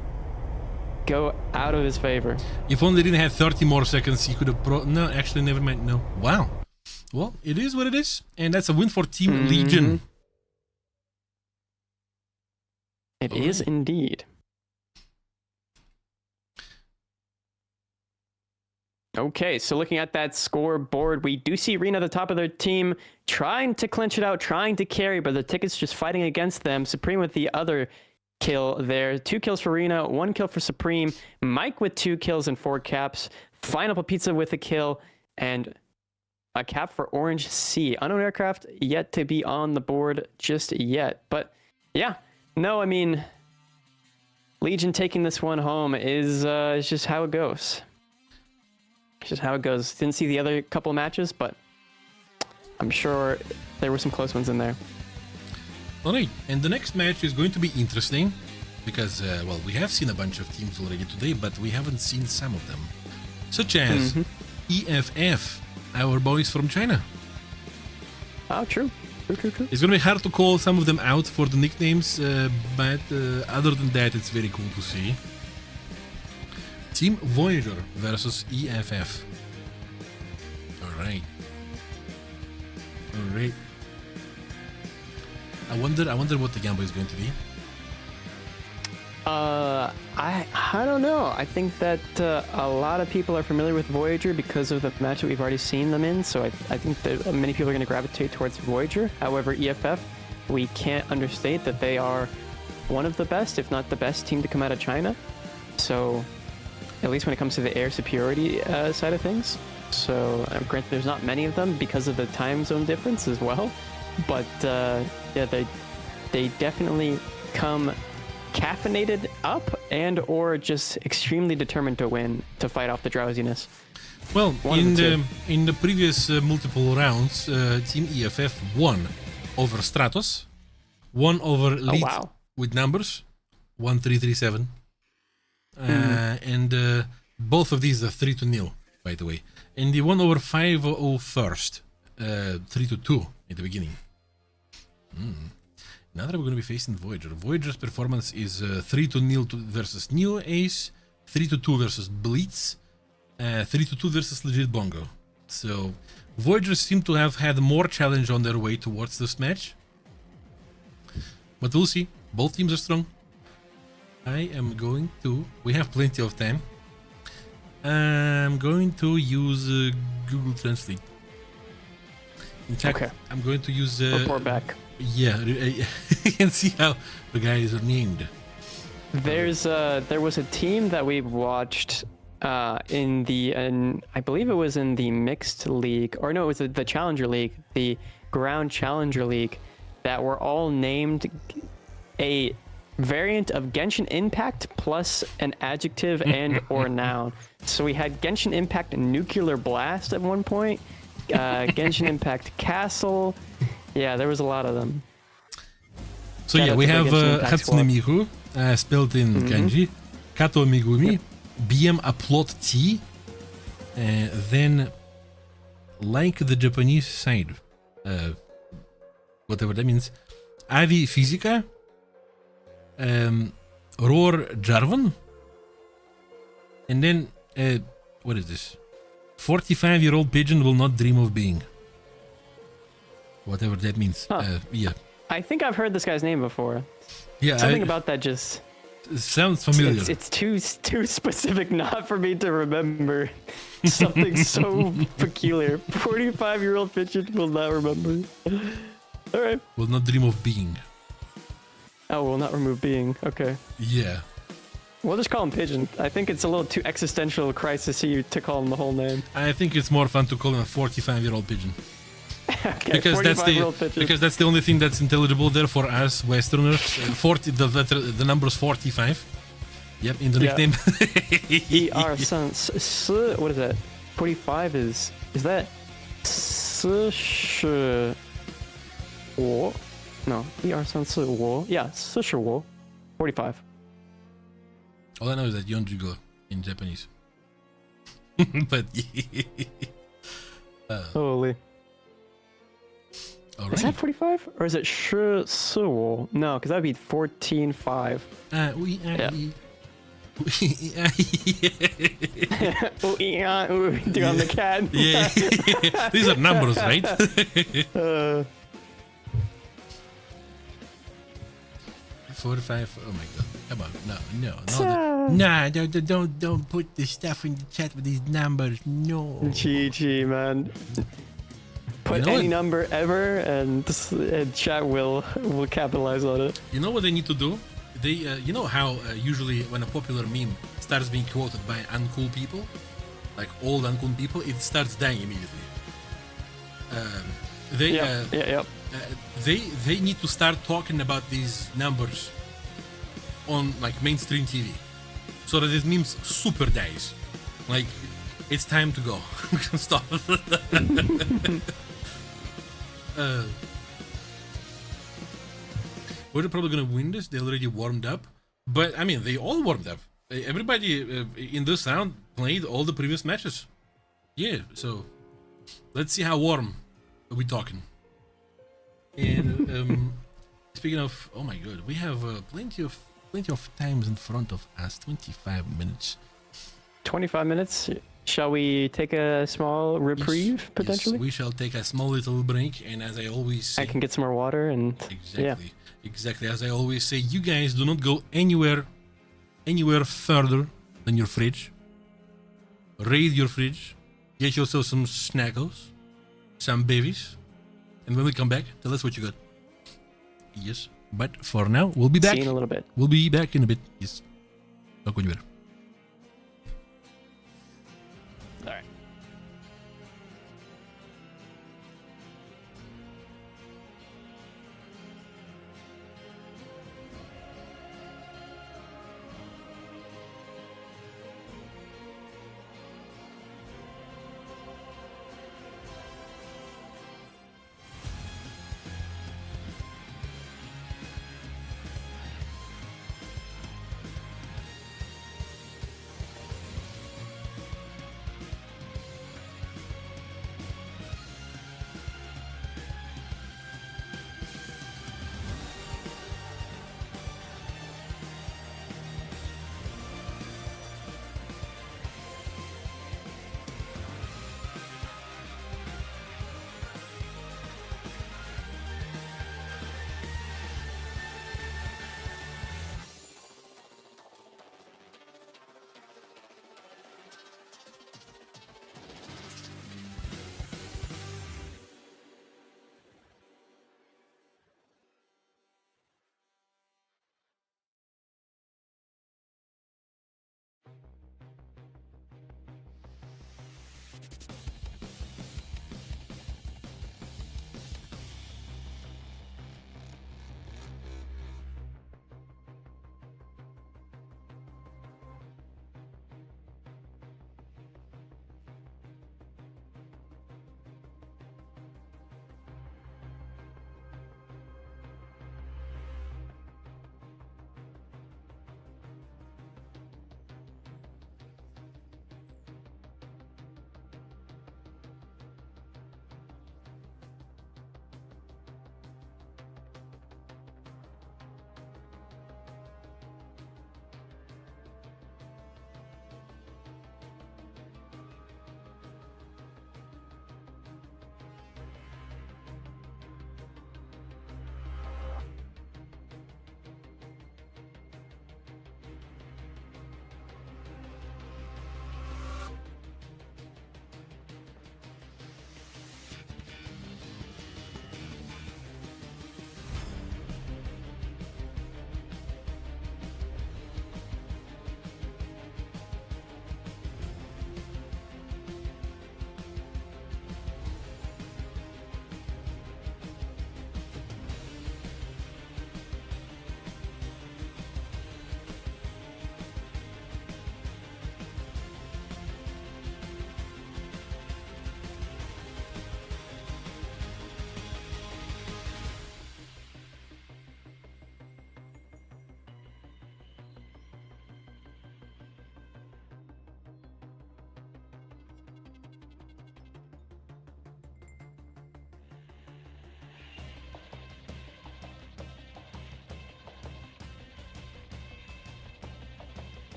go out of his favor. If only he didn't have 30 more seconds, he could have no, actually, never mind, no. Wow. Well, it is what it is, and that's a win for Team Legion. It is indeed. Okay, so looking at that scoreboard, we do see Rena at the top of their team trying to clinch it out, trying to carry, but the tickets just fighting against them. Supreme with the other kill there. 2 kills for Rena, 1 kill for Supreme. Mike with 2 kills and 4 caps. Pineapple Pizza with a kill, and a cap for Orange Sea. Unknown aircraft yet to be on the board just yet. But yeah, no, I mean, Legion taking this one home is just how it goes. It's just how it goes. Didn't see the other couple matches, but I'm sure there were some close ones in there. All right, and the next match is going to be interesting because, well, we have seen a bunch of teams already today, but we haven't seen some of them, such as EFF. Our boys from China. Oh, true. It's gonna be hard to call some of them out for the nicknames, but other than that, it's very cool to see. Team Voyager versus EFF. All right. I wonder what the gamble is going to be. I don't know. I think that a lot of people are familiar with Voyager because of the match that we've already seen them in, so I think that many people are going to gravitate towards Voyager. However, EFF, we can't understate that they are one of the best, if not the best team to come out of China. So, at least when it comes to the air superiority side of things. So, granted, there's not many of them because of the time zone difference as well. But, yeah, they definitely come caffeinated up and or just extremely determined to win, to fight off the drowsiness. Well, in the previous multiple rounds, Team EFF won over Stratos, won over Lead with numbers 1-3-3-7, and both of these are 3-0, by the way, and they won over 5-0 first, 3-2 at the beginning. Now that we're going to be facing Voyager. Voyager's performance is 3-0 versus Neo Ace, 3-2 versus Blitz, 3-2 versus Legit Bongo. So Voyagers seem to have had more challenge on their way towards this match. But we'll see. Both teams are strong. I am going to... We have plenty of time. I'm going to use Google Translate. In fact, I'm going to use... report back. Yeah, you can see how the guys are named. There was a team that we watched in I believe it was in the mixed league, or no, it was the Challenger League, the Ground Challenger League, that were all named a variant of Genshin Impact plus an adjective and or noun. So we had Genshin Impact Nuclear Blast at one point, Genshin Impact Castle. Yeah, there was a lot of them. So yeah, we have Hatsune Miku, spelled in kanji, Kato Megumi, BM Upload T, then like the Japanese side, whatever that means, Avi Physica, Roar Jarvan, and then, what is this? 45-year-old pigeon will not dream of being. Whatever that means. Huh. Yeah. I think I've heard this guy's name before. Yeah. Something about that just sounds familiar. It's too specific not for me to remember. Something so peculiar. 45-year-old pigeon will not remember. All right. Will not dream of being. Oh, will not remove being. Okay. Yeah. We'll just call him Pigeon. I think it's a little too existential crisis to call him the whole name. I think it's more fun to call him a 45-year-old pigeon. Okay, because that's the only thing that's intelligible there for us Westerners. 40, the number's 45. Yep, in the nickname. What is that? 45 is that? 45. No, 1, 2, 3, 4. Yeah, 45. 45. All I know is that Yonjugo in Japanese. But holy. All right. Is that 45? Or is it Suwo? No, because that would be 14.5. On the cat. Yeah. These are numbers, right? 45. Oh my god. Come on. No. Don't put the stuff in the chat with these numbers. No. GG, man. Put any number ever, and chat will capitalize on it. You know what they need to do? They, you know how usually when a popular meme starts being quoted by uncool people, like old uncool people, it starts dying immediately. They need to start talking about these numbers on like mainstream TV, so that this memes super dies. Like, it's time to go. Stop. We're probably gonna win this. They already warmed up, but I mean, they all warmed up. Everybody in this round played all the previous matches. Yeah, so let's see how warm are we talking. And speaking of, oh my god, we have plenty of times in front of us. 25 minutes. 25 minutes. Shall we take a small reprieve, potentially? Yes, we shall take a small little break, and as I always say... I can get some more water and... Exactly. As I always say, you guys do not go anywhere further than your fridge. Raid your fridge. Get yourself some snackos, some babies, and when we come back, tell us what you got. Yes, but for now, we'll be back. See you in a little bit. We'll be back in a bit. Yes. Talk when you're better. All right.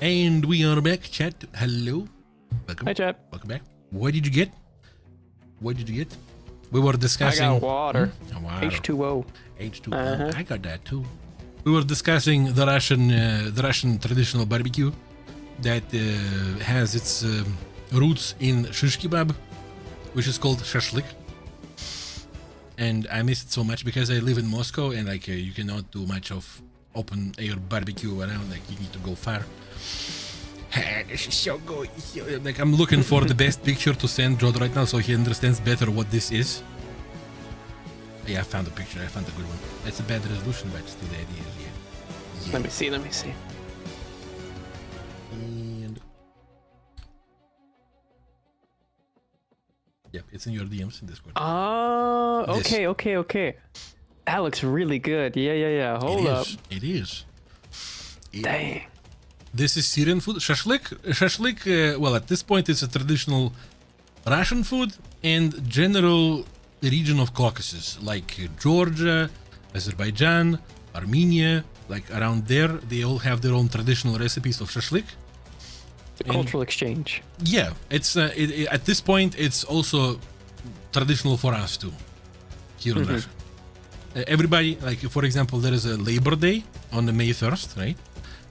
And we are back, chat. Hello. Welcome. Hi, chat. Welcome back. What did you get? What did you get? We were discussing... I got water. Water. H2O. H2O. I got that too. We were discussing the Russian traditional barbecue that has its roots in shish kebab, which is called shashlik. And I miss it so much because I live in Moscow, and like you cannot do much of open air barbecue around. Like you need to go far. This is so good. Like I'm looking for the best picture to send Jod right now, so he understands better what this is. Yeah, I found a picture. I found a good one. It's a bad resolution, but still the idea is yeah. Let me see. Let me see. And yep, it's in your DMs in Discord. Oh, okay. That looks really good. Yeah. Hold up. It is. Dang. This is Syrian food. Shashlik, well, at this point, it's a traditional Russian food and general region of Caucasus, like Georgia, Azerbaijan, Armenia, like around there, they all have their own traditional recipes of shashlik. The cultural exchange. Yeah, it's at this point, it's also traditional for us too, here in Russia. Everybody, like for example, there is a Labor Day on the May 1st, right?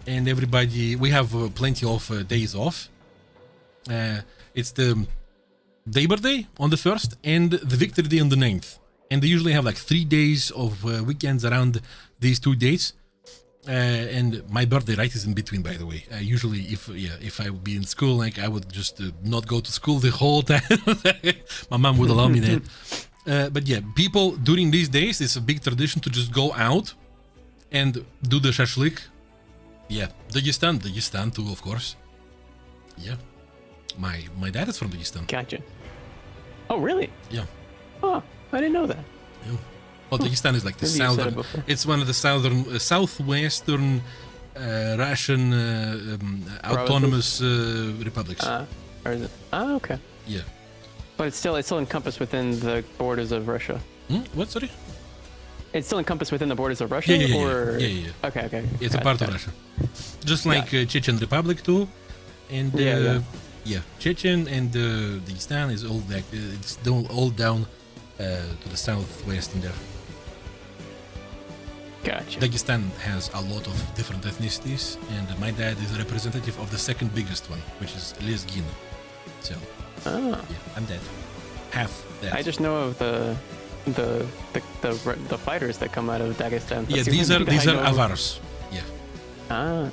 And everybody, we have plenty of days off. It's the Labor Day on the 1st and the Victory Day on the 9th. And they usually have like 3 days of weekends around these 2 dates. And my birthday, right, is in between, by the way. Usually, if I would be in school, like I would just not go to school the whole time. My mom would allow me that. But yeah, people during these days, it's a big tradition to just go out and do the shashlik. Yeah, Dagestan too, of course. Yeah, my dad is from Dagestan. Gotcha. Oh, really? Yeah. Oh, I didn't know that. Yeah. Well, Dagestan is like the Maybe you said it southern. before. It's one of the southwestern Russian autonomous republics. Or is it? Oh, okay. Yeah. But it's still encompassed within the borders of Russia. What? Sorry. It's still encompassed within the borders of Russia, Yeah. or Yeah. Okay. It's a part of Russia, just like Chechen Republic too, and Chechen and Dagestan is all like it's all down to the southwest in there. Gotcha. Dagestan has a lot of different ethnicities, and my dad is a representative of the second biggest one, which is Lezgin. So, yeah, I'm dead. Half dead. I just know of the fighters that come out of Dagestan. Yeah, That's the only these thing are I know. Avars. Yeah.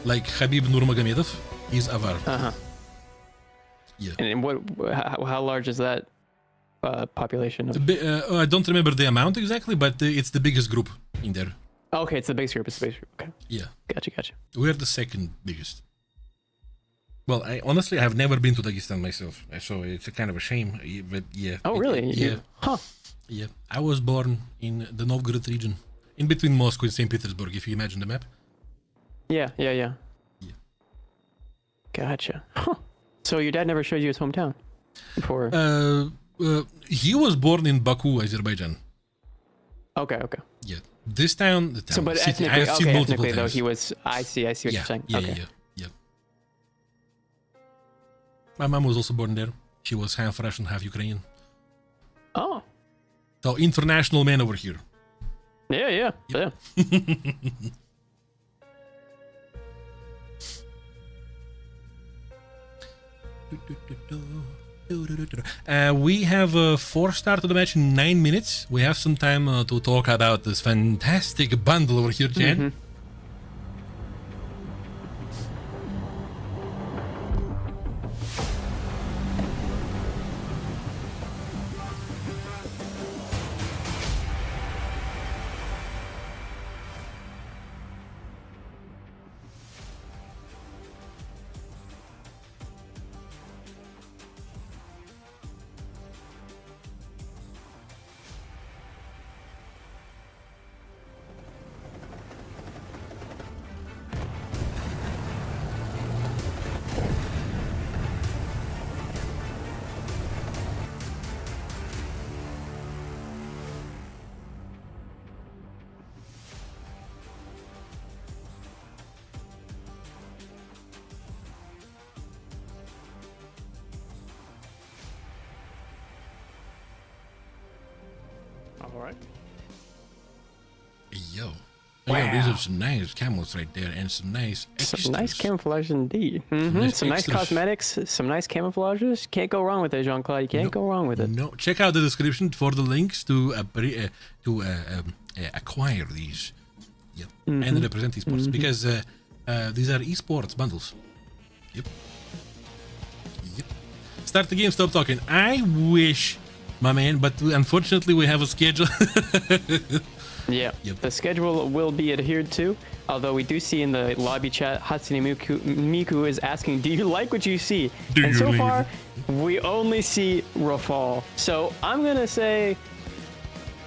Like Habib Nurmagomedov, he's Avar. Yeah. And how large is that population of? I don't remember the amount exactly, but it's the biggest group in there. Okay, it's the base group. Okay. Yeah. Gotcha. We're the second biggest. Well, I honestly have never been to Dagestan myself, so it's a kind of a shame. But yeah. Oh, really? Yeah. Huh. Yeah. I was born in the Novgorod region, in between Moscow and St. Petersburg, if you imagine the map. Yeah. Yeah. Gotcha. Huh. So your dad never showed you his hometown before? He was born in Baku, Azerbaijan. Okay. Yeah. This town, the town, So, but city, ethnically, I've seen multiple though, times. he was. I see what you're saying. Okay. Yeah. My mom was also born there. She was half Russian, half Ukrainian. Oh. So international man over here. Yeah. We have a 4-star to the match in 9 minutes. We have some time to talk about this fantastic bundle over here, Jan. right. Yo. Wow. Yeah, these are some nice camels right there, and some nice extras. Some nice camouflage indeed. Some nice extras. cosmetics, some nice camouflages. Can't go wrong with it, Jean-Claude. You can't go wrong with it. No, check out the description for the links to acquire these. Yep. And represent esports because these are esports bundles. Yep. Start the game, stop talking. I wish, my man, but unfortunately we have a schedule. Yeah, the schedule will be adhered to. Although we do see in the lobby chat, Hatsune Miku is asking, do you like what you see? And so far, we only see Rafal. So I'm going to say,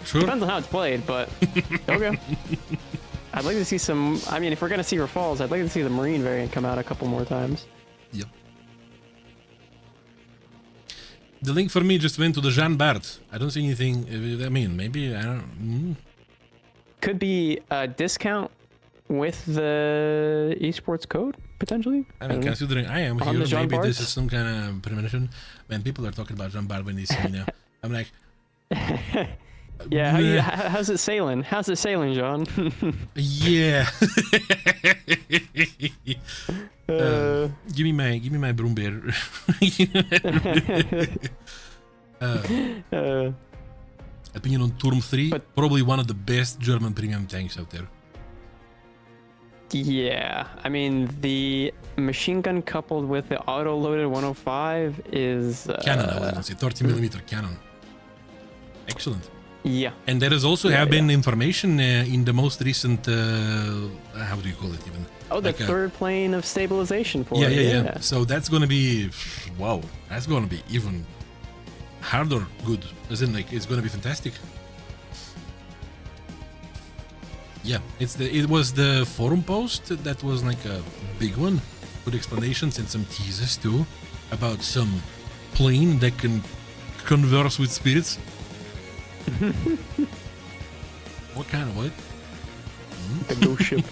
Sure. depends on how it's played, but okay. I'd like to see some, I mean, if we're going to see Rafals, I'd like to see the Marine variant come out a couple more times. Yep. The link for me just went to the Jean Bart. I don't see anything, I mean, maybe, I don't Could be a discount with the esports code, potentially. I mean, considering I am On the here, Jean maybe this Bart? is some kind of premonition. When people are talking about Jean Bart when they see me now, I'm like, Yeah, how's it sailing? How's it sailing, John? yeah. Give me my broom bear. Opinion on Turm 3, probably one of the best German premium tanks out there. Yeah, I mean, the machine gun coupled with the auto-loaded 105 is... Cannon, I would say, 30mm cannon. Excellent. Yeah. And there has also been information in the most recent, how do you call it even? Oh, the third plane of stabilization for it. Yeah. So that's going to be, wow, that's going to be even harder good. As in, like, it's going to be fantastic. Yeah, it was the forum post that was like a big one, with explanations and some teasers too, about some plane that can converse with spirits. What kind of what? The ghost ship.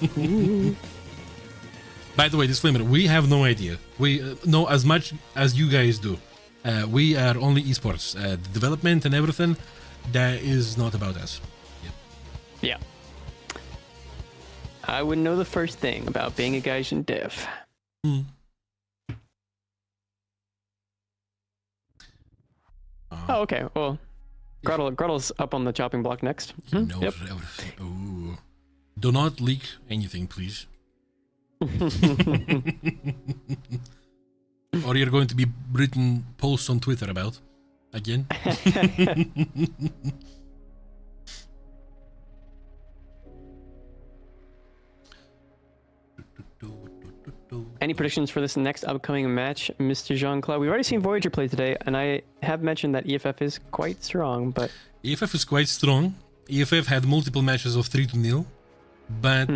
By the way, disclaimer, we have no idea. We know as much as you guys do. We are only esports. The development and everything, that is not about us. Yeah. I wouldn't know the first thing about being a Gaijin dev. Oh, okay. Well, Gretel's up on the chopping block next. He knows everything. Ooh. Do not leak anything, please. Or you're going to be written posts on Twitter about again. Any predictions for this next upcoming match, Mr. Jean-Claude? We've already seen Voyager play today, and I have mentioned that EFF is quite strong, but... EFF is quite strong. EFF had multiple matches of 3-0, but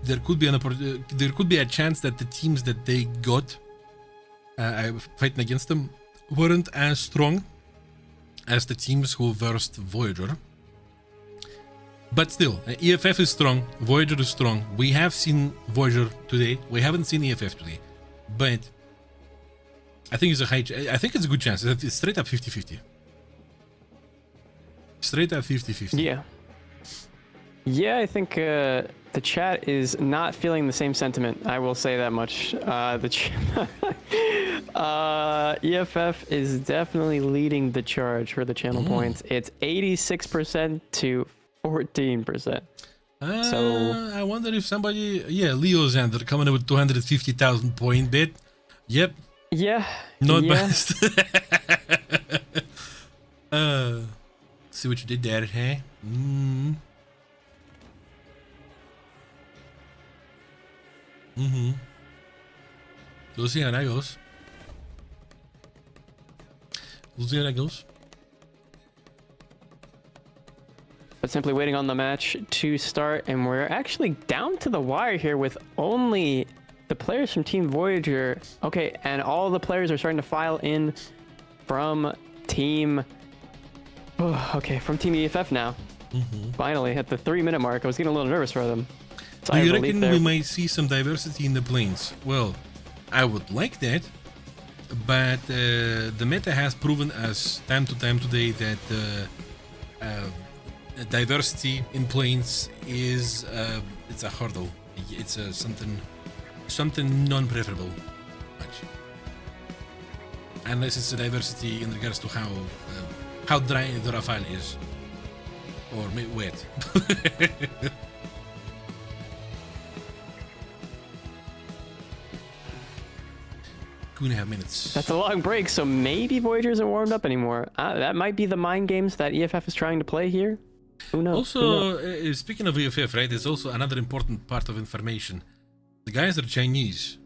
there could be a chance that the teams that they got fighting against them weren't as strong as the teams who versed Voyager. But still, EFF is strong, Voyager is strong. We have seen Voyager today. We haven't seen EFF today. But I think it's I think it's a good chance. It's straight up 50-50. Straight up 50-50. Yeah. Yeah, I think the chat is not feeling the same sentiment. I will say that much. EFF is definitely leading the charge for the channel points. It's 86% to 14%. So I wonder if somebody, Leo Xander coming in with 250,000 point bet. Yep. Yeah. Not bad. See what you did there, hey? We'll see how that goes. But simply waiting on the match to start, and we're actually down to the wire here with only the players from Team Voyager. Okay, and all the players are starting to file in from Team... from Team EFF now. Finally, at the 3-minute mark, I was getting a little nervous for them. Do you reckon we might see some diversity in the planes? Well, I would like that, but the meta has proven us time to time today that diversity in planes is it's a hurdle. It's something non-preferable, much. Unless it's a diversity in regards to how dry the Rafale is, or wet. 2.5 minutes. That's a long break, so maybe Voyager isn't warmed up anymore. That might be the mind games that EFF is trying to play here. Who knows? Also, speaking of EFF, right, there's also another important part of information. The guys are Chinese,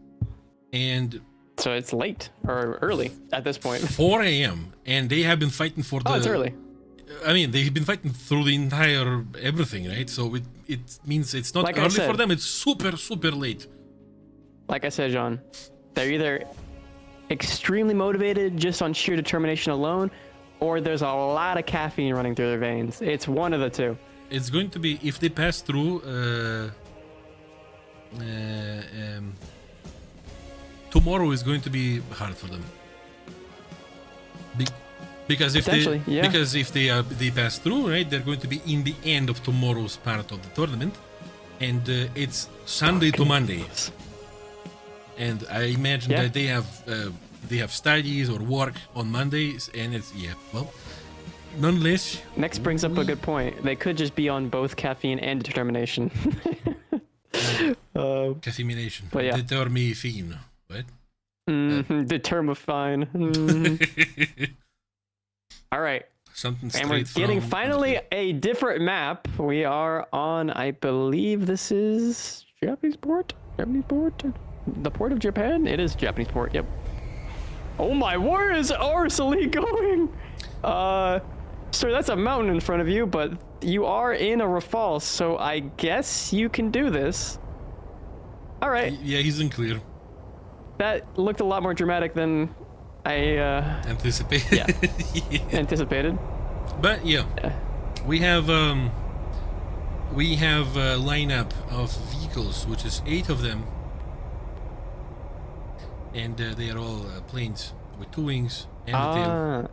and so it's late or early at this point. 4 a.m. and they have been fighting for the. Oh, it's early. I mean, they've been fighting through the entire everything, right? So it means it's not Like I early said, for them. It's super late. Like I said, John, they're either extremely motivated just on sheer determination alone, or there's a lot of caffeine running through their veins. It's one of the two. It's going to be, if they pass through, tomorrow is going to be hard for them. Because if they pass through, right, they're going to be in the end of tomorrow's part of the tournament, and it's Sunday to Monday. And I imagine that they have studies or work on Mondays, and it's well, nonetheless. Next brings up a good point. They could just be on both caffeine and determination. Caffeination. But yeah. Determifine. What? Determifine. All right. Something and we're getting finally a different map. We are on, I believe this is Japanese port? The port of Japan? It is Japanese port, yep. Oh my, where is Arsalee going? Sir, that's a mountain in front of you, but you are in a Rafale, so I guess you can do this. All right. Yeah, he's in clear. That looked a lot more dramatic than I anticipated. Yeah. Anticipated. But yeah, we have a lineup of vehicles, which is 8 of them. And they are all planes with 2 wings and a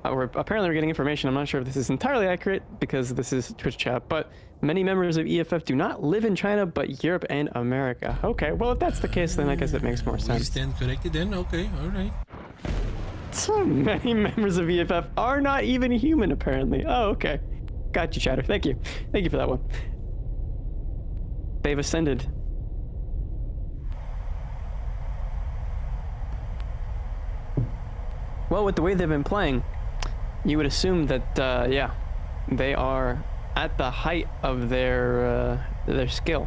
tail. We're getting information. I'm not sure if this is entirely accurate because this is Twitch chat, but many members of EFF do not live in China, but Europe and America. Okay, well, if that's the case, then I guess it makes more sense. We stand corrected then? Okay, all right. So many members of EFF are not even human, apparently. Oh, okay. Got you, chatter. Thank you. Thank you for that one. They've ascended. Well, with the way they've been playing, you would assume that, yeah, they are at the height of their skill.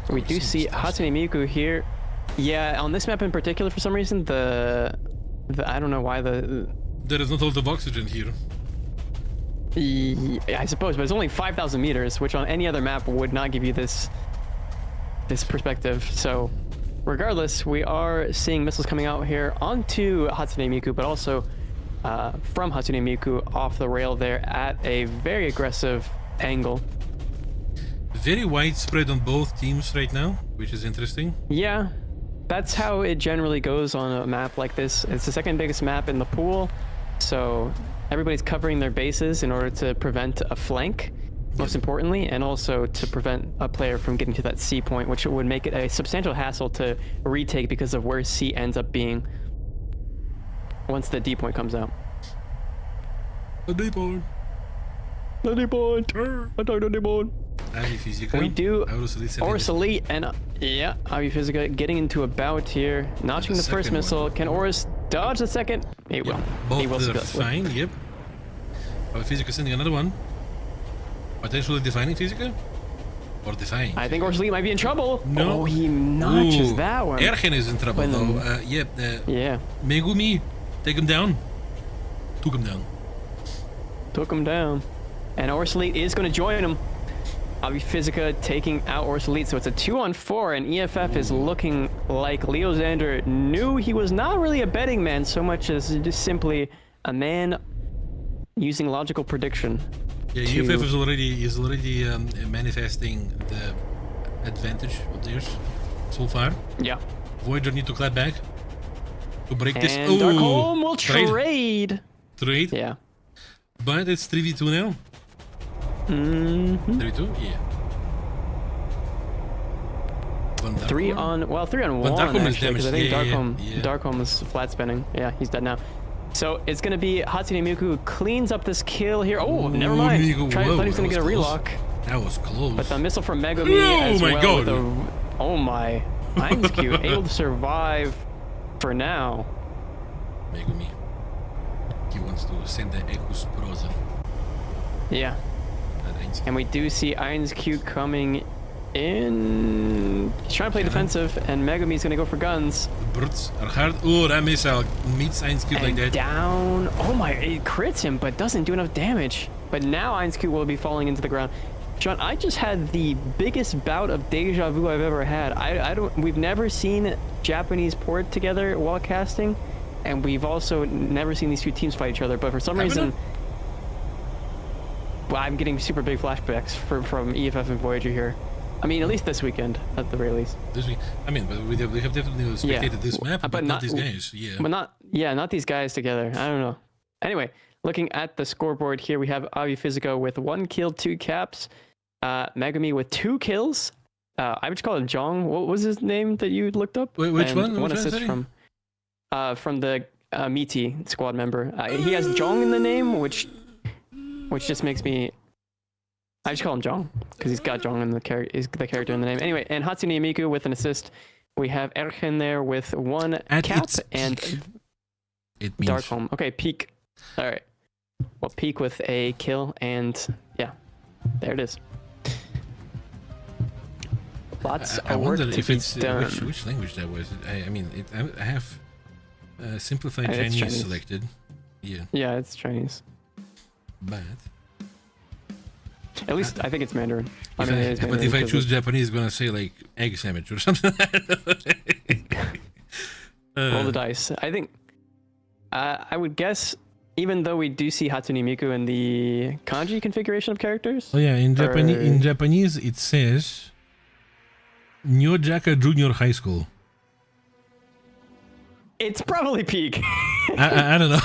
We do see Hatsune Miku here. Yeah, on this map in particular, for some reason, the I don't know why there is not a lot of oxygen here. I suppose, but it's only 5,000 meters, which on any other map would not give you this perspective. So, regardless, we are seeing missiles coming out here onto Hatsune Miku, but also from Hatsune Miku off the rail there at a very aggressive angle. Very widespread on both teams right now, which is interesting. Yeah, that's how it generally goes on a map like this. It's the second biggest map in the pool, so everybody's covering their bases in order to prevent a flank, most importantly, and also to prevent a player from getting to that C point, which would make it a substantial hassle to retake because of where C ends up being once the D point comes out. The D point. The D point. Attack the D point. We do Orsalee and yeah, Aviphysica getting into a bout here, notching the first missile. One. Can Oris dodge the second? He will. Both he will are fine. Yep. Aviphysica sending another one. Potentially defining Physica? Or defying? I think Orsalee might be in trouble. No. Oh, he notches that one. Ergen is in trouble though. Yeah. Megumi, take him down. Took him down. Took him down. And Orsalee is going to join him. Aviphysica taking out Orsalee, so it's a 2-on-4, and EFF is looking like Leo Xander knew he was not really a betting man so much as just simply a man using logical prediction. Yeah, EFF is already manifesting the advantage of theirs so far. Yeah. Voyager need to clap back to break this. And Darkholm will trade. Trade? Yeah. But it's 3v2 now. 3v2? Yeah. Three on one. Darkholm is actually, because I think damaged. Darkholm is flat spinning. Yeah, he's dead now. So it's gonna be Hatsune Miku cleans up this kill here. Oh, never mind. Thought he was gonna get a relock. That was close. But the missile from Megumi as well. God. Oh my. Ainsku able to survive for now. Megumi. He wants to send the Ekus Prozen. Yeah. And we do see Ainsku coming in. He's trying to play defensive, and Megumi's gonna go for guns. The birds are hard. Oh, that missile meets Ainsku like that. Down. Oh my, it crits him, but doesn't do enough damage. But now Ainsku will be falling into the ground. John, I just had the biggest bout of deja vu I've ever had. We've never seen Japanese port together while casting, and we've also never seen these two teams fight each other. But for some reason, well, I'm getting super big flashbacks from EFF and Voyager here. I mean, at least this weekend, at the very least. This week, I mean, but we have definitely spectated this map, but not these guys. Yeah. But not these guys together. I don't know. Anyway, looking at the scoreboard here, we have Avi Physico with 1 kill, 2 caps. Megumi with 2 kills. I would call him Jong. What was his name that you looked up? Wait, which one? One assist from the Miti squad member. He has Jong in the name, which just makes me. I just call him Jong because he's got Jong in the character. Is the character in the name. Anyway, and Hatsune Miku with an assist. We have Ergen there with 1 cap and it means Darkholm. Okay, Peak. All right. Well, Peak with a kill and yeah, there it is. Lots I of work wonder to if be it's done. which language that was. I mean, I have simplified It's Chinese selected. Yeah. Yeah, it's Chinese. But At least I think it's Mandarin. I mean, it is but Mandarin if I because choose Japanese, it's gonna say like egg sandwich or something. roll the dice. I think I would guess, even though we do see Hatsune Miku in the kanji configuration of characters. Oh yeah, in Japanese it says Nyojaka Junior High School. It's probably Peak. I don't know.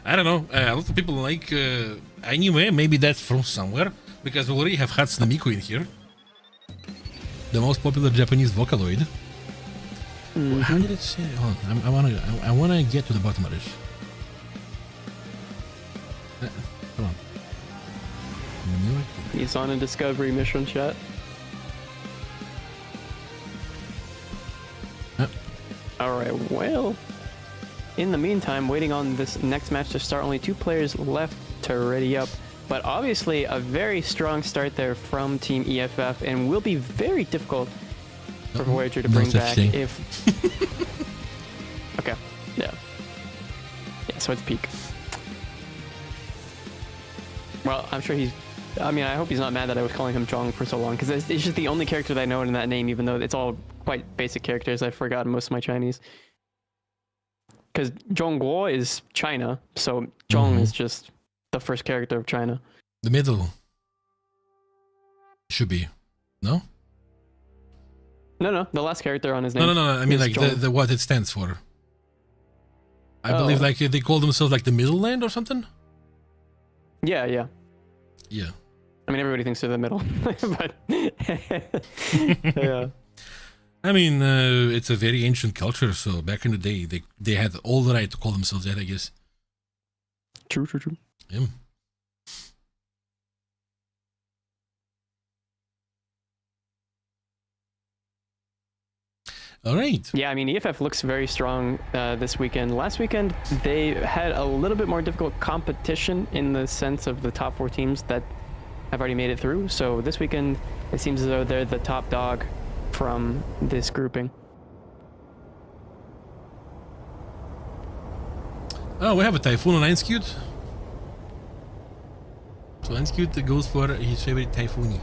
I don't know. A lot of people like anime. Maybe that's from somewhere because we already have Hatsune Miku in here, the most popular Japanese Vocaloid. How did it say? Hold on, I wanna get to the bottom of this. Come on. He's on a discovery mission, chat. All right, well, in the meantime, waiting on this next match to start, only 2 players left to ready up. But obviously, a very strong start there from Team EFF, and will be very difficult for Voyager to bring back if... Okay, yeah. Yeah, so it's Peak. Well, I'm sure he's... I mean, I hope he's not mad that I was calling him Jong for so long, because it's just the only character that I know in that name, even though it's all quite basic characters. I've forgotten most of my Chinese. Because Zhongguo is China, so Zhong is just the first character of China. The middle should be, no? No, the last character on his name. No. I mean, like the what it stands for. I believe like they call themselves like the Middle Land or something. Yeah. Yeah. I mean, everybody thinks they're the middle, but yeah. I mean, it's a very ancient culture, so back in the day, they had all the right to call themselves that, I guess. True. Yeah. All right. Yeah, I mean, EFF looks very strong this weekend. Last weekend, they had a little bit more difficult competition in the sense of the top 4 teams that have already made it through. So this weekend, it seems as though they're the top dog from this grouping. Oh, we have a Typhoon on Ainscute. So Ainscute goes for his favorite Typhoon.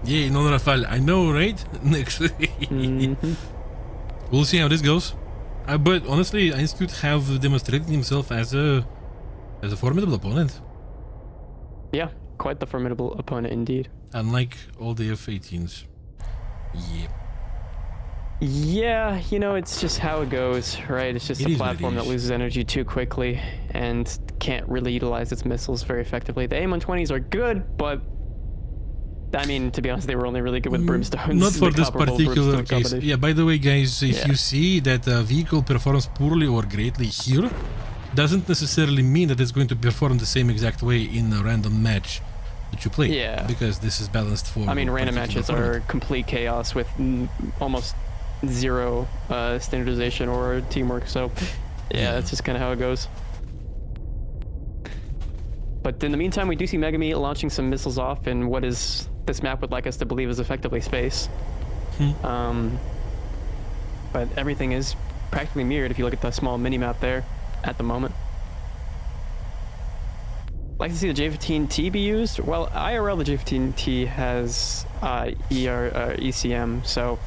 Yeah, no, Rafal. I know, right? Next week. We'll see how this goes. But honestly, Ainscute have demonstrated himself as a formidable opponent. Yeah, quite the formidable opponent indeed. Unlike all the F-18s. Yeah. Yeah, you know, it's just how it goes, right? It's just It a is what it platform that is. loses energy too quickly and can't really utilize its missiles very effectively. The AIM-120s are good, but I mean, to be honest, they were only really good with brimstones. Not for the this comparable particular brimstone case. combination. Yeah, by the way, guys, if Yeah. you see that a vehicle performs poorly or greatly here, doesn't necessarily mean that it's going to perform the same exact way in a random match that you play. Yeah. Because this is balanced for. I mean, a random particular matches tournament. are complete chaos with almost zero standardization or teamwork. So, yeah, that's just kind of how it goes. But in the meantime, we do see Megami launching some missiles off in what is this map would like us to believe is effectively space. But everything is practically mirrored if you look at the small mini map there at the moment. Like to see the J15T be used. Well, IRL the J15T has ECM, so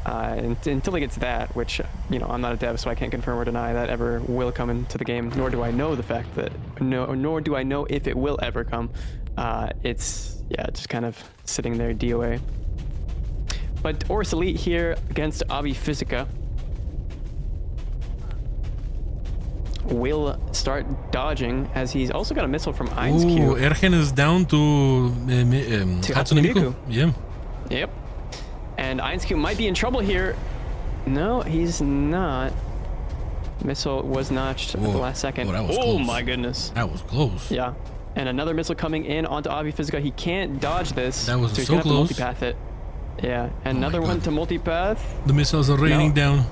until they get to that, which I'm not a dev, so I can't confirm or deny that ever will come into the game. Nor do I know the fact that nor do I know if it will ever come. It's just kind of sitting there DOA. But Ors Elite here against Avi Physica will start dodging as he's also got a missile from Ooh, INSQ. Ergen is down to Hatsune Miku. Yeah. Yep. And INSQ might be in trouble here. No, he's not. Missile was notched at the last second. Oh, that was oh close. My goodness. That was close. Yeah. And another missile coming in onto Avi Physica. He can't dodge this. That was so he's so gonna close. have to multipath it. Yeah. And Oh my another one God. to multipath. The missiles are raining down.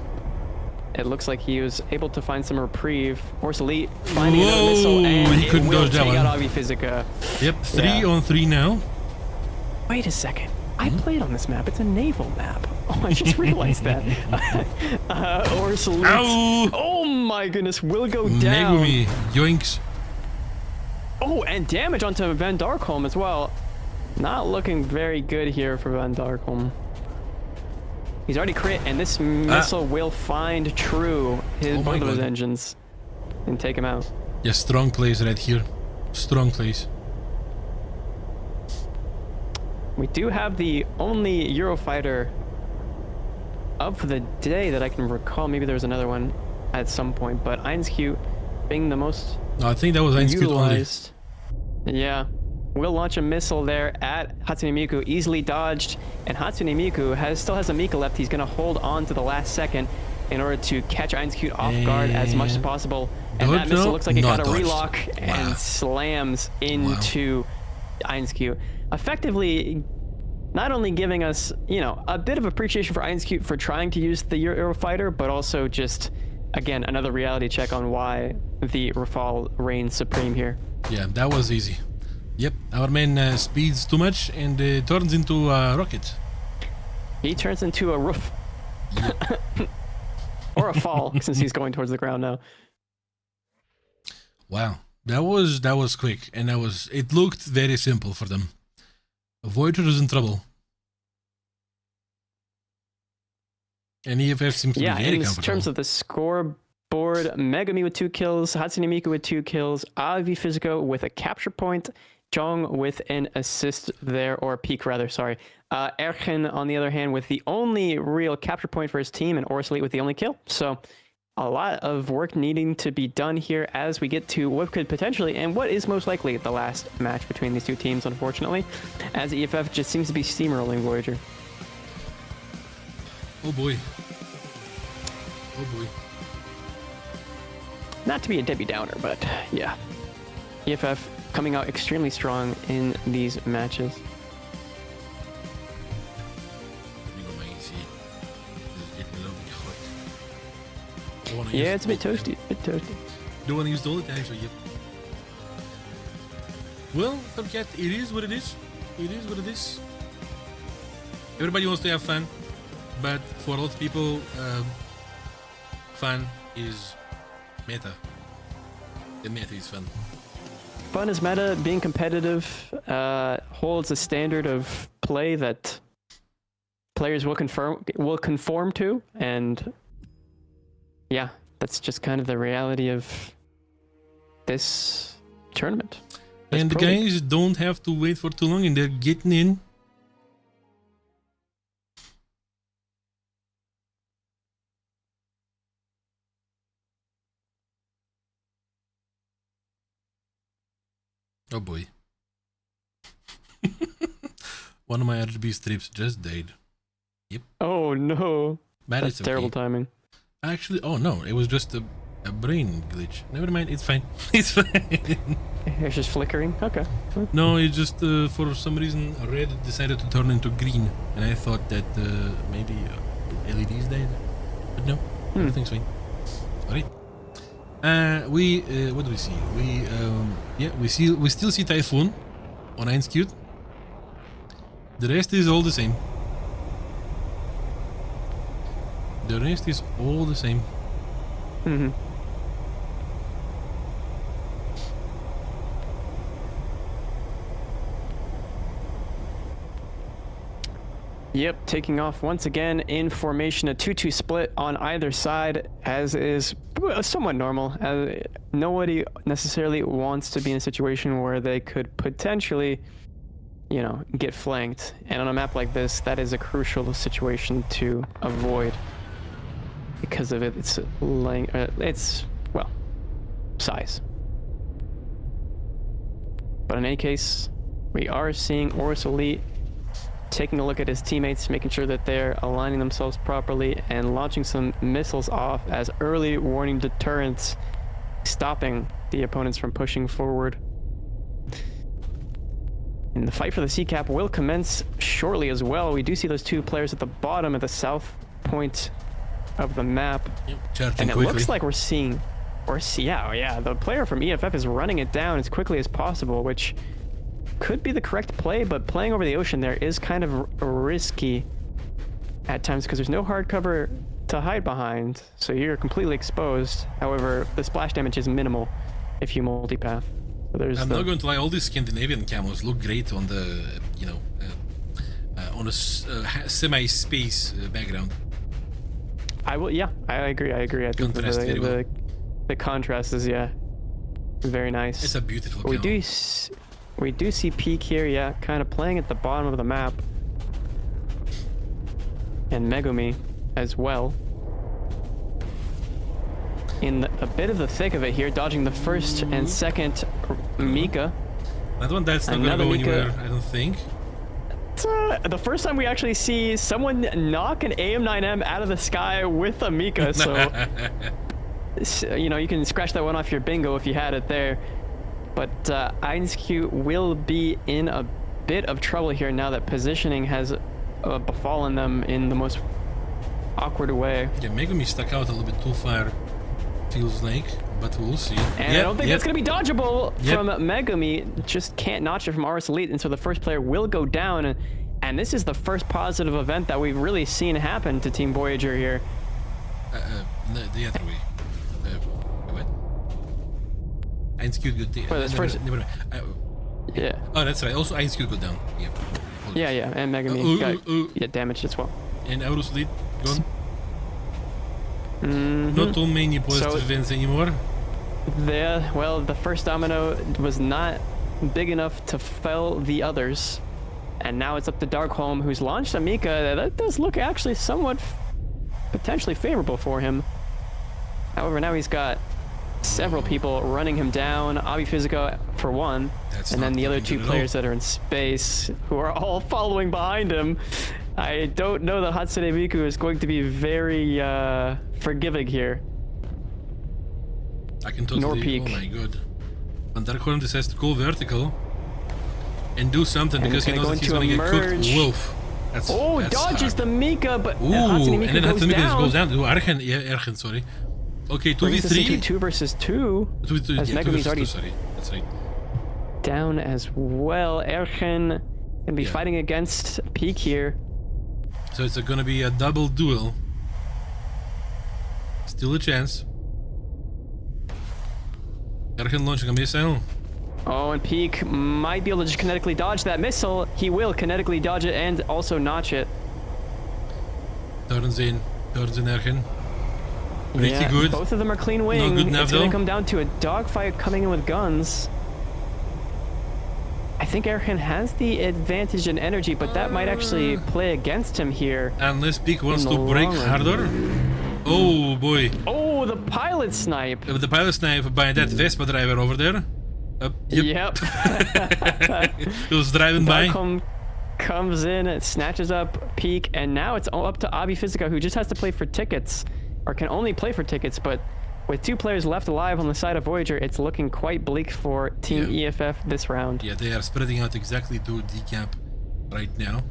It looks like he was able to find some reprieve. Ors Elite finding another Whoa, missile, and he couldn't it will dodge that take one. out Avi Physica. Yep, 3 Yeah. on 3 now. Wait a second. I played on this map. It's a naval map. Oh, I just realized that. Ors Elite. Ow! Oh my goodness, will go down. Megumi, yoinks. Oh, and damage onto Van Darkholm as well. Not looking very good here for Van Darkholm. He's already crit, and this missile will find true both of his engines and take him out. Yeah, strong plays right here. Strong plays. We do have the only Eurofighter of the day that I can recall. Maybe there was another one at some point, but INSQ being the most No, I think that was Einskut only. utilized. Yeah. Will launch a missile there at Hatsune Miku, easily dodged, and Hatsune Miku still has a Mika left. He's going to hold on to the last second in order to catch INSQ off guard as much as possible. And that missile looks like it got a relock and slams into INSQ, effectively not only giving us, a bit of appreciation for INSQ for trying to use the Eurofighter, but also just, again, another reality check on why the Rafale reigns supreme here. Yeah, that was easy. Yep, our man speeds too much and turns into a rocket. He turns into a roof. Yep. Or a fall, since he's going towards the ground now. Wow, that was quick, and it looked very simple for them. Voyager is in trouble. And EFF seems to be very in comfortable. terms of the scoreboard, Megami with 2 kills, Hatsune Miku with 2 kills, Avi Physico with a capture point, Jong with an assist there, or peak rather, sorry. Ergen, on the other hand, with the only real capture point for his team, and Ors Elite with the only kill. So a lot of work needing to be done here as we get to what could potentially, and what is most likely, the last match between these two teams, unfortunately, as EFF just seems to be steamrolling Voyager. Oh boy. Oh boy. Not to be a Debbie Downer, but yeah. EFF coming out extremely strong in these matches. Yeah, it's a bit toasty. Don't want to use it all the time, so yep. Well, Tomcat, it is what it is. It is what it is. Everybody wants to have fun, but for a lot of people, fun is meta. The meta is fun. Fun is meta. Being competitive holds a standard of play that players will conform to, and yeah, that's just kind of the reality of this tournament. And the guys don't have to wait for too long, and they're getting in. Oh boy. One of my RGB strips just died. Yep. Oh no. But That's it's terrible okay. timing. Actually, oh no, it was just a brain glitch. Never mind, it's fine. It's fine. It's just flickering? Okay. No, it just, for some reason, red decided to turn into green. And I thought that maybe LEDs died. But no, everything's fine. Alright. What do we see? We still see Typhoon on 1 skewed. The rest is all the same. The rest is all the same. Mm-hmm. Yep, taking off once again in formation, a 2-2 split on either side, as is somewhat normal. Nobody necessarily wants to be in a situation where they could potentially, you know, get flanked. And on a map like this, that is a crucial situation to avoid because of its size. But in any case, we are seeing Oris Elite taking a look at his teammates, making sure that they're aligning themselves properly and launching some missiles off as early warning deterrents, stopping the opponents from pushing forward. And the fight for the C-cap will commence shortly as well. We do see those two players at the bottom at the south point of the map. Yep, and it quickly. looks like we're seeing, the player from EFF is running it down as quickly as possible, which could be the correct play, but playing over the ocean there is kind of risky at times because there's no hard cover to hide behind, so you're completely exposed. However, the splash damage is minimal if you multipath. So I'm not going to lie, all these Scandinavian camos look great on the, you know, on a semi-space background. I agree. I think Contrast very well. the contrast is, very nice. It's a beautiful camo. We do see Peak here, kind of playing at the bottom of the map. And Megumi as well. In a bit of the thick of it here, dodging the first and second Mika. That one, that's not going to go anywhere, I don't think. The first time we actually see someone knock an AM9M out of the sky with a Mika, so you know, you can scratch that one off your bingo if you had it there. But INSQ will be in a bit of trouble here now that positioning has befallen them in the most awkward way. Yeah, Megumi stuck out a little bit too far, feels like, but we'll see. And I don't think that's going to be dodgeable from Megumi. Just can't notch it from Oris Elite, and so the first player will go down. And this is the first positive event that we've really seen happen to Team Voyager here. The other way. What? INSQ good. Well, that's first. Yeah. Oh, that's right. Also, INSQ go down. Yep. Yeah, and Megami got damaged as well. And Oris Elite gone. Not too many positive events anymore. The first domino was not big enough to fell the others. And now it's up to Darkholm, who's launched a Mika. That does look actually somewhat potentially favorable for him. However, now he's got several people running him down. Abi Physico for one. And then the other two players that are in space who are all following behind him. I don't know that Hatsune Miku is going to be very forgiving here. I can totally. Norpeak. Oh my god. And Darkholm decides to go vertical and do something because he knows that he's going to get cooked. Wolf. That's dodges hard. The Mika, but Hatsune Miku and then Hatsune Miku goes down. Ergen, Ergen, sorry. Okay, 2v3. 2 versus 2. As Megumi's already sorry. That's right. Down as well. Ergen gonna be fighting against Peak here. So it's gonna be a double duel. Still a chance. Ergen launching a missile. Oh, and Peak might be able to just kinetically dodge that missile. He will kinetically dodge it and also notch it. Turns in Ergen. Pretty good. Both of them are clean wing. Not good enough, it's going to come down to a dogfight coming in with guns. I think Ergen has the advantage in energy, but that might actually play against him here. Unless Peak wants to break harder. Oh boy. Oh, the pilot snipe. The pilot snipe by that Vespa driver over there. Yep. It was driving by. Darkholm comes in, snatches up Peak, and now it's all up to Avi Physica, who just has to play for tickets, or can only play for tickets, but with 2 players left alive on the side of Voyager, it's looking quite bleak for Team EFF this round. Yeah, they are spreading out exactly to decap right now.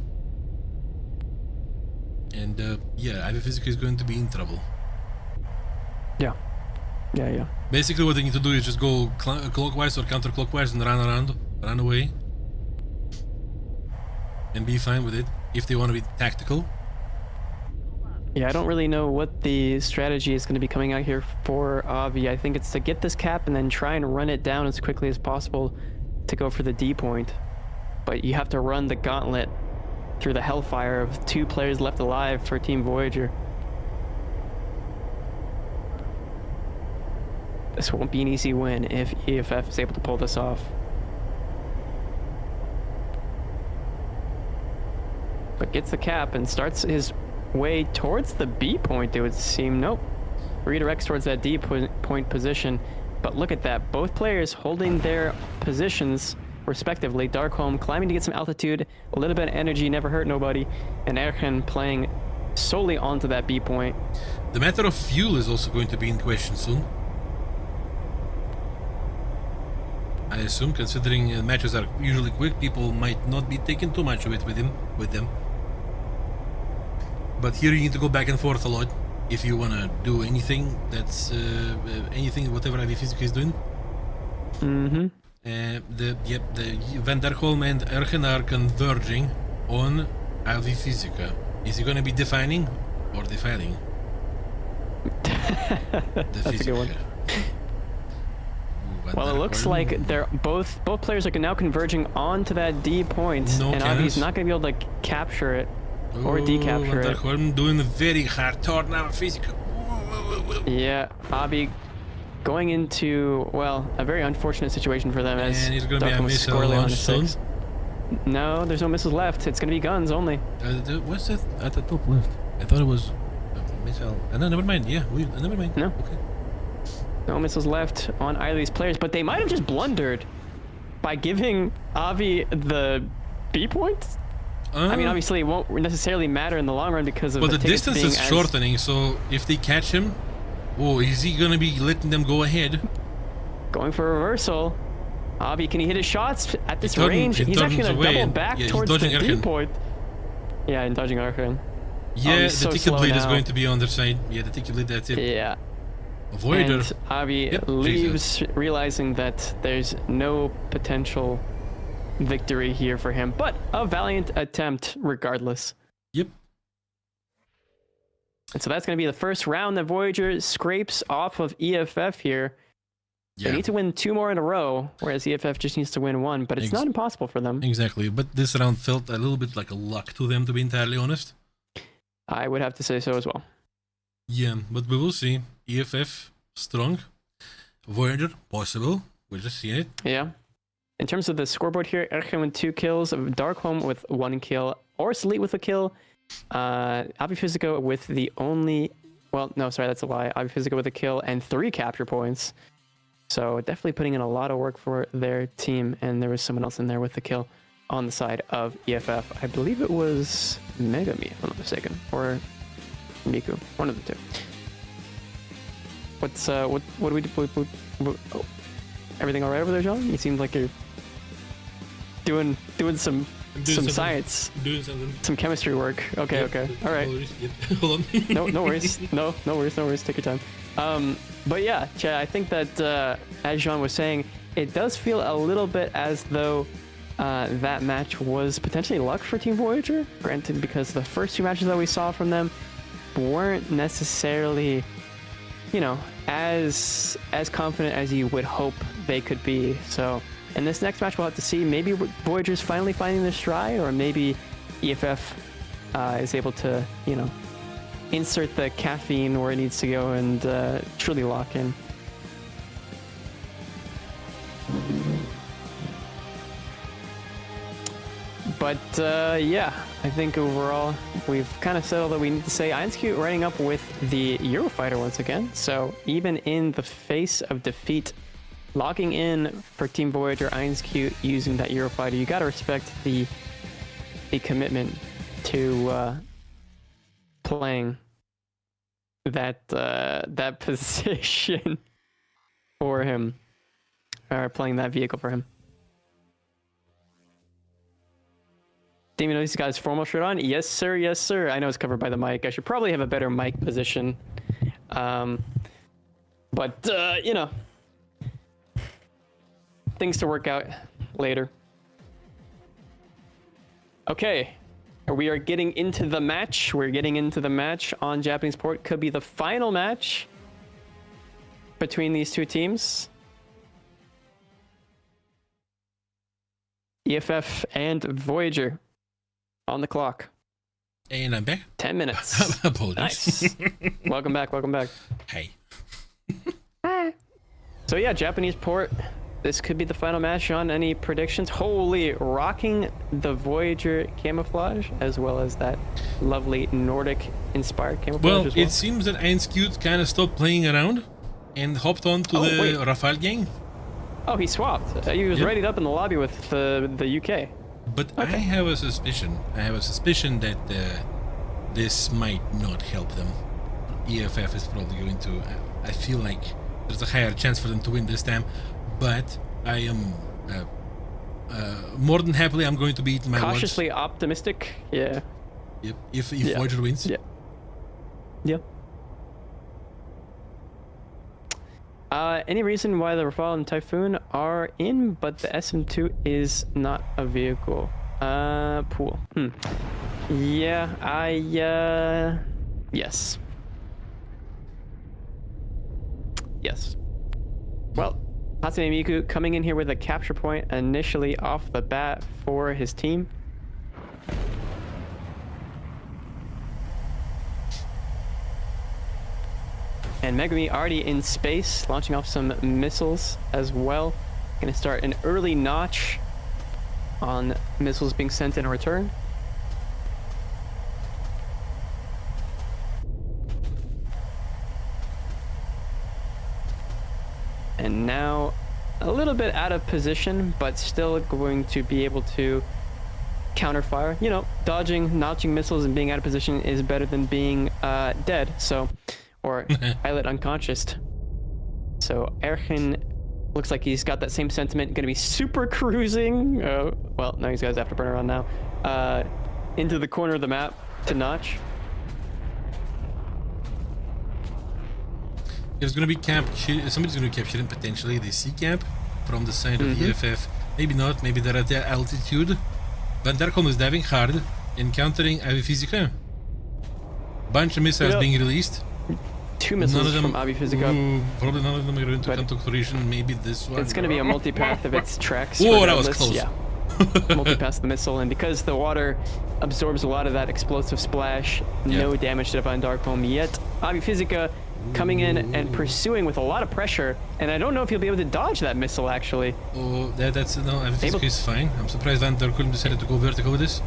And yeah, Avi Physica is going to be in trouble. Yeah. Basically, what they need to do is just go clockwise or counterclockwise and run away. And be fine with it, if they want to be tactical. Yeah, I don't really know what the strategy is going to be coming out here for Avi. I think it's to get this cap and then try and run it down as quickly as possible to go for the D point. But you have to run the gauntlet through the hellfire of 2 players left alive for Team Voyager. This won't be an easy win if EFF is able to pull this off. But gets the cap and starts his way towards the B point, it would seem. Nope. Redirects towards that D point position. But look at that. Both players holding their positions respectively. Darkholm climbing to get some altitude. A little bit of energy, never hurt nobody. And Ergen playing solely onto that B point. The matter of fuel is also going to be in question soon. I assume, considering matches are usually quick, people might not be taking too much of it with them. But here you need to go back and forth a lot if you want to do anything that's whatever Avi Physica is doing. The Van der Holm and Ergen are converging on Avi Physica. Is he going to be defining or defiling? That's a good one. Well, it looks like they're both players are now converging onto that D point, and Avi's not going to be able to capture it or decapture it. I'm doing a very hard turn now, Physica. Yeah, Avi going into, well, a very unfortunate situation for them, as he's going to be a missile launch soon. No, there's no missiles left. It's going to be guns only. What's that at the top left? I thought it was a missile. No, never mind. Yeah, never mind. No. Okay. No missiles left on either of these players, but they might have just blundered by giving Avi the B point. I mean, obviously, it won't necessarily matter in the long run because of the distance is shortening. So if they catch him, is he gonna be letting them go ahead? Going for a reversal. Avi, can he hit his shots at this range? He's actually gonna double back towards the D point. Yeah, and dodging Ergen. Yeah, the ticket bleed is going to be on their side. Yeah, the ticket bleed. That's it. Yeah. Voyager. And Avi leaves, realizing that there's no potential victory here for him, but a valiant attempt regardless. Yep. And so that's going to be the first round that Voyager scrapes off of EFF here. Yeah. They need to win 2 more in a row, whereas EFF just needs to win 1, but it's not impossible for them. Exactly, but this round felt a little bit like a luck to them, to be entirely honest. I would have to say so as well. Yeah, but we will see. EFF, strong. Voyager, possible. We're just seeing it. Yeah. In terms of the scoreboard here, Ergen with 2 kills, Darkholm with 1 kill, Ors Elite with a kill, Avi Physica with the only... Well, no, sorry, that's a lie. Avi Physica with a kill and 3 capture points. So definitely putting in a lot of work for their team, and there was someone else in there with the kill on the side of EFF. I believe it was Megami, if I'm not mistaken, or Miku, one of the 2. What do we do? Oh, everything all right over there, John? You seem like you're doing some science, some chemistry work. Okay, okay, all right. Hold on. No worries. No worries. Take your time. But yeah, Chad, I think that as Jean was saying, it does feel a little bit as though that match was potentially luck for Team Voyager. Granted, because the first 2 matches that we saw from them weren't necessarily, you know, as confident as you would hope they could be. So in this next match, we'll have to see. Maybe Voyager's finally finding their stride, or maybe EFF is able to, you know, insert the caffeine where it needs to go and truly lock in. But yeah, I think overall we've kind of said all that we need to say. IronSQ running up with the Eurofighter once again. So even in the face of defeat logging in for Team Voyager, Ironskute using that Eurofighter. You gotta respect the commitment to playing that position for him, or playing that vehicle for him. Damien knows he's got his formal shirt on. Yes, sir. Yes, sir. I know it's covered by the mic. I should probably have a better mic position. But you know, things to work out later. Okay, we are getting into the match. We're getting into the match on Japanese port. Could be the final match between these two teams. EFF and Voyager on the clock. And I'm back. 10 minutes. Apologies. Nice. Welcome back. Welcome back. Hey. Hi. So yeah, Japanese port. This could be the final match. On any predictions? Holy, rocking the Voyager camouflage as well as that lovely Nordic inspired camouflage. Well, as well. it seems that Ironskute kind of stopped playing around and hopped on to the Rafale gang. Oh, he swapped. He was readied up in the lobby with the UK. But I have a suspicion. That this might not help them. EFF is probably going to. I feel like there's a higher chance for them to win this time. But I am more than happily. I'm going to be eating my cautiously optimistic. Yeah. Yep. If Voyager wins. Yeah. Yeah. Any reason why the Rafale and Typhoon are in, but the SM2 is not a vehicle? Pool. Yeah, yes. Yes. Well, Hatsune Miku coming in here with a capture point initially off the bat for his team. And Megumi already in space, launching off some missiles as well. Gonna start an early notch on missiles being sent in return. And now a little bit out of position, but still going to be able to counterfire. You know, dodging, notching missiles and being out of position is better than being dead. So. Or pilot unconscious. So Ergen looks like he's got that same sentiment. Going to be super cruising. Well, no, he's got his afterburner on now. Into the corner of the map to notch. There's going to be somebody's going to capture him potentially. The C camp from the side of EFF. Maybe not. Maybe they're at their altitude. Van Darkholm is diving hard, encountering Avifysika. Bunch of missiles being released. 2 missiles from Avifysika. Probably none of them are going to contact collision. Maybe this one. It's going to be a multipath if it's tracks. Oh, that was close. Yeah. Multipath the missile, and because the water absorbs a lot of that explosive splash, no damage to Van Darkholm yet. Avifysika coming in and pursuing with a lot of pressure, and I don't know if he'll be able to dodge that missile actually. Oh, that's no. Avifysika is fine. I'm surprised Van Darkholm decided to go vertical with this.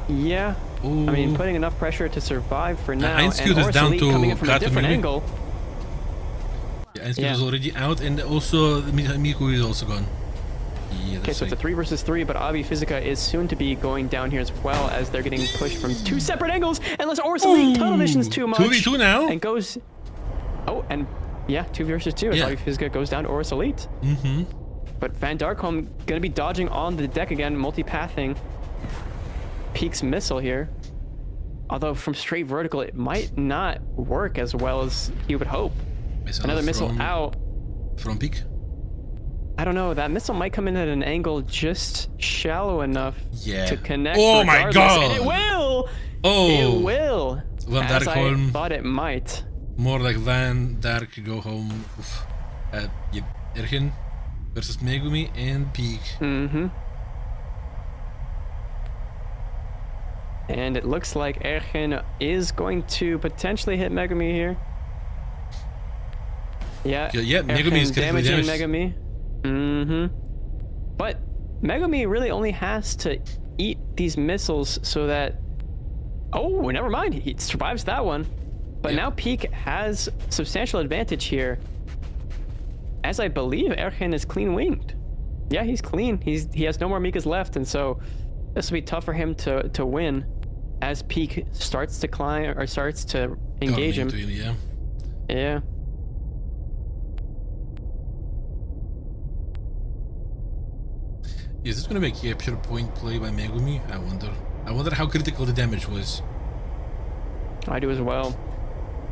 Yeah. Ooh. I mean, putting enough pressure to survive for now. Ironskute is down to coming in from a different angle. Yeah, Ironskute is already out, and also Miku is also gone. Yeah, okay, so it's a 3 versus 3, but Avifysika is soon to be going down here as well as they're getting pushed from 2 separate angles. Unless Orsolite tunnel vision's too much. 2v2 now. And goes. Oh, and yeah, 2 versus 2 as Avifysika goes down to Orsolite. But Van Darkholm gonna be dodging on the deck again, multipathing. Peek's missile here, although from straight vertical it might not work as well as he would hope. Another missile out from Peek. I don't know, that missile might come in at an angle just shallow enough to connect. Oh my god, and it will. It will. Van Darkholm, I thought it might. More like Van Dark go home. Yep. Ergen versus Megumi and Peek. And it looks like Ergen is going to potentially hit Megumi here. Yeah, Megumi is damaging Megumi. But Megumi really only has to eat these missiles so that... Oh, never mind. He survives that one. But now Peek has substantial advantage here. as I believe Ergen is clean winged. Yeah, he's clean. He has no more Mikas left, and so this will be tough for him to win as Peak starts to climb or starts to engage him. Yeah. Yeah. Is this gonna be a capture point play by Megumi? I wonder how critical the damage was. I do as well.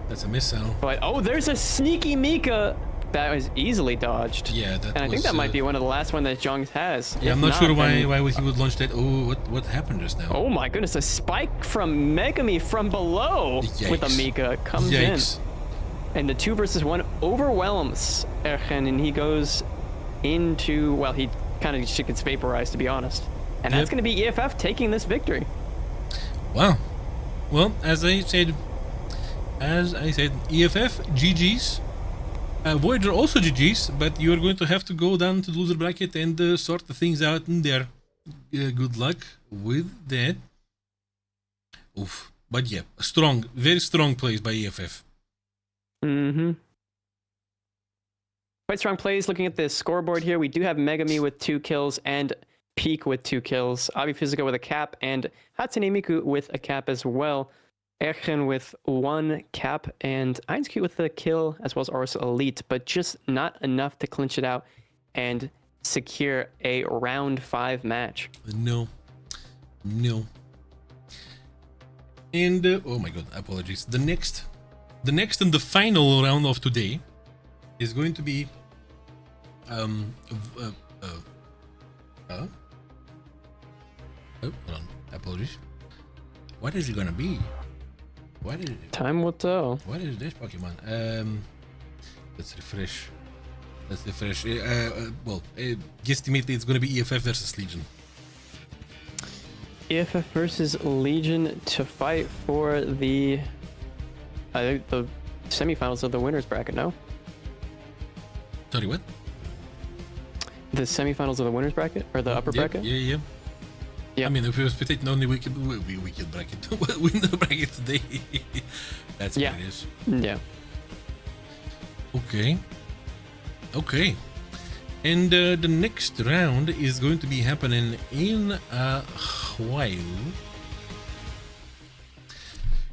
That's a missile. But oh, there's a sneaky Mika that was easily dodged. Yeah, that. And I think that might be one of the last one that Zhang has. Yeah, I'm not sure why he would launch that. Oh, what happened just now? Oh my goodness, a spike from Megumi from below with a Mika comes in. And the 2 versus 1 overwhelms Ergen, and he goes into, well, he kind of just gets vaporized, to be honest. And that's going to be EFF taking this victory. Wow. Well, as I said, EFF, GG's. Voyager also GG's, but you're going to have to go down to the loser bracket and sort the things out in there. Good luck with that. Oof. But yeah, strong, very strong plays by EFF. Mm-hmm. Quite strong plays. Looking at the scoreboard here, we do have Megami with 2 kills and Peak with 2 kills. Abi Physica with a cap and Hatsune Miku with a cap as well. Ergen with 1 cap and Ainscute with a kill, as well as Aurus Elite, but just not enough to clinch it out and secure a round 5 match. No. And oh my god, apologies. The next and the final round of today is going to be oh, hold on, apologies. What is it gonna be? What is it? Time will tell. What is this Pokemon? Let's refresh. Well, guesstimate it's gonna be EFF versus Legion. EFF versus Legion to fight for the semifinals of the winners bracket. No. Sorry, what? The semifinals of the winners bracket or the upper bracket? Yeah. I mean, if we were spectating only weekend bracket, win the bracket today. That's what it is. Yeah. Okay. And the next round is going to be happening in a while.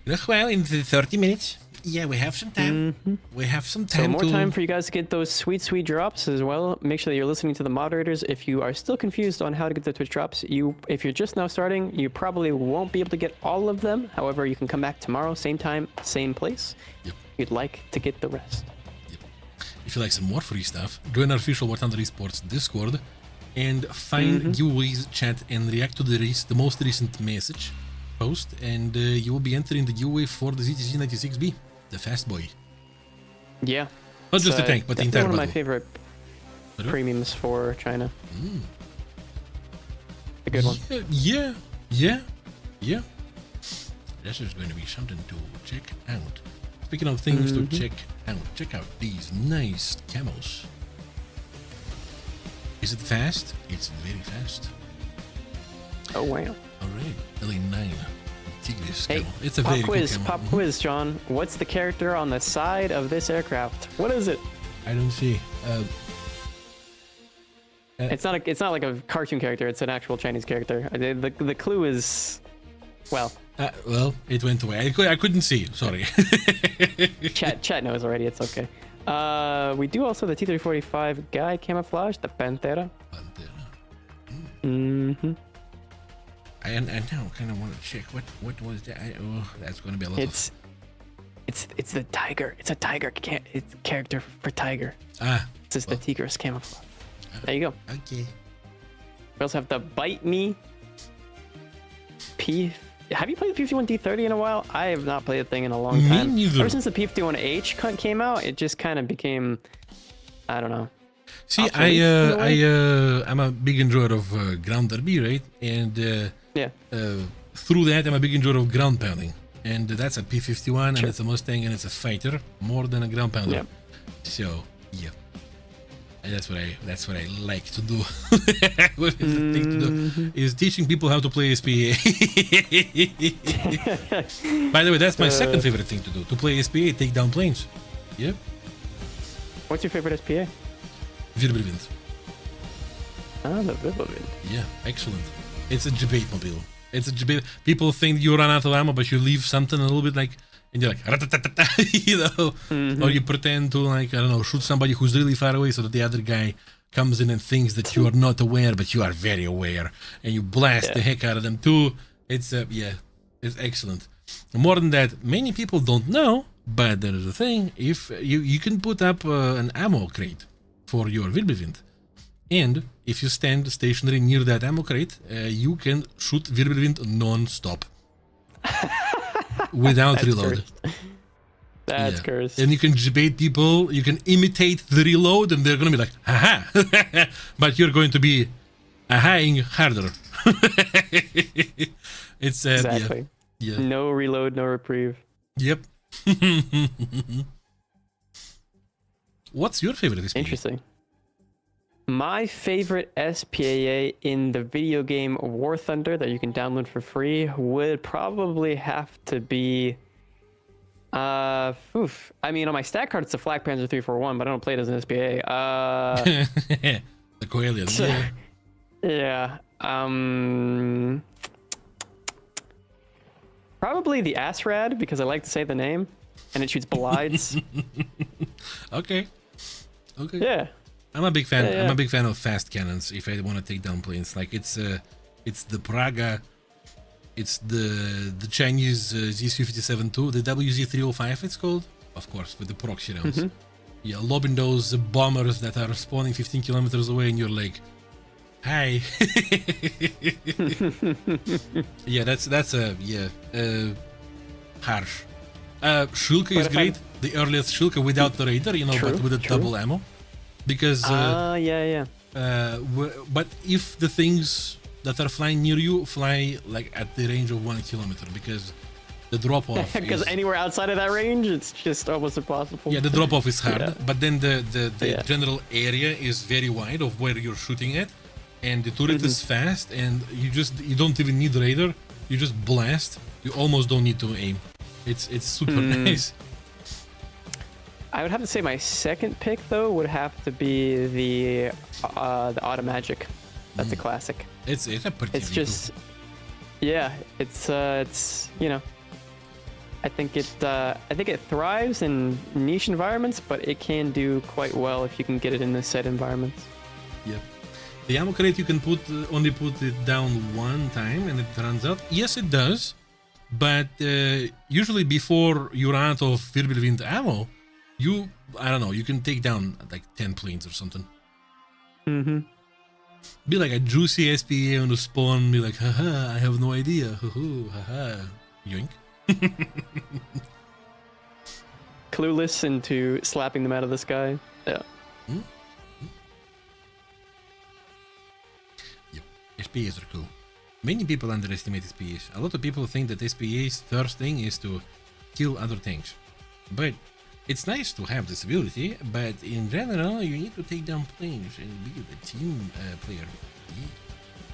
In 30 minutes. Yeah, we have some time. We have some time. So more time for you guys to get those sweet drops as well. Make sure that you're listening to the moderators. If you are still confused on how to get the Twitch drops, if you're just now starting, you probably won't be able to get all of them. However, you can come back tomorrow, same time, same place. Yep. You'd like to get the rest. Yep. If you like some more free stuff, join our official War Thunder Esports Discord and find giveaways, chat, and react to the most recent message post, and you will be entering the giveaway for the ZTC 96B. The fast boy. Yeah. Not just the tank, but the entire one of bundle. my favorite premiums for China. A good one. Yeah. This is going to be something to check out. Speaking of things to check out these nice camos. Is it fast? It's very fast. Oh, wow. Alright, LA9. Hey, it's a pop quiz, John. What's the character on the side of this aircraft? What is it? I don't see. It's not like a cartoon character. It's an actual Chinese character. The clue is, well, it went away. I couldn't see. Sorry. Chat knows already. It's okay. We do also the T-345 guy camouflage, the Pantera. I now kind of want to check what was that. That's going to be a lot. It's the tiger. It's a tiger. It's a character for tiger. This is the Tigris camouflage. There you go. Okay. We also have the Bite Me P. Have you played the P51D30 in a while? I have not played the thing in a long time. Me neither. Ever since the P51H came out, it just kind of became, I don't know. See, I'm a big enjoyer of ground derby, right? And through that, I'm a big enjoyer of ground pounding. And that's a P51, and it's a Mustang, and it's a fighter more than a ground pounder. So, yeah. And that's what I like to do. What is the thing to do? Is teaching people how to play SPA. By the way, that's my second favorite thing to do. To play SPA, take down planes. Yep. What's your favorite SPA? Wirbelwind. Ah, the Wirbelwind. Yeah, excellent. It's a debate mobile. It's a debate. People think you run out of ammo, but you leave something a little bit like, and you're like, you know, or you pretend to like, I don't know, shoot somebody who's really far away so that the other guy comes in and thinks that you are not aware, but you are very aware, and you blast the heck out of them too. It's it's excellent. More than that, many people don't know, but there is a thing. If you can put up an ammo crate for your Wirbelwind, and if you stand stationary near that ammo crate, you can shoot Wirbelwind non-stop without reload. That's cursed. And you can debate people, you can imitate the reload, and they're gonna be like, haha, but you're going to be aha-ing harder. It's exactly. Yeah. No reload, no reprieve. Yep. What's your favorite SPA? Interesting. My favorite SPAA in the video game War Thunder that you can download for free would probably have to be I mean, on my stat card it's the Flak Panzer 341, but I don't play it as an SPA. The Coelian. Yeah. Probably the Asrad, because I like to say the name, and it shoots belides. Okay. Yeah. I'm a big fan. Yeah. I'm a big fan of fast cannons. If I want to take down planes, like it's the Praga, it's the Chinese Z57 too, the WZ305 it's called, of course, with the proxy rounds. Yeah, lobbing those bombers that are spawning 15 kilometers away, and you're like, hi. Yeah, that's harsh. Shulka is great. The earliest Shulka without the Raider, you know, but with the double ammo. Because but if the things that are flying near you fly like at the range of 1 kilometer, because the drop off because anywhere outside of that range it's just almost impossible. Yeah, the drop off is hard, but then the general area is very wide of where you're shooting at, and the turret is fast, and you don't even need radar, you just blast. You almost don't need to aim. It's super nice. I would have to say my second pick though would have to be the Automagic. That's a classic. It's a pretty. It's just, yeah. It's you know, I think it thrives in niche environments, but it can do quite well if you can get it in the set environments. Yep. The ammo crate you can only put it down one time and it runs out. Yes, it does, but usually before you run out of Wirbelwind ammo, I don't know, you can take down like 10 planes or something. Be like a juicy SPA on the spawn, be like, haha, I have no idea. Hoo-hoo, haha. Yoink. Clueless into slapping them out of the sky. Yeah. Yep. SPAs are cool. Many people underestimate SPAs. A lot of people think that SPA's first thing is to kill other tanks. But it's nice to have this ability, but in general, you need to take down planes and be the team player. Yeah.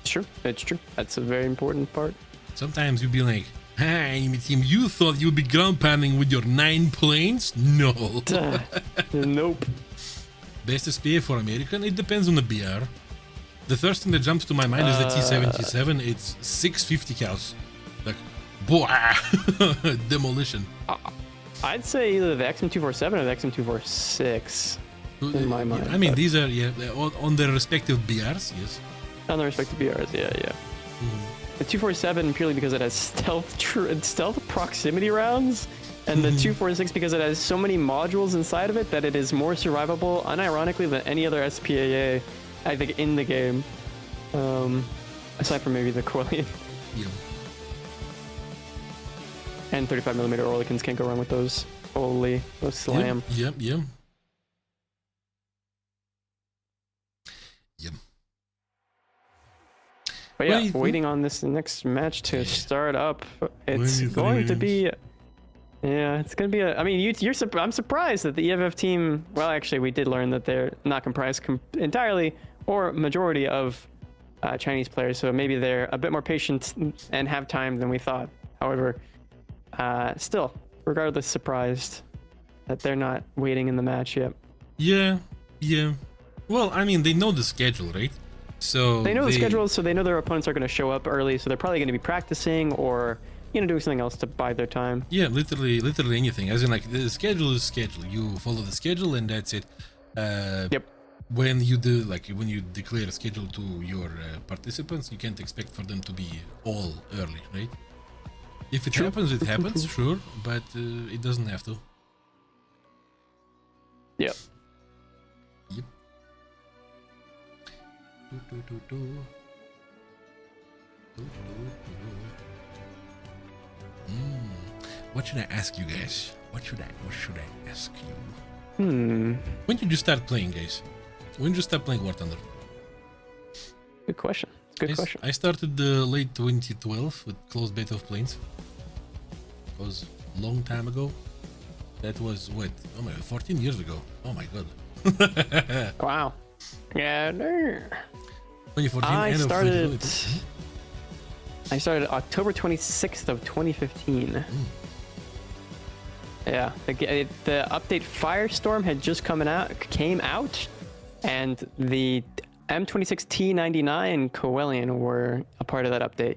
Sure, it's true. That's a very important part. Sometimes you'll be like, hi, enemy team, you thought you'd be ground pounding with your 9 planes? No. Nope. Best SPA for American? It depends on the BR. The first thing that jumps to my mind is the T77. It's 650 cows. Like, boah! Demolition. I'd say either the XM247 or the XM246 in my mind. I mean, these are on their respective BRs, yes. On their respective BRs, yeah. The 247 purely because it has stealth proximity rounds, and the 246 because it has so many modules inside of it that it is more survivable, unironically, than any other SPAA, I think, in the game. Aside from maybe the Qualifier. Yeah. And 35mm Orlikins can't go wrong with those. Holy, those slam. Yep. But yeah, waiting on this next match to start up. It's going to be... Yeah, it's going to be a... I mean, I'm surprised that the EFF team... Well, actually, we did learn that they're not comprised entirely or majority of Chinese players, so maybe they're a bit more patient and have time than we thought. However, still, regardless, surprised that they're not waiting in the match yet. Yeah. Well, I mean, they know the schedule, right? So They know the schedule, so they know their opponents are going to show up early, so they're probably going to be practicing or, doing something else to bide their time. Yeah, literally anything. As in, like, the schedule is schedule. You follow the schedule, and that's it. Yep. When you declare a schedule to your participants, you can't expect for them to be all early, right? If it happens, it happens, sure, but it doesn't have to. Yep. Yep. What should I ask you guys? What should I ask you? When did you start playing, guys? When did you start playing War Thunder? Good question. Good question. I started late 2012 with closed beta of Planes. It was a long time ago. That was what? Oh my, 14 years ago. Oh my god. Wow. Yeah. 2014. I started October 26th of 2015. Yeah, the update Firestorm had just came out, and the M26T99 Coelian were a part of that update.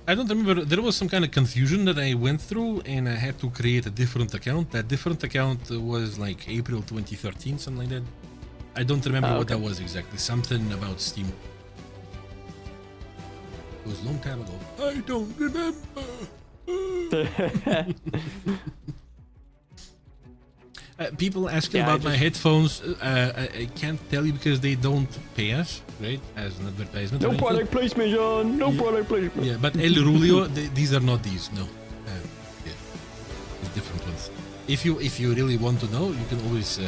I don't remember. There was some kind of confusion that I went through, and I had to create a different account. That different account was like April 2013, something like that. I don't remember what that was exactly. Something about Steam. It was a long time ago. I don't remember. People asking about my headphones. I can't tell you because they don't pay us, right? As an advertisement. No product placement, John. No product placement. Yeah, but El Rulio, these are not these. No, yeah, it's different ones. If you really want to know, you can always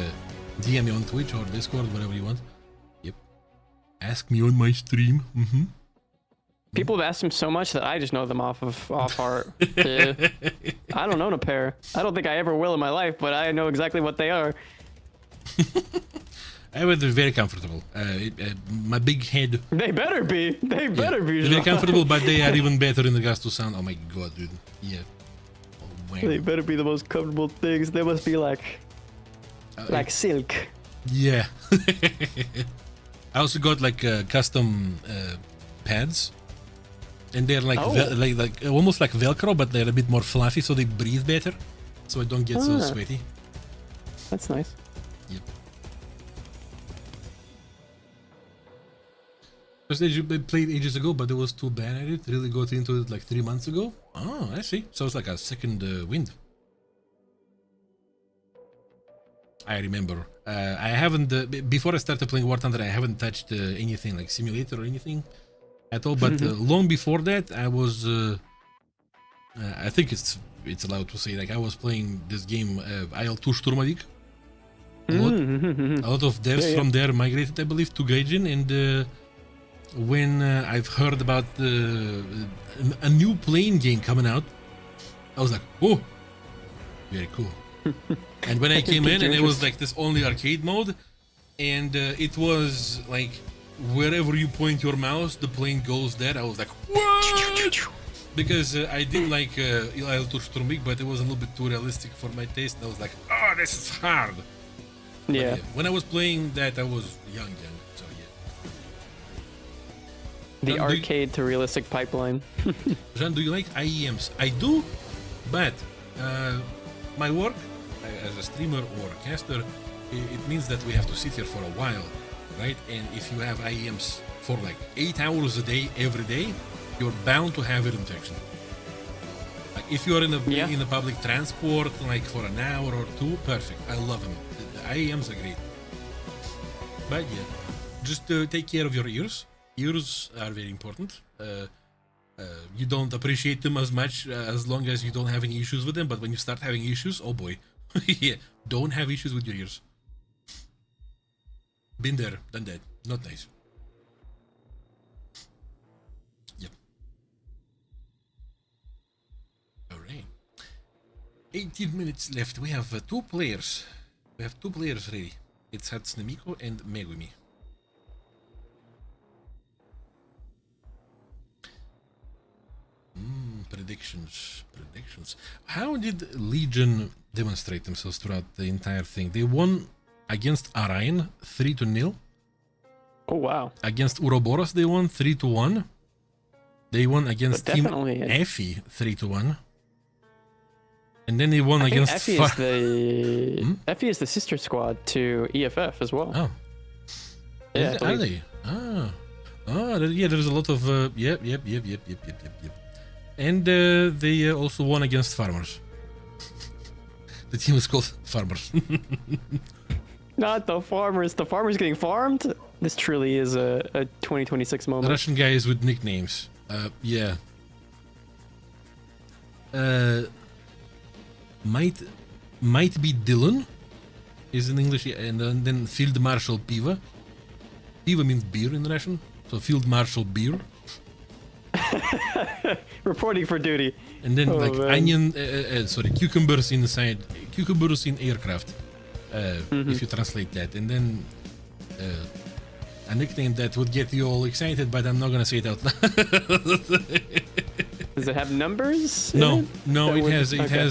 DM me on Twitch or Discord, whatever you want. Yep. Ask me on my stream. People have asked him so much that I just know them off heart. I don't own a pair. I don't think I ever will in my life, but I know exactly what they are. They're very comfortable. My big head. They better be. They better be. They're very comfortable, but they are even better in regards to sound. Oh my god, dude. Yeah. Oh, wow. They better be the most comfortable things. They must be like silk. Yeah. I also got like custom pads. And they're like like almost like Velcro, but they're a bit more fluffy, so they breathe better, so I don't get so sweaty. That's nice. Yep. First I played ages ago, but it was too bad at it. Really got into it like 3 months ago. Oh, I see. So it's like a second wind. I remember. I haven't before I started playing War Thunder. I haven't touched anything like simulator or anything at all, but long before that I was I think it's allowed to say, like, I was playing this game IL2 Sturmovik. A lot of devs from there migrated, I believe, to Gaijin, and when I've heard about a new plane game coming out, I was like, oh, very cool. And when I came in, and it was like this only arcade mode, and it was like wherever you point your mouse, the plane goes there. I was like, what? Because I did like IL2 Sturmik, but it was a little bit too realistic for my taste. And I was like, oh, this is hard. Yeah. When I was playing that, I was young, so yeah. The arcade to realistic pipeline. Jean, do you like IEMs? I do, but my work as a streamer or a caster, it means that we have to sit here for a while, right? And if you have IEMs for like 8 hours a day, every day, you're bound to have ear infection. Like if you're in the public transport, like for an hour or two, perfect. I love them. The IEMs are great. But yeah, just take care of your ears. Ears are very important. You don't appreciate them as much as long as you don't have any issues with them. But when you start having issues, oh boy, yeah, don't have issues with your ears. Been there, done that. Not nice. Yep. All right. 18 minutes left. We have 2 players. We have 2 players ready. It's Hatsune Miku and Megumi. Predictions. How did Legion demonstrate themselves throughout the entire thing? They won against Arain 3-0. Oh wow. Against Ouroboros, they won 3-1. They won against Team Definitely. Effie 3-1. And then they won I think against Effie is the Effie is the sister squad to EFF as well. Oh. Yeah, I Are believe. they? Yeah, there's a lot of yep. And they also won against Farmers. The team is called Farmers. Not the farmers. The farmers getting farmed. This truly is a 2026 moment. Russian guys with nicknames. Yeah. Might be Dylan is in English, and then Field Marshal Piva. Piva means beer in Russian, so Field Marshal Beer. Reporting for duty. And then like man. cucumbers in aircraft. If you translate that, and then a nickname that would get you all excited, but I'm not gonna say it out loud. Does it have numbers? No, That it would- has okay.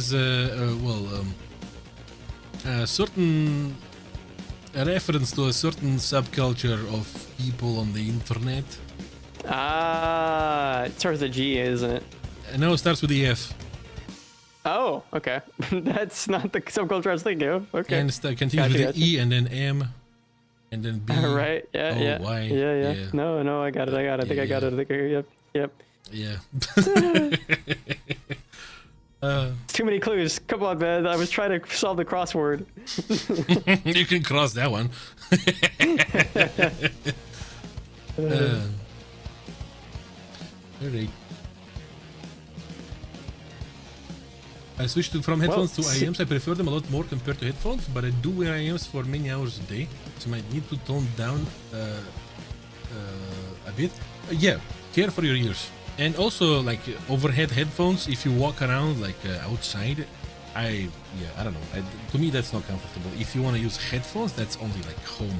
a certain reference to a certain subculture of people on the internet. It starts with a G, isn't it? No, it starts with the F. Oh, okay. That's not the subculture I was thinking of. Okay. And it continues with Gotcha. the E and then M and then B. Right. Yeah. O, Yeah. Y, Yeah. yeah. No, I got it. I think I got it. I think yep. Yeah. Too many clues. Come on, man. I was trying to solve the crossword. You can cross that one. Alright. I switched from headphones to IEMs. I prefer them a lot more compared to headphones, but I do wear IEMs for many hours a day, so I might need to tone down a bit. Yeah, care for your ears. And also, like overhead headphones, if you walk around like outside, I don't know. To me, that's not comfortable. If you want to use headphones, that's only like home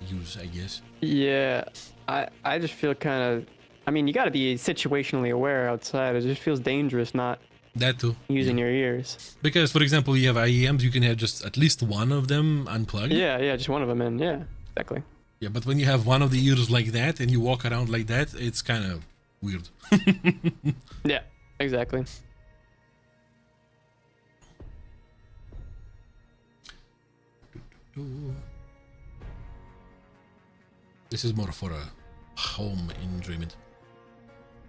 use, I guess. Yeah. I just feel kind of. I mean, you got to be situationally aware outside. It just feels dangerous not That too. using your ears. Because, for example, you have IEMs, you can have just at least one of them unplugged. Yeah. Just one of them in. Yeah. Exactly. Yeah, but when you have one of the ears like that and you walk around like that, it's kind of weird. Yeah. Exactly. This is more for a home enjoyment.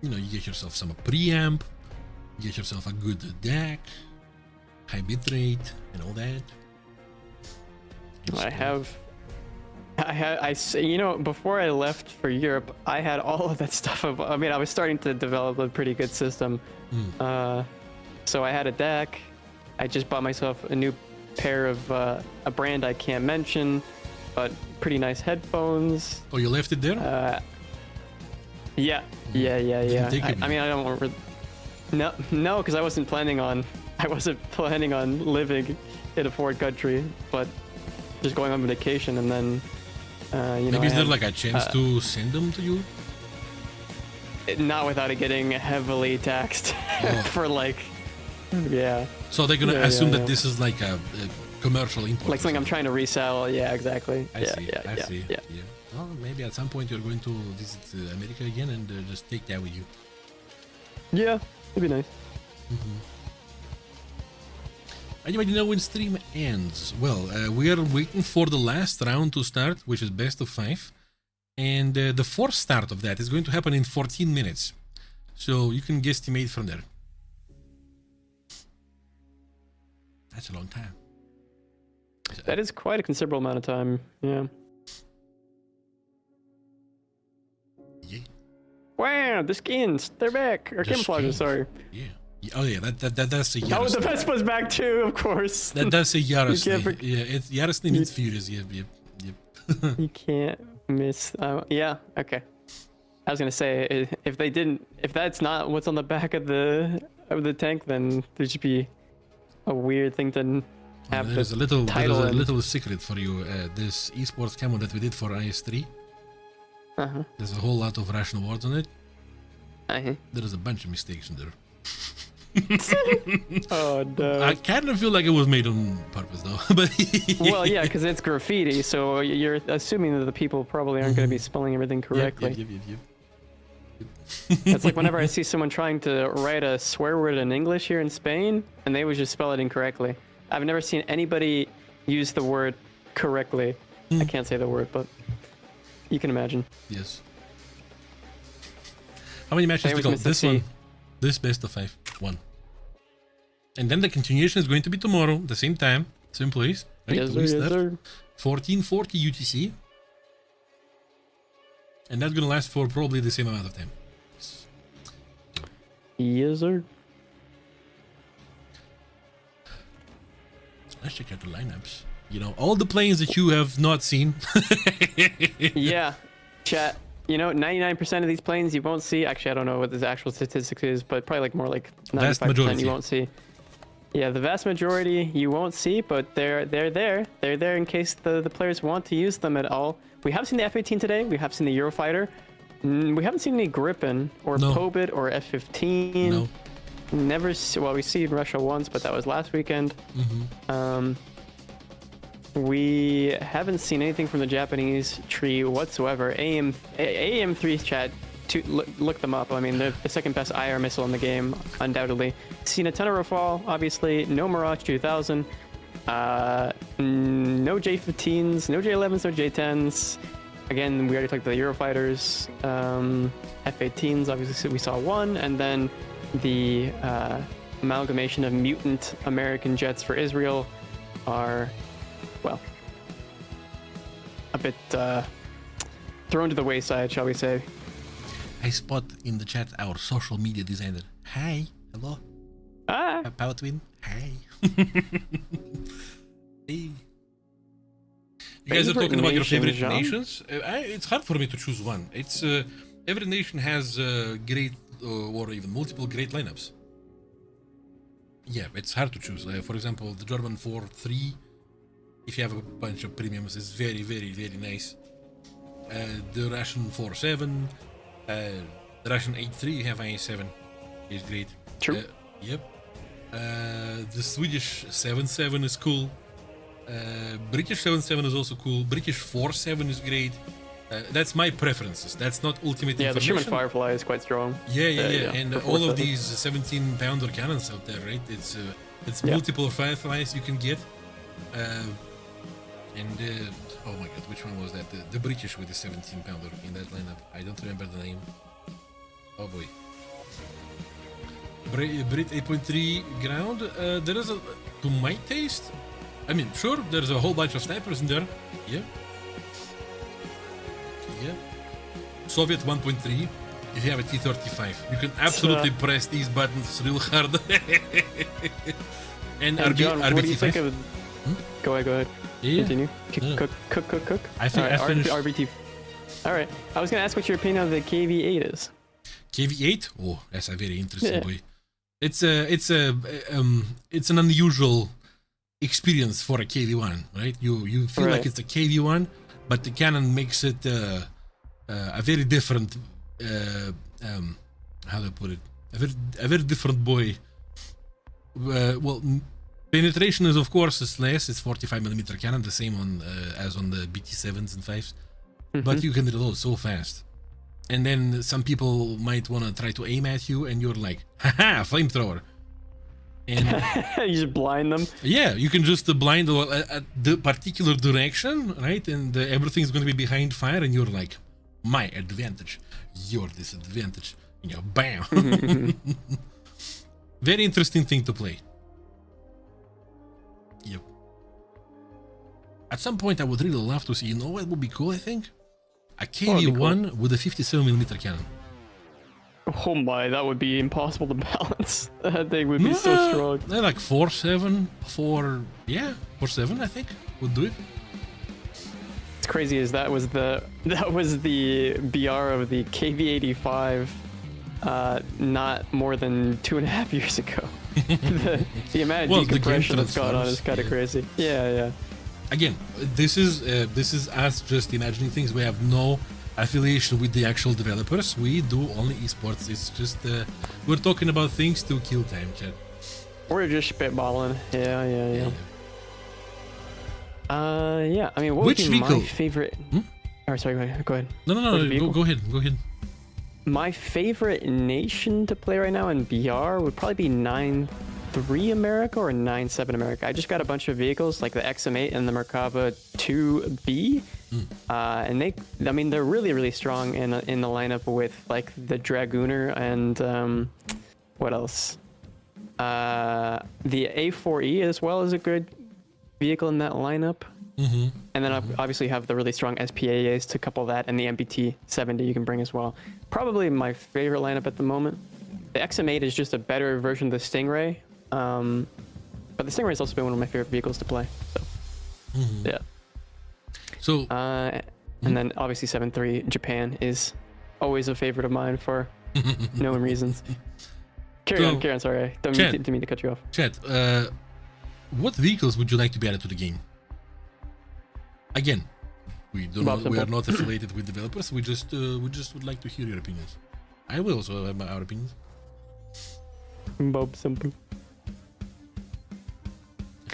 You know, you get yourself some preamp, you get yourself a good DAC, high bitrate, and all that. You know, before I left for Europe, I had all of that stuff. I mean, I was starting to develop a pretty good system. So I had a DAC. I just bought myself a new pair of a brand I can't mention, but pretty nice headphones. Oh, you left it there? Yeah. take it I mean, I don't. No, because I wasn't planning on living in a foreign country, but just going on vacation and then. You know, Maybe is there like a chance to send them to you? Not without it getting heavily taxed for like, yeah. So they're gonna Yeah, assume yeah. that this is like a commercial import. Like something I'm trying to resell. Yeah, exactly. I see. Yeah. Well, maybe at some point you're going to visit America again and just take that with you. Yeah, it'd be nice. Anybody know when stream ends? Well, we are waiting for the last round to start, which is best of 5. And the fourth start of that is going to happen in 14 minutes. So you can guesstimate from there. That's a long time. That is quite a considerable amount of time. Yeah. Yeah. Wow, the skins, they're back. Or The camouflages, skins. sorry. Yeah. Oh yeah, that's a Oh, Yarosny. the Vespa's back too, of course. That's a Yarosny. forget- Yeah, it's Yarosny means furious. Yep. You can't miss. Yeah. Okay. I was gonna say if that's not what's on the back of the tank, then there should be a weird thing to have There's the a little title in. little secret for you. This esports camo that we did for IS3. Uh-huh. There's a whole lot of Russian words on it. Uh-huh. There is a bunch of mistakes in there. Oh no. I kind of feel like it was made on purpose though. But Well, yeah, because it's graffiti, so you're assuming that the people probably aren't going to be spelling everything correctly. Yep. It's like whenever I see someone trying to write a swear word in English here in Spain, and they would just spell it incorrectly. I've never seen anybody use the word correctly. I can't say the word, but you can imagine. Yes. How many matches to go? This one. This best of 5. 1. And then the continuation is going to be tomorrow, the same time, same place. Right? Yes, sir, yes, sir. 14:40 UTC. And that's going to last for probably the same amount of time. Yes, sir. Let's check out the lineups. You know, all the planes that you have not seen. Yeah, chat. You know, 99% of these planes you won't see. Actually, I don't know what the actual statistics is, but probably like more like 95% you won't see. Yeah, the vast majority you won't see, but they're there. They're there in case the players want to use them at all. We have seen the F-18 today. We have seen the Eurofighter. We haven't seen any Gripen or Pobit or F-15. No. Never. Well, we see Russia once, but that was last weekend. We haven't seen anything from the Japanese tree whatsoever. AM3 chat, look them up. I mean, they're the second best IR missile in the game, undoubtedly. Seen a ton of Rafale, obviously. No Mirage 2000. No J-15s, no J-11s, no J-10s. Again, we already talked about the Eurofighters. F-18s, obviously we saw one. And then the amalgamation of mutant American jets for Israel are... well, a bit thrown to the wayside, shall we say. I spot in the chat our social media designer. Hi. Hello. Ah. Power Twin. Hi. Hey. You guys are talking about your favorite nations. It's hard for me to choose one. It's every nation has great or even multiple great lineups. Yeah, it's hard to choose. For example, the German 4-3. If you have a bunch of premiums, it's very, very, very nice. The Russian 4-7, the Russian 8-3, you have IS-7, is great. True. Yep. The Swedish 7-7 is cool. British 7-7 is also cool. British 4-7 is great. That's my preferences. That's not ultimate information. The Sherman Firefly is quite strong. Yeah. And all of these 17-pounder cannons out there, right? It's multiple Fireflies you can get. Oh my god, which one was that? The British with the 17-pounder in that lineup. I don't remember the name. Oh boy. Brit 8.3 ground. There is to my taste. I mean, sure, there's a whole bunch of snipers in there. Yeah. Soviet 1.3. If you have a T-35, you can absolutely press these buttons real hard. And John, RB5. What do you think of? Go ahead. Yeah. Continue. Cook. I think I finished. RBT. All right. I was gonna ask what your opinion of the KV-8 is. KV-8? Oh, that's a very interesting boy. It's an unusual experience for a KV-1, right? You feel like it's a KV-1, but the cannon makes it a very different. How do I put it? A very different boy. Well. Penetration is, of course, is less. It's 45mm cannon, the same on as on the BT7s and 5s. But you can reload so fast. And then some people might want to try to aim at you, and you're like, haha, flamethrower. And you just blind them? Yeah, you can just blind the particular direction, right? And everything's going to be behind fire, and you're like, my advantage, your disadvantage. You know, bam. Very interesting thing to play. Yep. At some point, I would really love to see, you know what would be cool, I think? A KV-1 with a 57mm cannon. Oh my, that would be impossible to balance. That thing would be so strong. They're like 4.7, 4.7, I think, would do it. It's crazy as that was the BR of the KV-85 not more than 2.5 years ago. the amount of decompression that's gone on is kind of crazy. Yeah. Again, this is us just imagining things. We have no affiliation with the actual developers. We do only esports. It's just we're talking about things to kill time, chat. We're just spitballing. Yeah. Yeah. I mean, what Which would be vehicle? my favorite? Or sorry, go ahead. No. Go ahead. My favorite nation to play right now in BR would probably be 9.3 America or 9.7 America. I just got a bunch of vehicles like the XM8 and the Merkava 2B, and they're really, really strong in the lineup with like the Dragooner and what else? The A4E as well is a good vehicle in that lineup. And then obviously you have the really strong SPAAs to couple that, and the MBT 70 you can bring as well. Probably my favorite lineup at the moment. The XM8 is just a better version of the Stingray, but the Stingray has also been one of my favorite vehicles to play. So yeah. So and then obviously 7.3 Japan is always a favorite of mine for known reasons. Carry on. Sorry, I didn't mean to cut you off. Chat, what vehicles would you like to be added to the game? Again, we are not affiliated with developers. We just would like to hear your opinions. I will also have our opinions. Bob Simple.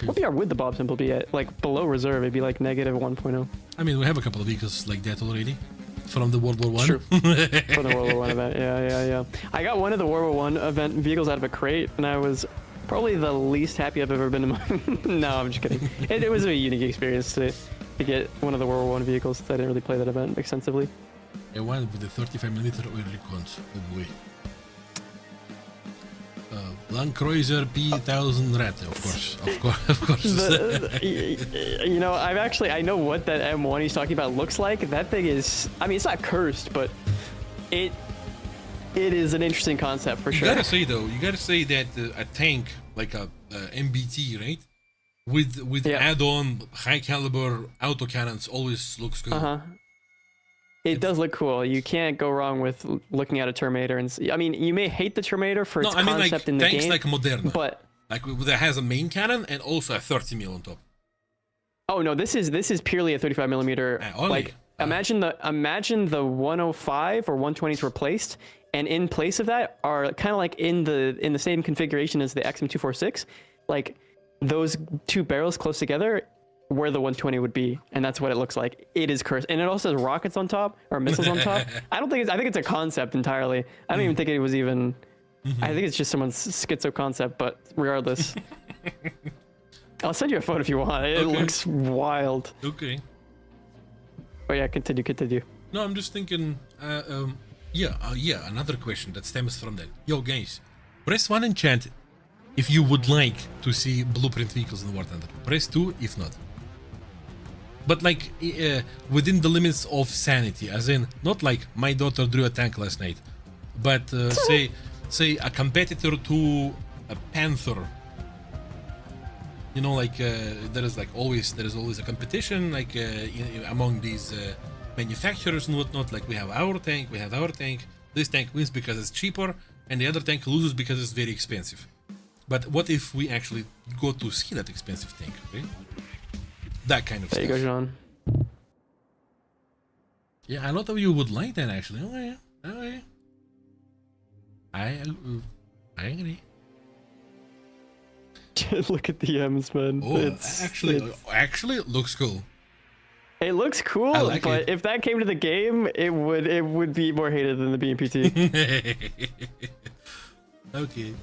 What BR would the Bob Simple be at? Like below reserve, it'd be like negative 1.0. I mean, we have a couple of vehicles like that already from the World War One. True. From the World War One event. Yeah. I got one of the World War One event vehicles out of a crate, and I was probably the least happy I've ever been in my. No, I'm just kidding. It was a unique experience to get one of the World War One vehicles. I didn't really play that event extensively. A one with the 35mm oil recons. Oh boy. Landkreuzer P1000 Rat, of course. You know, I know what that M1 he's talking about looks like. That thing is, I mean, it's not cursed, but it is an interesting concept for sure. You gotta say that a tank like a MBT, right? With add-on high caliber autocannons always looks good. It does look cool. You can't go wrong with looking at a Terminator. And I mean, you may hate the Terminator for its concept in the game. Tanks like Moderna, but like that has a main cannon and also a 30mm on top. Oh no, this is purely a 35mm. Like imagine the 105 or 120s replaced, and in place of that are kind of like in the same configuration as the XM246, like those two barrels close together, where the 120 would be, and that's what it looks like. It is cursed, and it also has rockets on top or missiles on top. I think it's a concept entirely. I don't even think it was even. I think it's just someone's schizo concept. But regardless, I'll send you a photo if you want. It looks wild. Okay. Oh yeah, continue. No, I'm just thinking. Another question that stems from that. Yo, guys, press 1 in chat if you would like to see blueprint vehicles in War Thunder. Press 2 if not. But like within the limits of sanity, as in not like my daughter drew a tank last night, but say a competitor to a Panther. You know, like there is always a competition like among these manufacturers and whatnot. Like we have our tank. This tank wins because it's cheaper, and the other tank loses because it's very expensive. But what if we actually go to see that expensive tank, right? That kind of stuff. There you go, John. Yeah, a lot of you would like that actually. Oh yeah. I agree. Look at the M's, man. Oh, actually, it looks cool. It looks cool, like but it. if that came to the game, it would be more hated than the BMPT. Okay.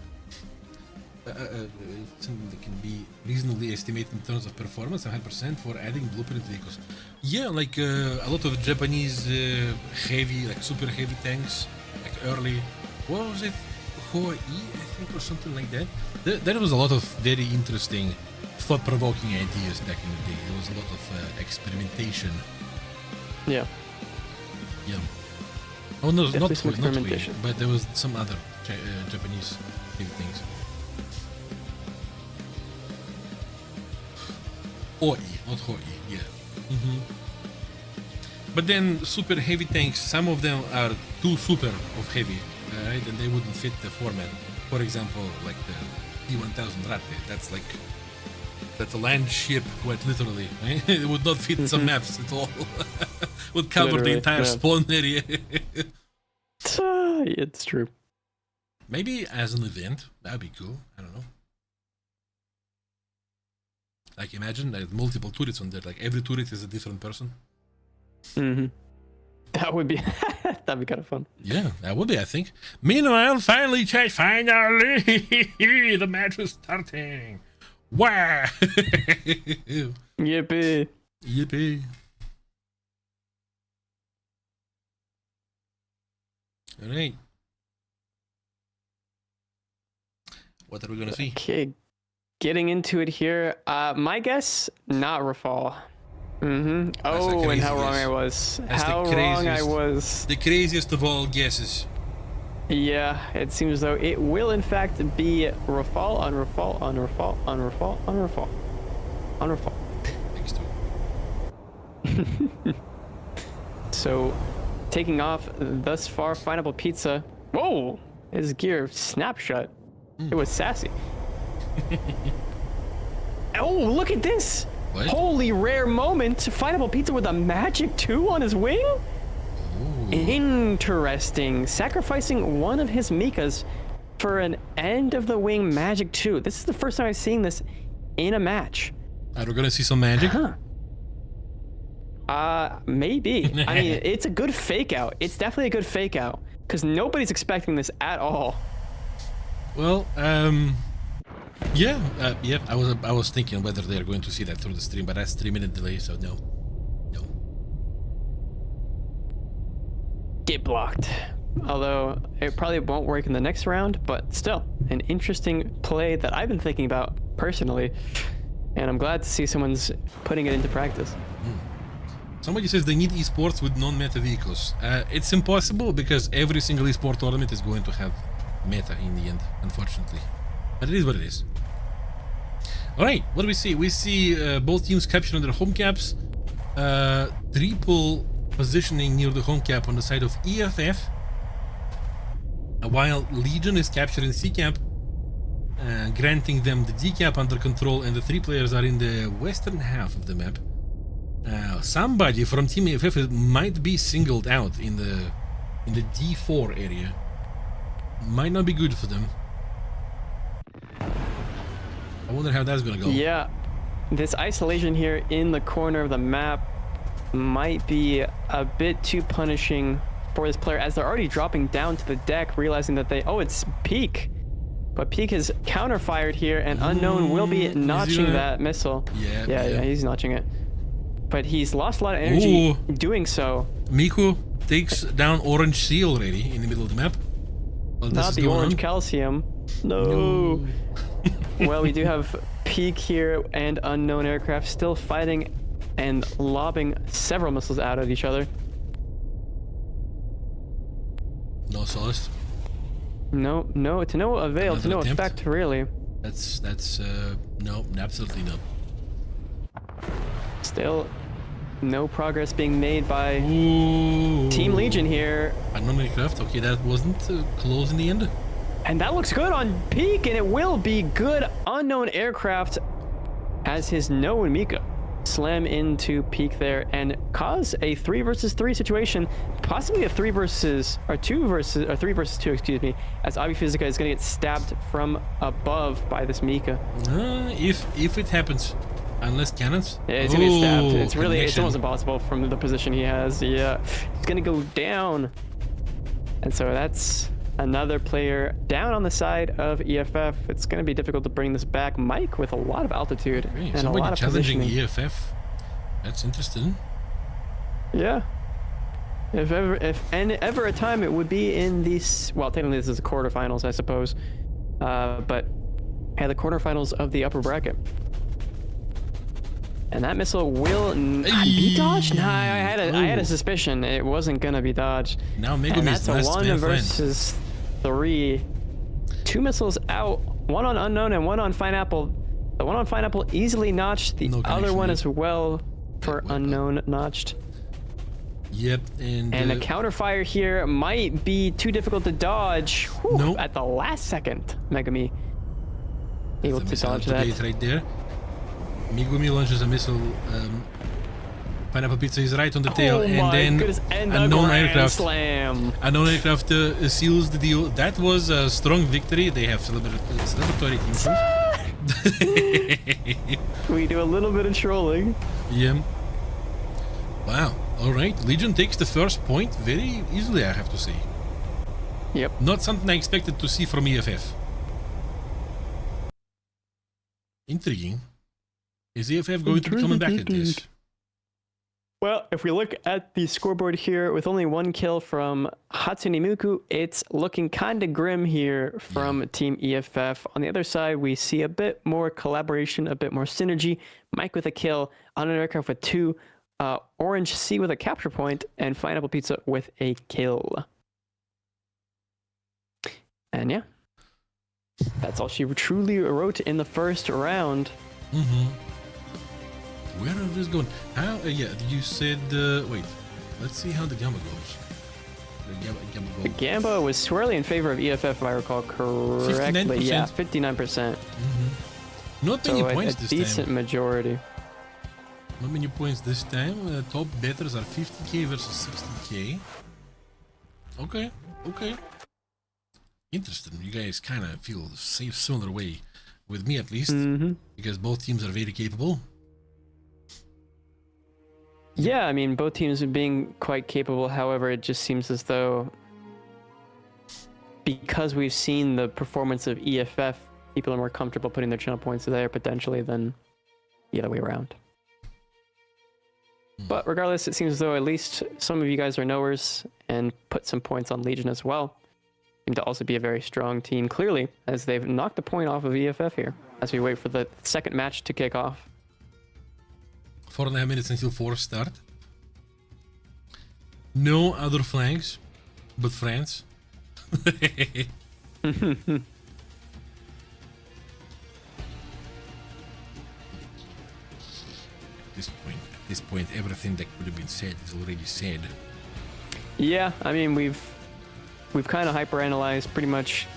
Something that can be reasonably estimated in terms of performance, 100% for adding blueprint vehicles. Yeah, like a lot of Japanese heavy, like super heavy tanks, like early. What was it? Hawaii, I think, or something like that. There was a lot of very interesting, thought-provoking ideas back in the day. There was a lot of experimentation. Yeah. Yeah. Oh no, not experimentation. but there was some other Japanese heavy things. Oi, not Hoi, yeah. But then super heavy tanks, some of them are too super of heavy, right? And they wouldn't fit the format. For example, like the P1000 Ratte, that's like That's a land ship, quite literally. Eh? It would not fit some maps at all. Would cover the Literally, entire yeah. spawn area. It's true. Maybe as an event, that'd be cool. I don't know. Like imagine there's multiple turrets on there. Like every turret is a different person. Mm-hmm. That would be that'd be kind of fun. Yeah, that would be, I think. Meanwhile, finally, the match is starting. Wow! Yippee! Yippee! All right. What are we gonna see? Okay, getting into it here. My guess, not Rafal. Mm-hmm. Oh, and how wrong I was. How wrong I was. The craziest of all guesses. Yeah, it seems though it will in fact be Rafal on Rafal on Rafal on Rafal on Rafal on Rafal. Thanks to. So, taking off thus far, Fineapple Pizza. Whoa! His gear snapshot. It was sassy. Oh, look at this! What? Holy rare moment! Fineapple Pizza with a magic 2 on his wing? Ooh. Interesting. Sacrificing one of his Mikas for an end of the wing magic 2. This is the first time I've seen this in a match. Are we gonna see some magic? Huh. Maybe. I mean, it's a good fake out. It's definitely a good fake out because nobody's expecting this at all. Well, yeah, I was thinking whether they're going to see that through the stream, but that's 3-minute delay, so no. Get blocked. Although it probably won't work in the next round, but still an interesting play that I've been thinking about personally, and I'm glad to see someone's putting it into practice. Somebody says they need esports with non-meta vehicles. It's impossible because every single esport tournament is going to have meta in the end, unfortunately. But it is what it is. Alright, what do we see? We see both teams capturing their home caps. Triple positioning near the home cap on the side of EFF. While Legion is capturing C cap, granting them the D cap under control, and the 3 players are in the western half of the map. Somebody from Team EFF might be singled out in the D4 area. Might not be good for them. I wonder how that's gonna go. Yeah, this isolation here in the corner of the map might be a bit too punishing for this player as they're already dropping down to the deck, realizing that it's Peak. But Peak is counter-fired here, and Unknown will be notching that missile. Yeah, he's notching it. But he's lost a lot of energy doing so. Miku takes down Orange C already in the middle of the map. Not the Orange Calcium. No. Well, we do have Peak here and Unknown Aircraft still fighting and lobbing several missiles out at each other. No solace. No, to no avail, to no effect, really. That's no, absolutely no. Still, no progress being made by Team Legion here. Unknown Aircraft, okay, that wasn't close in the end. And that looks good on Peak, and it will be good. Unknown Aircraft has his No and Mika slam into Peak there and cause a 3 versus 3 situation, possibly a 3 versus 2, excuse me, as Abi Physica is going to get stabbed from above by this Mika. If it happens, unless cannons. Yeah, it's gonna get stabbed. It's almost impossible from the position he has. Yeah, he's gonna go down, and so that's another player down on the side of EFF. It's going to be difficult to bring this back. Mike with a lot of altitude and a lot of challenging positioning. EFF. That's interesting. Yeah. If ever a time, it would be in these. Well, technically this is the quarterfinals, I suppose. But yeah, the quarterfinals of the upper bracket. And that missile will be dodged? Nah, I had a suspicion it wasn't gonna be dodged. Now Megumi and that's a 1 versus 3. 2 missiles out, 1 on Unknown and 1 on Fineapple. The 1 on Fineapple easily notched. The other one as well for Unknown notched. Yep, and a counterfire here might be too difficult to dodge. Whew, at the last second, Megumi able to dodge that. Right there. Megumi launches a missile. Pineapple Pizza is right on the tail, Oh and my then goodness, and a a known grand aircraft. slam. A known aircraft seals the deal. That was a strong victory. They have celebratory team. We do a little bit of trolling. Yeah. Wow. All right. Legion takes the first point very easily, I have to say. Yep. Not something I expected to see from EFF. Intriguing. Is EFF going to be coming back at this? Well, if we look at the scoreboard here, with only one kill from Hatsune Miku, it's looking kind of grim here from Team EFF. On the other side, we see a bit more collaboration, a bit more synergy. Mike with a kill, on an aircraft with 2, Orange C with a capture point, and Pineapple Pizza with a kill. And yeah, that's all she truly wrote in the first round. Mm-hmm. Where is this going? How? Yeah, you said. Wait, let's see how the Gamba goes. The Gamba was swirly in favor of EFF, if I recall correctly. 59%. Yeah, 59%. Mm-hmm. Not many So points a this decent time. majority. Not many points this time. Top betters are 50k versus 60k. Okay, okay. Interesting. You guys kind of feel the same similar way with me, at least, because both teams are very capable. Yeah, I mean, both teams are being quite capable. However, it just seems as though because we've seen the performance of EFF, people are more comfortable putting their channel points there potentially than the other way around. But regardless, it seems as though at least some of you guys are knowers and put some points on Legion as well. Seem to also be a very strong team, clearly, as they've knocked a point off of EFF here as we wait for the second match to kick off. 4.5 minutes until 4 start. No other flags, but France. At this point, everything that could have been said is already said. Yeah, I mean, we've kind of hyper-analyzed pretty much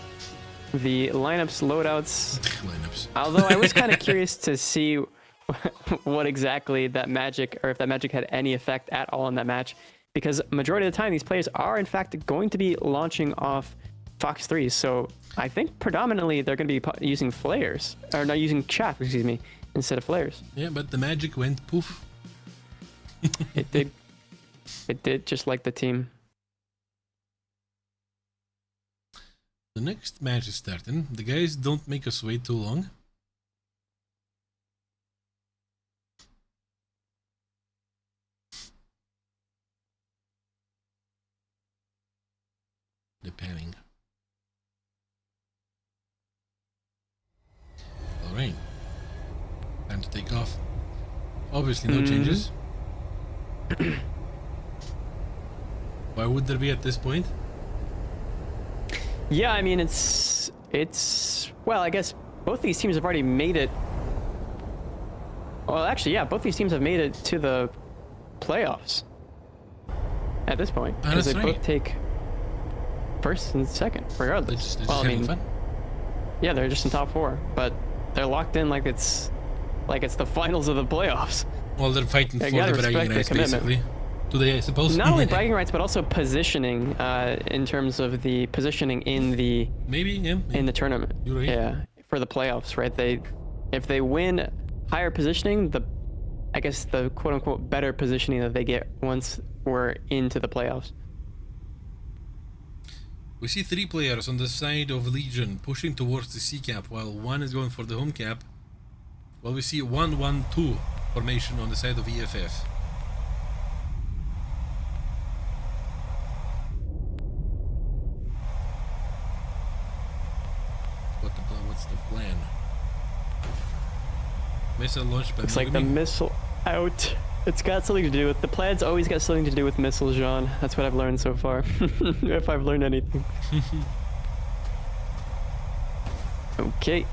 the lineups, loadouts. Lineups. Although I was kind of curious to see what exactly that magic, or if that magic had any effect at all in that match, because majority of the time these players are in fact going to be launching off Fox 3s. So I think predominantly they're going to be using flares, or not using chaff, excuse me, instead of flares. Yeah, but the magic went poof. It did. It did, just like the team. The next match is starting. The guys don't make us wait too long. The panning. Alright. Time to take off. Obviously no changes. Why would there be at this point? Yeah, I mean, it's well, I guess both these teams have already made it. Well, actually, yeah, both these teams have made it to the playoffs at this point, because they both take first and second, regardless. They're just Well, I mean, fun. yeah, they're just in top 4, but they're locked in like it's the finals of the playoffs. Well, they're fighting for gotta the bragging respect the rights, commitment. basically. Today, I suppose. Not only bragging rights, but also positioning in terms of the positioning in the Maybe, yeah. in the tournament. You're right. Yeah, for the playoffs, right? If they win higher positioning, I guess the quote unquote better positioning that they get once we're into the playoffs. We see 3 players on the side of Legion pushing towards the C cap, while one is going for the home cap. Well, we see 1-1-2 formation on the side of EFF. What's the plan? Missile launched by Looks like the Megumi. missile out. It's got something to do with the plan's always got something to do with missiles, Jean. That's what I've learned so far. If I've learned anything. Okay.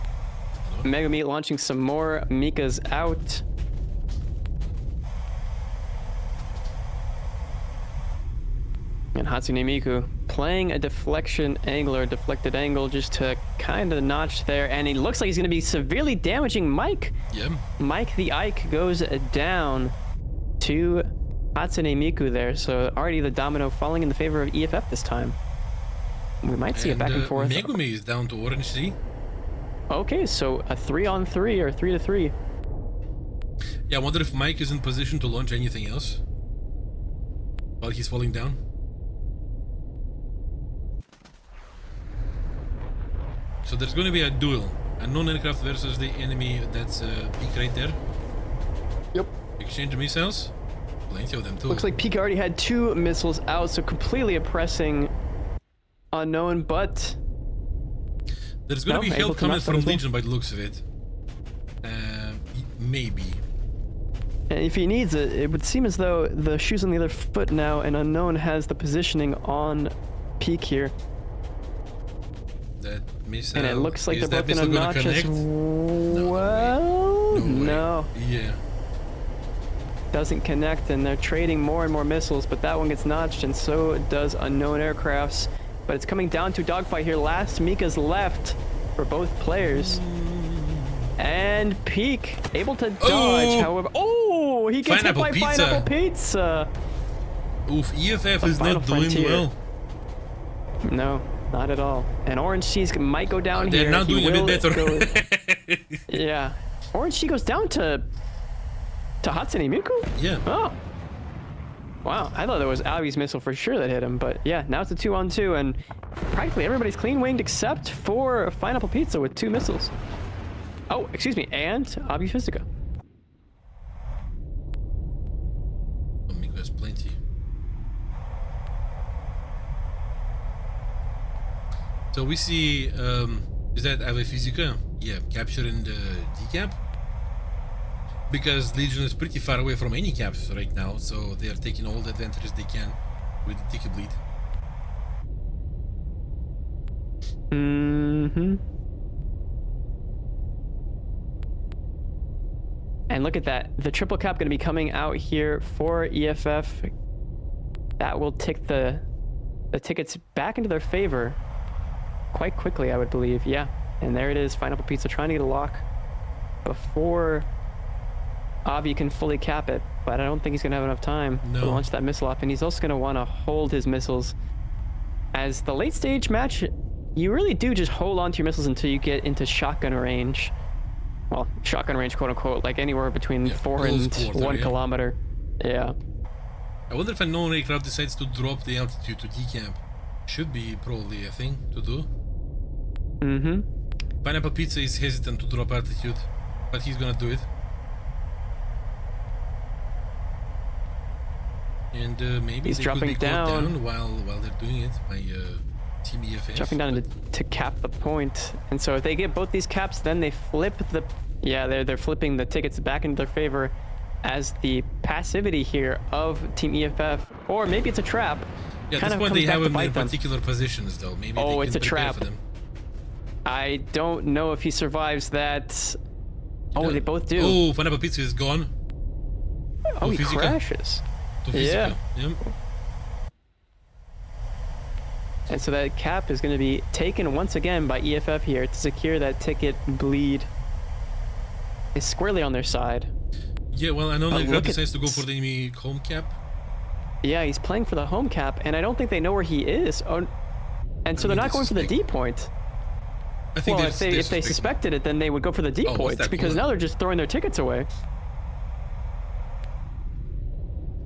Megumi launching some more. Mika's out. And Hatsune Miku playing a deflection angle or deflected angle just to kind of notch there, and he looks like he's going to be severely damaging Mike. Yeah. Mike the Ike goes down to Hatsune Miku there, so already the domino falling in the favor of EFF this time. We might see it back and forth. Megumi is down to Orange C. Okay, so a 3-on-3 or 3-to-3. Yeah, I wonder if Mike is in position to launch anything else while he's falling down. So there's going to be a duel. Unknown aircraft versus the enemy that's peak right there. Yep. Exchange of missiles. Plenty of them too. Looks like Pika already had 2 missiles out, so completely oppressing Unknown, but there's going to be help coming from Legion by the looks of it. Maybe. And if he needs it, it would seem as though the shoe's on the other foot now, and Unknown has the positioning on Peak here. That missile. And it looks like is they're both gonna notch as well. No. Yeah. Doesn't connect, and they're trading more and more missiles, but that one gets notched, and so does Unknown Aircrafts. But it's coming down to a dogfight here. Last Mika's left for both players. And Peak able to dodge, however. Oh, he gets hit by Pineapple Pizza. Oof, EFF is not doing well. No, not at all. And Orange Cheese might go down here. They're not doing a bit better. Yeah. Orange Cheese goes down to Hatsune Miku? Yeah. Oh. Wow, I thought that was Abby's missile for sure that hit him, but yeah, now it's a 2-on-2, and practically everybody's clean winged except for Pineapple Pizza with 2 missiles. Oh, excuse me, and Abi Physica. Oh, Miku has plenty. So we see, is that Abi Physica? Yeah, capturing the decap. Because Legion is pretty far away from any caps right now, so they are taking all the advantages they can with the ticket bleed. Mm-hmm. And look at that. The triple cap going to be coming out here for EFF. That will tick the tickets back into their favor quite quickly, I would believe. Yeah. And there it is. Pineapple Pizza trying to get a lock before Avi can fully cap it, but I don't think he's going to have enough time to launch that missile off. And he's also going to want to hold his missiles. As the late stage match, you really do just hold on to your missiles until you get into shotgun range. Well, shotgun range, quote unquote, like anywhere between 4 and 1 kilometer. Yeah. I wonder if a known aircraft decides to drop the altitude to decamp. Should be probably a thing to do. Mm-hmm. Pineapple Pizza is hesitant to drop altitude, but he's gonna do it. And maybe he's dropping down while they're doing it by Team EFF. Dropping down to cap the point. And so if they get both these caps, then they flip the... Yeah, they're flipping the tickets back into their favor as the passivity here of Team EFF. Or maybe it's a trap. Yeah, at this point they have them in particular positions, though. Maybe they can it's a trap. For them. I don't know if he survives that. Oh, they both do. Oh, Pineapple Pizza is gone. Oh, he crashes. Yeah. And so that cap is going to be taken once again by EFF here to secure that ticket bleed. Is squarely on their side. Yeah, well, I know Grab decides to go for the enemy home cap. Yeah, he's playing for the home cap, and I don't think they know where he is. Oh, and so they're not going for the D point. I think well, if they suspected it, then they would go for the D points, because now they're just throwing their tickets away.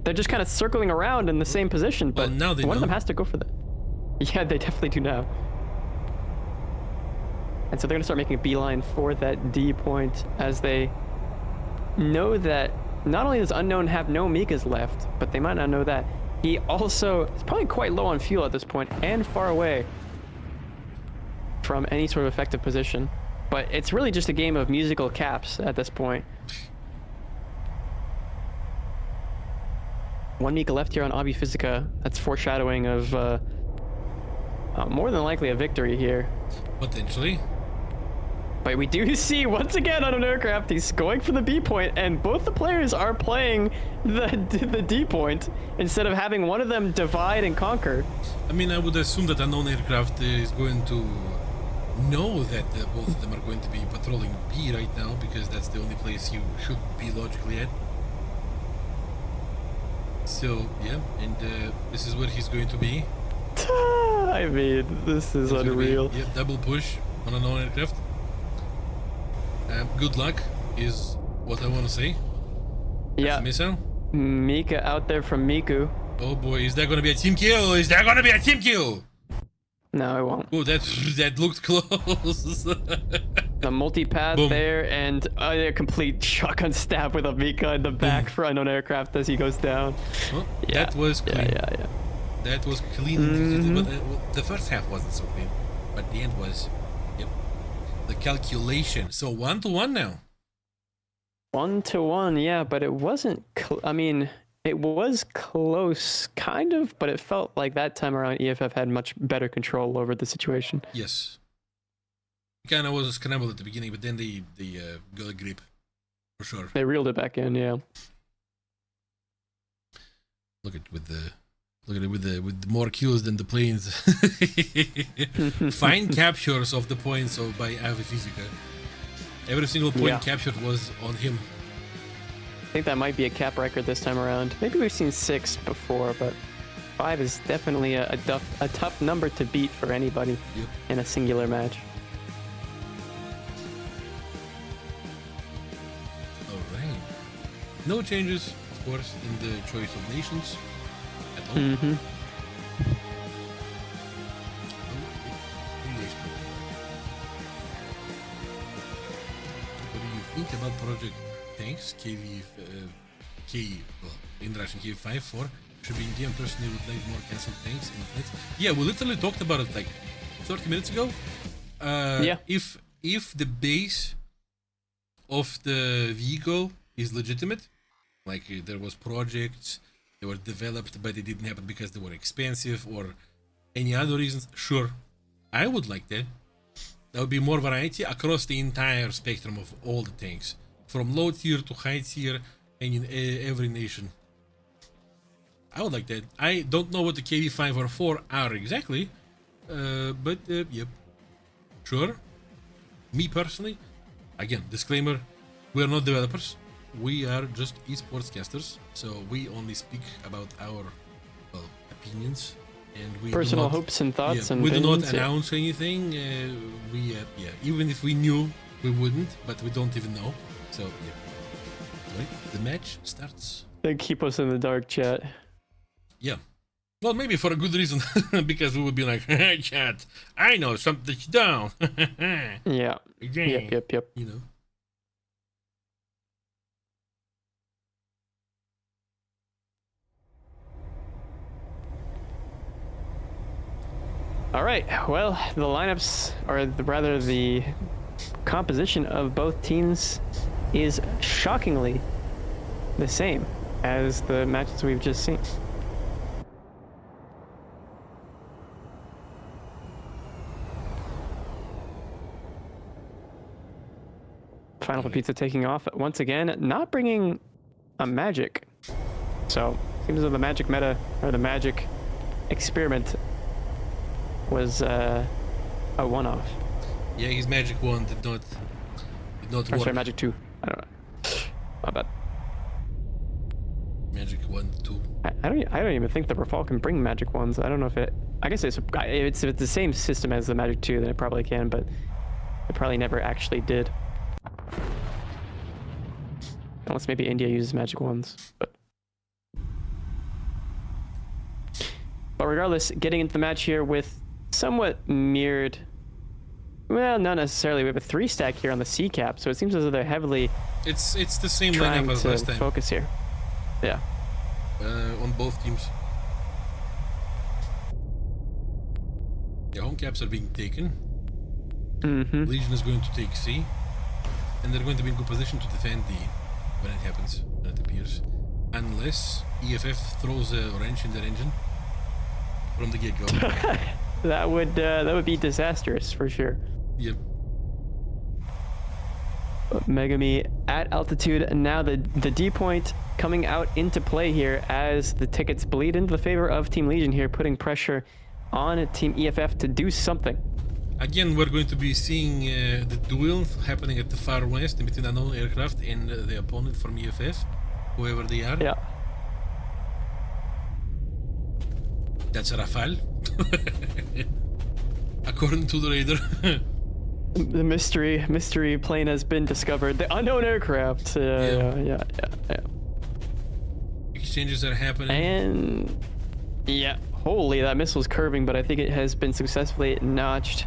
They're just kind of circling around in the same position, but now one of them has to go for the... Yeah, they definitely do now. And so they're going to start making a beeline for that D point as they know that not only does Unknown have no Mikas left, but they might not know that. He also is probably quite low on fuel at this point and far away from any sort of effective position. But it's really just a game of musical caps at this point. 1 Mika left here on Abi Physica. That's foreshadowing of more than likely a victory here. Potentially. But we do see once again on an aircraft, he's going for the B point, and both the players are playing the D point instead of having one of them divide and conquer. I mean, I would assume that unknown aircraft is going to know that both of them are going to be patrolling B right now, because that's the only place you should be logically at. So yeah, and this is where he's going to be. I mean, this is unreal. Yeah, double push on unknown aircraft. Good luck is what I want to say. Yeah. Missile. Mika out there from Miku. Oh boy, is that going to be a team kill? Is that going to be a team kill? No, it won't. Oh, that looked close. The multi-path Boom. there, and a complete shotgun stab with a Mika in the back for unknown aircraft as he goes down. Oh, Yeah. That was clean. Yeah. That was clean. But, the first half wasn't so clean, but the end was. Yep. The calculation. So 1-1 now. 1-1, yeah, but it wasn't. I mean, it was close, kind of, but it felt like that time around EFF had much better control over the situation. Yes. Kind of was a scramble at the beginning, but then they got a grip, for sure. They reeled it back in, yeah. Look at it with more kills than the planes. Fine captures of the points by Ave Physica. Every single point captured was on him. I think that might be a cap record this time around. Maybe we've seen 6 before, but 5 is definitely a tough number to beat for anybody in a singular match. Alright. No changes, of course, in the choice of nations at all. What do you think about Project Tanks in Russian KV-5-4 should be Indian? Personally would like more cancelled tanks in flights. Yeah, we literally talked about it like 30 minutes ago. If the base of the vehicle is legitimate, like there was projects, they were developed but they didn't happen because they were expensive or any other reasons, sure, I would like that. There would be more variety across the entire spectrum of all the tanks, from low tier to high tier, and in every nation. I would like that. I don't know what the KV-5 or 4 are exactly, but yep, sure. Me personally, again, disclaimer, we are not developers. We are just esports casters, so we only speak about our opinions and we personal hopes and thoughts. And we do not opinions, announce anything. Even if we knew, we wouldn't, but we don't even know. So yeah, right. The match starts. They keep us in the dark, chat. Yeah. Well, maybe for a good reason, because we would be like, hey, chat, I know something that you don't. Yeah. Yep. You know. All right. Well, the lineups, or rather the composition of both teams, is shockingly the same as the matches we've just seen. Final for Pizza taking off once again, not bringing a magic. So seems as though the magic meta, or the magic experiment, was a one-off. Yeah, his magic wand did not work. Sorry, magic 2. I don't know. My bad. Magic 1, 2. I don't even think the Rafal can bring magic ones. I don't know if it. I guess if it's the same system as the magic 2, then it probably can, but it probably never actually did. Unless maybe India uses magic ones, but regardless, getting into the match here with somewhat mirrored. Well, not necessarily. We have a 3-stack here on the C cap, so it seems as though they're heavily. It's the same trying lineup as to last time. focus here. Yeah. On both teams. The home caps are being taken. Legion is going to take C, and they're going to be in good position to defend D when it happens, when it appears, unless EFF throws a wrench in their engine from the get-go. That would be disastrous for sure. Yep. Megami at altitude, and now the D point coming out into play here as the tickets bleed into the favor of Team Legion here, putting pressure on Team EFF to do something. Again, we're going to be seeing the duel happening at the far west between unknown aircraft and the opponent from EFF, whoever they are. Yeah. That's a Rafale. According to the radar. The mystery plane has been discovered. The unknown aircraft. Yeah. Exchanges are happening. And yeah, holy, that missile's curving, but I think it has been successfully notched.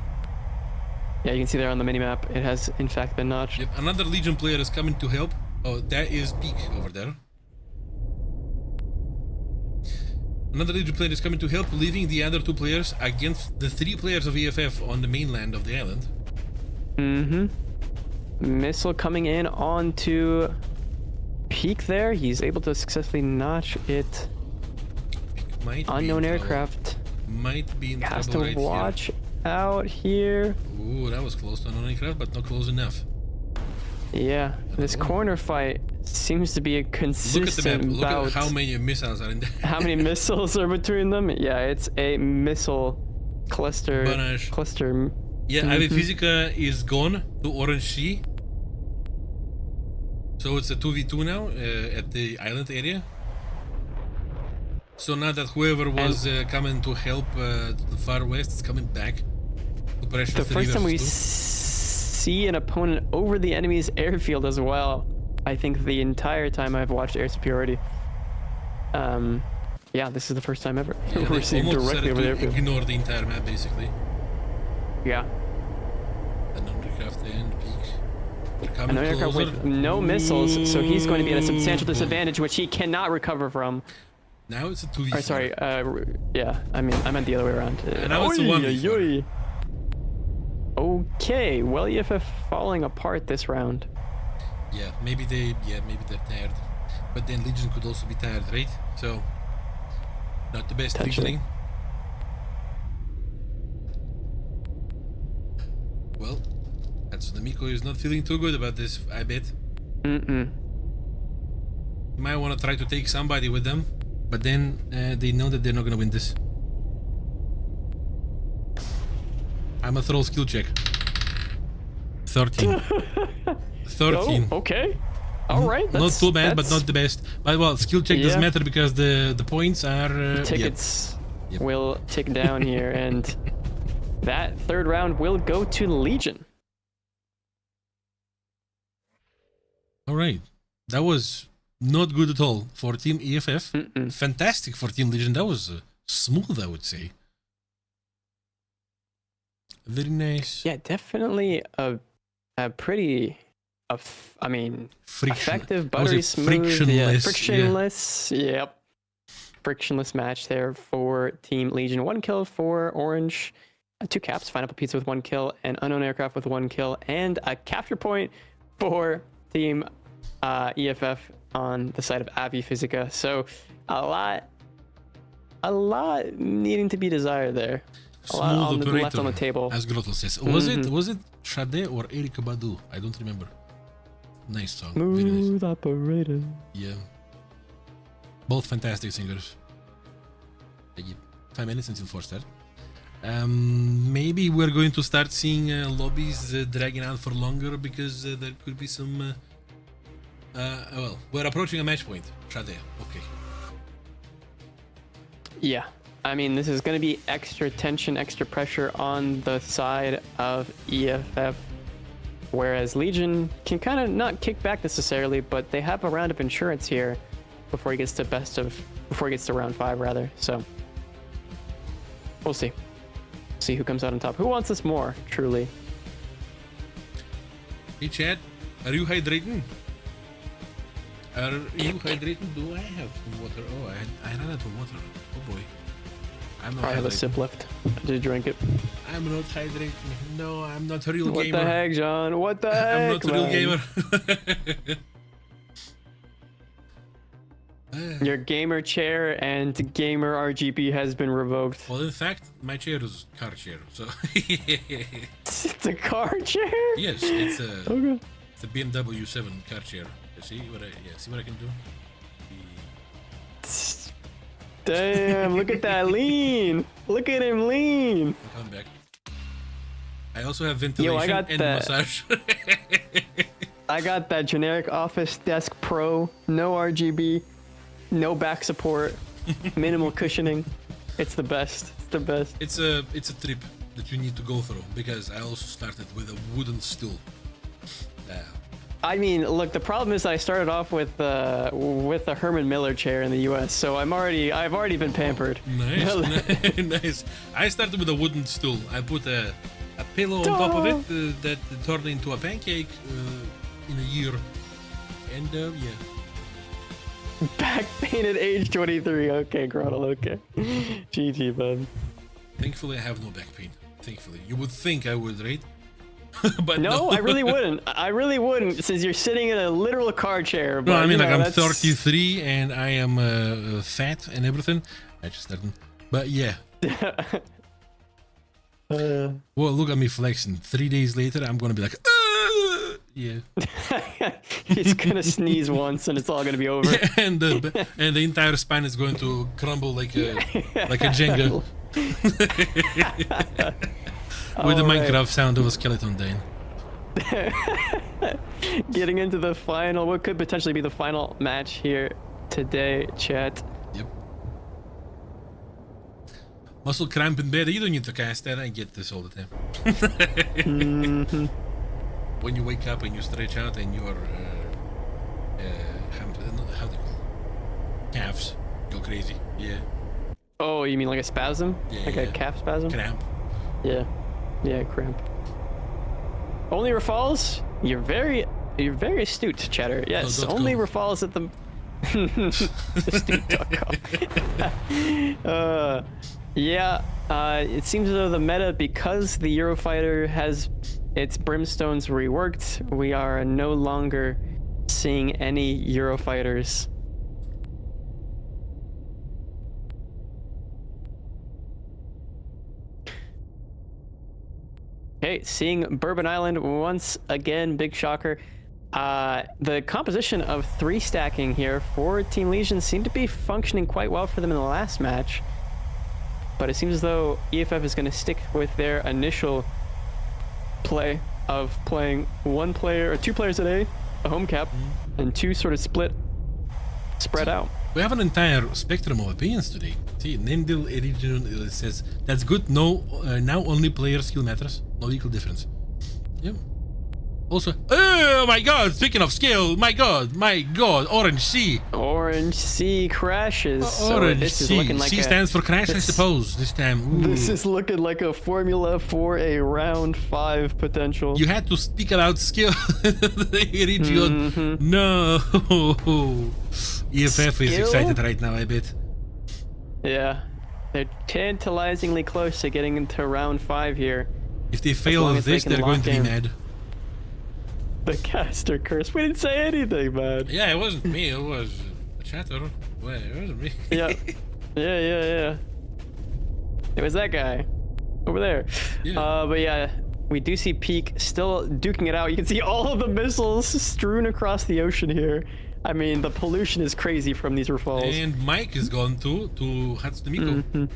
Yeah, you can see there on the minimap, it has in fact been notched. Yep, another Legion player is coming to help. Oh, that is Peak over there. Another Legion player is coming to help, leaving the other two players against the three players of EFF on the mainland of the island. Missile coming in onto Peak there. He's able to successfully notch it. Might Unknown be in aircraft. Might be in Has trouble to right watch here. out here. Ooh, that was close to unknown aircraft, but not close enough. Yeah, this corner fight seems to be a consistent Look at the map. Look bout. at how many missiles are in there. How many missiles are between them? Yeah, it's a missile cluster. Barrage. Cluster. Yeah, Avifisica is gone to Orange Sea. So it's a 2v2 now at the island area. So now that whoever was coming to help the far west is coming back to pressure The first time we 2. see an opponent over the enemy's airfield as well. I think the entire time I've watched Air Superiority. Yeah, this is the first time ever Yeah, we're seeing directly over the airfield. Ignore the entire map basically. Yeah. An aircraft and Peak. They're coming An aircraft closer. with no missiles, so he's going to be at a substantial disadvantage, which he cannot recover from. Now it's a 2v4. Or sorry, yeah, I meant the other way around. now it's a 1v4. Okay, well, EFF falling apart this round. Yeah, maybe they're tired. But then Legion could also be tired, right? So, not the best beginning. Well, Hatsune Miku is not feeling too good about this, I bet. You might want to try to take somebody with them, but then they know that they're not going to win this. I'm gonna throw a skill check. 13. 13. Oh, okay. All right. Not too bad, but not the best. But well, skill check doesn't matter because the points are... tickets Yep. will tick down here, and that third round will go to Legion. All right. That was not good at all for Team EFF. Fantastic for Team Legion. That was smooth, I would say. Very nice. Yeah, definitely a pretty, effective, buttery smooth, frictionless. Yep. Frictionless match there for Team Legion. 1 kill for Orange, 2 caps, Pineapple Pizza with 1 kill, and Unknown Aircraft with 1 kill, and a capture point for Team EFF on the side of Avifisica. So a lot needing to be desired there. A lot left on the table. As Grotto says. Was it Sade or Erika Badu? I don't remember. Nice song. Smooth operator. Yeah. Both fantastic singers. 5 minutes until 4 start. Maybe we're going to start seeing lobbies dragging on for longer because there could be some... well, we're approaching a match point. Sade, okay. Yeah. I mean, this is going to be extra tension, extra pressure on the side of EFF, whereas Legion can kind of not kick back necessarily, but they have a round of insurance here before he gets to round 5 rather. So we'll see. See who comes out on top. Who wants this more, truly? Hey Chad, are you hydrating? Are you hydrating? Do I have water? Oh, I ran out of water. Oh boy. I'm not I have a sip left. Did you drink it? I'm not hydrating. No, I'm not a real gamer. What the heck, John? What the heck, I'm not a real gamer. Your gamer chair and gamer RGB has been revoked. Well, in fact, my chair is a car chair, so... It's a car chair? Yes, it's a... Okay. It's a BMW 7 car chair. See what I can do? Damn, look at that lean. Look at him lean. I'm coming back. I also have ventilation I got and that. massage. I got that generic Office Desk Pro, no RGB, no back support, minimal cushioning. It's the best. It's the best. It's a trip that you need to go through because I also started with a wooden stool. I mean, look, the problem is I started off with a Herman Miller chair in the U.S., so I've already been pampered. Nice, nice. I started with a wooden stool. I put a pillow on top of it that turned into a pancake in a year, and yeah. Back pain at age 23. Okay, Gronal, okay. GG, bud. Thankfully, I have no back pain. Thankfully, you would think I would, right? But no, I really wouldn't. I really wouldn't, since you're sitting in a literal car chair. But, no, I mean, like, I'm 33 and I am fat and everything. I just started. But yeah. Well, look at me flexing. 3 days later, I'm gonna be like, yeah. He's gonna sneeze once, and it's all gonna be over. and the entire spine is going to crumble like a Jenga. With the Minecraft sound of a skeleton dying. Getting into the final, what could potentially be the final match here today, chat. Yep. Muscle cramp in bed. You don't need to cast that. I get this all the time. Mm-hmm. When you wake up and you stretch out and your how do you call it? Calves go crazy. Yeah. Oh, you mean like a spasm? Yeah, like yeah. a calf spasm? Cramp. Yeah. Yeah, cramp. Only Rafals? You're very astute, chatter. Yes, only Rafals at the astute.com. It seems as though the meta, because the Eurofighter has its brimstones reworked, we are no longer seeing any Eurofighters. Okay, seeing Bourbon Island once again, big shocker. The composition of 3 stacking here for Team Legion seemed to be functioning quite well for them in the last match. But it seems as though EFF is going to stick with their initial play of playing 1 player or 2 players at A, a home cap, and 2 sort of spread out. We have an entire spectrum of opinions today. See, Nendil Edition says that's good. No, now only player skill matters. No equal difference. Yep. Also, oh my God! Speaking of skill, my God, Orange C. Orange C crashes. Orange so C. Looking like C stands for crash, I suppose. This time. Ooh. This is looking like a formula for a round 5 potential. You had to speak about skill. No. EFF is excited right now, I bet. Yeah, they're tantalizingly close to getting into round 5 here. If they fail this, they're going to be mad. The caster curse. We didn't say anything, man. Yeah, it wasn't me. It was the chatter. Well, it wasn't me. Yeah. Yeah. It was that guy over there. Yeah. But yeah, we do see Peak still duking it out. You can see all of the missiles strewn across the ocean here. I mean, the pollution is crazy from these Rafals. And Mike is gone too, to Hatsune Miku. Mm-hmm.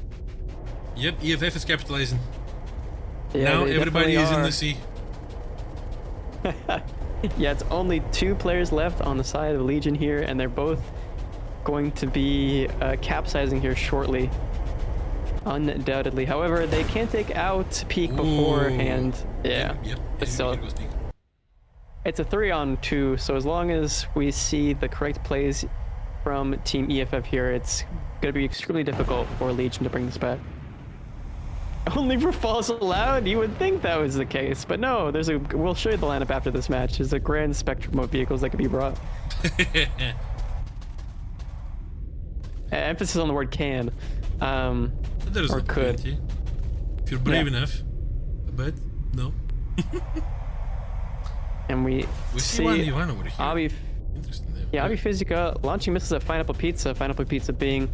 Yep, EFF is capitalizing. Yeah, now everybody is in the sea. Yeah, it's only 2 players left on the side of Legion here, and they're both going to be capsizing here shortly. Undoubtedly. However, they can take out Peak beforehand. Yeah. Yep. But still, it's a 3-on-2, so as long as we see the correct plays from Team EFF here, it's going to be extremely difficult for Legion to bring this back. Only Rafals allowed? You would think that was the case, but no, we'll show you the lineup after this match. There's a grand spectrum of vehicles that could be brought. Emphasis on the word can. Or could. Point, yeah. If you're brave enough, but no. And we see Day1 over here. Abi Physica launching missiles at Pineapple Pizza. Pineapple Pizza being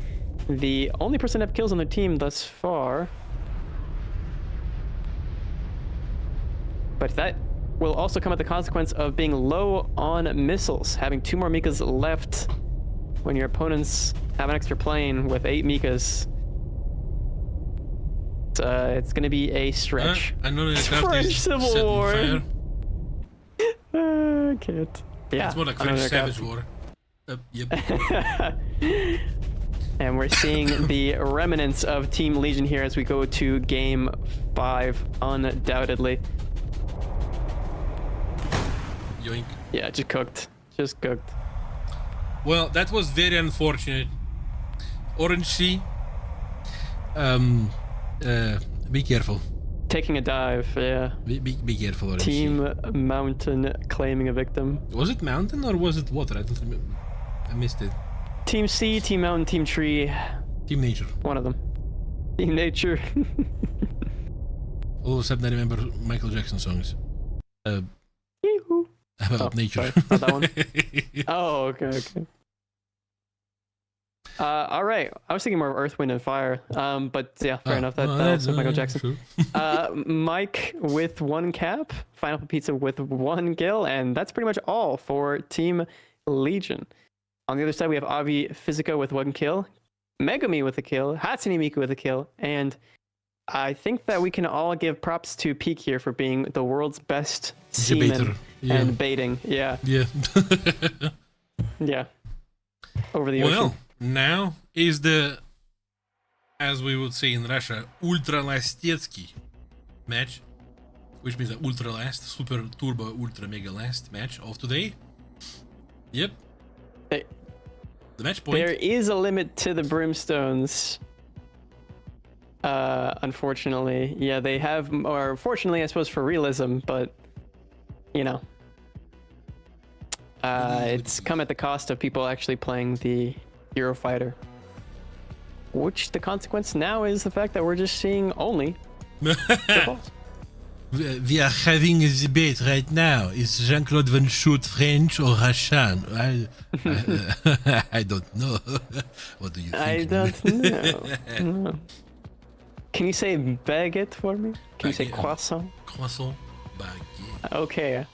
the only person to have kills on their team thus far. But that will also come at the consequence of being low on missiles, having 2 more Mikas left when your opponents have an extra plane with 8 Mikas. It's going to be a stretch. I know that French Civil War. I can't. Yeah, it's more like French Savage War. Yep. And we're seeing the remnants of Team Legion here as we go to game 5, undoubtedly. Yoink. Yeah, just cooked. Just cooked. Well, that was very unfortunate. Orange Sea. Be careful. Taking a dive, yeah. Be careful, Orange Team Sea. Mountain claiming a victim. Was it mountain or was it water? I don't remember. I missed it. Team Sea, Team Mountain, Team Tree. Team Nature. One of them. Team Nature. All of a sudden I remember Michael Jackson songs. Yee-hoo. About nature. Sorry, not that one. Oh, okay. All right. I was thinking more of Earth, Wind, and Fire. But yeah, fair enough. That's Michael Jackson. Sure. Mike with 1 cap, Final Pizza with 1 kill, and that's pretty much all for Team Legion. On the other side, we have Avi Physica with 1 kill, Megami with a kill, Hatsune Miku with a kill, and I think that we can all give props to Peak here for being the world's best seaman and baiting. Yeah. Yeah. Yeah. Over the ocean. Well, now is the, as we would say in Russia, ultra lastetsky match, which means the ultra last, super turbo ultra mega last match of today. Yep. Hey, the match point. there is a limit to the brimstones. Unfortunately, yeah, they have, or fortunately, I suppose, for realism, but you know, it's come at the cost of people actually playing the Eurofighter, which the consequence now is the fact that we're just seeing only We are having a debate right now. Is Jean-Claude Van Schut French or Russian? I don't know. What do you think? I don't know. No. Can you say baguette for me? Can you say croissant? Croissant, baguette. Okay.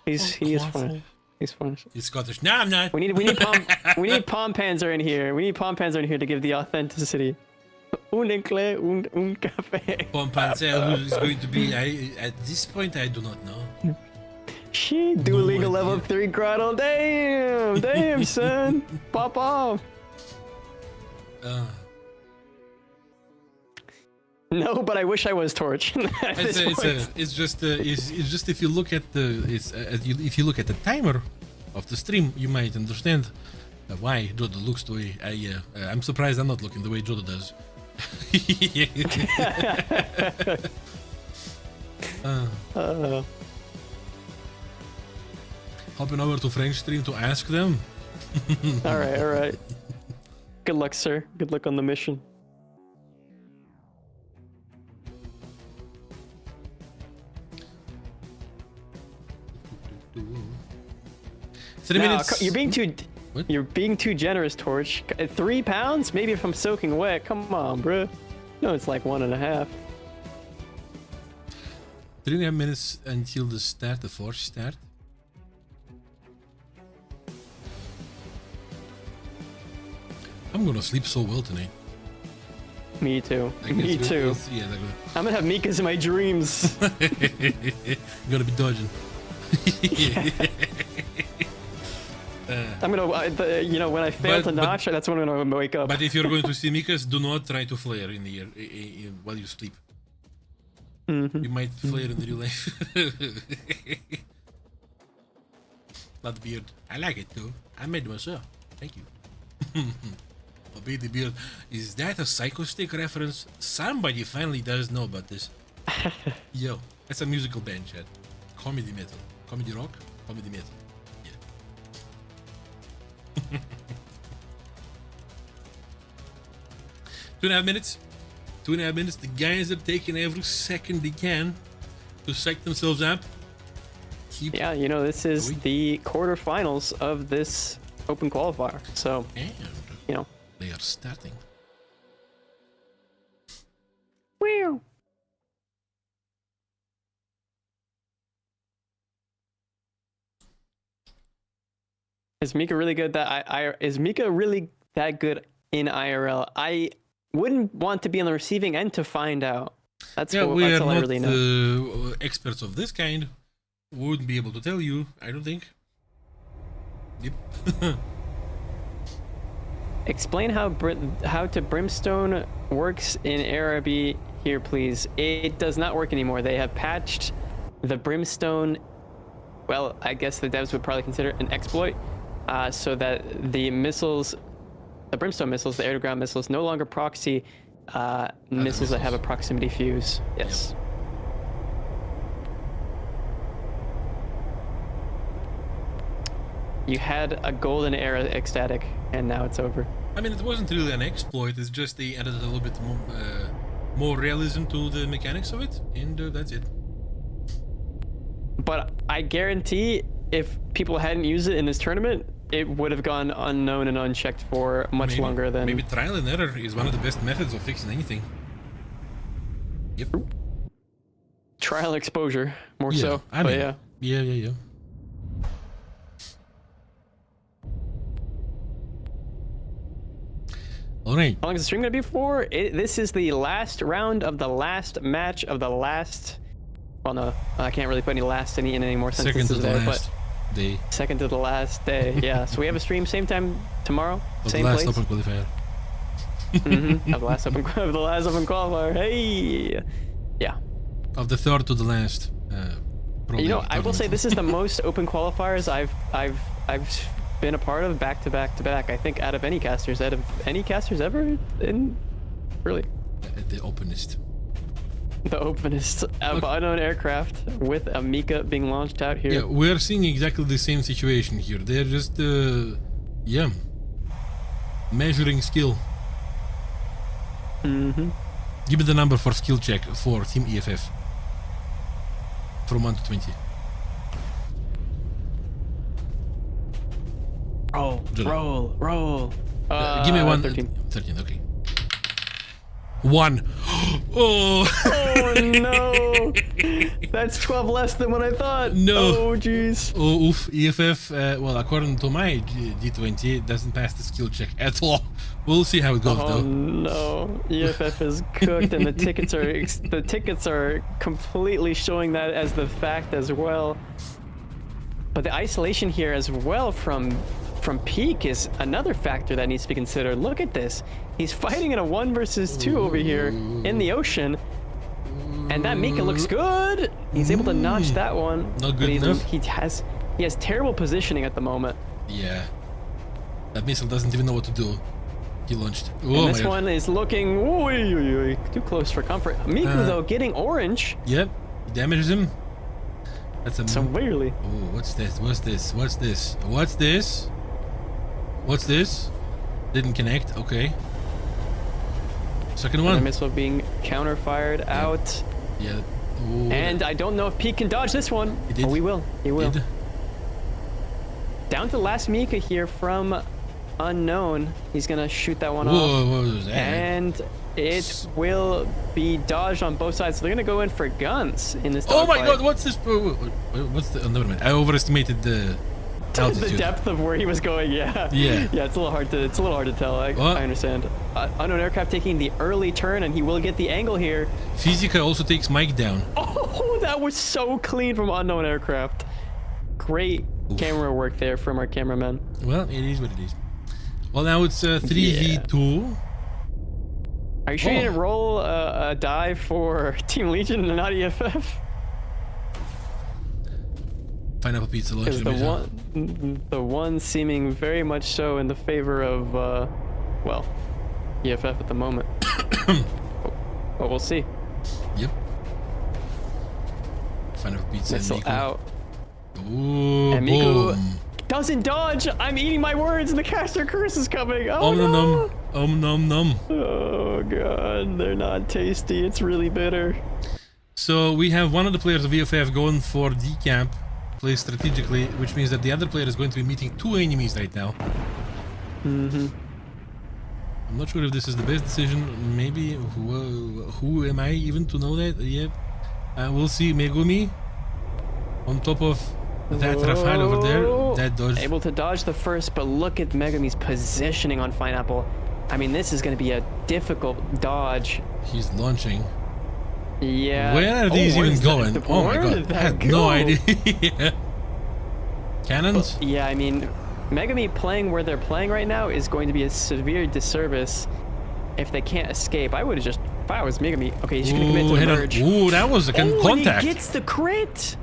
He is French. He's French. He's Scottish. No, I'm not. We need pom panzer in here. We need pom panzer in here to give the authenticity. Un éclair, un café. Pom panzer is going to be. At this point, I do not know. She Duolingo level 3 grotto. Damn, son. Pop off. No, but I wish I was Torch. It's just if you look at if you look at the timer of the stream, you might understand why Jodo looks the way I'm surprised I'm not looking the way Jodo does. Hopping over to French stream to ask them. All right. Good luck, sir. Good luck on the mission. You're being too. What? You're being too generous, Torch. 3 pounds? Maybe if I'm soaking wet. Come on, bro. No, it's like 1.5. 3.5 minutes until the force start. I'm gonna sleep so well tonight. Me too. Me too. Yeah, I'm gonna have Mikas in my dreams. I'm gonna be dodging. I'm gonna, when I fail to notch, that's when I'm gonna wake up. But if you're going to see Mikas, do not try to flare in the air while you sleep. You might flare in real life. Not the beard. I like it too. I made it myself. Thank you. Obey the beard. Is that a Psycho Stick reference? Somebody finally does know about this. Yo, that's a musical band, Chad. Comedy metal. Comedy rock? Comedy metal. Yeah. 2.5 minutes. 2.5 minutes. The guys are taking every second they can to psych themselves up. Yeah, this is the quarterfinals of this open qualifier. So, and they are starting. Wow. Is Mika really good? Is Mika really that good in IRL? I wouldn't want to be on the receiving end to find out. That's Yeah, we that's are all I not really know. experts of this kind. Wouldn't be able to tell you, I don't think. Yep. Explain how to Brimstone works in ARB here, please. It does not work anymore. They have patched the Brimstone. Well, I guess the devs would probably consider it an exploit, so that the missiles, the Brimstone missiles, the air-to-ground missiles, no longer proxy missiles that have a proximity fuse. Yes. Yep. You had a golden era ecstatic, and now it's over. I mean, it wasn't really an exploit. It's just they added a little bit more realism to the mechanics of it, and that's it. But I guarantee if people hadn't used it in this tournament, it would have gone unknown and unchecked for much longer than... Maybe trial and error is one of the best methods of fixing anything. Yep. Trial exposure, more so. I but mean, yeah. All right. How long is the stream going to be for? This is the last round of the last match of the last... Well, no, I can't really put any last in any more sentences Second to the there, last day. Second to the last day, yeah. So we have a stream same time tomorrow, same place. place. Open qualifier. Of the last open qualifier. Hey, yeah. Of the third to the last. You know, I will say this is the most open qualifiers I've been a part of back to back to back. I think out of any casters ever in really. The openest. The openest unknown aircraft with a Mika being launched out here. Yeah, we're seeing exactly the same situation here. They're just, measuring skill. Mm-hmm. Give me the number for skill check for Team EFF. From 1 to 20. Roll. Give me one. 13. 13, okay. 1. Oh! Oh no! That's 12 less than what I thought. No. Oh jeez. Oh, oof. EFF, well, according to my G20, it doesn't pass the skill check at all. We'll see how it goes, though. Oh no! EFF is cooked, and the tickets are completely showing that as the fact as well. But the isolation here as well from Peak is another factor that needs to be considered. Look at this. He's fighting in a 1 versus 2 over here in the ocean. And that Mika looks good. He's able to notch that one. Not good enough. He has terrible positioning at the moment. Yeah. That missile doesn't even know what to do. He launched. Oh, and this one is looking too close for comfort. Miku, though, getting orange. Yep. He damages him. That's a... Severely. Oh, what's this? What's this? What's this? What's this? What's this? Didn't connect. Okay. Second one. The missile being counter-fired out. Yeah. Ooh, and I don't know if Pete can dodge this one. He did. Oh, he will. He will. Did. Down to the last Mika here from Unknown. He's going to shoot that one off. Whoa, what was that? And it will be dodged on both sides. So they're going to go in for guns in this Oh my fight. god, what's this? What's the... Oh, never mind. I overestimated the... altitude. The depth of where he was going, yeah. Yeah. Yeah, it's a little hard to tell. I understand. Unknown aircraft taking the early turn, and he will get the angle here. Physica also takes Mike down. Oh, that was so clean from Unknown aircraft. Great camera work there from our cameraman. Well, it is what it is. Well, now it's 3v2. Are you sure you didn't roll a dive for Team Legion and not EFF? Pineapple pizza lunch. The one seeming very much so in the favor of, well, EFF at the moment. But we'll see. Yep. Pineapple pizza. Missile out. Ooh, and Miku boom. doesn't dodge. I'm eating my words, and the caster curse is coming. Oh Om no! nom nom. Nom nom. Oh god, they're not tasty. It's really bitter. So we have one of the players of EFF going for decamp. Play strategically, which means that the other player is going to be meeting 2 enemies right now. Mm-hmm. I'm not sure if this is the best decision. Maybe. Who am I even to know that? Yep. We'll see. Megumi on top of That Rafael over there, that dodge. Able to dodge the first, but look at Megumi's positioning on Pineapple. I mean, this is going to be a difficult dodge. He's launching. Yeah. Where are these even going? Oh my god, I had no idea. Cannons? Well, yeah, I mean, Megumi playing where they're playing right now is going to be a severe disservice if they can't escape. I would have just, if I was Megumi, okay, he's just going to commit to the merge. Ooh, that was a contact. And he gets the crit.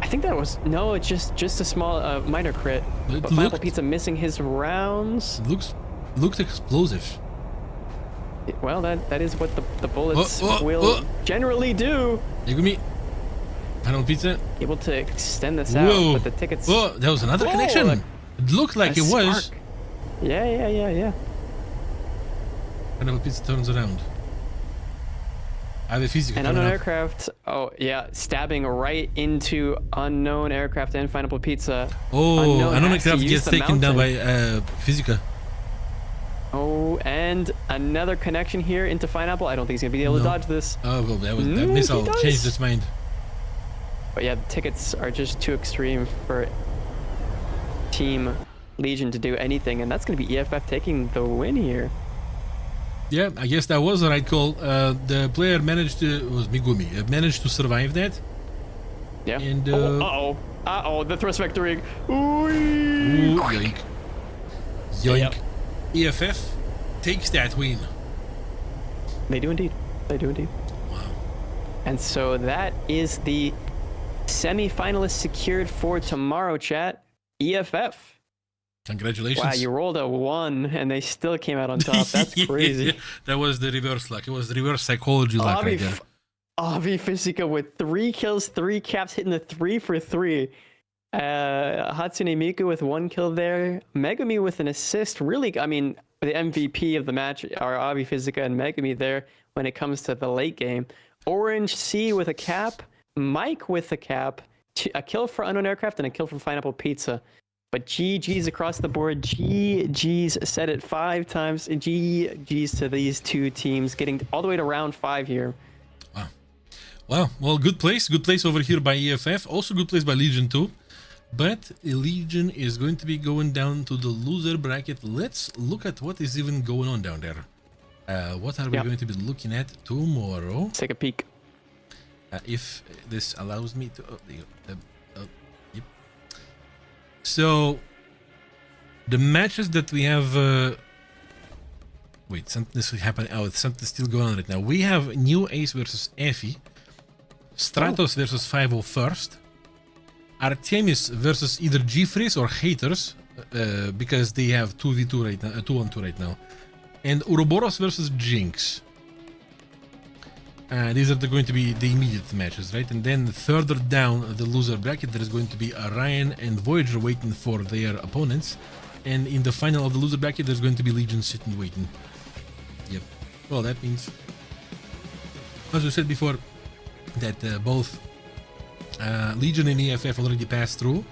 I think that was, no, it's just a small, minor crit. But Pineapple Pizza missing his rounds. Looked explosive. Well, that is what the bullets will generally do. Megumi. Pineapple Pizza. Able to extend this out, but the tickets. Oh, that was another connection. It looked like it was. Yeah. Pineapple Pizza turns around. I have a physical. An unknown aircraft. Oh yeah, stabbing right into unknown aircraft and Pineapple Pizza. Oh, unknown aircraft gets taken down by Physica. Oh, and another connection here into Pineapple. I don't think he's gonna be able to dodge this. Oh well, that missile changed its mind. But yeah, the tickets are just too extreme for Team Legion to do anything, and that's going to be EFF taking the win here. Yeah, I guess that was the right call. The player managed to, was Megumi, managed to survive that. Yeah. And the thrust vectoring. Ooh, yoink. Yoink. Yep. EFF takes that win. They do indeed. Wow. And so that is the semi-finalists secured for tomorrow, chat. EFF. Congratulations. Wow, you rolled a 1 and they still came out on top. That's crazy. That was the reverse luck. It was the reverse psychology luck right there. Avi Physica with 3 kills, 3 caps, hitting the 3 for 3. Hatsune Miku with 1 kill there. Megumi with an assist. Really, I mean, the MVP of the match are Avi Physica and Megumi there when it comes to the late game. Orange C with a cap. Mike with a cap, a kill for Unknown Aircraft and a kill for Pineapple Pizza. But GG's across the board. GG's said it 5 times. GG's to these two teams, getting all the way to round 5 here. Wow. Wow. Well, good place. Good place over here by EFF. Also good place by Legion too. But Legion is going to be going down to the loser bracket. Let's look at what is even going on down there. What are we going to be looking at tomorrow? Let's take a peek. If this allows me to, yep. So the matches that we have, wait, something's happening. Oh, something's still going on right now. We have New Ace versus Effie, Stratos versus 501st, Artemis versus either G-Freeze or Haters, because they have 2v2 right now, 2-on-2 right now, and Ouroboros versus Jinx. These are going to be the immediate matches, right? And then further down the loser bracket, there is going to be Orion and Voyager waiting for their opponents. And in the final of the loser bracket, there's going to be Legion sitting waiting. Yep. Well, that means, as we said before, that both Legion and EFF already passed through.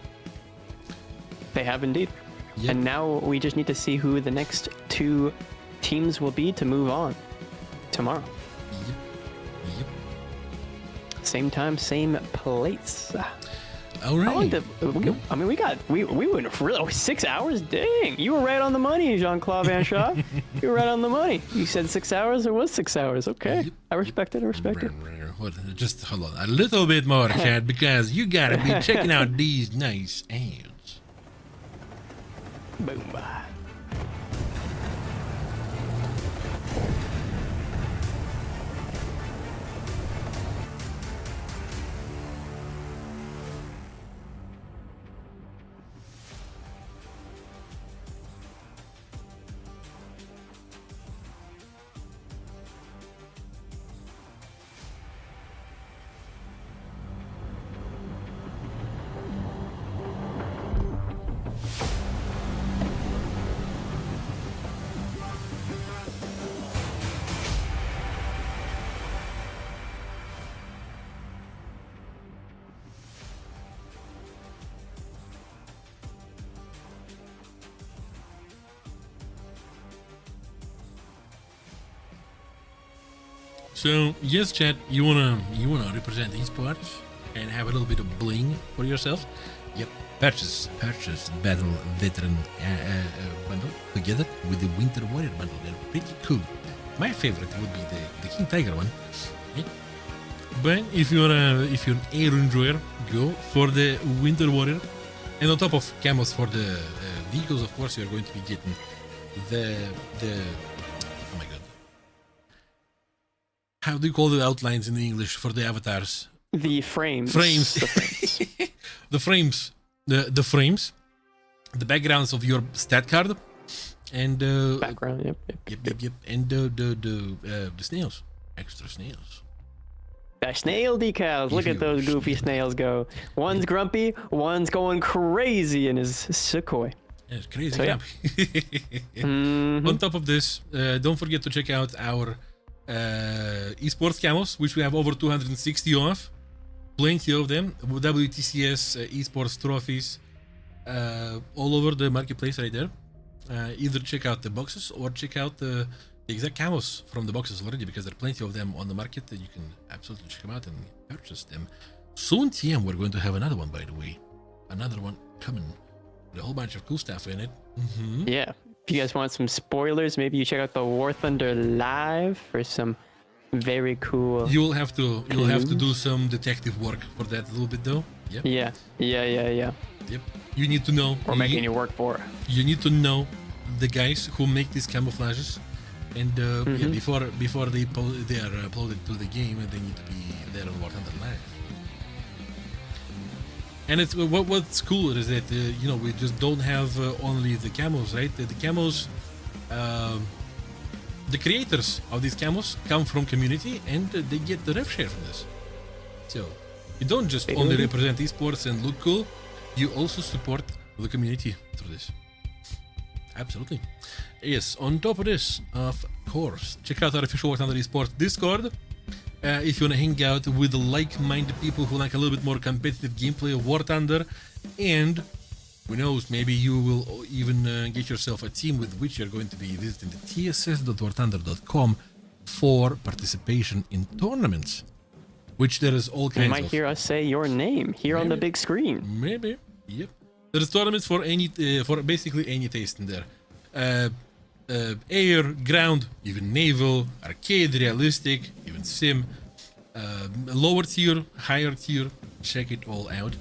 They have indeed. Yep. And now we just need to see who the next 2 teams will be to move on tomorrow. Yep. Same time, same place. All right. I mean, we went for really 6 hours. Dang, you were right on the money, Jean-Claude Van Shaw. You were right on the money. You said 6 hours. It was 6 hours. Okay, Yep. I respect it. What, just hold on a little bit more, Chad, because you gotta be checking out these nice ads. Boom. So yes, chat, you wanna represent esports? and have a little bit of bling for yourself, yep, purchase Battle Veteran bundle together with the Winter Warrior bundle. They're pretty cool. My favorite would be the King Tiger one. Yeah. But if you're an air enjoyer, go for the Winter Warrior. And on top of camos for the vehicles, of course, you're going to be getting the oh my god, how do you call the outlines in English for the avatars? The frames. The frames. The frames, the backgrounds of your stat card, and Background. Yep. and the snails, extra snails. The snail decals. Look at those goofy snails go. One's grumpy, one's going crazy in his Sequoia. Yeah, it's crazy. So, yeah. On top of this, don't forget to check out our esports camos, which we have over 260 of. Plenty of them. WTCS esports trophies all over the marketplace right there. Either check out the boxes or check out the exact camos from the boxes already, because there are plenty of them on the market that you can absolutely check them out and purchase them. Soon, TM, we're going to have another one, by the way. Another one coming with a whole bunch of cool stuff in it. Yeah. If you guys want some spoilers, maybe you check out the War Thunder Live for some very cool. You'll have to do some detective work for that a little bit, though. Yep. Yeah. Yep. You need to know. Or making you work for it. You need to know the guys who make these camouflages, and yeah, before they are uploaded to the game, they need to be there on War Thunder Live. And it's what's cool is that you know, we just don't have only the camos, right? The camos, the creators of these camos come from community, and they get the rev share from this. So you don't just only represent esports and look cool, you also support the community through this. Absolutely. Yes, on top of this, of course, check out our official War Thunder Esports Discord. If you want to hang out with like-minded people who like a little bit more competitive gameplay of War Thunder, and who knows, maybe you will even get yourself a team with which you're going to be visiting the tss.warthunder.com for participation in tournaments, which there is all kinds of. You might hear us say your name here on the big screen. Maybe, yep. There's tournaments for any, for basically any taste in there. Air, ground, even naval, arcade, realistic, even sim, lower tier, higher tier. Check it all out.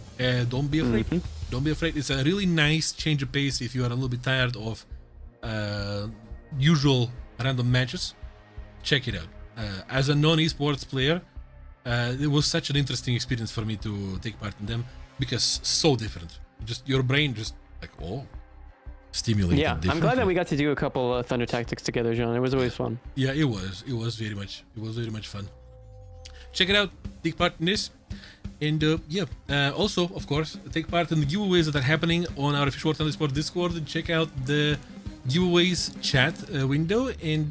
Don't be afraid. Don't be afraid. It's a really nice change of pace if you are a little bit tired of usual random matches. Check it out. As a non-esports player, it was such an interesting experience for me to take part in them, because so different. Just your brain just like, oh, stimulated. Yeah, I'm glad that we got to do a couple Thunder Tactics together, John. It was always fun. Yeah, it was. It was very much fun. Check it out. Take part in this. And yeah, also, of course, take part in the giveaways that are happening on our official War Thunder Sport Discord. And check out the giveaways chat window and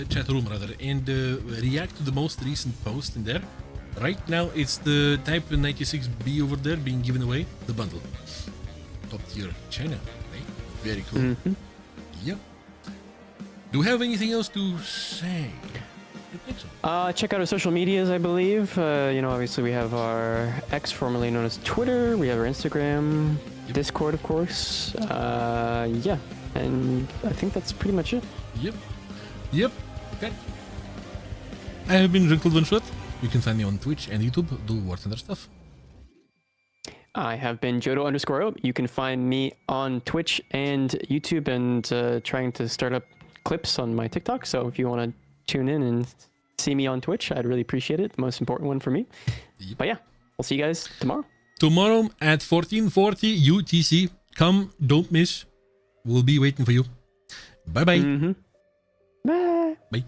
chat room rather, and react to the most recent post in there. Right now, it's the Type 96B over there being given away, the bundle. Top tier China, right? Very cool. Yep. Do we have anything else to say? I think so. Check out our social medias, I believe. You know, obviously we have our X, formerly known as Twitter. We have our Instagram, Discord, of course. Yeah, and I think that's pretty much it. Yep. Okay. I have been Wrinkled One Shot. You can find me on Twitch and YouTube, do War Thunder stuff. I have been Jodo_Ope. You can find me on Twitch and YouTube, and trying to start up clips on my TikTok. So if you want to tune in and see me on Twitch, I'd really appreciate it. The most important one for me. But yeah, we'll see you guys tomorrow. Tomorrow at 14:40 UTC. Come, don't miss. We'll be waiting for you. Bye-bye. Bye. Bye.